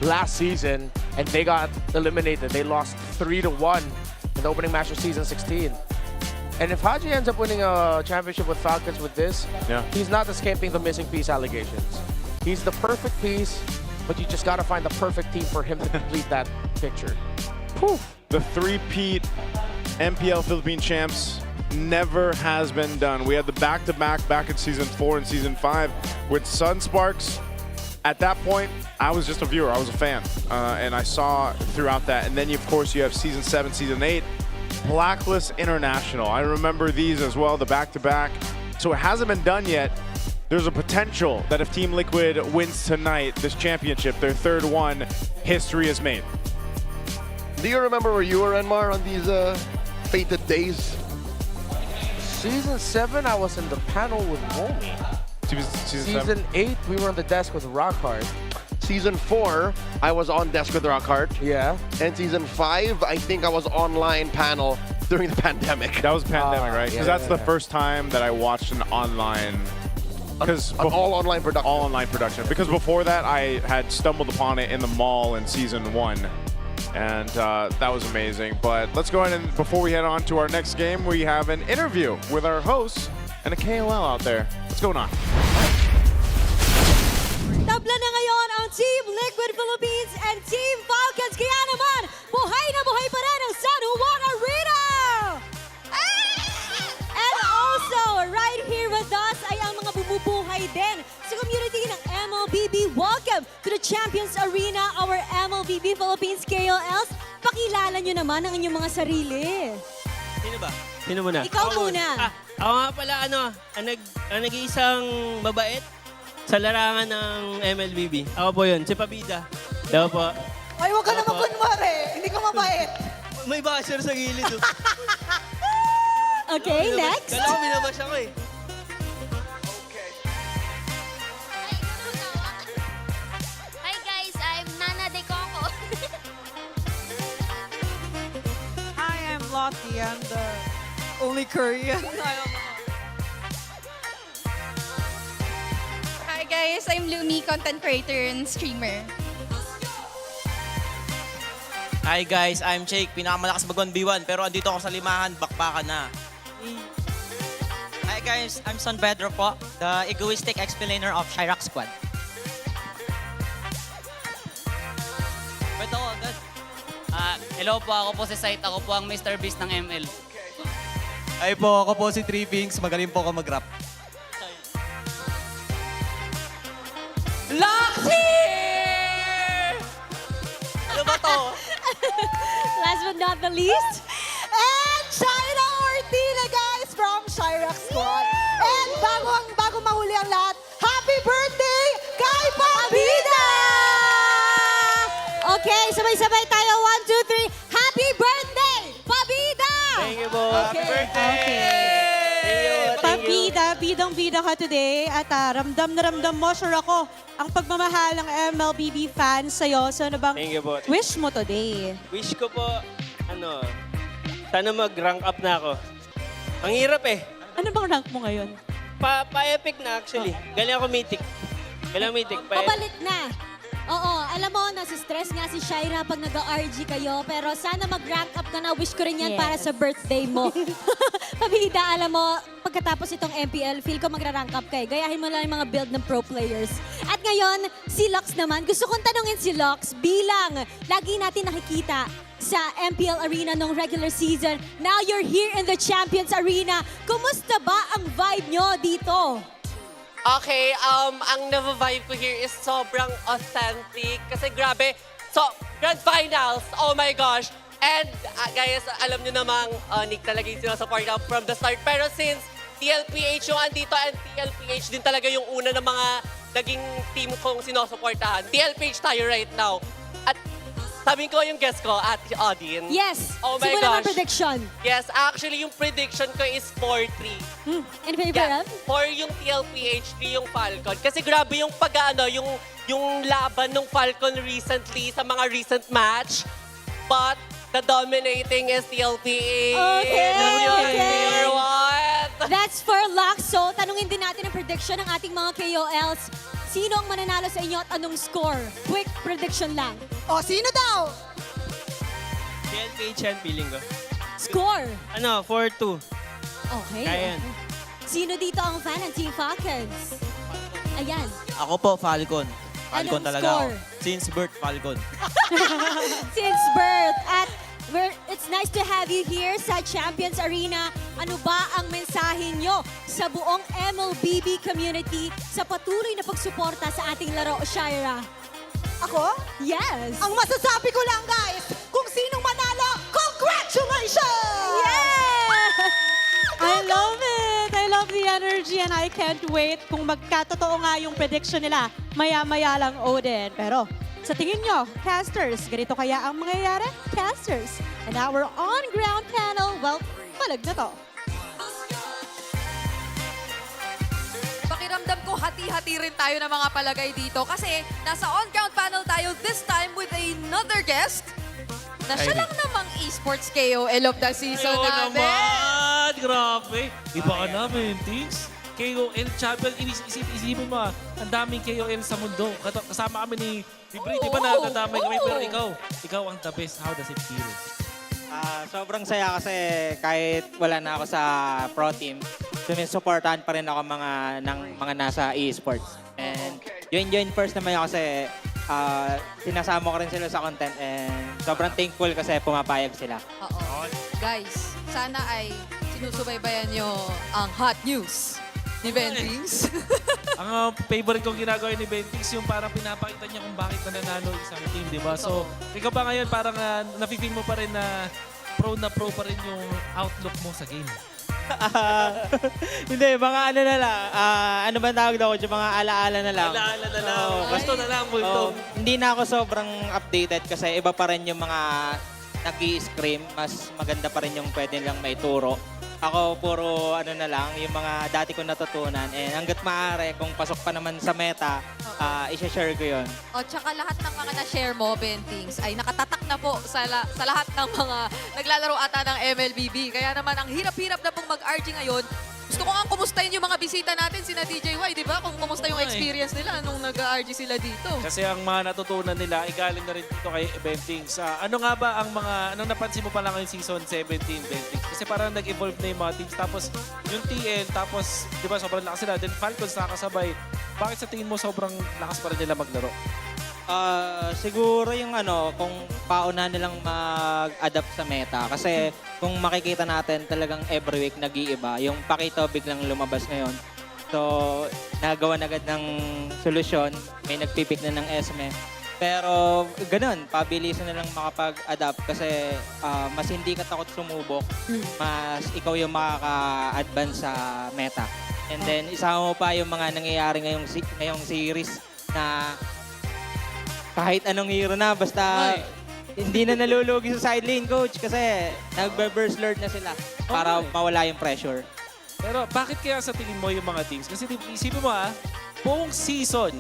last season, and they got eliminated. They lost 3-1 in the opening match of Season 16. And if Haji ends up winning a championship with Falcons with this, he's not escaping the missing piece allegations. He's the perfect piece, but you just got to find the perfect team for him to complete that picture. Poof. The three-peat MPL Philippine champs never has been done. We had the back-to-back back in Season 4 and Season 5 with Sunsparks. At that point, I was just a viewer. I was a fan, and I saw throughout that. And then, of course, you have Season 7, Season 8, Blacklist International. I remember these as well, the back-to-back. So it hasn't been done yet. There's a potential that if Team Liquid wins tonight, this championship, their 3rd one, history is made. Do you remember where you were, Enmar, on these fated days? Season 7, I was in the panel with Momi. Season 8, we were on the desk with Rockhard. Season 4, I was on desk with Rockhard. Yeah. And Season 5, I think I was online panel during the pandemic. That was pandemic, right? Because that's the first time that I watched an online... An all online production. All online production. Because before that, I had stumbled upon it in the mall in Season 1. And that was amazing. But let's go ahead and, before we head on to our next game, we have an interview with our host and a KOL out there. What's going on? Tabla na ngayon ang Team Liquid Philippines and Team Falcons. Kaya naman, buhay na buhay pa rin ang San Juan Arena! And also, right here with us ay ang mga bumubuhay din sa community ng MLBB. Welcome to the Champions Arena, our MLBB Philippines KOLs. Pakilala nyo naman ang inyong mga sarili. Sino ba? Sino muna? Ikaw muna. Ako nga pala, ang nag-iisang mabait Sa larangan ng MLBB. Ako po yun, si Pabida. Daw po. Ay, huwag ka naman kunwari. Hindi ka mabait. May basher sa gilid. Oh. Okay, next. Kala ko binabash ako eh. Hi guys, I'm Nana De Coco. Hi, I'm Lottie. I'm the only Korean. Hi guys, I'm Lumi, content creator and streamer. Hi guys, I'm Jake, pinakamalakas mag-1v1 pero andito ako sa limahan, bakbakan na. Hi guys, I'm Son Pedro po, the egoistic explainer of Chirac Squad. Pwede ako agad. Hello po, ako po si Sight. Ako po ang Mr. Beast ng ML. Ay po, ako po si Three Pinks. Magaling po ako mag-rap. Loxy! Ano ba to? Last but not the least, And China Ortila, guys, from Chirac Squad. And bago mahuli ang lahat, happy birthday kay Pabida! okay, sabay-sabay tayo. 1, 2, 3. Happy birthday, Pabida! Thank you po. Happy Pabida, bidang-bida ka today. At ramdam na ramdam mo, sure ako, ang pagmamahal ng MLBB fans sa'yo. So ano bang Thank you po. wish mo today? Wish ko po, sana mag-rank up na ako. Ang hirap eh. Ano bang rank mo ngayon? Pa-epic na actually. Galing ako mythic. Pabalik na. Oo, alam mo, nasi-stress nga si Shaira pag nag-RG kayo, pero sana mag-rank up ka na. Wish ko rin yan Yes. para sa birthday mo. Pabida, alam mo, pagkatapos itong MPL, feel ko magra-rank up kayo. Gayahin mo lang yung mga build ng pro players. At ngayon, si Lux naman. Gusto kong tanungin si Lux bilang lagi natin nakikita sa MPL Arena nung regular season. Now you're here in the Champions Arena. Kumusta ba ang vibe nyo dito? Okay, ang na-vibe ko here is sobrang authentic. Kasi grabe, so, Grand Finals, oh my gosh. And guys, alam nyo namang Nick talaga yung sinusupport from the start. Pero since TLPH yung andito and TLPH din talaga yung una ng mga naging team kong sinusuportahan. TLPH tayo right now. At sabi ko yung guess ko at Odin. Yes. Oh my Simulan gosh. ang prediction. Yes, actually yung prediction ko is 4-3. In favor of? 4 yung TLPH, 3 yung Falcon. Kasi grabe yung yung laban ng Falcon recently sa mga recent match. But the dominating is TLPH. Okay. Number one. That's for Lux. So, tanungin din natin ang prediction ng ating mga KOLs. Sino ang mananalo sa inyo at anong score? Quick prediction lang. O, sino daw? TLPH yan, feeling ko. Score. 4-2. Okay. Kaya yan. Sino dito ang fan ng Team Falcons? Ayan. Ako po, Falcon. Falcon Anong talaga score? ako. Since birth, Falcon. Since birth. At it's nice to have you here sa Champions Arena. Ano ba ang mensahe nyo sa buong MLBB community sa patuloy na pagsuporta sa ating laro, Shaira? Ako? Yes. Ang masasabi ko lang, guys, kung sinong manalo, congratulations! Yeah! I love it! I love the energy and I can't wait kung magkatotoo nga yung prediction nila. Maya-maya lang, Odin. Pero sa tingin nyo, casters, ganito kaya ang mangyayari? Casters. And our on-ground panel, well, palag na to. Pakiramdam ko hati-hati rin tayo ng mga palagay dito kasi nasa on-ground panel tayo this time with another guest na siya lang namang esports KOL of the season Ayaw namin. naman! Grabe! Iba ka namin, Tix. KOL champion, isipin mo, ang daming KOL sa mundo. Kasama kami ni Bri, di ba nadadamay kami? Pero ikaw ang the best. How does it feel? Sobrang saya kasi kahit wala na ako sa pro team, sumisuportahan pa rin ako ng mga nasa esports. And join first naman ako kasi sinasama ko rin sila sa content and sobrang thankful kasi pumapayag sila. Oo. Guys, sana ay sinusubaybayan nyo ang hot news ni Bentings. Ang favorite kong ginagawa ni Bentix, yung parang pinapakita niya kung bakit nananalo isang team, di ba? So, ikaw ba ngayon parang nafe-feel mo pa rin na pro pa rin yung outlook mo sa game? Hindi, mga ano na lang. Ano ba tawag daw ko dyan? Mga alaala na lang. Alaala na lang. Oo, Gusto na lang, multo. hindi na ako sobrang updated kasi iba pa rin yung mga nag-i-scream. Mas maganda pa rin yung pwede lang maituro. Ako puro ano na lang, yung mga dati ko natutunan. And hanggat maaari, kung pasok pa naman sa meta, isa-share ko yun. O, tsaka lahat ng mga na-share mo, Bentings, ay nakatatak na po sa lahat ng mga naglalaro ata ng MLBB. Kaya naman, ang hirap-hirap na pong mag-RG ngayon. Gusto ko nga kumustahin yung mga bisita natin, sina DJY, di ba? Kung kumusta yung experience nila nung nag-RG sila dito. Kasi ang mga natutunan nila, galing na rin dito kay Bentings. Ano nga ba ang mga, anong napansin mo pa lang ngayong season 17, Bentings? Kasi parang nag-evolve na yung mga teams. Tapos yung TL, tapos di ba sobrang lakas sila. Then Falcons nakakasabay. Bakit sa tingin mo sobrang lakas pa rin nila maglaro? Siguro yung ano, kung pauna nilang mag-adapt sa meta. Kasi kung makikita natin talagang every week nag-iiba. Yung Pakito biglang lumabas ngayon. So, nagawa na agad ng solusyon. May nagpipik na ng Esme. Pero ganun, pabilisan na lang makapag-adapt kasi mas hindi ka takot sumubok. Mas ikaw yung makaka-advance sa meta. And then, isama mo pa yung mga nangyayari ngayong series na kahit anong hero na, basta hindi na nalulugi sa side lane, coach, kasi nagbe-burst lord na sila para mawala yung pressure. Pero bakit kaya sa tingin mo yung mga teams? Kasi isipin mo buong season,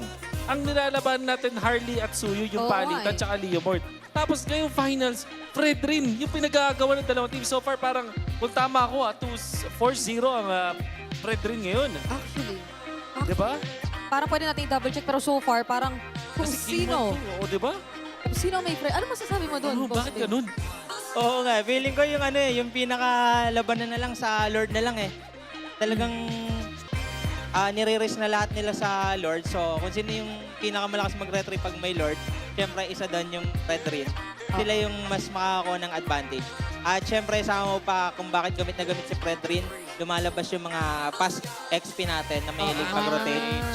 ang nilalaban natin Harley at Suyu, yung palitan, tsaka Leomord. Tapos ngayong finals, Fred rin, yung pinagagawa ng dalawang teams. So far, parang, kung tama ako, 4-0 ang Fred rin ngayon. Actually. Diba? Parang pwede natin i-double check, pero so far, parang kung sino. Oo, diba? Kung sino may friend. Ano masasabi mo doon? Bakit ganun? Oo nga, feeling ko yung yung pinakalabanan na lang sa Lord na lang eh. Talagang nire-raise na lahat nila sa Lord. So, kung sino yung pinakamalakas mag-retry pag may Lord, syempre isa doon yung Red Rin. Sila yung mas makakakuha ng advantage. At syempre, sama mo pa kung bakit gamit na gamit si Fred Rin, lumalabas yung mga past XP natin na may mag-rotate.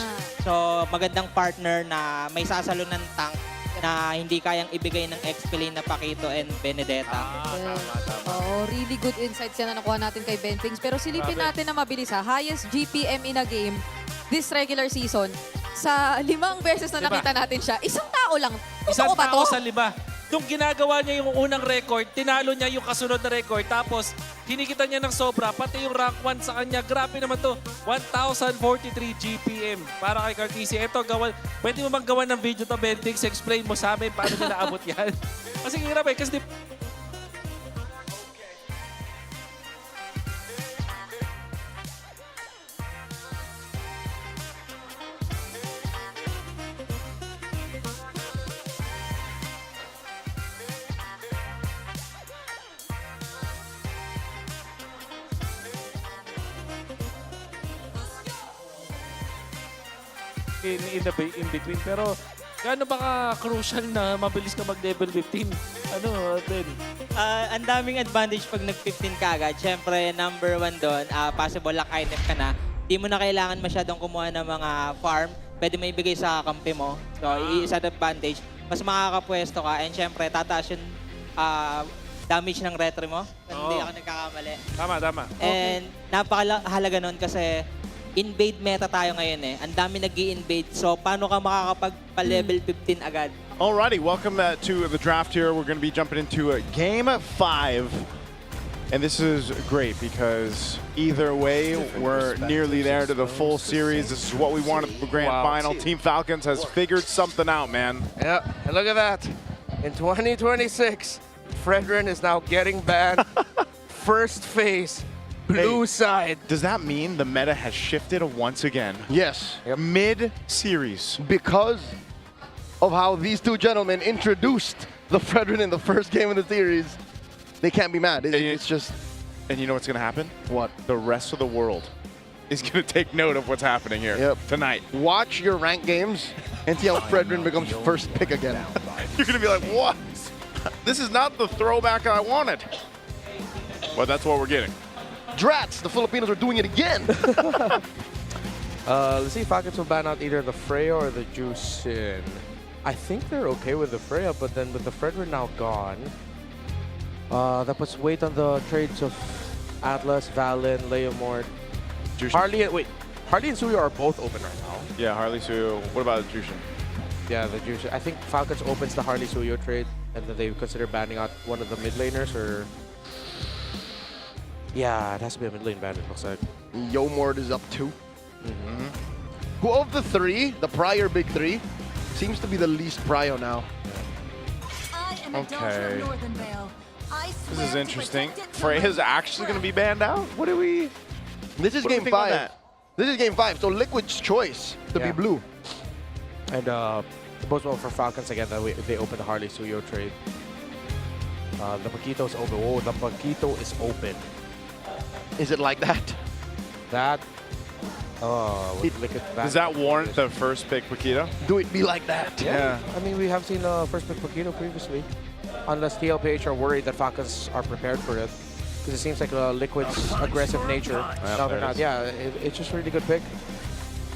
So, magandang partner na may sasalo ng tank na hindi kayang ibigay ng XP lane na Pakito and Benedetta. Oo, really good insights yan na nakuha natin kay Bentings. Pero silipin natin na mabilis highest GPM in a game this regular season. Sa 5 beses na nakita natin siya, isang tao lang. Isang Totoo ba tao to? sa 5. Nung ginagawa niya yung unang record, tinalo niya yung kasunod na record. Tapos, hinikita niya ng sobra. Pati yung rank 1 sa kanya. Grabe naman to. 1,043 GPM para kay Cartesi. Ito, pwede mo bang gawa ng video to, Bentix? Explain mo sa amin paano niya naabot yan. Kasi hirap kasi in between. Pero gaano ba ka-crucial na mabilis ka mag-level 15? Ano, Ben? Ang daming advantage pag nag-15 ka agad. Siyempre, number 1 doon, possible luck item ka na. Di mo na kailangan masyadong kumuha ng mga farm. Pwede mo ibigay sa kampi mo. So, isa advantage. Mas makakapwesto ka. And siyempre, tataas yung damage ng retry mo. Hindi ako nagkakamali. Tama. And napakahalaga nun kasi invade meta tayo ngayon eh. Ang dami nag-i-invade. So, paano ka makakapag-level 15 agad? Alrighty, welcome to the draft here. We're going to be jumping into Game 5. And this is great because either way, we're nearly there to the full series. This is what we want at the grand final. Team Falcons has figured something out, man. Yeah, and look at that. In 2026, Fredrin is now getting banned. First phase. Blue side. Does that mean the meta has shifted once again? Yes. Mid-series. Because of how these two gentlemen introduced the Fredrin in the first game of the series, they can't be mad. It's just... And you know what's going to happen? What? The rest of the world is going to take note of what's happening here tonight. Watch your ranked games and see how Fredrin becomes first pick again. You're going to be like, what? This is not the throwback I wanted. But that's what we're getting. Drats, the Filipinos are doing it again. Let's see if Falcons will ban out either the Freya or the Juicin. I think they're okay with the Freya, but then with the Fredrin now gone, that puts weight on the trades of Atlas, Valen, Leomord. Harley, wait. Harley and Suyo are both open right now. Yeah, Harley Suyo. What about Jushin? Yeah, the Jushin. I think Falcons opens the Harley Suyo trade, and then they consider banning out one of the mid laners, or... Yeah, it has to be a mid lane ban, it looks like. Yomord is up 2. Who of the 3, the prior big 3, seems to be the least prio now. Okay. This is interesting. Freya's actually going to be banned out? What do we... This is What do we game think on 5. that? This is game 5, so Liquid's choice to be blue. And it bodes well for Falcons again that they open the Harley Suyo trade. The Paquito's open. Oh, the Paquito is open. Is it like that? That... Does that warrant the first pick Paquito? Do it be like that? Yeah. I mean, we have seen first pick Paquito previously. Unless TLPH are worried that Falcons are prepared for it. Because it seems like Liquid's aggressive nature. No, they're not. Yeah, it's just a really good pick.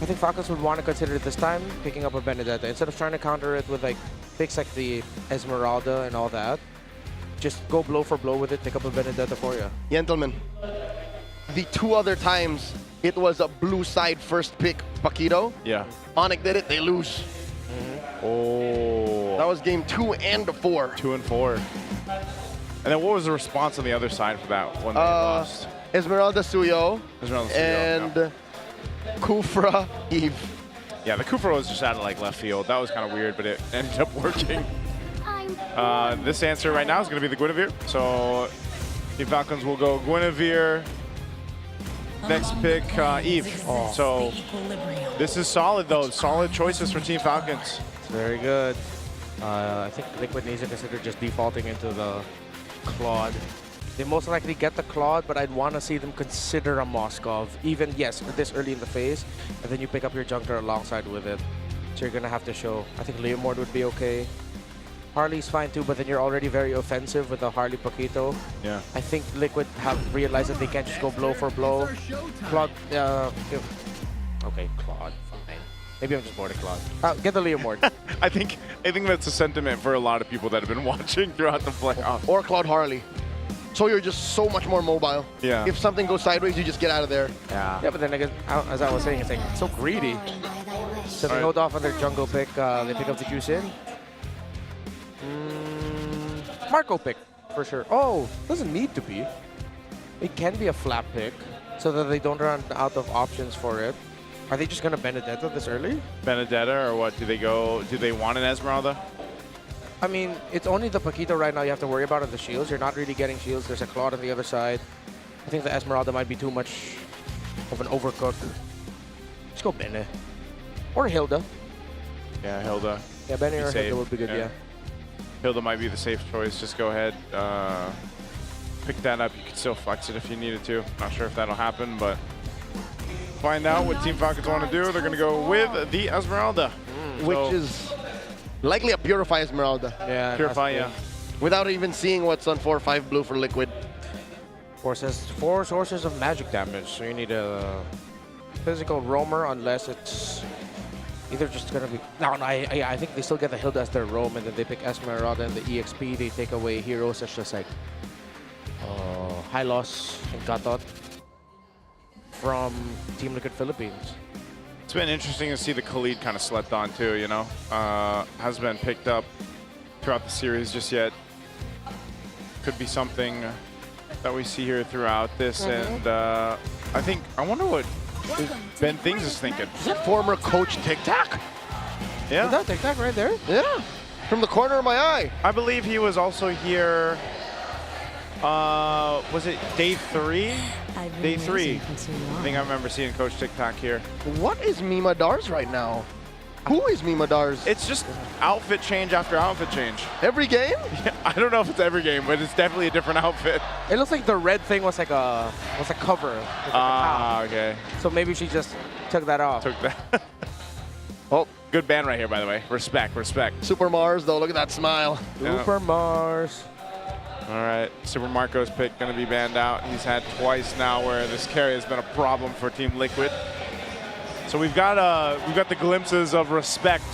I think Falcons would want to consider it this time, picking up a Benedetta. Instead of trying to counter it with like picks like the Esmeralda and all that, just go blow for blow with it, pick up a Benedetta for you. Gentlemen, the 2 other times it was a blue side first pick Paquito. Yeah. Onyx did it, they lose. Oh. That was game 2 and 4. 2 and 4. And then what was the response on the other side for that when they lost? Esmeralda Suyo. Esmeralda Suyo, and Kufra Eve. Yeah, the Kufra was just out of like left field. That was kind of weird, but it ended up working. This answer right now is going to be the Guinevere. So the Falcons will go Guinevere. Next pick, Eve. So this is solid though. Solid choices for Team Falcons. It's very good. I think Liquid needs to consider just defaulting into the Claude. They most likely get the Claude, but I'd want to see them consider a Moskov. Even, yes, this early in the phase, and then you pick up your jungler alongside with it. So you're going to have to show. I think Leomord would be okay. Harley's fine too, but then you're already very offensive with the Harley Paquito. Yeah. I think Liquid have realized that they can't just go blow for blow. Claude, okay, Claude, fine. Maybe I'm just bored of Claude. Get the Leomord. I think that's a sentiment for a lot of people that have been watching throughout the playoffs. Or Claude Harley. So you're just so much more mobile. Yeah. If something goes sideways, you just get out of there. Yeah. Yeah, but then again, as I was saying, it's like so greedy. So they hold off on their jungle pick. They pick up the juice in. Marco pick, for sure. Oh, doesn't need to be. It can be a flap pick, so that they don't run out of options for it. Are they just gonna Benedetta this early? Benedetta, or what? Do they want an Esmeralda? I mean, it's only the Paquito right now you have to worry about are the shields. You're not really getting shields. There's a Claude on the other side. I think the Esmeralda might be too much of an overcook. Let's go Bene. Or Hilda. Yeah, Hilda. Yeah, Bene or safe. Hilda would be good, yeah. Hilda might be the safe choice. Just go ahead, pick that up. You could still flex it if you needed to. Not sure if that'll happen, but find out what Team Falcons want to do. They're going to go with the Esmeralda. Which is likely a Purify Esmeralda. Yeah. Purify, yeah. Without even seeing what's on 4-5 blue for Liquid. 4 sources of magic damage, so you need a physical roamer unless it's either just gonna be... No, I think they still get the Hilda as their roam, and then they pick Esmeralda and the EXP. They take away heroes such as like Hylos and Gatot from Team Liquid Philippines. It's been interesting to see the Khalid kind of slept on too, you know. Has been picked up throughout the series just yet. Could be something that we see here throughout this, and I wonder what Ben Things is thinking. Is that former coach Tic Tac? Yeah. Is that Tic Tac right there? Yeah. From the corner of my eye. I believe he was also here. Was it day 3? Day 3. I think I remember seeing Coach Tic Tac here. What is Mima Dars right now? Who is Mima Dars? It's just outfit change after outfit change. Every game? Yeah, I don't know if it's every game, but it's definitely a different outfit. It looks like the red thing was like a cover. Okay. So maybe she just took that off. Took that. Oh, good band right here, by the way. Respect, respect. Super Mars, though. Look at that smile. Super Mars. All right, Super Marco's pick going to be banned out. He's had twice now where this carry has been a problem for Team Liquid. So we've got the glimpses of respect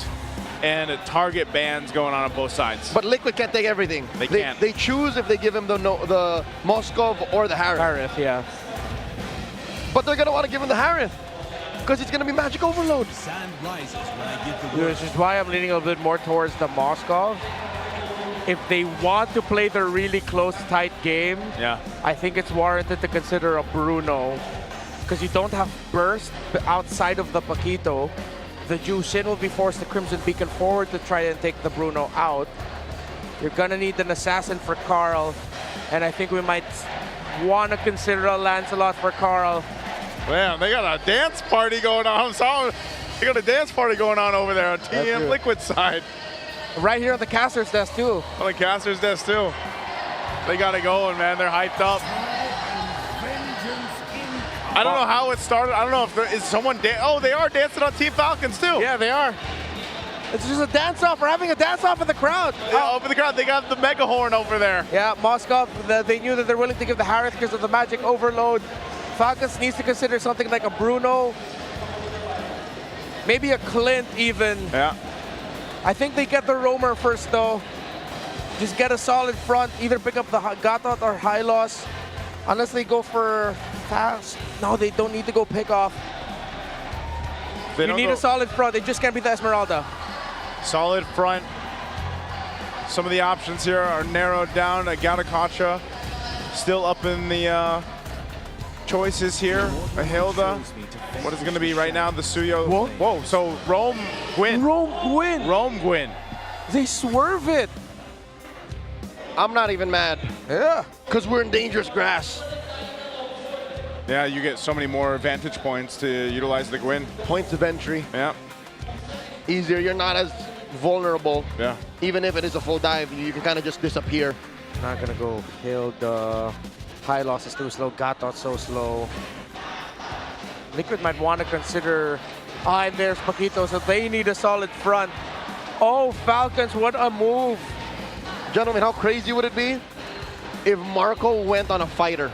and target bans going on both sides. But Liquid can't take everything. They can't. They choose if they give him the Moskov or the Harith. Harith, yeah. But they're gonna want to give him the Harith because it's gonna be magic overload. Which is why I'm leaning a little bit more towards the Moskov. If they want to play the really close, tight game, yeah, I think it's warranted to consider a Bruno. Because you don't have burst outside of the Paquito. The Jushin will be forced to Crimson Beacon forward to try and take the Bruno out. You're gonna need an assassin for Carl. And I think we might want to consider a Lancelot for Carl. Man, they got a dance party going on. They got a dance party going on over there on Team Liquid side. Right here on the caster's desk too. On the caster's desk too. They got it going, man. They're hyped up. I don't know how it started. I don't know if there is someone. Oh, they are dancing on Team Falcons too. Yeah, they are. It's just a dance-off. We're having a dance-off in the crowd. Yeah, over the crowd. They got the mega horn over there. Yeah, Moskov, they knew that they're willing to give the Harith because of the magic overload. Falcons needs to consider something like a Bruno. Maybe a Clint even. Yeah. I think they get the Roamer first though. Just get a solid front. Either pick up the Gatot or Hylos. Unless they go for fast. No, they don't need to go pick off. You need a solid front. It just can't be the Esmeralda. Solid front. Some of the options here are narrowed down. Gatakacha still up in the choices here. A Hilda. What is it going to be right now? The Suyo. Whoa. So Rome Gwyn. Rome Gwyn. They swerve it. I'm not even mad. Yeah. Because we're in dangerous grass. Yeah, you get so many more vantage points to utilize the Gwyn. Points of entry. Yeah. Easier. You're not as vulnerable. Yeah. Even if it is a full dive, you can kind of just disappear. Not gonna go kill the Hylos is too slow. Gatot so slow. Liquid might want to consider. And there's Paquito, so they need a solid front. Oh, Falcons, what a move. Gentlemen, how crazy would it be if Marco went on a fighter?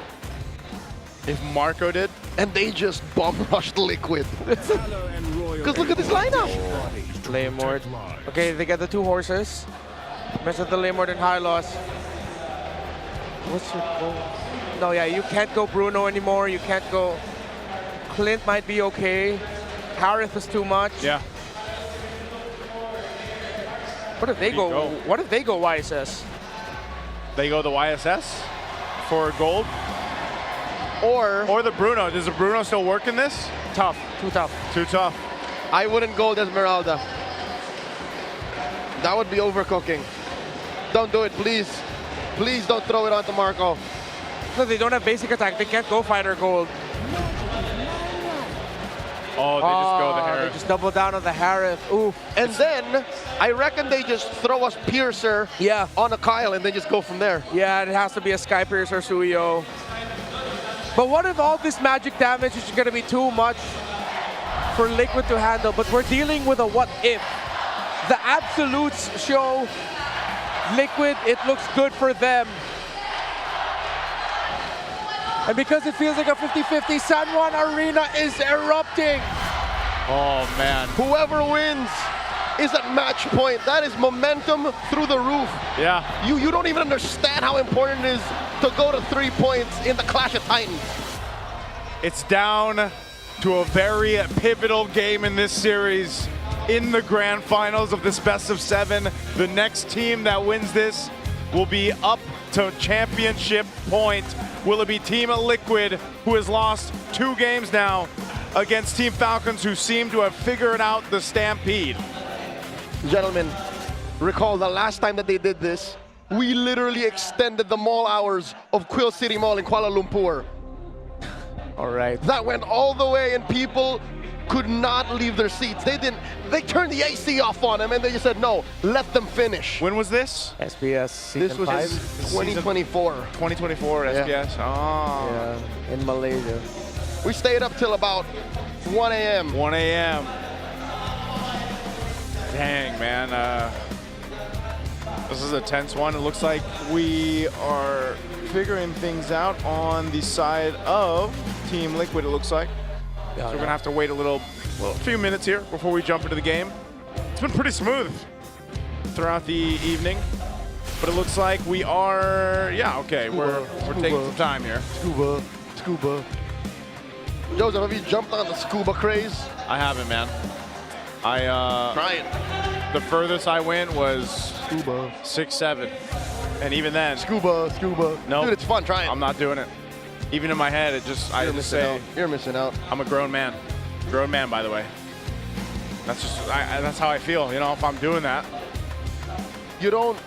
If Marco did? And they just bomb rushed Liquid. Because look at this lineup. Laymord. Okay, they get the two horses. Mess with the Laymord and Hylos. What's your goal? No, yeah, you can't go Bruno anymore. You can't go. Clint might be okay. Harith is too much. Yeah. What if they go? What if they go YSS? They go the YSS for gold, or the Bruno. Does the Bruno still work in this? Tough, too tough. Too tough. I wouldn't gold Esmeralda. That would be overcooking. Don't do it, please. Please don't throw it onto Marco. No, they don't have basic attack. They can't go fighter gold. Oh, they just go the Harith. They just double down on the Harith. Oof. And then, I reckon they just throw us Piercer on a Kyle and then just go from there. Yeah, it has to be a Sky Piercer Suyo. But what if all this magic damage is going to be too much for Liquid to handle? But we're dealing with a what if. The absolutes show Liquid, it looks good for them. And because it feels like a 50-50, San Juan Arena is erupting. Oh, man. Whoever wins is at match point. That is momentum through the roof. Yeah. You don't even understand how important it is to go to 3 points in the Clash of Titans. It's down to a very pivotal game in this series. In the grand finals of this best of 7, the next team that wins this will be up to championship point. Will it be Team Liquid, who has lost 2 games now, against Team Falcons, who seem to have figured out the stampede? Gentlemen, recall the last time that they did this, we literally extended the mall hours of Quill City Mall in Kuala Lumpur. All right. That went all the way and people could not leave their seats. They turned the AC off on them and they just said, no, let them finish. When was this? SBS season This was 5? 2024. 2024 SBS. Oh. Yeah, in Malaysia. We stayed up till about 1 a.m. 1 a.m. Dang, man. This is a tense one. It looks like we are figuring things out on the side of Team Liquid, it looks like. So we're going to have to wait a few minutes here before we jump into the game. It's been pretty smooth throughout the evening, but it looks like we are, yeah, okay, we're taking some time here. Scuba. Joseph, have you jumped on the scuba craze? I haven't, man. Trying. The furthest I went was Scuba. 6'7", and even then, Scuba. no, Dude, it's fun. Try it. I'm not doing it. Even in my head, it just, I just say, You're missing out. I'm a grown man. Grown man, by the way. That's just, that's how I feel, you know, if I'm doing that. You don't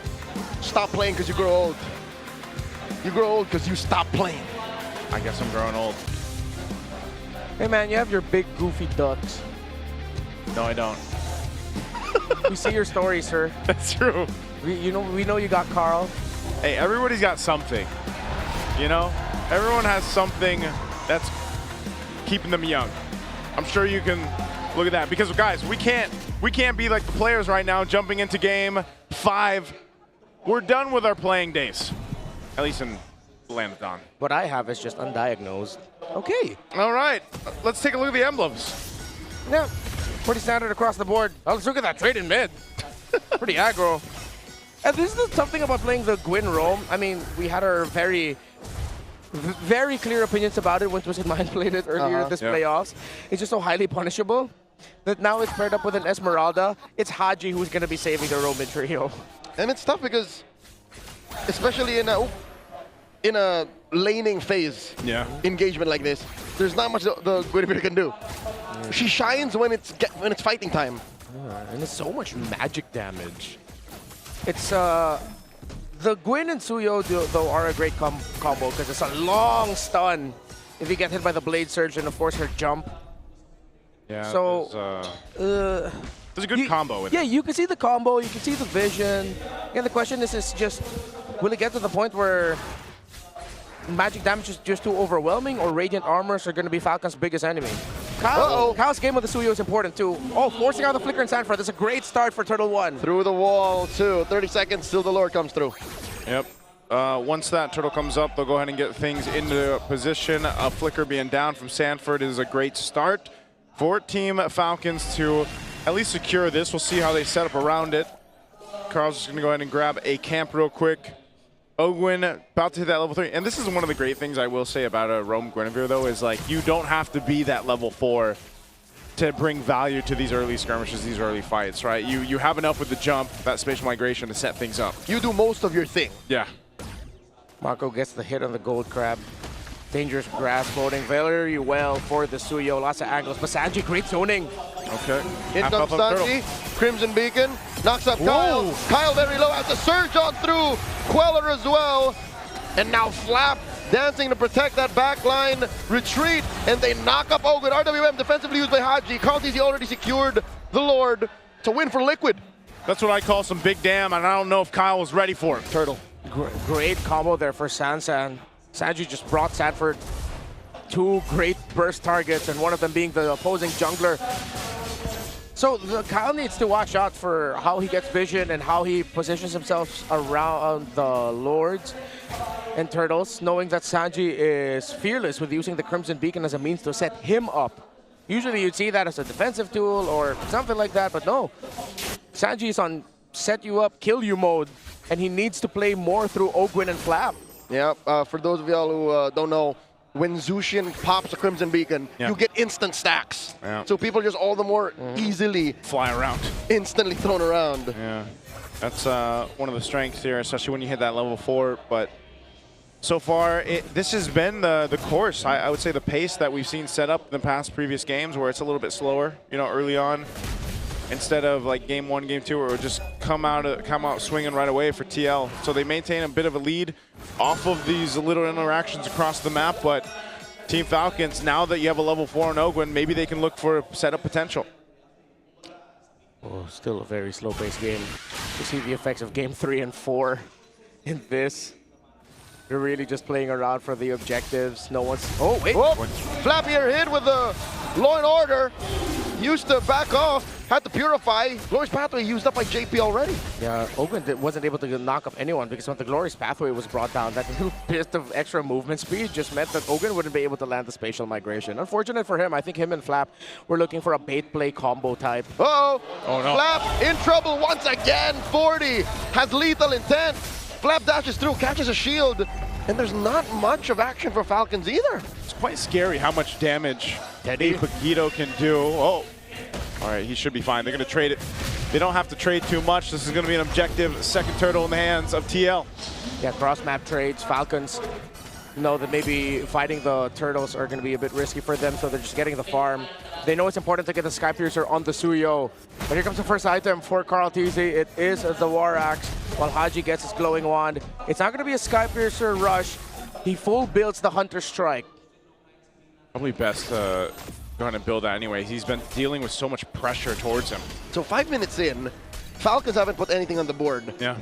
stop playing because you grow old. You grow old because you stop playing. I guess I'm growing old. Hey man, you have your big goofy ducks. No, I don't. We see your story, sir. That's true. We know you got Carl. Hey, everybody's got something, you know? Everyone has something that's keeping them young. I'm sure you can look at that because, guys, we can't be like the players right now jumping into game 5. We're done with our playing days, at least in Land of Dawn. What I have is just undiagnosed. Okay. All right, let's take a look at the emblems. Yeah, pretty standard across the board. Oh, let's look at that trade in mid. Pretty aggro. And this is the tough thing about playing the Gwyn roam. I mean, we had our very clear opinions about it when Twisted Mind played it earlier this playoffs. It's just so highly punishable that now it's paired up with an Esmeralda. It's Haji who's going to be saving the Roman trio. And it's tough because, especially in a laning phase engagement like this, there's not much the Guinevere can do. She shines when it's fighting time. And it's so much magic damage. It's the Gwyn and Suyo though are a great combo because it's a long stun if you get hit by the Blade Surge and of course her jump. Yeah. So there's a good combo with it. Yeah, you can see the combo, you can see the vision. Yeah, the question is just will it get to the point where magic damage is just too overwhelming or Radiant Armors are going to be Falcon's biggest enemy? Kyle's game with the Suyo is important too. Oh, forcing out the Flicker and Sanford. That's a great start for Turtle 1. Through the wall too. 30 seconds till the Lord comes through. Yep. Once that turtle comes up, they'll go ahead and get things into position. A Flicker being down from Sanford is a great start for Team Falcons to at least secure this. We'll see how they set up around it. Carl's just going to go ahead and grab a camp real quick. Ogwyn about to hit that level 3. And this is one of the great things I will say about a Roam Guinevere, though, is like you don't have to be that level 4 to bring value to these early skirmishes, these early fights, right? You have enough with the jump, that spatial migration to set things up. You do most of your thing. Yeah. Mako gets the hit on the Gold Crab. Dangerous grass floating very well for the Suyo. Lots of angles, but Sanji, great zoning. Okay. In comes Sanji. Crimson Beacon knocks up Kyle. Kyle very low, has a surge on through. Queller as well. And now Flap dancing to protect that backline retreat. And they knock up Ogwyn. RWM defensively used by Haji. Carl TZ already secured the Lord. It's a win for Liquid. That's what I call some big damn, and I don't know if Kyle was ready for it. Turtle. Great combo there for Sansan. Sanji just brought Sanford 2 great burst targets, and one of them being the opposing jungler. So Kyle needs to watch out for how he gets vision and how he positions himself around the Lords and Turtles, knowing that Sanji is fearless with using the Crimson Beacon as a means to set him up. Usually you'd see that as a defensive tool or something like that, but no. Sanji is on set you up, kill you mode, and he needs to play more through Ogwyn and Flap. Yeah, for those of y'all who don't know, when Zushin pops a Crimson Beacon, you get instant stacks. Yeah. So people just all the more easily fly around. Instantly thrown around. Yeah, that's one of the strengths here, especially when you hit that level 4. But so far, this has been the course. I would say the pace that we've seen set up in the past previous games where it's a little bit slower, you know, early on. Instead of like game 1, game 2, where it would just come out swinging right away for TL. So they maintain a bit of a lead off of these little interactions across the map. But Team Falcons, now that you have a level 4 on Ogwyn, maybe they can look for setup potential. Oh, still a very slow-paced game. You see the effects of game 3 and 4 in this. They're really just playing around for the objectives. No one's... Oh, wait. Flappy hit with the Law and Order. Used to back off. had to purify. Glorious Pathway used up by JP already. Yeah, Ogun wasn't able to knock up anyone because when the Glorious Pathway was brought down, that little bit of extra movement speed just meant that Ogun wouldn't be able to land the spatial migration. Unfortunate for him, I think him and Flap were looking for a bait play combo type. Uh-oh. Oh, no. Flap in trouble once again. 40 has lethal intent. Flap dashes through, catches a shield, and there's not much of action for Falcons either. It's quite scary how much damage Teddy Paquito can do. Oh, all right, he should be fine. They're going to trade it. They don't have to trade too much. This is going to be an objective second turtle in the hands of TL. Yeah, cross-map trades. Falcons know that maybe fighting the turtles are going to be a bit risky for them, so they're just getting the farm. They know it's important to get the Sky Piercer on the Suyo. But here comes the first item for Carl TZ. It is the War Axe, while Haji gets his glowing wand. It's not going to be a Sky Piercer rush. He full builds the Hunter Strike. Probably best to go ahead and build that anyway. He's been dealing with so much pressure towards him. So 5 minutes in, Falcons haven't put anything on the board. Yeah.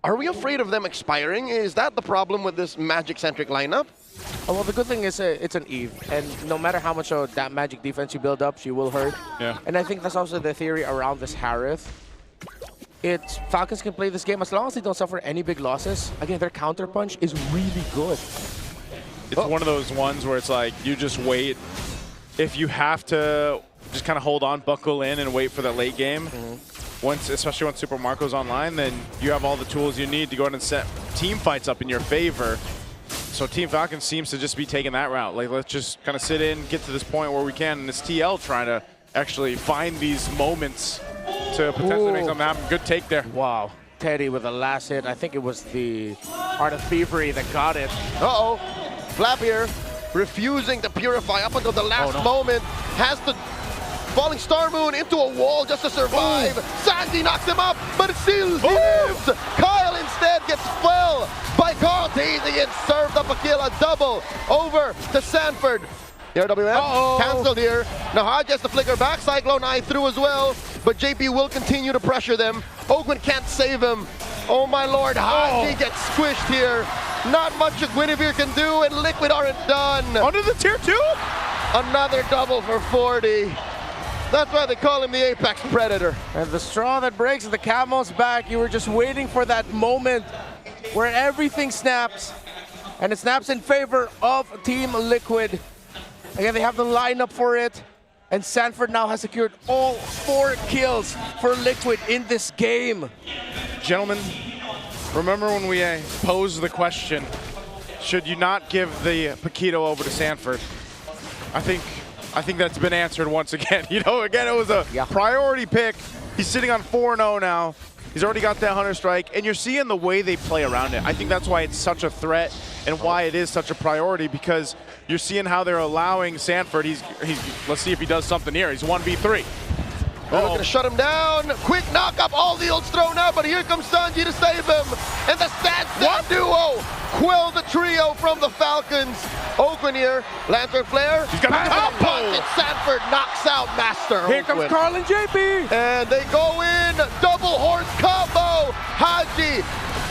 Are we afraid of them expiring? Is that the problem with this Magic-centric lineup? Oh, well, the good thing is it's an Eve, and no matter how much of that Magic defense you build up, she will hurt. Yeah. And I think that's also the theory around this Harith. Falcons can play this game as long as they don't suffer any big losses. Again, their counterpunch is really good. It's one of those ones where it's like, you just wait. If you have to just kind of hold on, buckle in, and wait for the late game, especially once Super Marco's online, then you have all the tools you need to go ahead and set team fights up in your favor. So Team Falcons seems to just be taking that route. Like, let's just kind of sit in, get to this point where we can, and it's TL trying to actually find these moments to potentially make something happen. Good take there. Wow. Teddy with the last hit. I think it was the Art of Thievery that got it. Uh-oh. Flap here, refusing to purify up until the last moment. Has to falling Star Moon into a wall just to survive. Sandy knocks him up, but it still lives. Kyle instead gets fell by Carl TZ and served up a kill, a double over to Sanford. The RWF canceled here. Now Hodge has to flicker back. Cyclone Eye through as well, but JP will continue to pressure them. Oakman can't save him. Oh my lord, Haji gets squished here. Not much Guinevere can do, and Liquid aren't done. Under the tier 2? Another double for 40. That's why they call him the Apex Predator. And the straw that breaks the camel's back, you were just waiting for that moment where everything snaps. And it snaps in favor of Team Liquid. Again, they have the lineup for it. And Sanford now has secured all 4 kills for Liquid in this game. Gentlemen, remember when we posed the question, should you not give the Paquito over to Sanford? I think that's been answered once again. You know, again, it was a priority pick. He's sitting on 4-0 now. He's already got that Hunter Strike, and you're seeing the way they play around it. I think that's why it's such a threat and why it is such a priority, because you're seeing how they're allowing Sanford. Let's see if he does something here. He's 1v3. They're looking to shut him down. Quick knock up. All the ults thrown out, but here comes Sanji to save him. And the Stand duo quell the trio from the Falcons. Oakland here. Lantern Flare. He's got a combo. Sanford knocks out Master. Here comes Carl and JP. And they go in. Double horse combo. Haji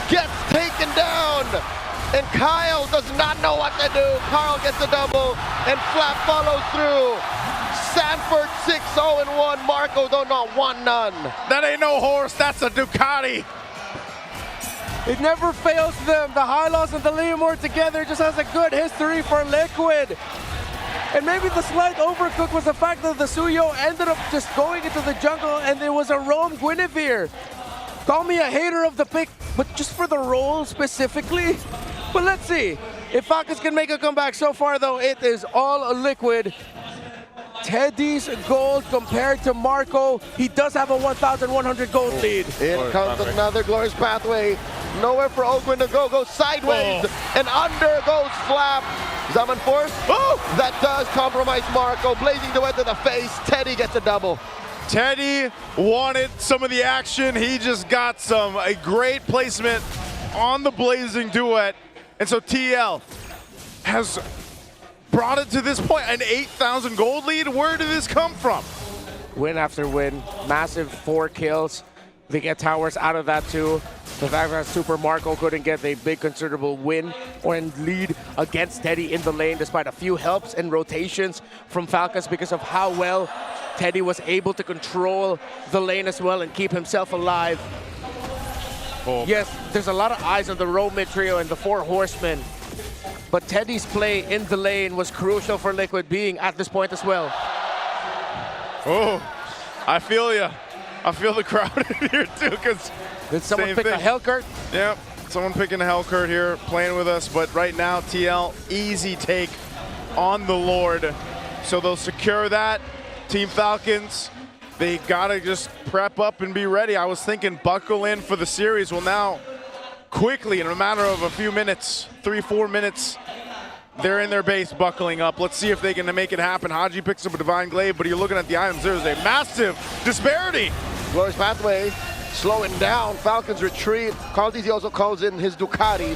gets taken down. And Kyle does not know what to do. Carl gets a double, and Flap follows through. Sanford 6-0-1. Marco don't know 1-0. That ain't no horse, that's a Ducati. It never fails them. The Hylos and the Leomore together just has a good history for Liquid. And maybe the slight overcook was the fact that the Suyo ended up just going into the jungle and there was a roam Guinevere. Call me a hater of the pick, but just for the role specifically. But let's see if Falcons can make a comeback. So far, though, it is all Liquid. Teddy's gold compared to Marco. He does have a 1,100 gold lead. In comes another Glorious Pathway. Nowhere for Oakland to go. Goes sideways. And under goes Flap. Zaman Force. That does compromise Marco. Blazing Duet to the face. Teddy gets a double. Teddy wanted some of the action. He just got a great placement on the Blazing Duet. And so TL has brought it to this point, an 8,000 gold lead. Where did this come from? Win after win, massive 4 kills. They get towers out of that too. The fact that Super Marco couldn't get a big considerable win or lead against Teddy in the lane despite a few helps and rotations from Falcons because of how well Teddy was able to control the lane as well and keep himself alive. Oh. Yes, there's a lot of eyes on the Row mid trio and the 4 horsemen. But Teddy's play in the lane was crucial for Liquid being at this point as well. Oh, I feel you. I feel the crowd in here too, because did someone pick a Hellcurt? Yep, someone picking a Hellcurt here, playing with us. But right now, TL, easy take on the Lord. So they'll secure that. Team Falcons, they gotta just prep up and be ready. I was thinking buckle in for the series. Well, now, quickly, in a matter of a few minutes, 3-4 minutes, they're in their base buckling up. Let's see if they can make it happen. Haji picks up a Divine Glaive, but you're looking at the items. There's a massive disparity. Glorious Pathway slowing down. Falcons retreat. Carl TZ also calls in his Ducati.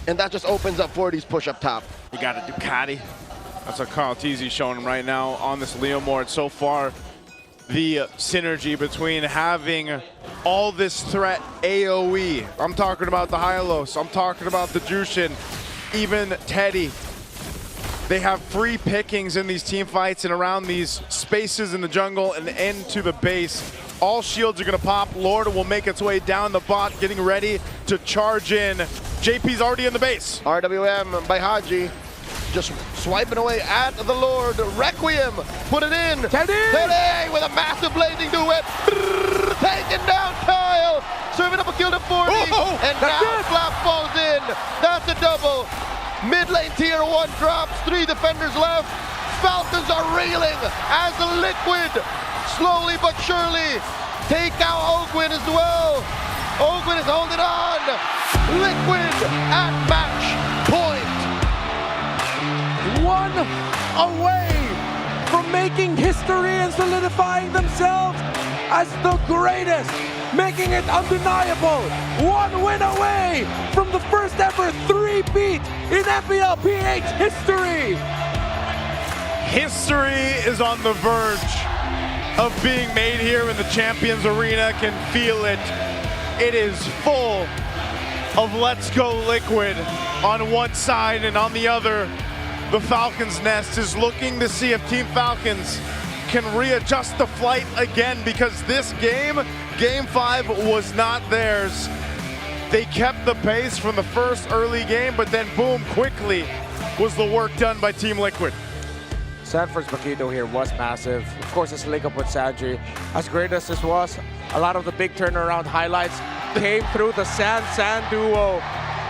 And that just opens up 40's push up top. You got a Ducati. That's what Carl TZ showing him right now on this Leomord. So far, the synergy between having all this threat AoE. I'm talking about the Hylos. I'm talking about the Jushin. Even Teddy. They have free pickings in these team fights and around these spaces in the jungle and into the base. All shields are gonna pop. Lord will make its way down the bot, getting ready to charge in. JP's already in the base. RWM by Haji. Just swiping away at the Lord. Requiem, put it in. Teddy! Teddy with a massive blazing duet. Taking down Kyle. Serving up a kill to 40. And now Flap falls in. That's a double. Mid lane tier 1 drops. 3 defenders left. Falcons are reeling as the Liquid slowly but surely take out Ogwin as well. Ogwin is holding on. Liquid at match point. One away from making history and solidifying themselves as the greatest, making it undeniable. One win away from the first ever 3-peat in MPL PH history. History is on the verge of being made here in the Champions Arena. Can feel it. It is full of Let's Go Liquid on one side, and on the other, the Falcons Nest is looking to see if Team Falcons can readjust the flight again, because this game, Game 5, was not theirs. They kept the pace from the first early game, but then boom, quickly was the work done by Team Liquid. Sanford's Paquito here was massive. Of course, this link up with Sanji. As great as this was, a lot of the big turnaround highlights came through the San duo.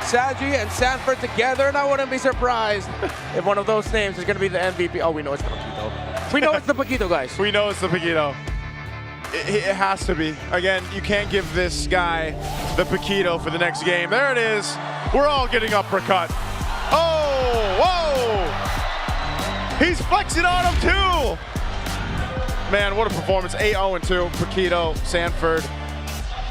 Sanji and Sanford together, and I wouldn't be surprised if one of those names is going to be the MVP. Oh, we know it's the Paquito. We know it's the Paquito, guys. We know it's the Paquito. It has to be. Again, you can't give this guy the Paquito for the next game. There it is. We're all getting uppercut. Oh, whoa! He's flexing on him too! Man, what a performance. 8-0-2, Paquito, Sanford.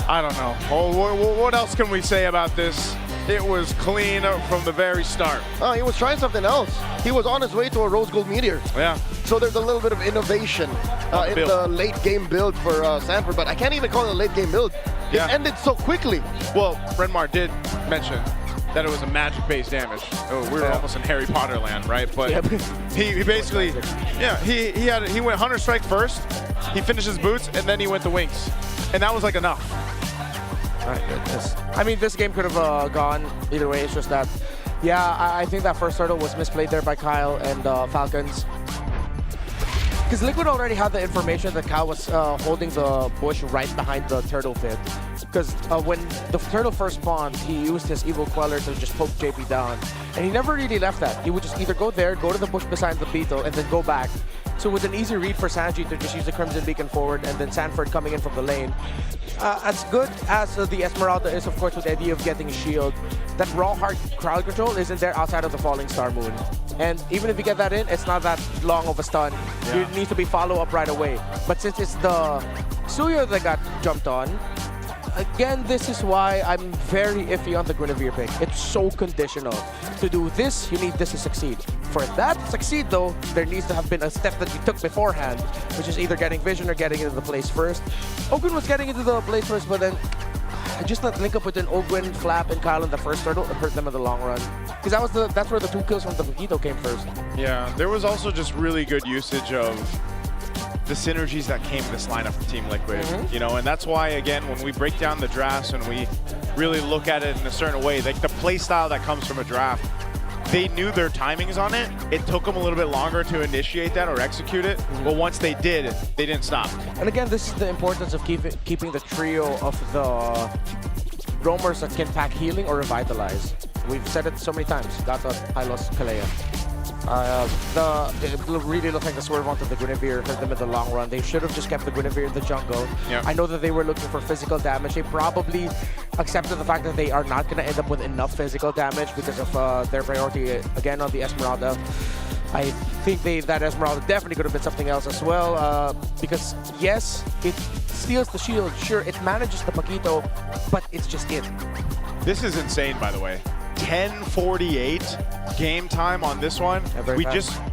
I don't know. Oh, what else can we say about this? It was clean from the very start. Oh, he was trying something else. He was on his way to a Rose Gold Meteor. Yeah. So there's a little bit of innovation in the late game build for Sanford, but I can't even call it a late game build. It ended so quickly. Well, Renmar did mention that it was a magic-based damage. Oh, we were almost in Harry Potter land, right? But he basically, he went Hunter Strike first, he finished his boots, and then he went the wings. And that was like enough. My goodness. I mean, this game could have gone either way. It's just that, I think that first turtle was misplayed there by Kyle and Falcons. Because Liquid already had the information that Kyle was holding the bush right behind the turtle pit. Because when the turtle first spawned, he used his Evil Queller to just poke JP down. And he never really left that. He would just either go there, go to the bush beside the beetle, and then go back. So with an easy read for Sanji to just use the Crimson Beacon forward, and then Sanford coming in from the lane. As good as the Esmeralda is, of course, with the idea of getting a shield, that raw hard crowd control isn't there outside of the Falling Star Moon. And even if you get that in, it's not that long of a stun. It needs to be follow-up right away. But since it's the Suyo that got jumped on, again, this is why I'm very iffy on the Guinevere pick. It's so conditional. To do this, you need this to succeed. For that to succeed, though, there needs to have been a step that you took beforehand, which is either getting vision or getting into the place first. Ogwin was getting into the place first, but then just that link up with an Ogwin, Flap, and Kyle in the first turtle, it hurt them in the long run. Because that's where the 2 kills from the Paquito came first. Yeah, there was also just really good usage of the synergies that came to this lineup for Team Liquid, you know, and that's why, again, when we break down the drafts and we really look at it in a certain way, like the play style that comes from a draft, they knew their timings on it. It took them a little bit longer to initiate that or execute it, but once they did, they didn't stop. And again, this is the importance of keeping the trio of the roamers that can pack healing or revitalize. We've said it so many times. Gata, Hylos, Kalea. It really looked like the swerve onto the Guinevere hurt them in the long run. They should have just kept the Guinevere in the jungle. Yeah. I know that they were looking for physical damage. They probably accepted the fact that they are not going to end up with enough physical damage because of their priority again on the Esmeralda. I think that Esmeralda definitely could have been something else as well, because yes, it steals the shield. Sure, it manages the Paquito, but it's just it. This is insane, by the way. 10:48 game time on this one.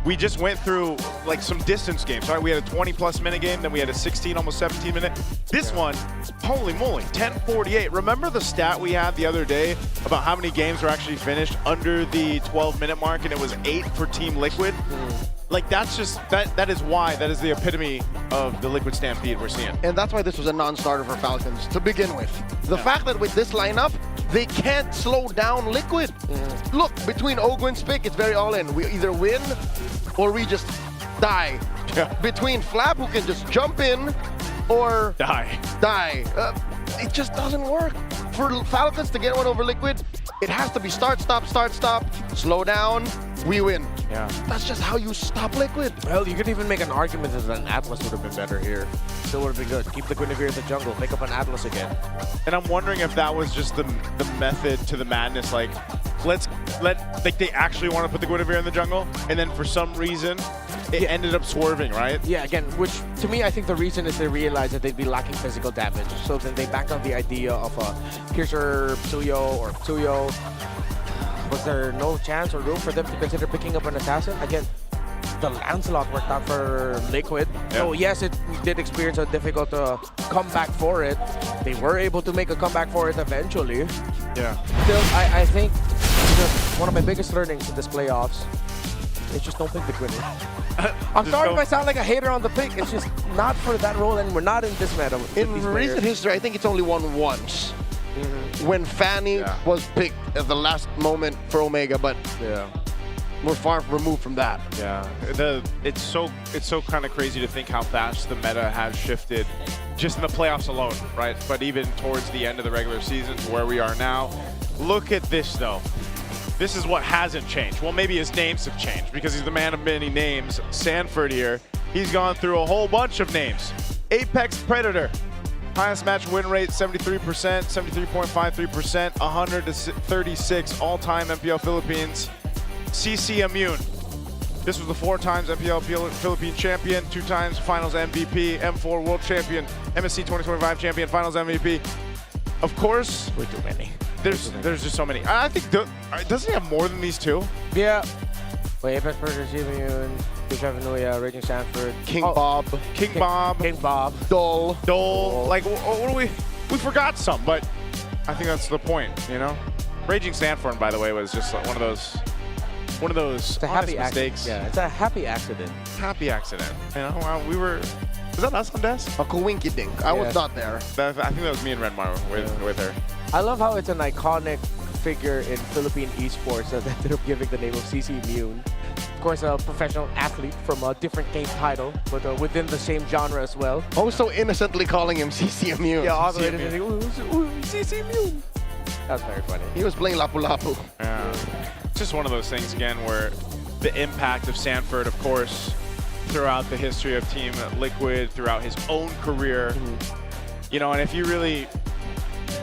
We just went through like some distance games, right? We had a 20+ minute game, then we had a 16, almost 17 minute. This one, holy moly, 10:48. Remember the stat we had the other day about how many games were actually finished under the 12-minute mark, and it was 8 for Team Liquid? Like that's just, that is the epitome of the Liquid Stampede we're seeing. And that's why this was a non-starter for Falcons to begin with. The fact that with this lineup, they can't slow down Liquid. Look, between Ogo and Spick, it's very all-in. We either win or we just die. Between Flap, who can just jump in, or die. It just doesn't work. For Falcons to get one over Liquid, it has to be start, stop, slow down, we win. Yeah. That's just how you stop Liquid. Well, you could even make an argument that an Atlas would have been better here. Still would have been good. Keep the Guinevere in the jungle, make up an Atlas again. And I'm wondering if that was just the method to the madness, like they actually want to put the Guinevere in the jungle, and then for some reason it ended up swerving, right? Yeah, again, which to me I think the reason is they realized that they'd be lacking physical damage. So then they backed on the idea of a Piercer Psuyo or Psuyo. Was there no chance or room for them to consider picking up an assassin? Again, the Lancelot worked out for Liquid. Yeah. So yes, it did experience a difficult comeback for it. They were able to make a comeback for it eventually. Yeah. Still, I think one of my biggest learnings in this playoffs is just don't pick the Guinevere. I'm sorry if I sound like a hater on the pick. It's just not for that role anymore. Not in this meta. In recent history, I think it's only won once. When Fanny was picked at the last moment for Omega, but we're far removed from that. Yeah, it's so kind of crazy to think how fast the meta has shifted just in the playoffs alone, right? But even towards the end of the regular season to where we are now. Look at this though. This is what hasn't changed. Well, maybe his names have changed because he's the man of many names. Sanford here, he's gone through a whole bunch of names. Apex Predator. Highest match win rate, 73%, 73.53%, 100-36 all-time MPL Philippines. CC Immune. This was the 4 times MPL Philippine champion, 2 times finals MVP, M4 world champion, MSC 2025 champion, finals MVP. Of course, way too many. There's just so many. I think, doesn't he have more than these 2? Yeah. Wait, Apex Predator, Immune, Raging Sanford, King Bob, Dole. Like, what do we forgot some, but I think that's the point, you know? Raging Sanford, by the way, was just like one of those it's a happy mistakes. Yeah, it's a happy accident. Happy accident. You know, was that us on Des? A coinky dink. I was not there. I think that was me and Renmar with her. I love how it's an iconic figure in Philippine esports that ended up giving the name of CC Immune. Of course, a professional athlete from a different game title, but within the same genre as well. Also innocently calling him CC Immune. Yeah, all the way to CC Immune. That's very funny. He was playing Lapu Lapu. Yeah. It's just one of those things, again, where the impact of Sanford, of course, throughout the history of Team Liquid, throughout his own career, you know, and if you really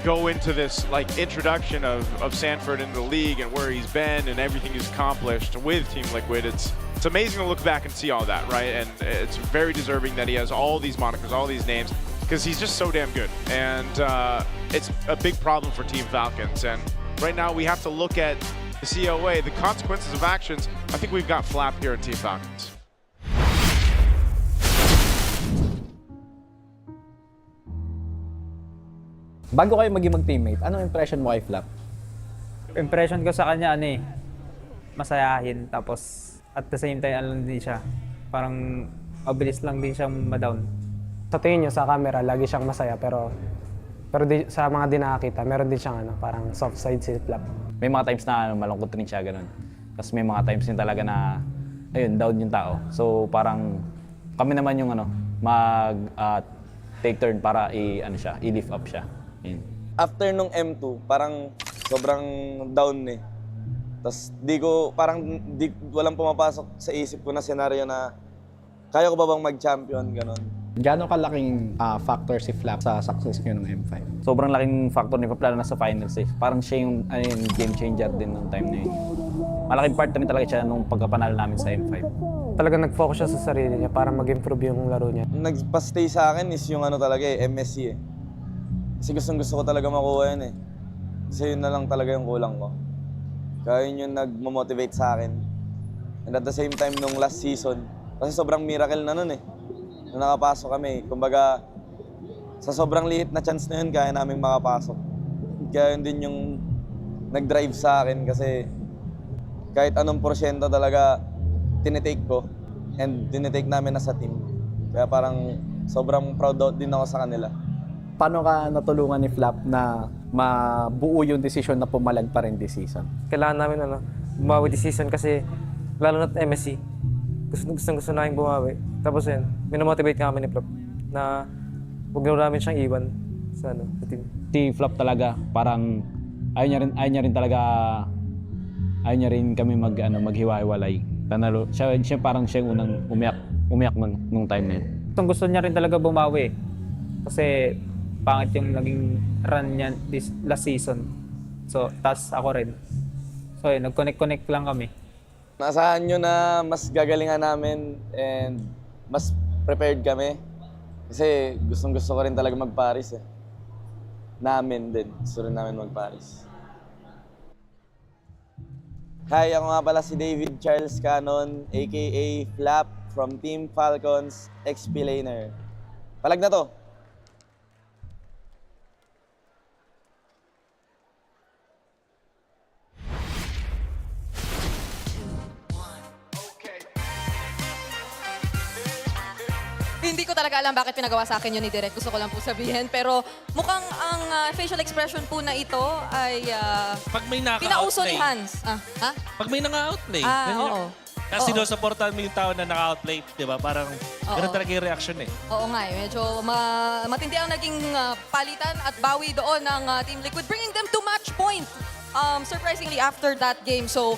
go into this like introduction of Sanford into the league and where he's been and everything he's accomplished with Team Liquid, it's amazing to look back and see all that, right? And it's very deserving that he has all these monikers, all these names, because he's just so damn good. And it's a big problem for Team Falcons. And right now we have to look at the COA, the consequences of actions. I think we've got Flap here at Team Falcons. Bago kayo maging mag-teammate, anong impression mo kay Flap? Impression ko sa kanya, masayahin. Tapos, at the same time, din siya. Parang mabilis lang din siyang ma-down. Sa tingin nyo, sa camera, lagi siyang masaya, pero sa mga di nakakita, meron din siyang parang soft side si Flap. May mga times na malungkot rin siya, ganun. Tapos may mga times din talaga na, ayun, down yung tao. So parang kami naman yung take turn para i-lift up siya. Yun. After nung M2, parang sobrang down eh. Tapos walang pumapasok sa isip ko na senaryo na kaya ko ba bang mag-champion, ganon. Gaano kalaking factor si Flap sa success niyo ng M5? Sobrang laking factor ni Flap, lalo na sa finals eh. Parang siya yung game changer din nung time na yun. Malaking part na rin talaga siya nung pagkapanalo namin sa M5. Talagang nag-focus siya sa sarili niya para mag-improve yung laro niya. Nagpa-stay sa akin is yung talaga MSC eh. Kasi gusto ko talaga makuha yun eh. Kasi yun na lang talaga yung kulang ko. Kaya yun yung nag-motivate sa akin. And at the same time, nung last season, kasi sobrang miracle na nun eh. Nung nakapasok kami, kumbaga, sa sobrang liit na chance na yun, kaya namin makapasok. Kaya yun din yung nag-drive sa akin kasi kahit anong porsyento talaga tinitake ko and tinitake namin na sa team. Kaya parang sobrang proud din ako sa kanila. Paano ka natulungan ni Flap na mabuo yung decision na pumalag pa rin this season? Kailangan namin bumawi this season kasi lalo na MSC. Gusto namin bumawi. Tapos yun, minamotivate kami ni Flap na huwag na namin siyang iwan sa team. Si Flap talaga, parang ayaw niya rin kami maghiwa-hiwalay. Siya parang siya yung unang umiyak nung time na yun. Gusto niya rin talaga bumawi kasi pangit yung naging run niya this last season. So, tas ako rin. So, yun, nag-connect lang kami. Naasahan nyo na mas gagalingan namin and mas prepared kami. Kasi gustong-gusto ko rin talaga mag-Paris eh. Namin din. Gusto rin namin mag-Paris. Hi, ako nga pala si David Charles Cannon, aka Flap from Team Falcons, XP Laner. Palag na to! Hindi ko talaga alam bakit pinagawa sa akin yun ni Direk. Gusto ko lang po sabihin. Pero mukhang ang facial expression po na ito ay Pag may pinauso naka-outplay. ni Hans. Ha? Pag may naka-outplay. Oo. Kasi sinusuportahan mo yung tao na naka-outplay, di ba? Parang ganun talaga yung reaction eh. Oo nga eh. Medyo matindi ang naging palitan at bawi doon ng Team Liquid, bringing them to match point. Surprisingly, after that game. So,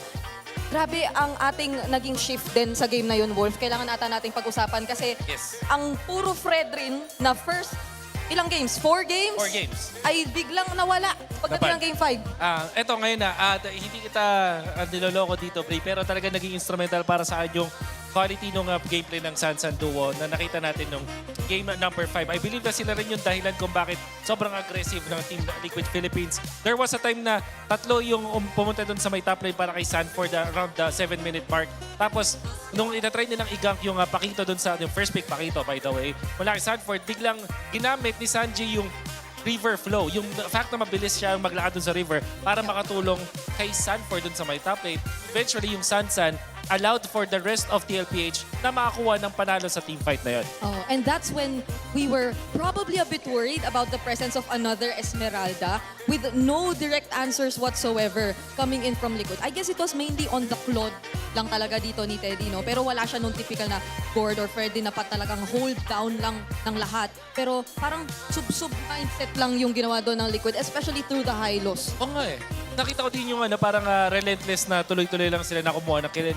grabe ang ating naging shift din sa game na yun, Wolf. Kailangan ata nating pag-usapan kasi ang puro Fredrin na first, ilang games? 4 games? 4 games. Ay biglang nawala pagdating ng game 5. Eto ngayon hindi kita niloloko dito, Bray, pero talaga naging instrumental para sa akin yung quality ng gameplay ng Sansan Duo na nakita natin nung game number 5. I believe na sila rin yung dahilan kung bakit sobrang aggressive ng Team Liquid Philippines. There was a time na tatlo yung pumunta doon sa may top lane para kay Sanford around the 7-minute mark. Tapos, nung itatry nilang i-gank yung Pakito doon sa yung first pick, Pakito by the way, mula kay Sanford, biglang ginamit ni Sanji yung river flow. Yung fact na mabilis siya maglakad dun sa river para makatulong kay Sanford dun sa may top lane. Eventually, yung Sansan allowed for the rest of TLPH na makakuha ng panalo sa teamfight na yun. Oh, and that's when we were probably a bit worried about the presence of another Esmeralda with no direct answers whatsoever coming in from Liquid. I guess it was mainly on the Claude lang talaga dito ni Teddy, no? Pero wala siya nung typical na Gord or Freddy na talagang hold down lang ng lahat. Pero parang sub-sub mindset lang yung ginawa doon ng Liquid, especially through the high lows. Oo nga eh. Nakita ko din yung parang relentless na tuloy-tuloy lang sila na kumuha ng kill.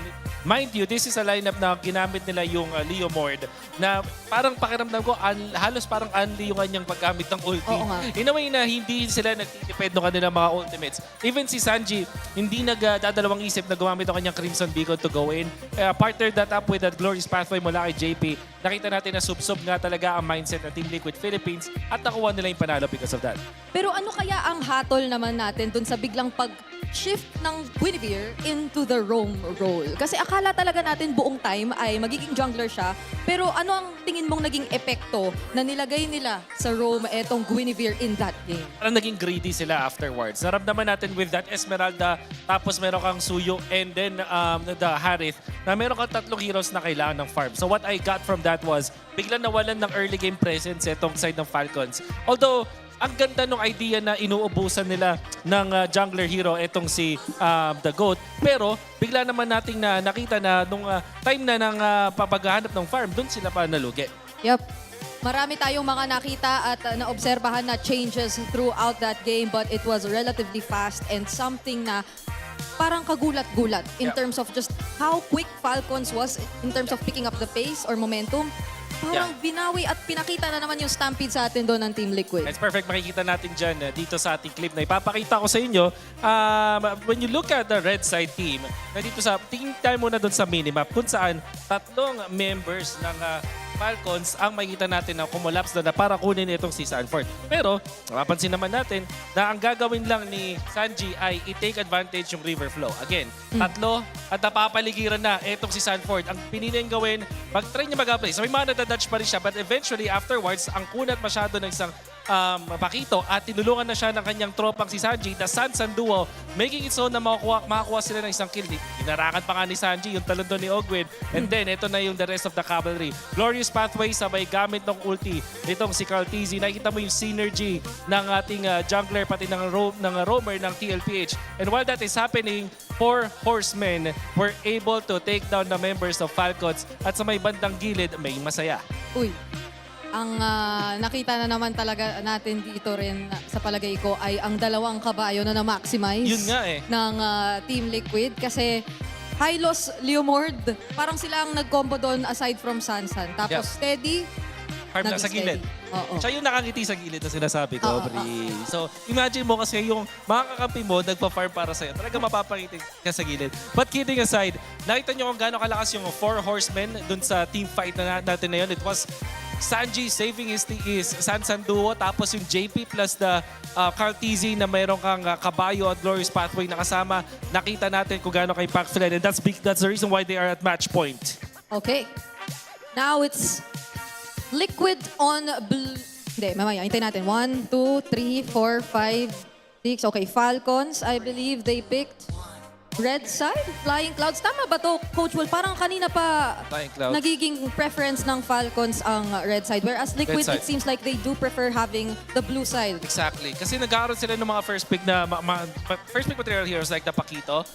Mind you, this is a lineup na ginamit nila yung Leo Mord na parang pakiramdam ko halos parang unli yung kanyang paggamit ng ulti. Oo nga. In a way na hindi sila nagtitipid ng kanilang mga ultimates. Even si Sanji, hindi nagdadalawang isip na gumamit ang kanyang Crimson Beacon to go in. Partner that up with that Glorious Pathway mula kay JP. Nakita natin na sub-sub nga talaga ang mindset ng Team Liquid Philippines at nakuha nila yung panalo because of that. Pero ano kaya ang hatol naman natin dun sa biglang ng pag-shift ng Guinevere into the roam role. Kasi akala talaga natin buong time ay magiging jungler siya. Pero ano ang tingin mong naging epekto na nilagay nila sa roam etong Guinevere in that game? Parang naging greedy sila afterwards. Naramdaman natin with that Esmeralda, tapos meron kang Suyo, and then the Harith, na meron kang tatlong heroes na kailangan ng farm. So what I got from that was, biglang nawalan ng early game presence itong side ng Falcons. Although, ang ganda ng idea na inuubusan nila ng jungler hero itong si The Goat. Pero bigla naman nating nakita na nung time na ng papaghahanap ng farm, dun sila pa nalugi. Yep. Marami tayong mga nakita at naobserbahan na changes throughout that game, but it was relatively fast and something na parang kagulat-gulat in terms of just how quick Falcons was in terms of picking up the pace or momentum. Parang binawi at pinakita na naman yung stampede sa atin doon ng Team Liquid. It's perfect. Makikita natin dyan dito sa ating clip na ipapakita ko sa inyo. When you look at the red side team, na dito sa, tingin tayo muna doon sa minimap kung saan tatlong members ng Falcons ang makikita natin na kumulaps na para kunin itong si Sanford. Pero, mapapansin naman natin na ang gagawin lang ni Sanji ay i-take advantage yung river flow. Again, tatlo at napapaligiran na itong si Sanford. Ang piniling gawin, mag-try niya mag-apply. So may mga nadadodge pa rin siya, but eventually afterwards, ang kunat masyado ng isang Pakito at tinulungan na siya ng kanyang tropang si Sanji, the Sansan duo, making it so na makakuha sila ng isang kill. Inarangan pa nga ni Sanji yung talon doon ni Ogwin, and then ito na yung the rest of the cavalry. Glorious pathway sabay gamit ng ulti nitong si Carl TZ. Nakikita mo yung synergy ng ating jungler pati ng roamer ng TLPH. And while that is happening, 4 horsemen were able to take down the members of Falcons at sa may bandang gilid may masaya. Uy. Ang nakita na naman talaga natin dito rin sa palagay ko ay ang dalawang kabayo na na-maximize Yun nga ng Team Liquid. Kasi Hylos, Leomord, parang sila ang nag-combo doon aside from Sansan. Tapos Steady, Farm na sa gilid. Oo. Siya yung nakangiti sa gilid na sinasabi ko, Bri. So, imagine mo kasi yung mga kakampi mo nagpa-farm para sa'yo. Talaga mapapangiti ka sa gilid. But kidding aside, nakita nyo kung gaano kalakas yung 4 horsemen dun sa team fight na natin na yun. It was Sanji saving his Sansan duo, tapos yung JP plus the Carl TZ na mayroon kang kabayo at Glorious Pathway na kasama. Nakita natin kung gaano ka-impactful, and that's the reason why they are at match point. Okay. Now it's Liquid on blue. Hindi, mamaya. Hintayin natin. 1, 2, 3, 4, 5, 6. Okay, Falcons. I believe they picked red side. Flying Clouds. Tama ba to, Coach Will? Parang kanina pa nagiging preference ng Falcons ang red side. Whereas Liquid, it seems like they do prefer having the blue side. Exactly. Kasi nag-aaroon sila ng mga first pick na first pick material heroes like the Pakito.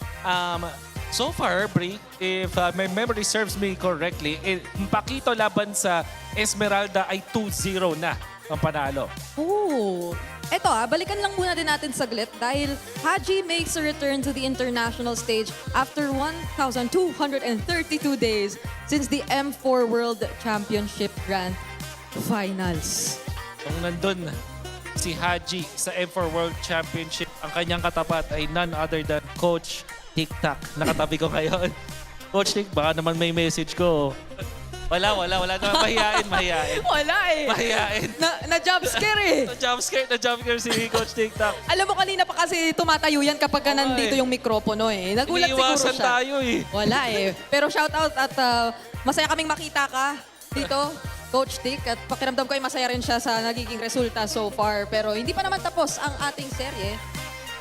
So far, Bri, if my memory serves me correctly, Pakito laban sa Esmeralda ay 2-0 na ang panalo. Ooh. Eto balikan lang muna din natin saglit dahil Haji makes a return to the international stage after 1,232 days since the M4 World Championship Grand Finals. Kung nandun si Haji sa M4 World Championship, ang kanyang katapat ay none other than Coach TikTok. Nakatabi ko ngayon. Coach Tik, baka naman may message ko. Wala naman. Mahihain. Wala Mahihain. Na-jump scare Na-jump scare si Coach TikTok. Alam mo, kanina pa kasi tumatayo yan kapag nandito yung mikropono Nagulat siguro siya. Tayo Wala Pero shout out at masaya kaming makita ka dito, Coach Tik. At pakiramdam ko ay masaya rin siya sa nagiging resulta so far. Pero hindi pa naman tapos ang ating serye.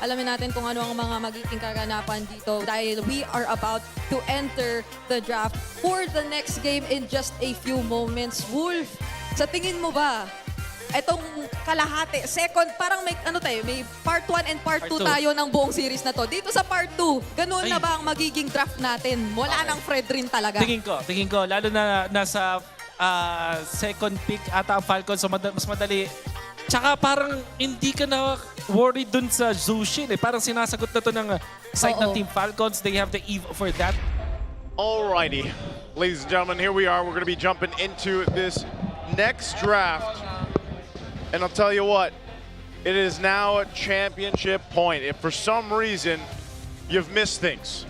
Alamin natin kung ano ang mga magiging kaganapan dito dahil we are about to enter the draft for the next game in just a few moments. Wolf, sa tingin mo ba, itong kalahati, second, parang may, may part 1 and part 2 tayo ng buong series na to. Dito sa part 2, ganoon na ba ang magiging draft natin? Wala nang Fred rin talaga. Tingin ko, lalo na nasa second pick ata ang Falcons, so mas madali. Tsaka parang hindi ka na worried dun sa Zushin. Parang sinasagot na to ng side ng Team Falcons. They have the Eve for that. Alrighty. Ladies and gentlemen, here we are. We're going to be jumping into this next draft. And I'll tell you what, it is now a championship point. If for some reason you've missed things,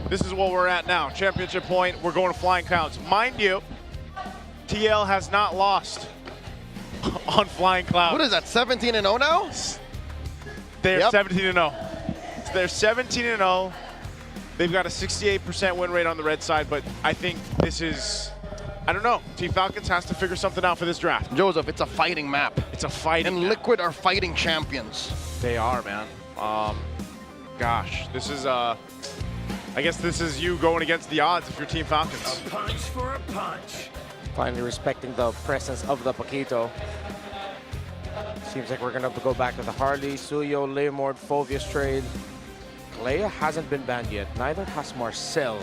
this is what we're at now. Championship point. We're going to Flying Clouds. Mind you, TL has not lost on Flying Clouds. What is that, 17-0 now? They're Yep. 17-0. They're 17-0. They've got a 68% win rate on the red side, but I think this is, I don't know. Team Falcons has to figure something out for this draft. Joseph, it's a fighting map. It's a fighting And map. Liquid are fighting champions. They are, man. Gosh, this is, I guess this is you going against the odds if you're Team Falcons. A punch for a punch. Finally respecting the presence of the Paquito. Seems like we're gonna go back to the Harley, Suyo, Leomord, Phovius trade. Kalea hasn't been banned yet. Neither has Marcel.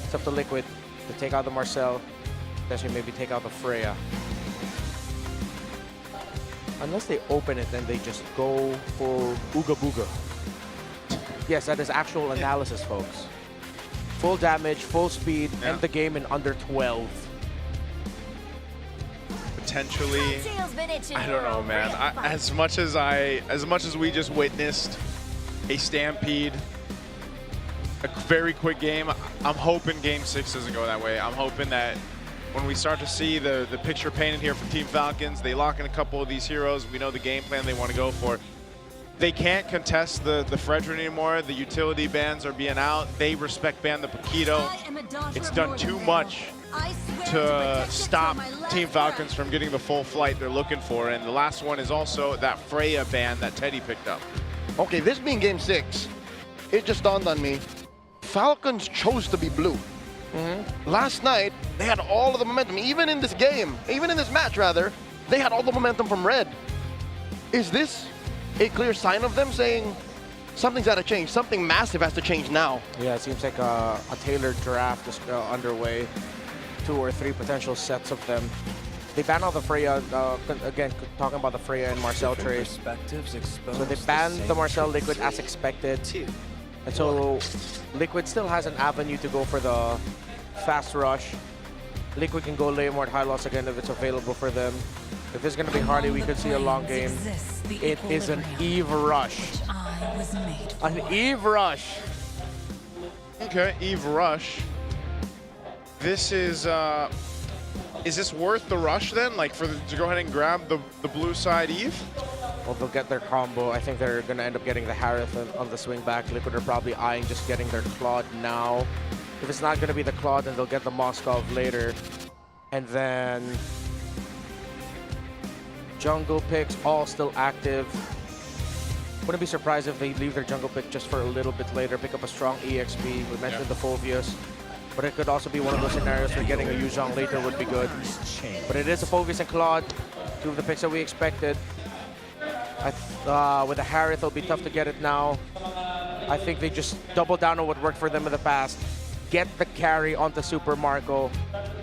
It's up to Liquid to take out the Marcel. Potentially maybe take out the Freya. Unless they open it, then they just go full Ooga Booga. Yes, that is actual analysis, folks. Full damage, full speed, end the game in under 12. Potentially, I don't know, man. As much as we just witnessed a stampede, a very quick game, I'm hoping Game 6 doesn't go that way. I'm hoping that when we start to see the picture painted here for Team Falcons, they lock in a couple of these heroes. We know the game plan they want to go for. They can't contest the Fredrin anymore. The utility bans are being out. They respect ban the Paquito. It's done too much to stop Team Falcons from getting the full flight they're looking for. And the last one is also that Freya ban that Teddy picked up. Okay, this being game 6, it just dawned on me. Falcons chose to be blue. Last night, they had all of the momentum. Even in this game, even in this match rather, they had all the momentum from red. Is this a clear sign of them saying something's got to change, something massive has to change now? Yeah, it seems like a tailored draft is underway. 2 or 3 potential sets of them. They banned out the Freya, again, talking about the Freya and Marcel trade. So they banned the Marcel Liquid as expected. And so Liquid still has an avenue to go for the fast rush. Liquid can go Leomord High Loss again if it's available for them. If it's going to be Harley, we could see a long game. It is an Eve Rush. An Eve Rush. Okay, Eve Rush. This is this worth the rush then? Like to go ahead and grab the blue side Eve? Well, they'll get their combo. I think they're going to end up getting the Harith on the swing back. Liquid are probably eyeing just getting their Claude now. If it's not going to be the Claude, then they'll get the Moskov later. And then jungle picks all still active. Wouldn't be surprised if they leave their jungle pick just for a little bit later, pick up a strong EXP. We mentioned the Phovius. But it could also be one of those scenarios where getting a Yuzhong later would be good. But it is a Phovius and Claude, 2 of the picks that we expected. With the Harith, it'll be tough to get it now. I think they just double down on what worked for them in the past. Get the carry onto Super Marco.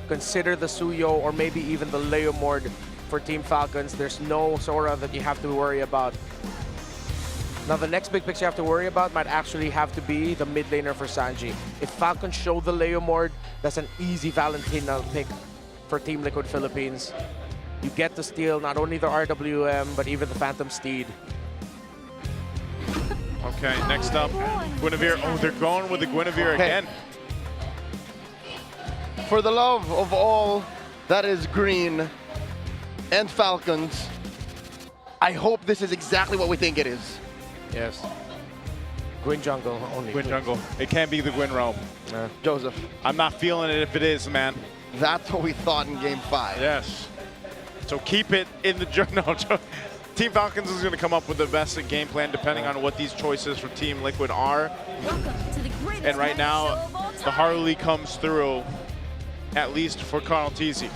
Consider the Suyo or maybe even the Leomord for Team Falcons. There's no Sora that you have to worry about. Now, the next big picks you have to worry about might actually have to be the mid laner for Sanji. If Falcons show the Leomord, that's an easy Valentina pick for Team Liquid Philippines. You get to steal not only the RWM, but even the Phantom Steed. Okay, next up, Guinevere. Oh, they're going with the Guinevere again. For the love of all that is green and Falcons, I hope this is exactly what we think it is. Yes. Gwyn jungle only. Gwyn jungle. It can't be the Gwyn roam. Joseph. I'm not feeling it if it is, man. That's what we thought in game 5. Yes. So keep it in the no, Team Falcons is going to come up with the best game plan depending on what these choices for Team Liquid are. And right now, the Harley comes through, at least for Carl Tizzi.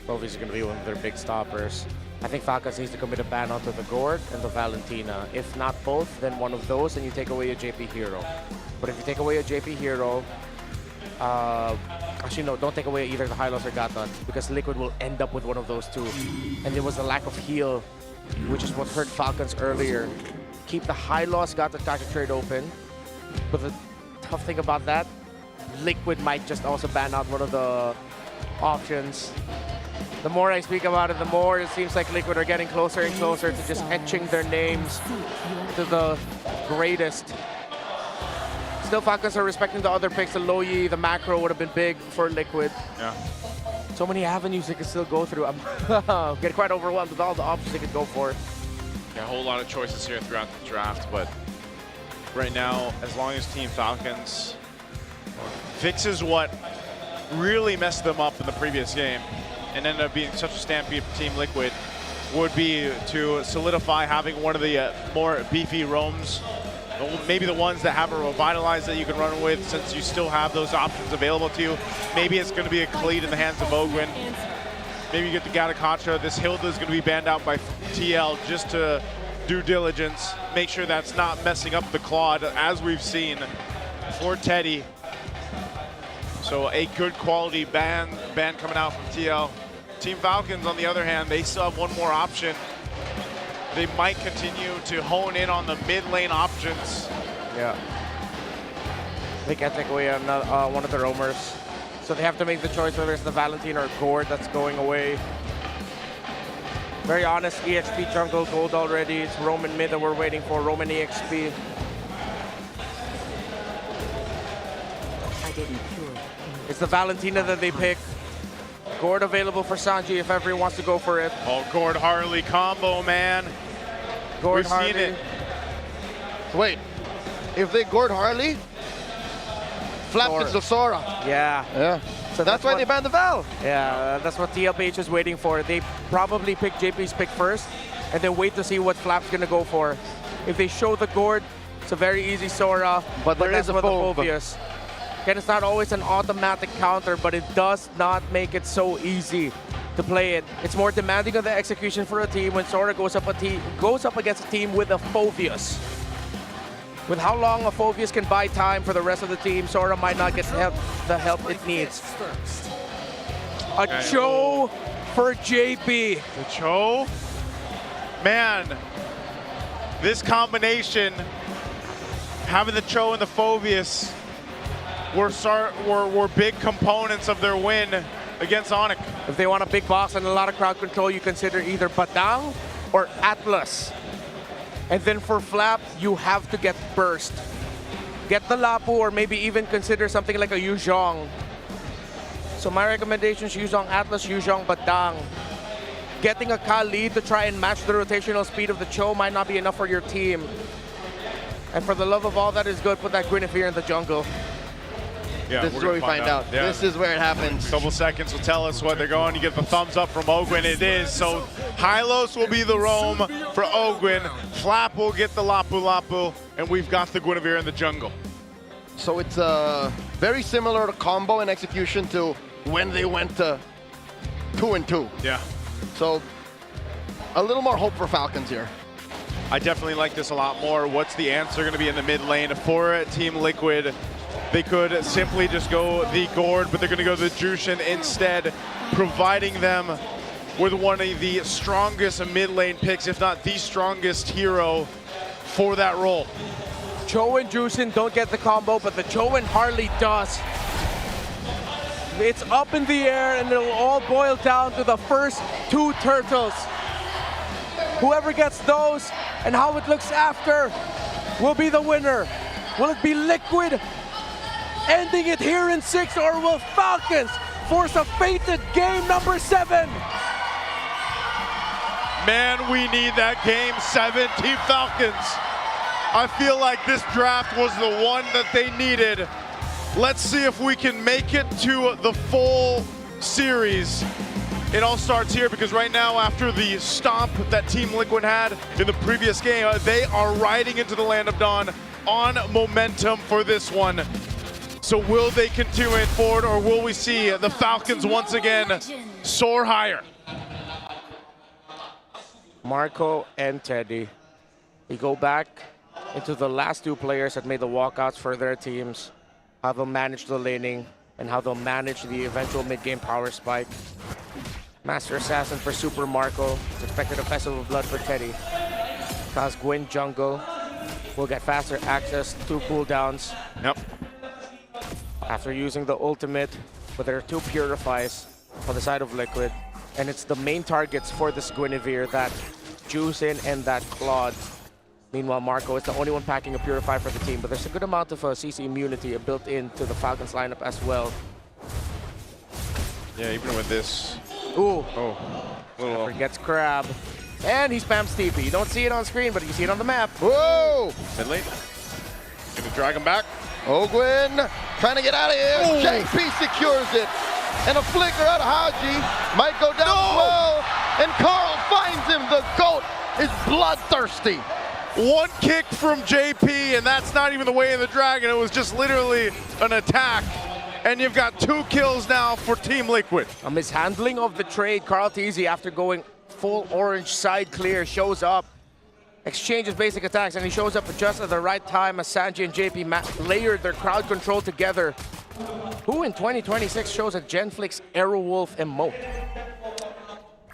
Phovius is going to be one of their big stoppers. I think Falcons needs to commit a ban onto the Gord and the Valentina. If not both, then one of those, and you take away a JP hero. But if you take away a JP hero, actually no, don't take away either the Hylos or Gatot, because Liquid will end up with one of those 2. And there was a lack of heal, which is what hurt Falcons earlier. Keep the Hylos Gatot Gacha trade open. But the tough thing about that, Liquid might just also ban out one of the options. The more I speak about it, the more it seems like Liquid are getting closer and closer to just etching their names to the greatest. Still, Falcons are respecting the other picks. The Loyi, the macro would have been big for Liquid. Yeah. So many avenues they could still go through. I'm get quite overwhelmed with all the options they could go for. Yeah, a whole lot of choices here throughout the draft, but right now, as long as Team Falcons fixes what really messed them up in the previous game and ended up being such a stampede for Team Liquid, would be to solidify having one of the more beefy roams, maybe the ones that have a revitalize that you can run with, since you still have those options available to you. Maybe it's going to be a Khalid in the hands of Ogwin. Maybe you get the Gatakacha. This Hilda is going to be banned out by TL just to due diligence, make sure that's not messing up the Claude, as we've seen for Teddy. So a good quality ban coming out from TL. Team Falcons, on the other hand, they still have one more option. They might continue to hone in on the mid lane options. Yeah. They can't take away one of the roamers. So they have to make the choice whether it's the Valentine or Gord that's going away. Very honest, EXP jungle gold already. It's Roman mid that we're waiting for, Roman EXP. It's the Valentina that they pick. Gord available for Sanji if everyone wants to go for it. Oh, Gord Harley combo, man. Gord We've Harley. seen it. Wait, if they Gord Harley, Flap gets the Sora. Yeah. Yeah. So that's why they banned the Val. Yeah, that's what TLPH is waiting for. They probably pick JP's pick first and then wait to see what Flap's gonna go for. If they show the Gord, it's a very easy Sora. But there is a Phobius. Again, it's not always an automatic counter, but it does not make it so easy to play it. It's more demanding of the execution for a team when Sora goes up against a team with a Phobius. With how long a Phobius can buy time for the rest of the team, Sora might not get the help it needs. A Cho for JP. The Cho? Man, this combination, having the Cho and the Phobius, were big components of their win against Onyx. If they want a big box and a lot of crowd control, you consider either Badang or Atlas. And then for Flap, you have to get Burst. Get the Lapu or maybe even consider something like a Yuzhong. So my recommendation is Yuzhong Atlas, Yuzhong Badang. Getting a Khalid to try and match the rotational speed of the Cho might not be enough for your team. And for the love of all that is good, put that Guinevere in the jungle. Yeah, this is where we find out. Yeah. This is where it happens. A couple seconds will tell us what they're going. You get the thumbs up from Ogwin. It is. So Hylos will be the roam for Ogwin. Flap will get the Lapu Lapu. And we've got the Guinevere in the jungle. So it's very similar to combo and execution to when they went to 2-2. Yeah. So a little more hope for Falcons here. I definitely like this a lot more. What's the answer going to be in the mid lane for Team Liquid? They could simply just go the Gord, but they're going to go the Jushin instead, providing them with one of the strongest mid lane picks, if not the strongest hero for that role. Cho and Jushin don't get the combo, but the Cho and Harley does. It's up in the air, and it'll all boil down to the first two turtles. Whoever gets those and how it looks after will be the winner. Will it be Liquid ending it here in 6, or will Falcons force a fated game number 7? Man, we need that game 7, Team Falcons. I feel like this draft was the one that they needed. Let's see if we can make it to the full series. It all starts here because right now, after the stomp that Team Liquid had in the previous game, they are riding into the Land of Dawn on momentum for this one. So will they continue it forward, or will we see the Falcons once again soar higher? Marco and Teddy, they go back into the last two players that made the walkouts for their teams, how they'll manage the laning, and how they'll manage the eventual mid-game power spike. Master Assassin for Super Marco. It's expected a Festival of Blood for Teddy. Cause Gwyn jungle will get faster access to cooldowns. Yep. After using the ultimate, but there are 2 purifies on the side of Liquid. And it's the main targets for this Guinevere, that Jushin and that Claude. Meanwhile, Marco is the only one packing a purify for the team, but there's a good amount of CC immunity built into the Falcons lineup as well. Yeah, even with this. Ooh. Oh, Forgets Crab. And he spams TP. You don't see it on screen, but you see it on the map. Whoa! Mid lane. Gonna drag him back. Ogwin trying to get out of here. JP secures it. And a flicker out of Haji might go down as well. And Carl finds him. The GOAT is bloodthirsty. One kick from JP, and that's not even the way of the dragon. It was just literally an attack. And you've got 2 kills now for Team Liquid. A mishandling of the trade. Carl Teasy, after going full orange side clear, shows up, exchanges basic attacks, and he shows up just at the right time as Sanji and JP layered their crowd control together. Who in 2026 shows a Genflix Aerowolf emote?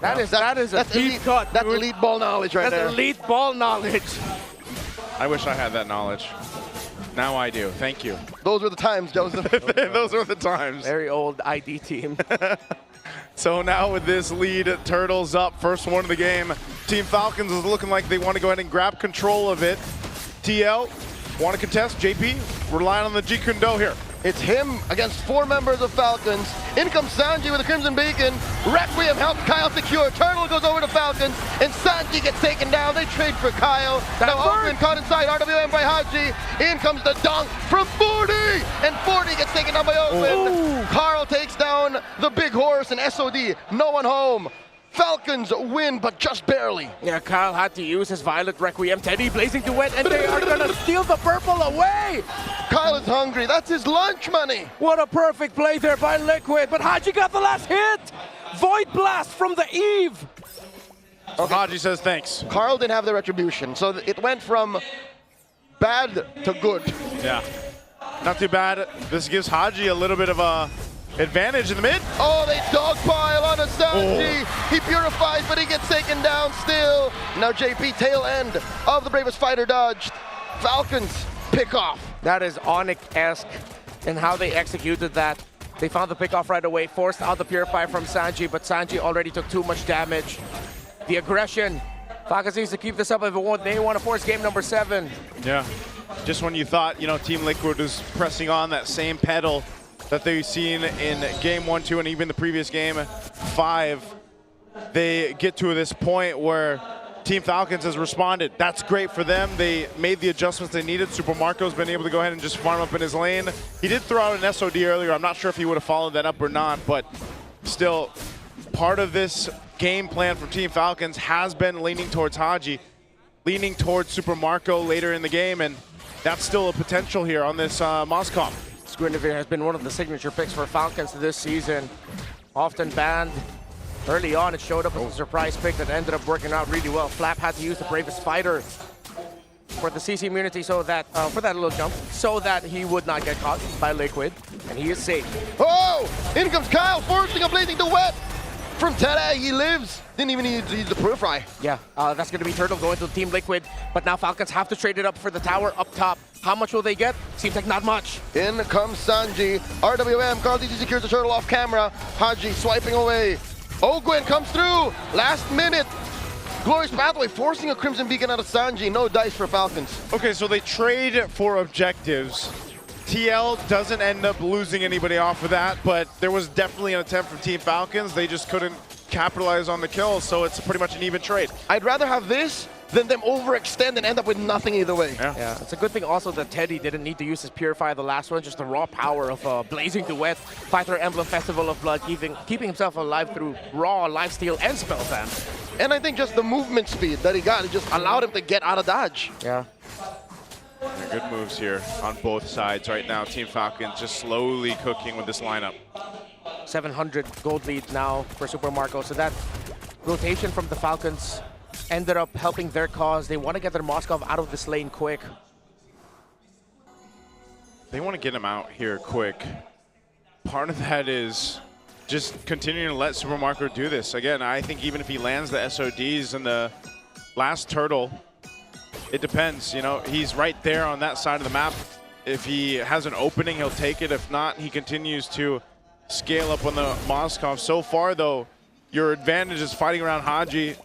That's a deep elite, cut. That's elite ball knowledge right there. That's elite ball knowledge. I wish I had that knowledge. Now I do. Thank you. Those were the times, Joseph. Those were the times. Very old ID team. So now with this lead, Turtles up, first one of the game. Team Falcons is looking like they want to go ahead and grab control of it. TL, want to contest? JP, relying on the G Kundo here. It's him against 4 members of Falcons. In comes Sanji with a Crimson Beacon. Requiem helps Kyle secure. Turtle goes over to Falcons, and Sanji gets taken down. They trade for Kyle. Now Oakland caught inside, RWM by Haji. In comes the dunk from 40, and 40 gets taken down by Oakland. Carl takes down the big horse, and SOD, no one home. Falcons win, but just barely. Yeah, Kyle had to use his Violet Requiem. Teddy blazing to wet, and they are gonna steal the purple away! Kyle is hungry. That's his lunch money. What a perfect play there by Liquid, but Haji got the last hit! Void Blast from the Eve! Okay. Haji says thanks. Carl didn't have the retribution, so it went from bad to good. Yeah, not too bad. This gives Haji a little bit of a advantage in the mid. Oh, they dogpile on a Sanji. He purifies, but he gets taken down still. Now JP, tail end of the Bravest Fighter dodged. Falcons pick off. That is Onyx-esque in how they executed that. They found the pick off right away, forced out the Purify from Sanji, but Sanji already took too much damage. The aggression. Falcons needs to keep this up if they want to force game number 7. Yeah, just when you thought, Team Liquid was pressing on that same pedal that they've seen in game 1, 2, and even the previous game 5, they get to this point where Team Falcons has responded. That's great for them. They made the adjustments they needed. Super Marco's been able to go ahead and just farm up in his lane. He did throw out an SOD earlier. I'm not sure if he would have followed that up or not, but still, part of this game plan for Team Falcons has been leaning towards Haji, leaning towards Super Marco later in the game, and that's still a potential here on this Moscow. Guinevere has been one of the signature picks for Falcons this season. Often banned early on, it showed up as a surprise pick that ended up working out really well. Flap had to use the Bravest Fighter for the CC immunity so that, for that little jump, so that he would not get caught by Liquid, and he is safe. Oh! In comes Kyle, forcing a blazing duet from Tere. He lives. Didn't even need to use the Purify. Yeah, that's going to be Turtle going to Team Liquid, but now Falcons have to trade it up for the tower up top. How much will they get? Seems like not much. In comes Sanji. RWM, Carl DG secures the Turtle off camera. Haji swiping away. Ogwin comes through. Last minute. Glorious Pathway forcing a Crimson Beacon out of Sanji. No dice for Falcons. Okay, so they trade for objectives. TL doesn't end up losing anybody off of that, but there was definitely an attempt from Team Falcons. They just couldn't capitalize on the kill, so it's pretty much an even trade. I'd rather have this than them overextend and end up with nothing either way. Yeah, it's a good thing also that Teddy didn't need to use his Purify the last one, just the raw power of Blazing Duet, Fighter Emblem Festival of Blood, keeping himself alive through raw lifesteal and spell fan. And I think just the movement speed that he got, it just allowed him to get out of dodge. Yeah. Good moves here on both sides right now. Team Falcons just slowly cooking with this lineup. 700 gold lead now for Super Marco, so that rotation from the Falcons ended up helping their cause. They want to get their Moskov out of this lane quick. They want to get him out here quick. Part of that is just continuing to let Super Marco do this. Again, I think even if he lands the SODs in the last turtle, it depends. He's right there on that side of the map. If he has an opening, he'll take it. If not, he continues to scale up on the Moskov. So far, though, your advantage is fighting around Haji.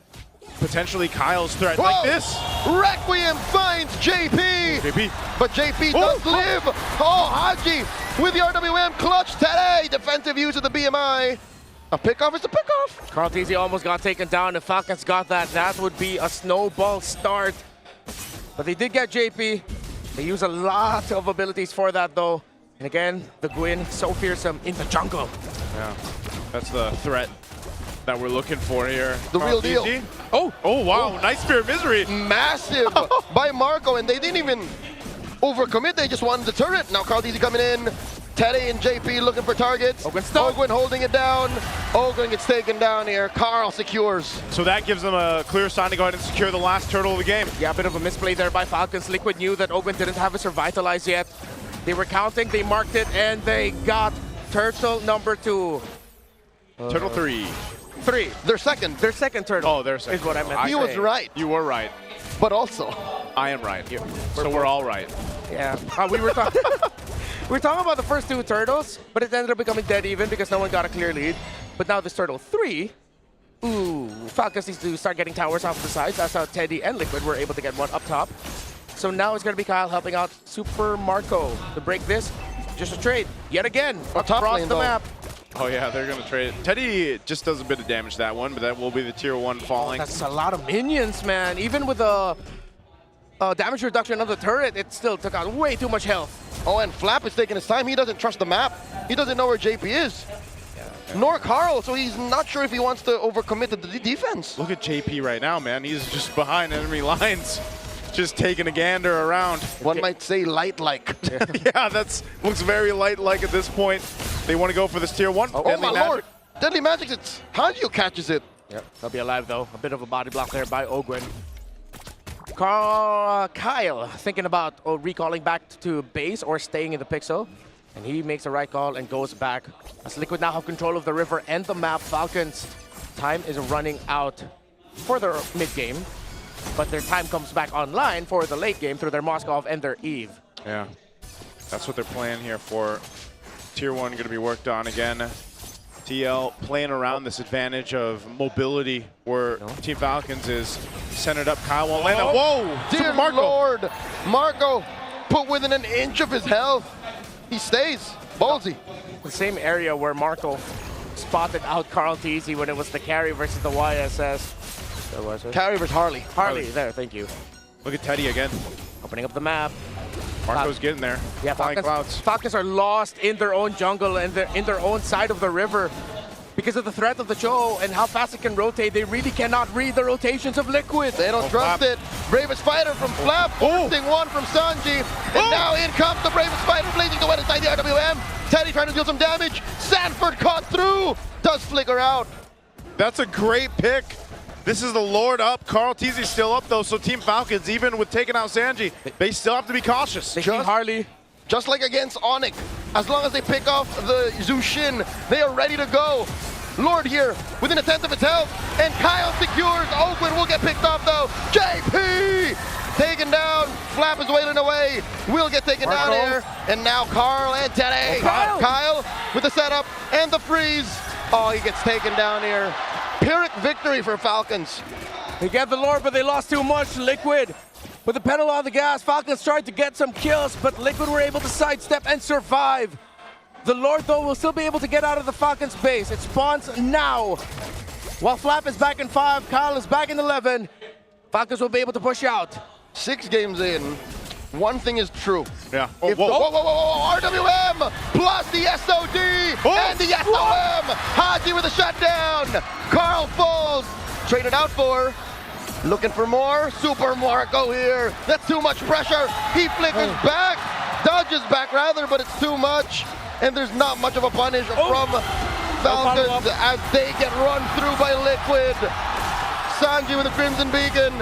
Potentially Kyle's threat. Whoa! Like this. Requiem finds JP. But JP does live. Oh, Haji with the RWM clutch today. Defensive use of the BMI. A pickoff is a pickoff. Carl Teasy almost got taken down. If Falcons got that, that would be a snowball start. But they did get JP. They use a lot of abilities for that, though. And again, the Gwyn, so fearsome in the jungle. Yeah, that's the threat that we're looking for here. The real deal. TG. Oh, wow, nice Spear of Misery. Massive by Marco, and they didn't even overcommit. They just wanted the turret. Now Carl Teasy coming in. Teddy and JP looking for targets. Ogwyn holding it down. Ogwyn gets taken down here. Carl secures. So that gives them a clear sign to go ahead and secure the last turtle of the game. Yeah, a bit of a misplay there by Falcons. Liquid knew that Ogwyn didn't have his Revitalize yet. They were counting, they marked it, and they got turtle number 2. Turtle 3. 3. Their second. Their second turtle. Oh, their second. Is what I meant. He was right. You were right. But also, I am right. So we're all right. Yeah. We were talking. We were talking about the first 2 turtles, but it ended up becoming dead even because no one got a clear lead. But now this turtle 3, Falcons needs to start getting towers off the sides. That's how Teddy and Liquid were able to get one up top. So now it's going to be Kyle helping out Super Marco to break this. Just a trade, yet again, across the map. Oh yeah, they're going to trade it. Teddy just does a bit of damage that one, but that will be the tier 1 falling. That's a lot of minions, man. Even with the damage reduction of the turret, it still took out way too much health. Oh, and Flap is taking his time. He doesn't trust the map. He doesn't know where JP is. Nor Carl, so he's not sure if he wants to overcommit to the defense. Look at JP right now, man. He's just behind enemy lines, just taking a gander around. One might say light-like. Yeah, looks very light-like at this point. They want to go for this tier 1. Oh my lord! Deadly Magic, it's Hanjo catches it. Yep, he'll be alive though. A bit of a body block there by Ogwyn. Kyle thinking about recalling back to base or staying in the pixel. And he makes the right call and goes back. As Liquid now have control of the river and the map, Falcons' time is running out for their mid-game. But their time comes back online for the late game through their Moskov and their Eve. Yeah, that's what they're playing here for. Tier 1 going to be worked on again. TL playing around this advantage of mobility where Team Falcons is centered up. Kyle won't land that. Whoa! Dear Lord! Marco put within an inch of his health. He stays. Ballsy. The same area where Marco spotted out Carl Teasy when it was the carry versus the YSS. There was it. Carry versus Harley. Harley, there, thank you. Look at Teddy again. Opening up the map. Marco's getting there. Yeah, Flying clouds. Falcons are lost in their own jungle and in their own side of the river. Because of the threat of the Cho and how fast it can rotate, they really cannot read the rotations of Liquid. They don't trust it. Bravest Fighter from Flap, forcing one from Sanji. And now in comes the Bravest Fighter, blazing the wet inside the RWM. Teddy trying to deal some damage. Sanford caught through. Does flicker out. That's a great pick. This is the Lord up. Carl Teasy's still up though, so Team Falcons, even with taking out Sanji, they still have to be cautious. They see Harley. Just like against Onyx, as long as they pick off the Zushin, they are ready to go. Lord here, within a tenth of its health, and Kyle secures. Ogwyn will get picked off though. JP taken down. Flap is wailing away. Will get taken down here. And now Carl and Teddy. Kyle with the setup and the freeze. Oh, he gets taken down here. Pyrrhic victory for Falcons. They get the Lord, but they lost too much. Liquid with the pedal on the gas. Falcons tried to get some kills, but Liquid were able to sidestep and survive. The Lord, though, will still be able to get out of the Falcons base. It spawns now. While Flap is back in 5, Kyle is back in 11. Falcons will be able to push out. 6 games in, one thing is true. Yeah. RWM plus the SOD and the SOM. Haji with a shutdown. Carl falls. Traded out for. Looking for more. Super Marco here. That's too much pressure. He flickers back. Dodges back rather, but it's too much. And there's not much of a punish from Falcons as they get run through by Liquid. Sanji with a Crimson Beacon.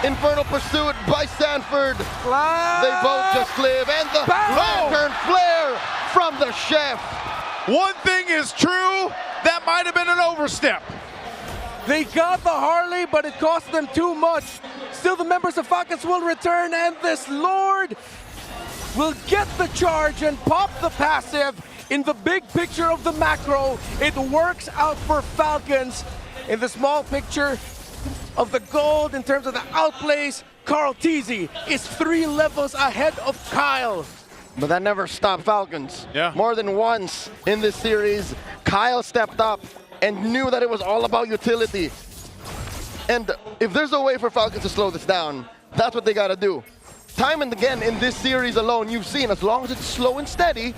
Infernal Pursuit by Sanford. They both just live. And the Lantern Flare from the Chef. One thing is true, that might have been an overstep. They got the Harley, but it cost them too much. Still, the members of Falcons will return, and this Lord will get the charge and pop the passive. In the big picture of the macro, it works out for Falcons. In the small picture of the gold, in terms of the outplays, Carl Teasy is 3 levels ahead of Kyle. But that never stopped Falcons. Yeah. More than once in this series, Kyle stepped up and knew that it was all about utility. And if there's a way for Falcons to slow this down, that's what they gotta do. Time and again in this series alone, you've seen as long as it's slow and steady,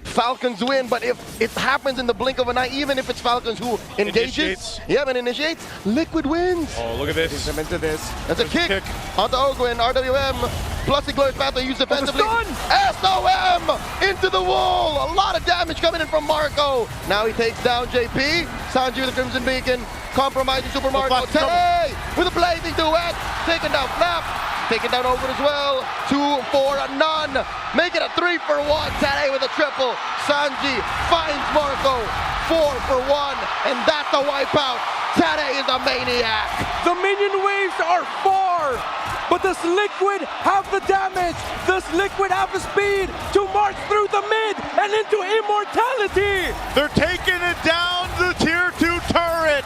Falcons win. But if it happens in the blink of an eye, even if it's Falcons who engages, initiates, Liquid wins. Oh, look at this. Brings them into this. That's a kick onto Ogwin, RWM, plus the Glorious Path they use defensively. SOM into the wall. A lot of damage coming in from Marco. Now he takes down JP. Sanji with the Crimson Beacon, compromising Super Marco. Teddy with a blazing duet, taking down Flap. Taking down Ogwin as well. 2 for none. Make it a 3 for 1. Tane with a triple. Sanji finds Marco. 4 for 1. And that's a wipeout. Tane is a maniac. The minion waves are far, but does Liquid have the damage? Does Liquid have the speed to march through the mid and into immortality? They're taking it down the tier 2 turret.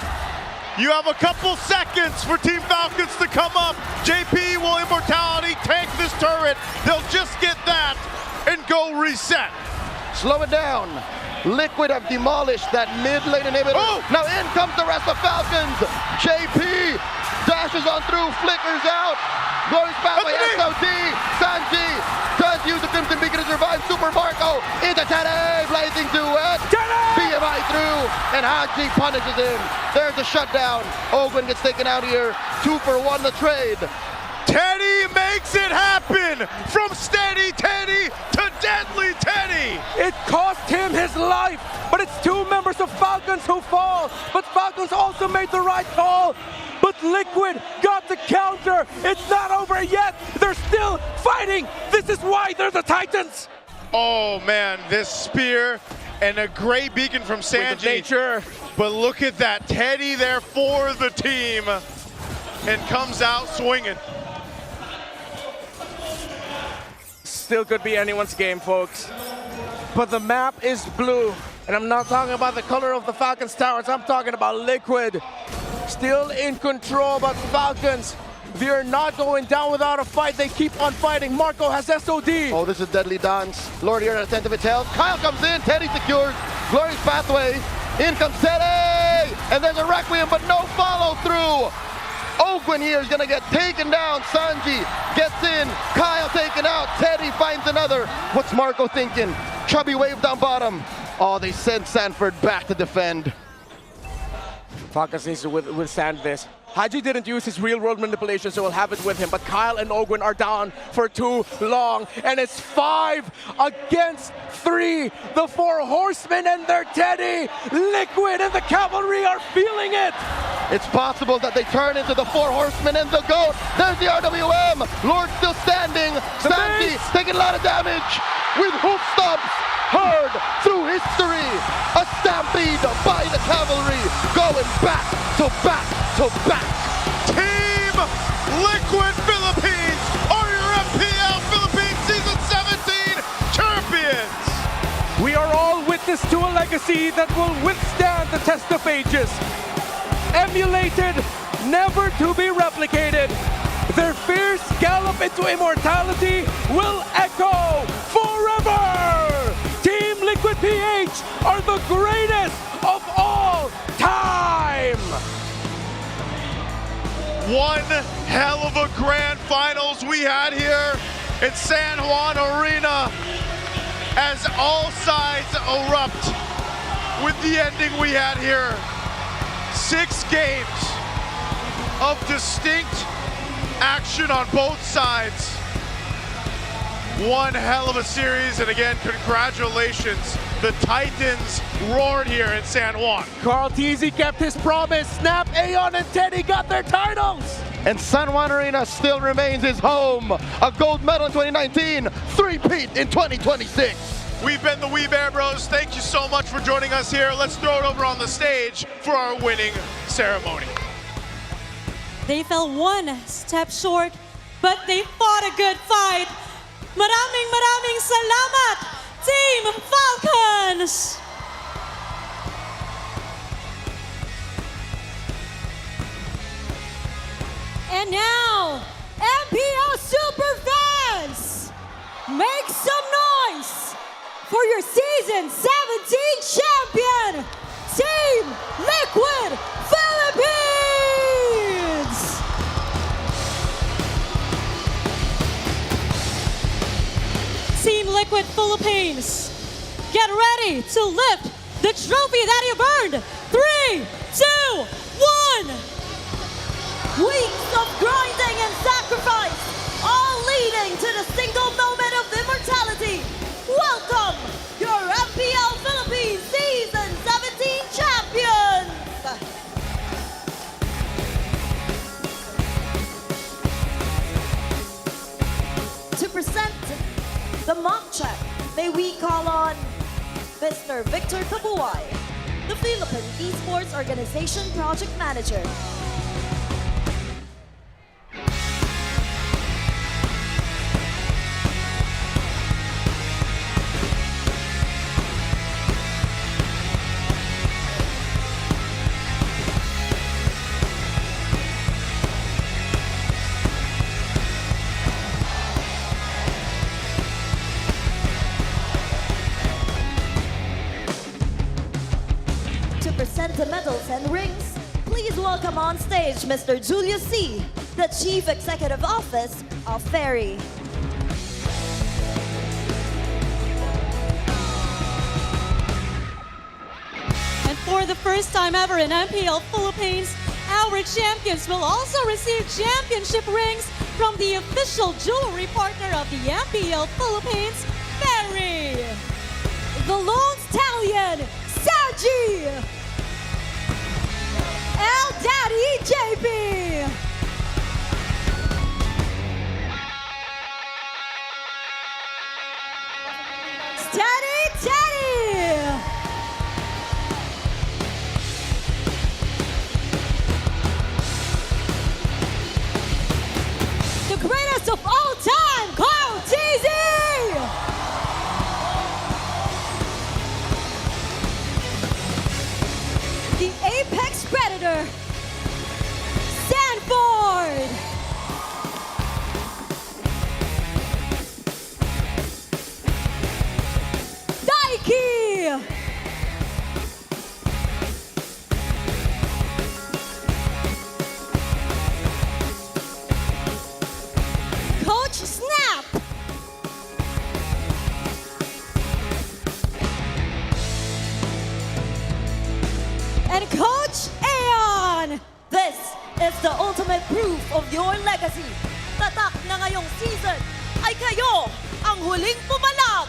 You have a couple seconds for Team Falcons to come up. JP will immortality tank this turret. They'll just get that and go reset. Slow it down. Liquid have demolished that mid lane inhibitor. Now in comes the rest of Falcons. JP dashes on through, flickers out. Glorious Path by SOD. Sanji does use the Crimson Beacon to survive. Super Marco into Tane. Blazing duet. BMI through, and Haji punishes him. There's a shutdown. Ogwin gets taken out here. 2 for 1 the trade. Teddy makes it happen! From steady Teddy to deadly Teddy! It cost him his life, but it's 2 members of Falcons who fall. But Falcons also made the right call. But Liquid got the counter. It's not over yet. They're still fighting. This is why they're the Titans. Oh man, this spear and a great beacon from Sanji. But look at that, Teddy there for the team and comes out swinging. Still could be anyone's game, folks. But the map is blue. And I'm not talking about the color of the Falcons towers. I'm talking about Liquid. Still in control, but Falcons, they're not going down without a fight. They keep on fighting. Marco has SOD. Oh, this is a deadly dance. Lord here at a tenth of its health. Kyle comes in. Teddy secures. Glorious Pathway. In comes Teddy. And there's a Requiem, but no follow through. Ogwin here is going to get taken down. Sanji gets in. Kyle taken out. Teddy finds another. What's Marco thinking? Chubby wave down bottom. Oh, they send Sanford back to defend. Falcons needs to withstand this. Haji didn't use his real-world manipulation, so he'll have it with him. But Kyle and Ogwin are down for too long. And it's 5 against 3. The 4 horsemen and their Teddy. Liquid and the cavalry are feeling it. It's possible that they turn into the 4 horsemen and the GOAT. There's the RWM. Lord still standing. Sanji taking a lot of damage with hoof stomps. Heard through history. A stampede by the cavalry. Going back to back to back. Team Liquid Philippines are your FPL Philippines Season 17 champions. We are all witness to a legacy that will withstand the test of ages. Emulated, never to be replicated. Their fierce gallop into immortality will echo forever. Team Liquid PH are the greatest of all time. One hell of a grand finals we had here in San Juan Arena as all sides erupt with the ending we had here. 6 games of distinct action on both sides. One hell of a series, and again, congratulations. The Titans roared here in San Juan. Carl Teasy kept his promise. Snap, Aeon, and Teddy got their titles. And San Juan Arena still remains his home. A gold medal in 2019, 3-peat in 2026. We've been the Wee Bear Bros. Thank you so much for joining us here. Let's throw it over on the stage for our winning ceremony. They fell 1 step short, but they fought a good fight. Maraming salamat, Team Falcons! And now, MPL Superfans, make some noise for your Season 17 champion, Team Liquid Philippines! Team Liquid Philippines, get ready to lift the trophy that you've earned. 3, 2, 1. Weeks of grinding and sacrifice, all leading to the single moment of immortality. Welcome, your MPL Philippines Season 17 champions! To present the mock check, may we call on Mr. Victor Kabuay, the Philippine Esports Organization Project Manager. To present the medals and rings, please welcome on stage Mr. Julius C., the Chief Executive Office of Ferry. And for the first time ever in MPL Philippines, our champions will also receive championship rings from the official jewelry partner of the MPL Philippines, Ferry. The Lone Stallion, Saji! El Daddy JP! Steady Teddy! The greatest of all time, Carl TZ! The Apex Predator, Sanford! Daiki! Coach Snap! And Coach Aeon! This is the ultimate proof of your legacy. Tatak na ngayong season ay kayo ang huling pumalag!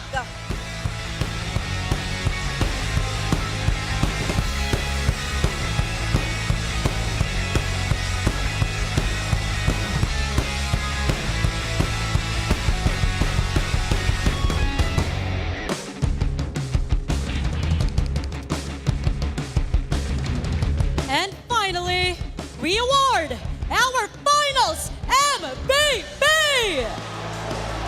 And finally, we award our finals MVP!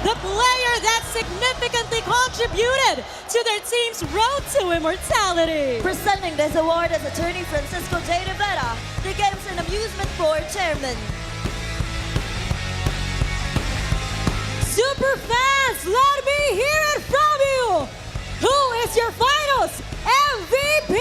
The player that significantly contributed to their team's road to immortality. Presenting this award is attorney Francisco J. Rivera, the Games and Amusement Board Chairman. Super fans, let me hear it from you! Who is your finals MVP?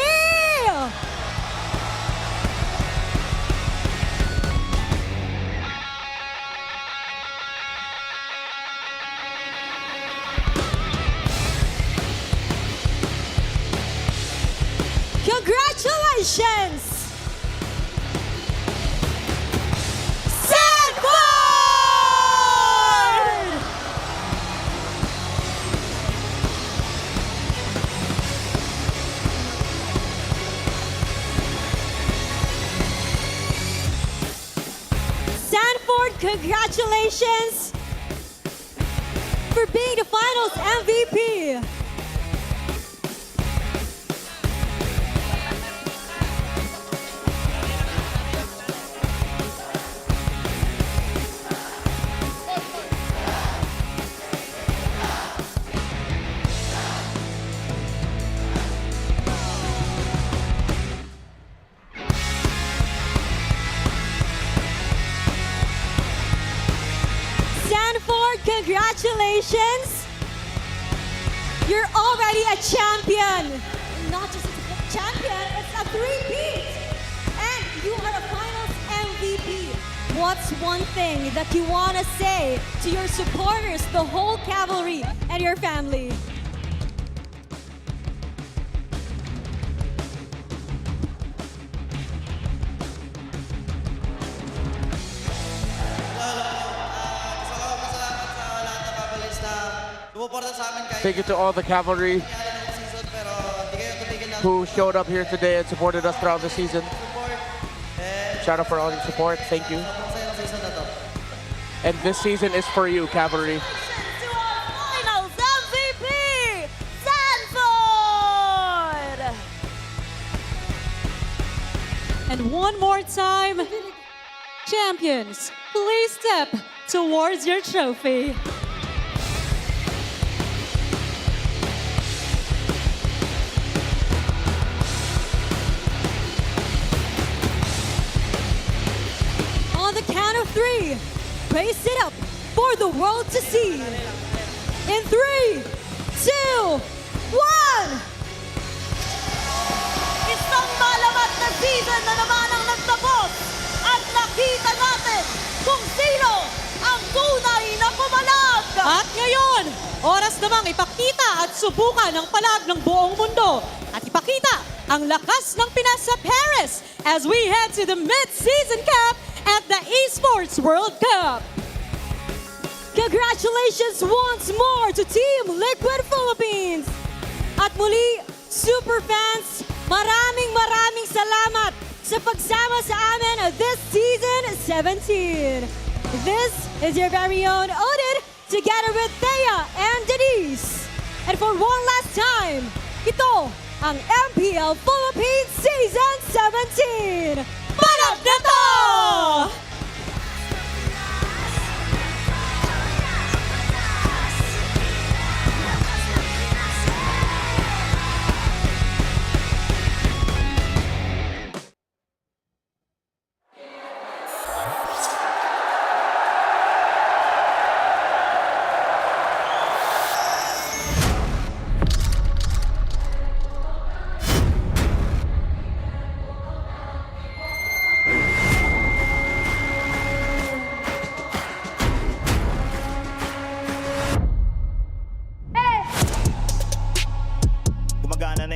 Congratulations! Sanford! Sanford, congratulations for being the finals MVP. Sanford, congratulations! You're already a champion! Not just a champion, it's a 3-peat. And you are a finals MVP. What's one thing that you want to say to your supporters, the whole cavalry, and your family? Thank you to all the cavalry who showed up here today and supported us throughout the season. Shout out for all your support. Thank you. And this season is for you, cavalry. To our finals MVP, Sanford! And one more time, champions, please step towards your trophy. On the count of 3, raise it up for the world to see. In 3, 2, 1! Isang malamat na season na naman ang nagtapos at nakita natin kung sino ang tunay na pumalag! At ngayon, oras namang ipakita at subukan ang palag ng buong mundo at ipakita ang lakas ng Pinas sa Paris as we head to the mid-season cap at the Esports World Cup. Congratulations once more to Team Liquid Philippines! At muli, super fans, maraming salamat sa pagsama sa amin this season 17. This is your very own Odin together with Thea and Denise. And for one last time, ito ang MPL Philippines Season 17! Palag na to!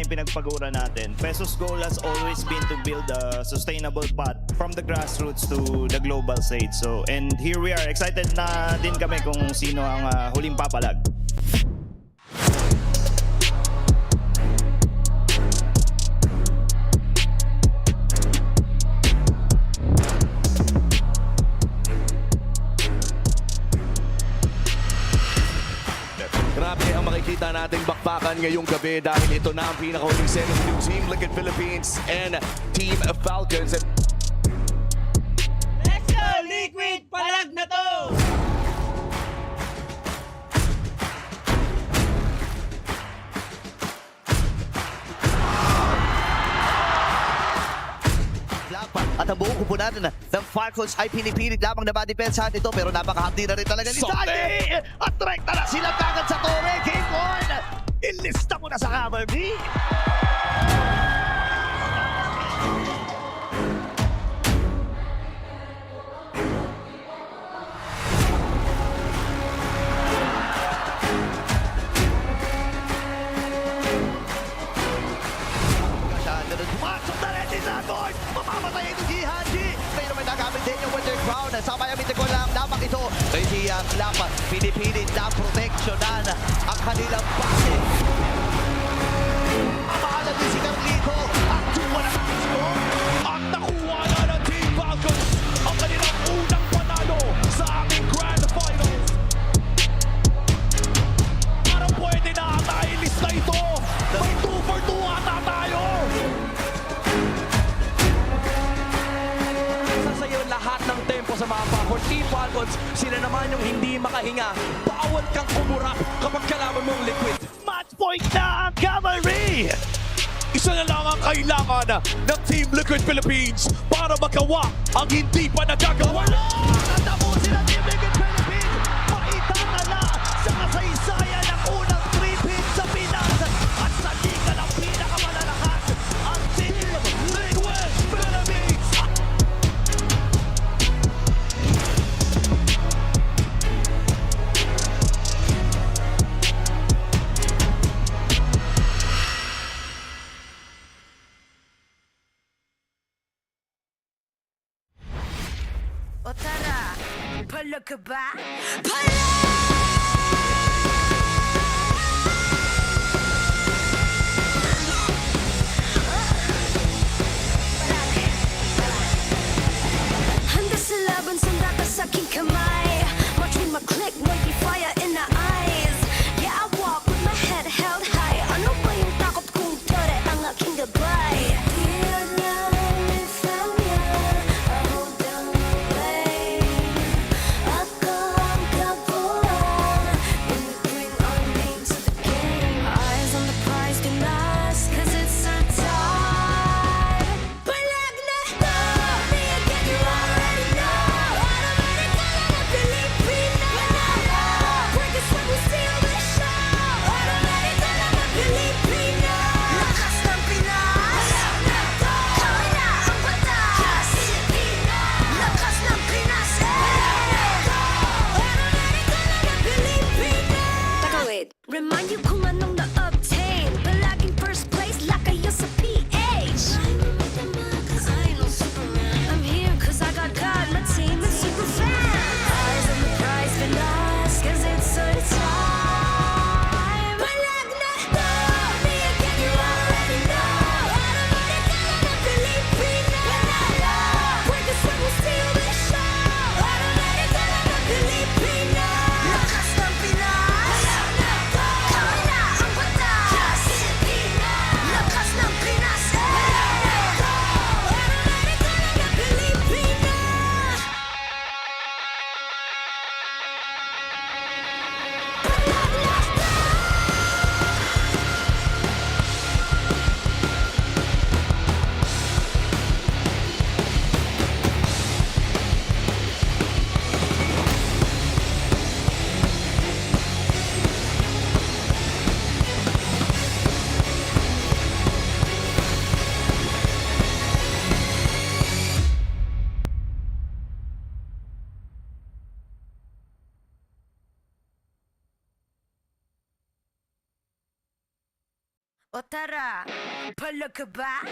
Pinagpagura natin. Peso's goal has always been to build a sustainable path from the grassroots to the global stage. So, and here we are. Excited na din kami kung sino ang huling papalag. Grabe ang makikita nating bakbakan ngayong gabi dahil ito na ang pinakahuling set ng Team Liquid Philippines and Team Falcons. Let's go, Liquid! Palag na to! At ang buong kupunan ng Falcons ay pinipilit lamang na ma-depensahan ito pero napakahapdi na rin talaga ni Sandy! At rekta na sila kagad sa tore! Game on! Ilista mo na sa cavalry! Mamamatay ito si Haji. Pero may nagamit din yung Winter Crown. Sa Miami ko lang lamang ito. Kaya si Lapa pinipilit na proteksyonan ang kanilang base. Amahalan din si Carlito. At tuwa na ang score. At nakuha na ng Team Falcons ang kanilang unang panalo sa aming Grand Finals. Parang pwede na ata ilista ito. May 2 for 2 ata tayo. Lahat ng tempo sa mapa for Team Falcons, sila naman yung hindi makahinga. Bawal kang kumurap kapag kalaban mong Liquid. Match point na ang cavalry! Isa na lang ang kailangan ng Team Liquid Philippines para magawa ang hindi pa nagagawa. Natapusin ang Team Liquid Philippines! Maitangala sa kasaysayan ng unang 3-pin sa Pinas at sa liga ng pinakamalalakas. Pala ka ba? Handa sa laban, sanda ka sa aking kamay. Watch me click, might be fire in the eyes. Yeah, I walk with my head held high. Ano ba yung takot kong tere ang aking gabay? Di alam if I'm young, I hold down the lane. Ako ang kabuuan, when we bring our name to the game. Eyes on the prize, do not, 'cause it's our time. Palag na to, me again, you already know. Automatic ka lang na Pilipino. Work is what we steal the show. Automatic ka lang na Pilipino. Lakas ng Pinas. Palag na to, kami na ang batas. Pilipino. Lakas ng Pinas. Palag na to, automatic ka lang na Pilipino. Taka, wait. Remind you kung anong na-obtain. Palaging first place, lakayo sa PH. I know Superman. I'm here 'cause I got God, my team is super fan. Eyes on the prize, Pinas, 'cause it's our time. Palag na to, me again, you already know. Automatic ka lang na Pilipino. Work is what we steal the show. Automatic ka lang na Pilipino. Lakas ng Pinas. Palag na to, kami na ang batas. Pilipino. Lakas ng Pinas. Palag na to, automatic ka lang na Pilipino. O tara, pala ka ba?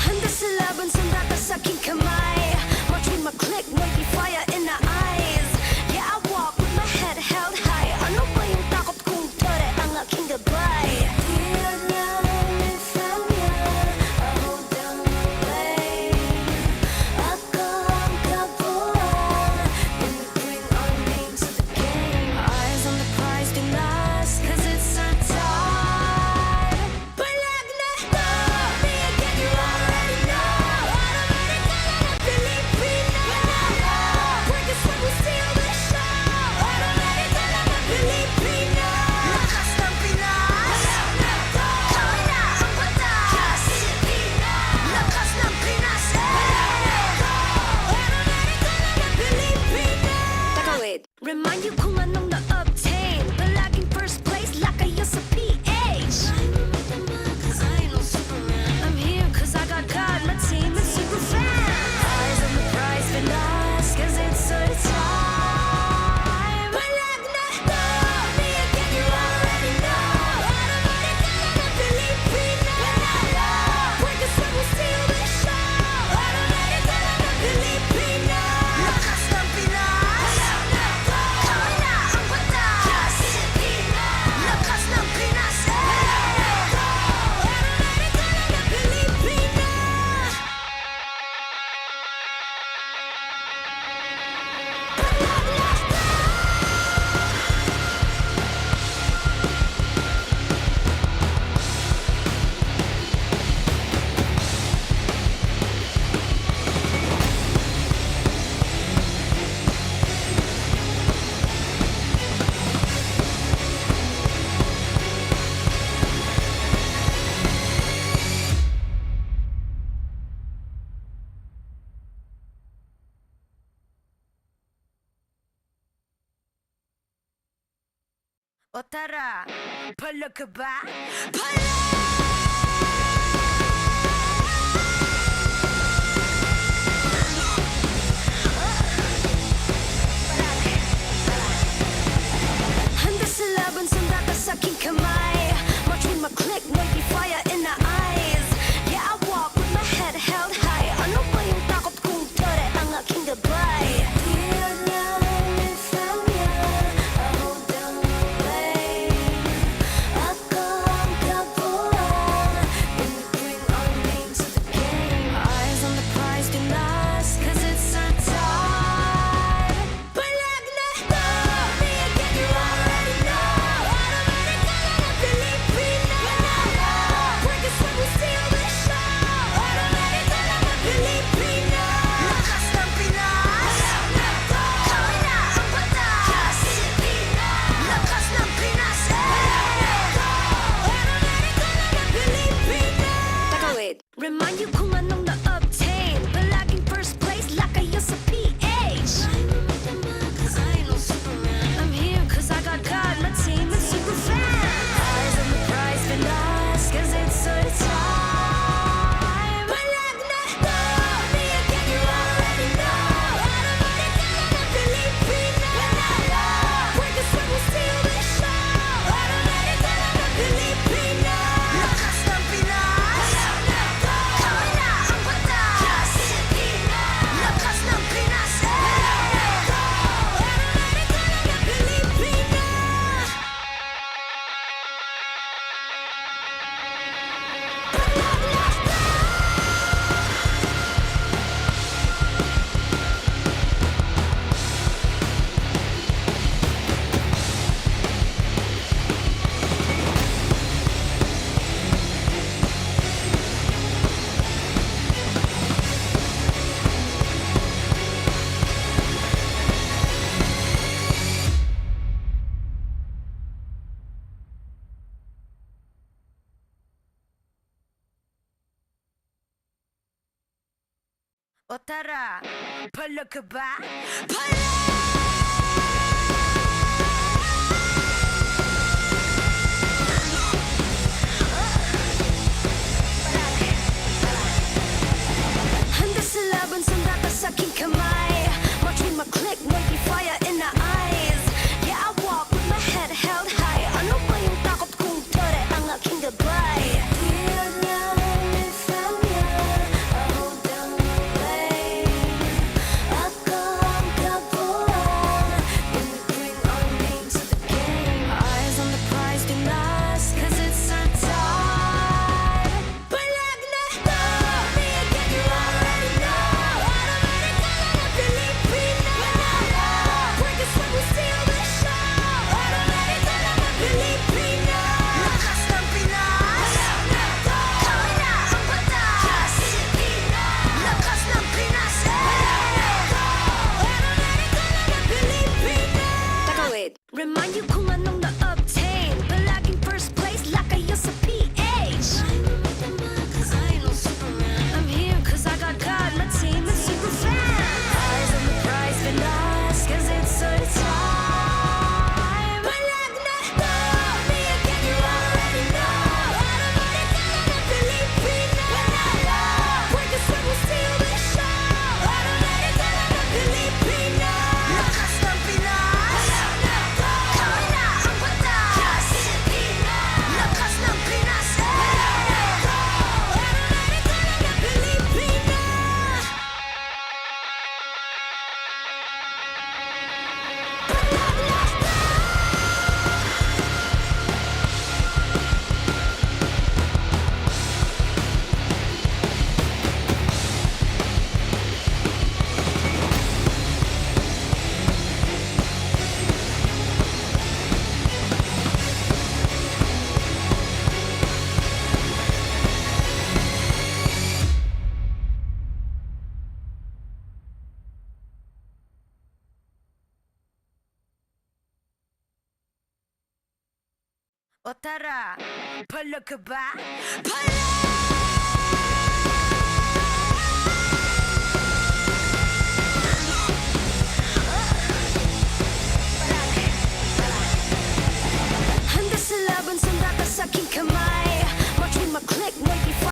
Handa sa laban, sanda ka sa aking kamay. Watch me click, might be fire in the eyes. Yeah, I walk with my head held high. Ano ba yung takot kong tere ang aking gabay? Di alam if I'm young, I hold down the lane. Ako ang kabuuan, when we bring our name to the game. Eyes on the prize, do not, 'cause it's our time. Palag na to, me again, you already know. Automatic ka lang na Pilipino. Work is what we steal the show. Automatic ka lang na Pilipino. Lakas ng Pinas. Palag na to, kami na ang batas. Pilipino. Lakas ng Pinas. Palag na to, automatic ka lang na Pilipino. Taka, wait. Remind you kung anong na-obtain. Palaging first place, lakayo sa PH. I know Superman. I'm here 'cause I got God, my team is super fan. Eyes on the prize, Pinas, 'cause it's our time. Palag na to, me again, you already know. Automatic ka lang na Pilipino. Work is what we steal the show. Automatic ka lang na Pilipino. Lakas ng Pinas. Palag na to, kami na ang batas. Pilipino. Lakas ng Pinas. Palag na to, automatic ka lang na Pilipino. O tara, pala ka ba? Handa sa laban, sanda ka Remind you kung anong na-obtain. Palaging first place like kayo sa PH. I'm here cause I got God, my team is super fast. Eyes on the prize, been lost cause it's our time. Palag na to, me again you already know. Automatic ka na Pilipino. Panalo, porque somos still the show. Automatic ka na Pilipino. Lakas ng Pinas. Kami na ang batas. Lakas ng Pinas. Automatic ka na Pilipino. O tara, palag ka ba? Handa sa laban, sandata sa aking kamay. Watch with my click, may be fire in the eyes. Yeah, I walk with my head held high. Ano ba yung takot kung tore ang aking gabay? Di lang ifam niya, I hold down the way. Ako ang kabuuan, when we bring our name to the game. Eyes on the prize, be lost, cause it's our time. Palag na to, me again you already know. Automatic ka na Pilipino. Panalo, porque somos still the show. Automatic ka na Pilipino. Lakas ng Pinas. Kami na ang batas. Lakas ng Pinas. Automatic ka na Pilipino. Teka, wait. Remind you kung anong na-obtain. Palaging first place like kayo sa PH. I'm here cause I got God, my team is super fast. Eyes on the prize, been lost cause it's our time. Palag na to, me again you already know. Automatic ka na Pilipino. Panalo, porque somos still the show. Automatic ka na Pilipino. Lakas ng Pinas. Kami na ang batas. Lakas ng Pinas. Automatic ka na Pilipino. O tara, palag ka ba? Palag!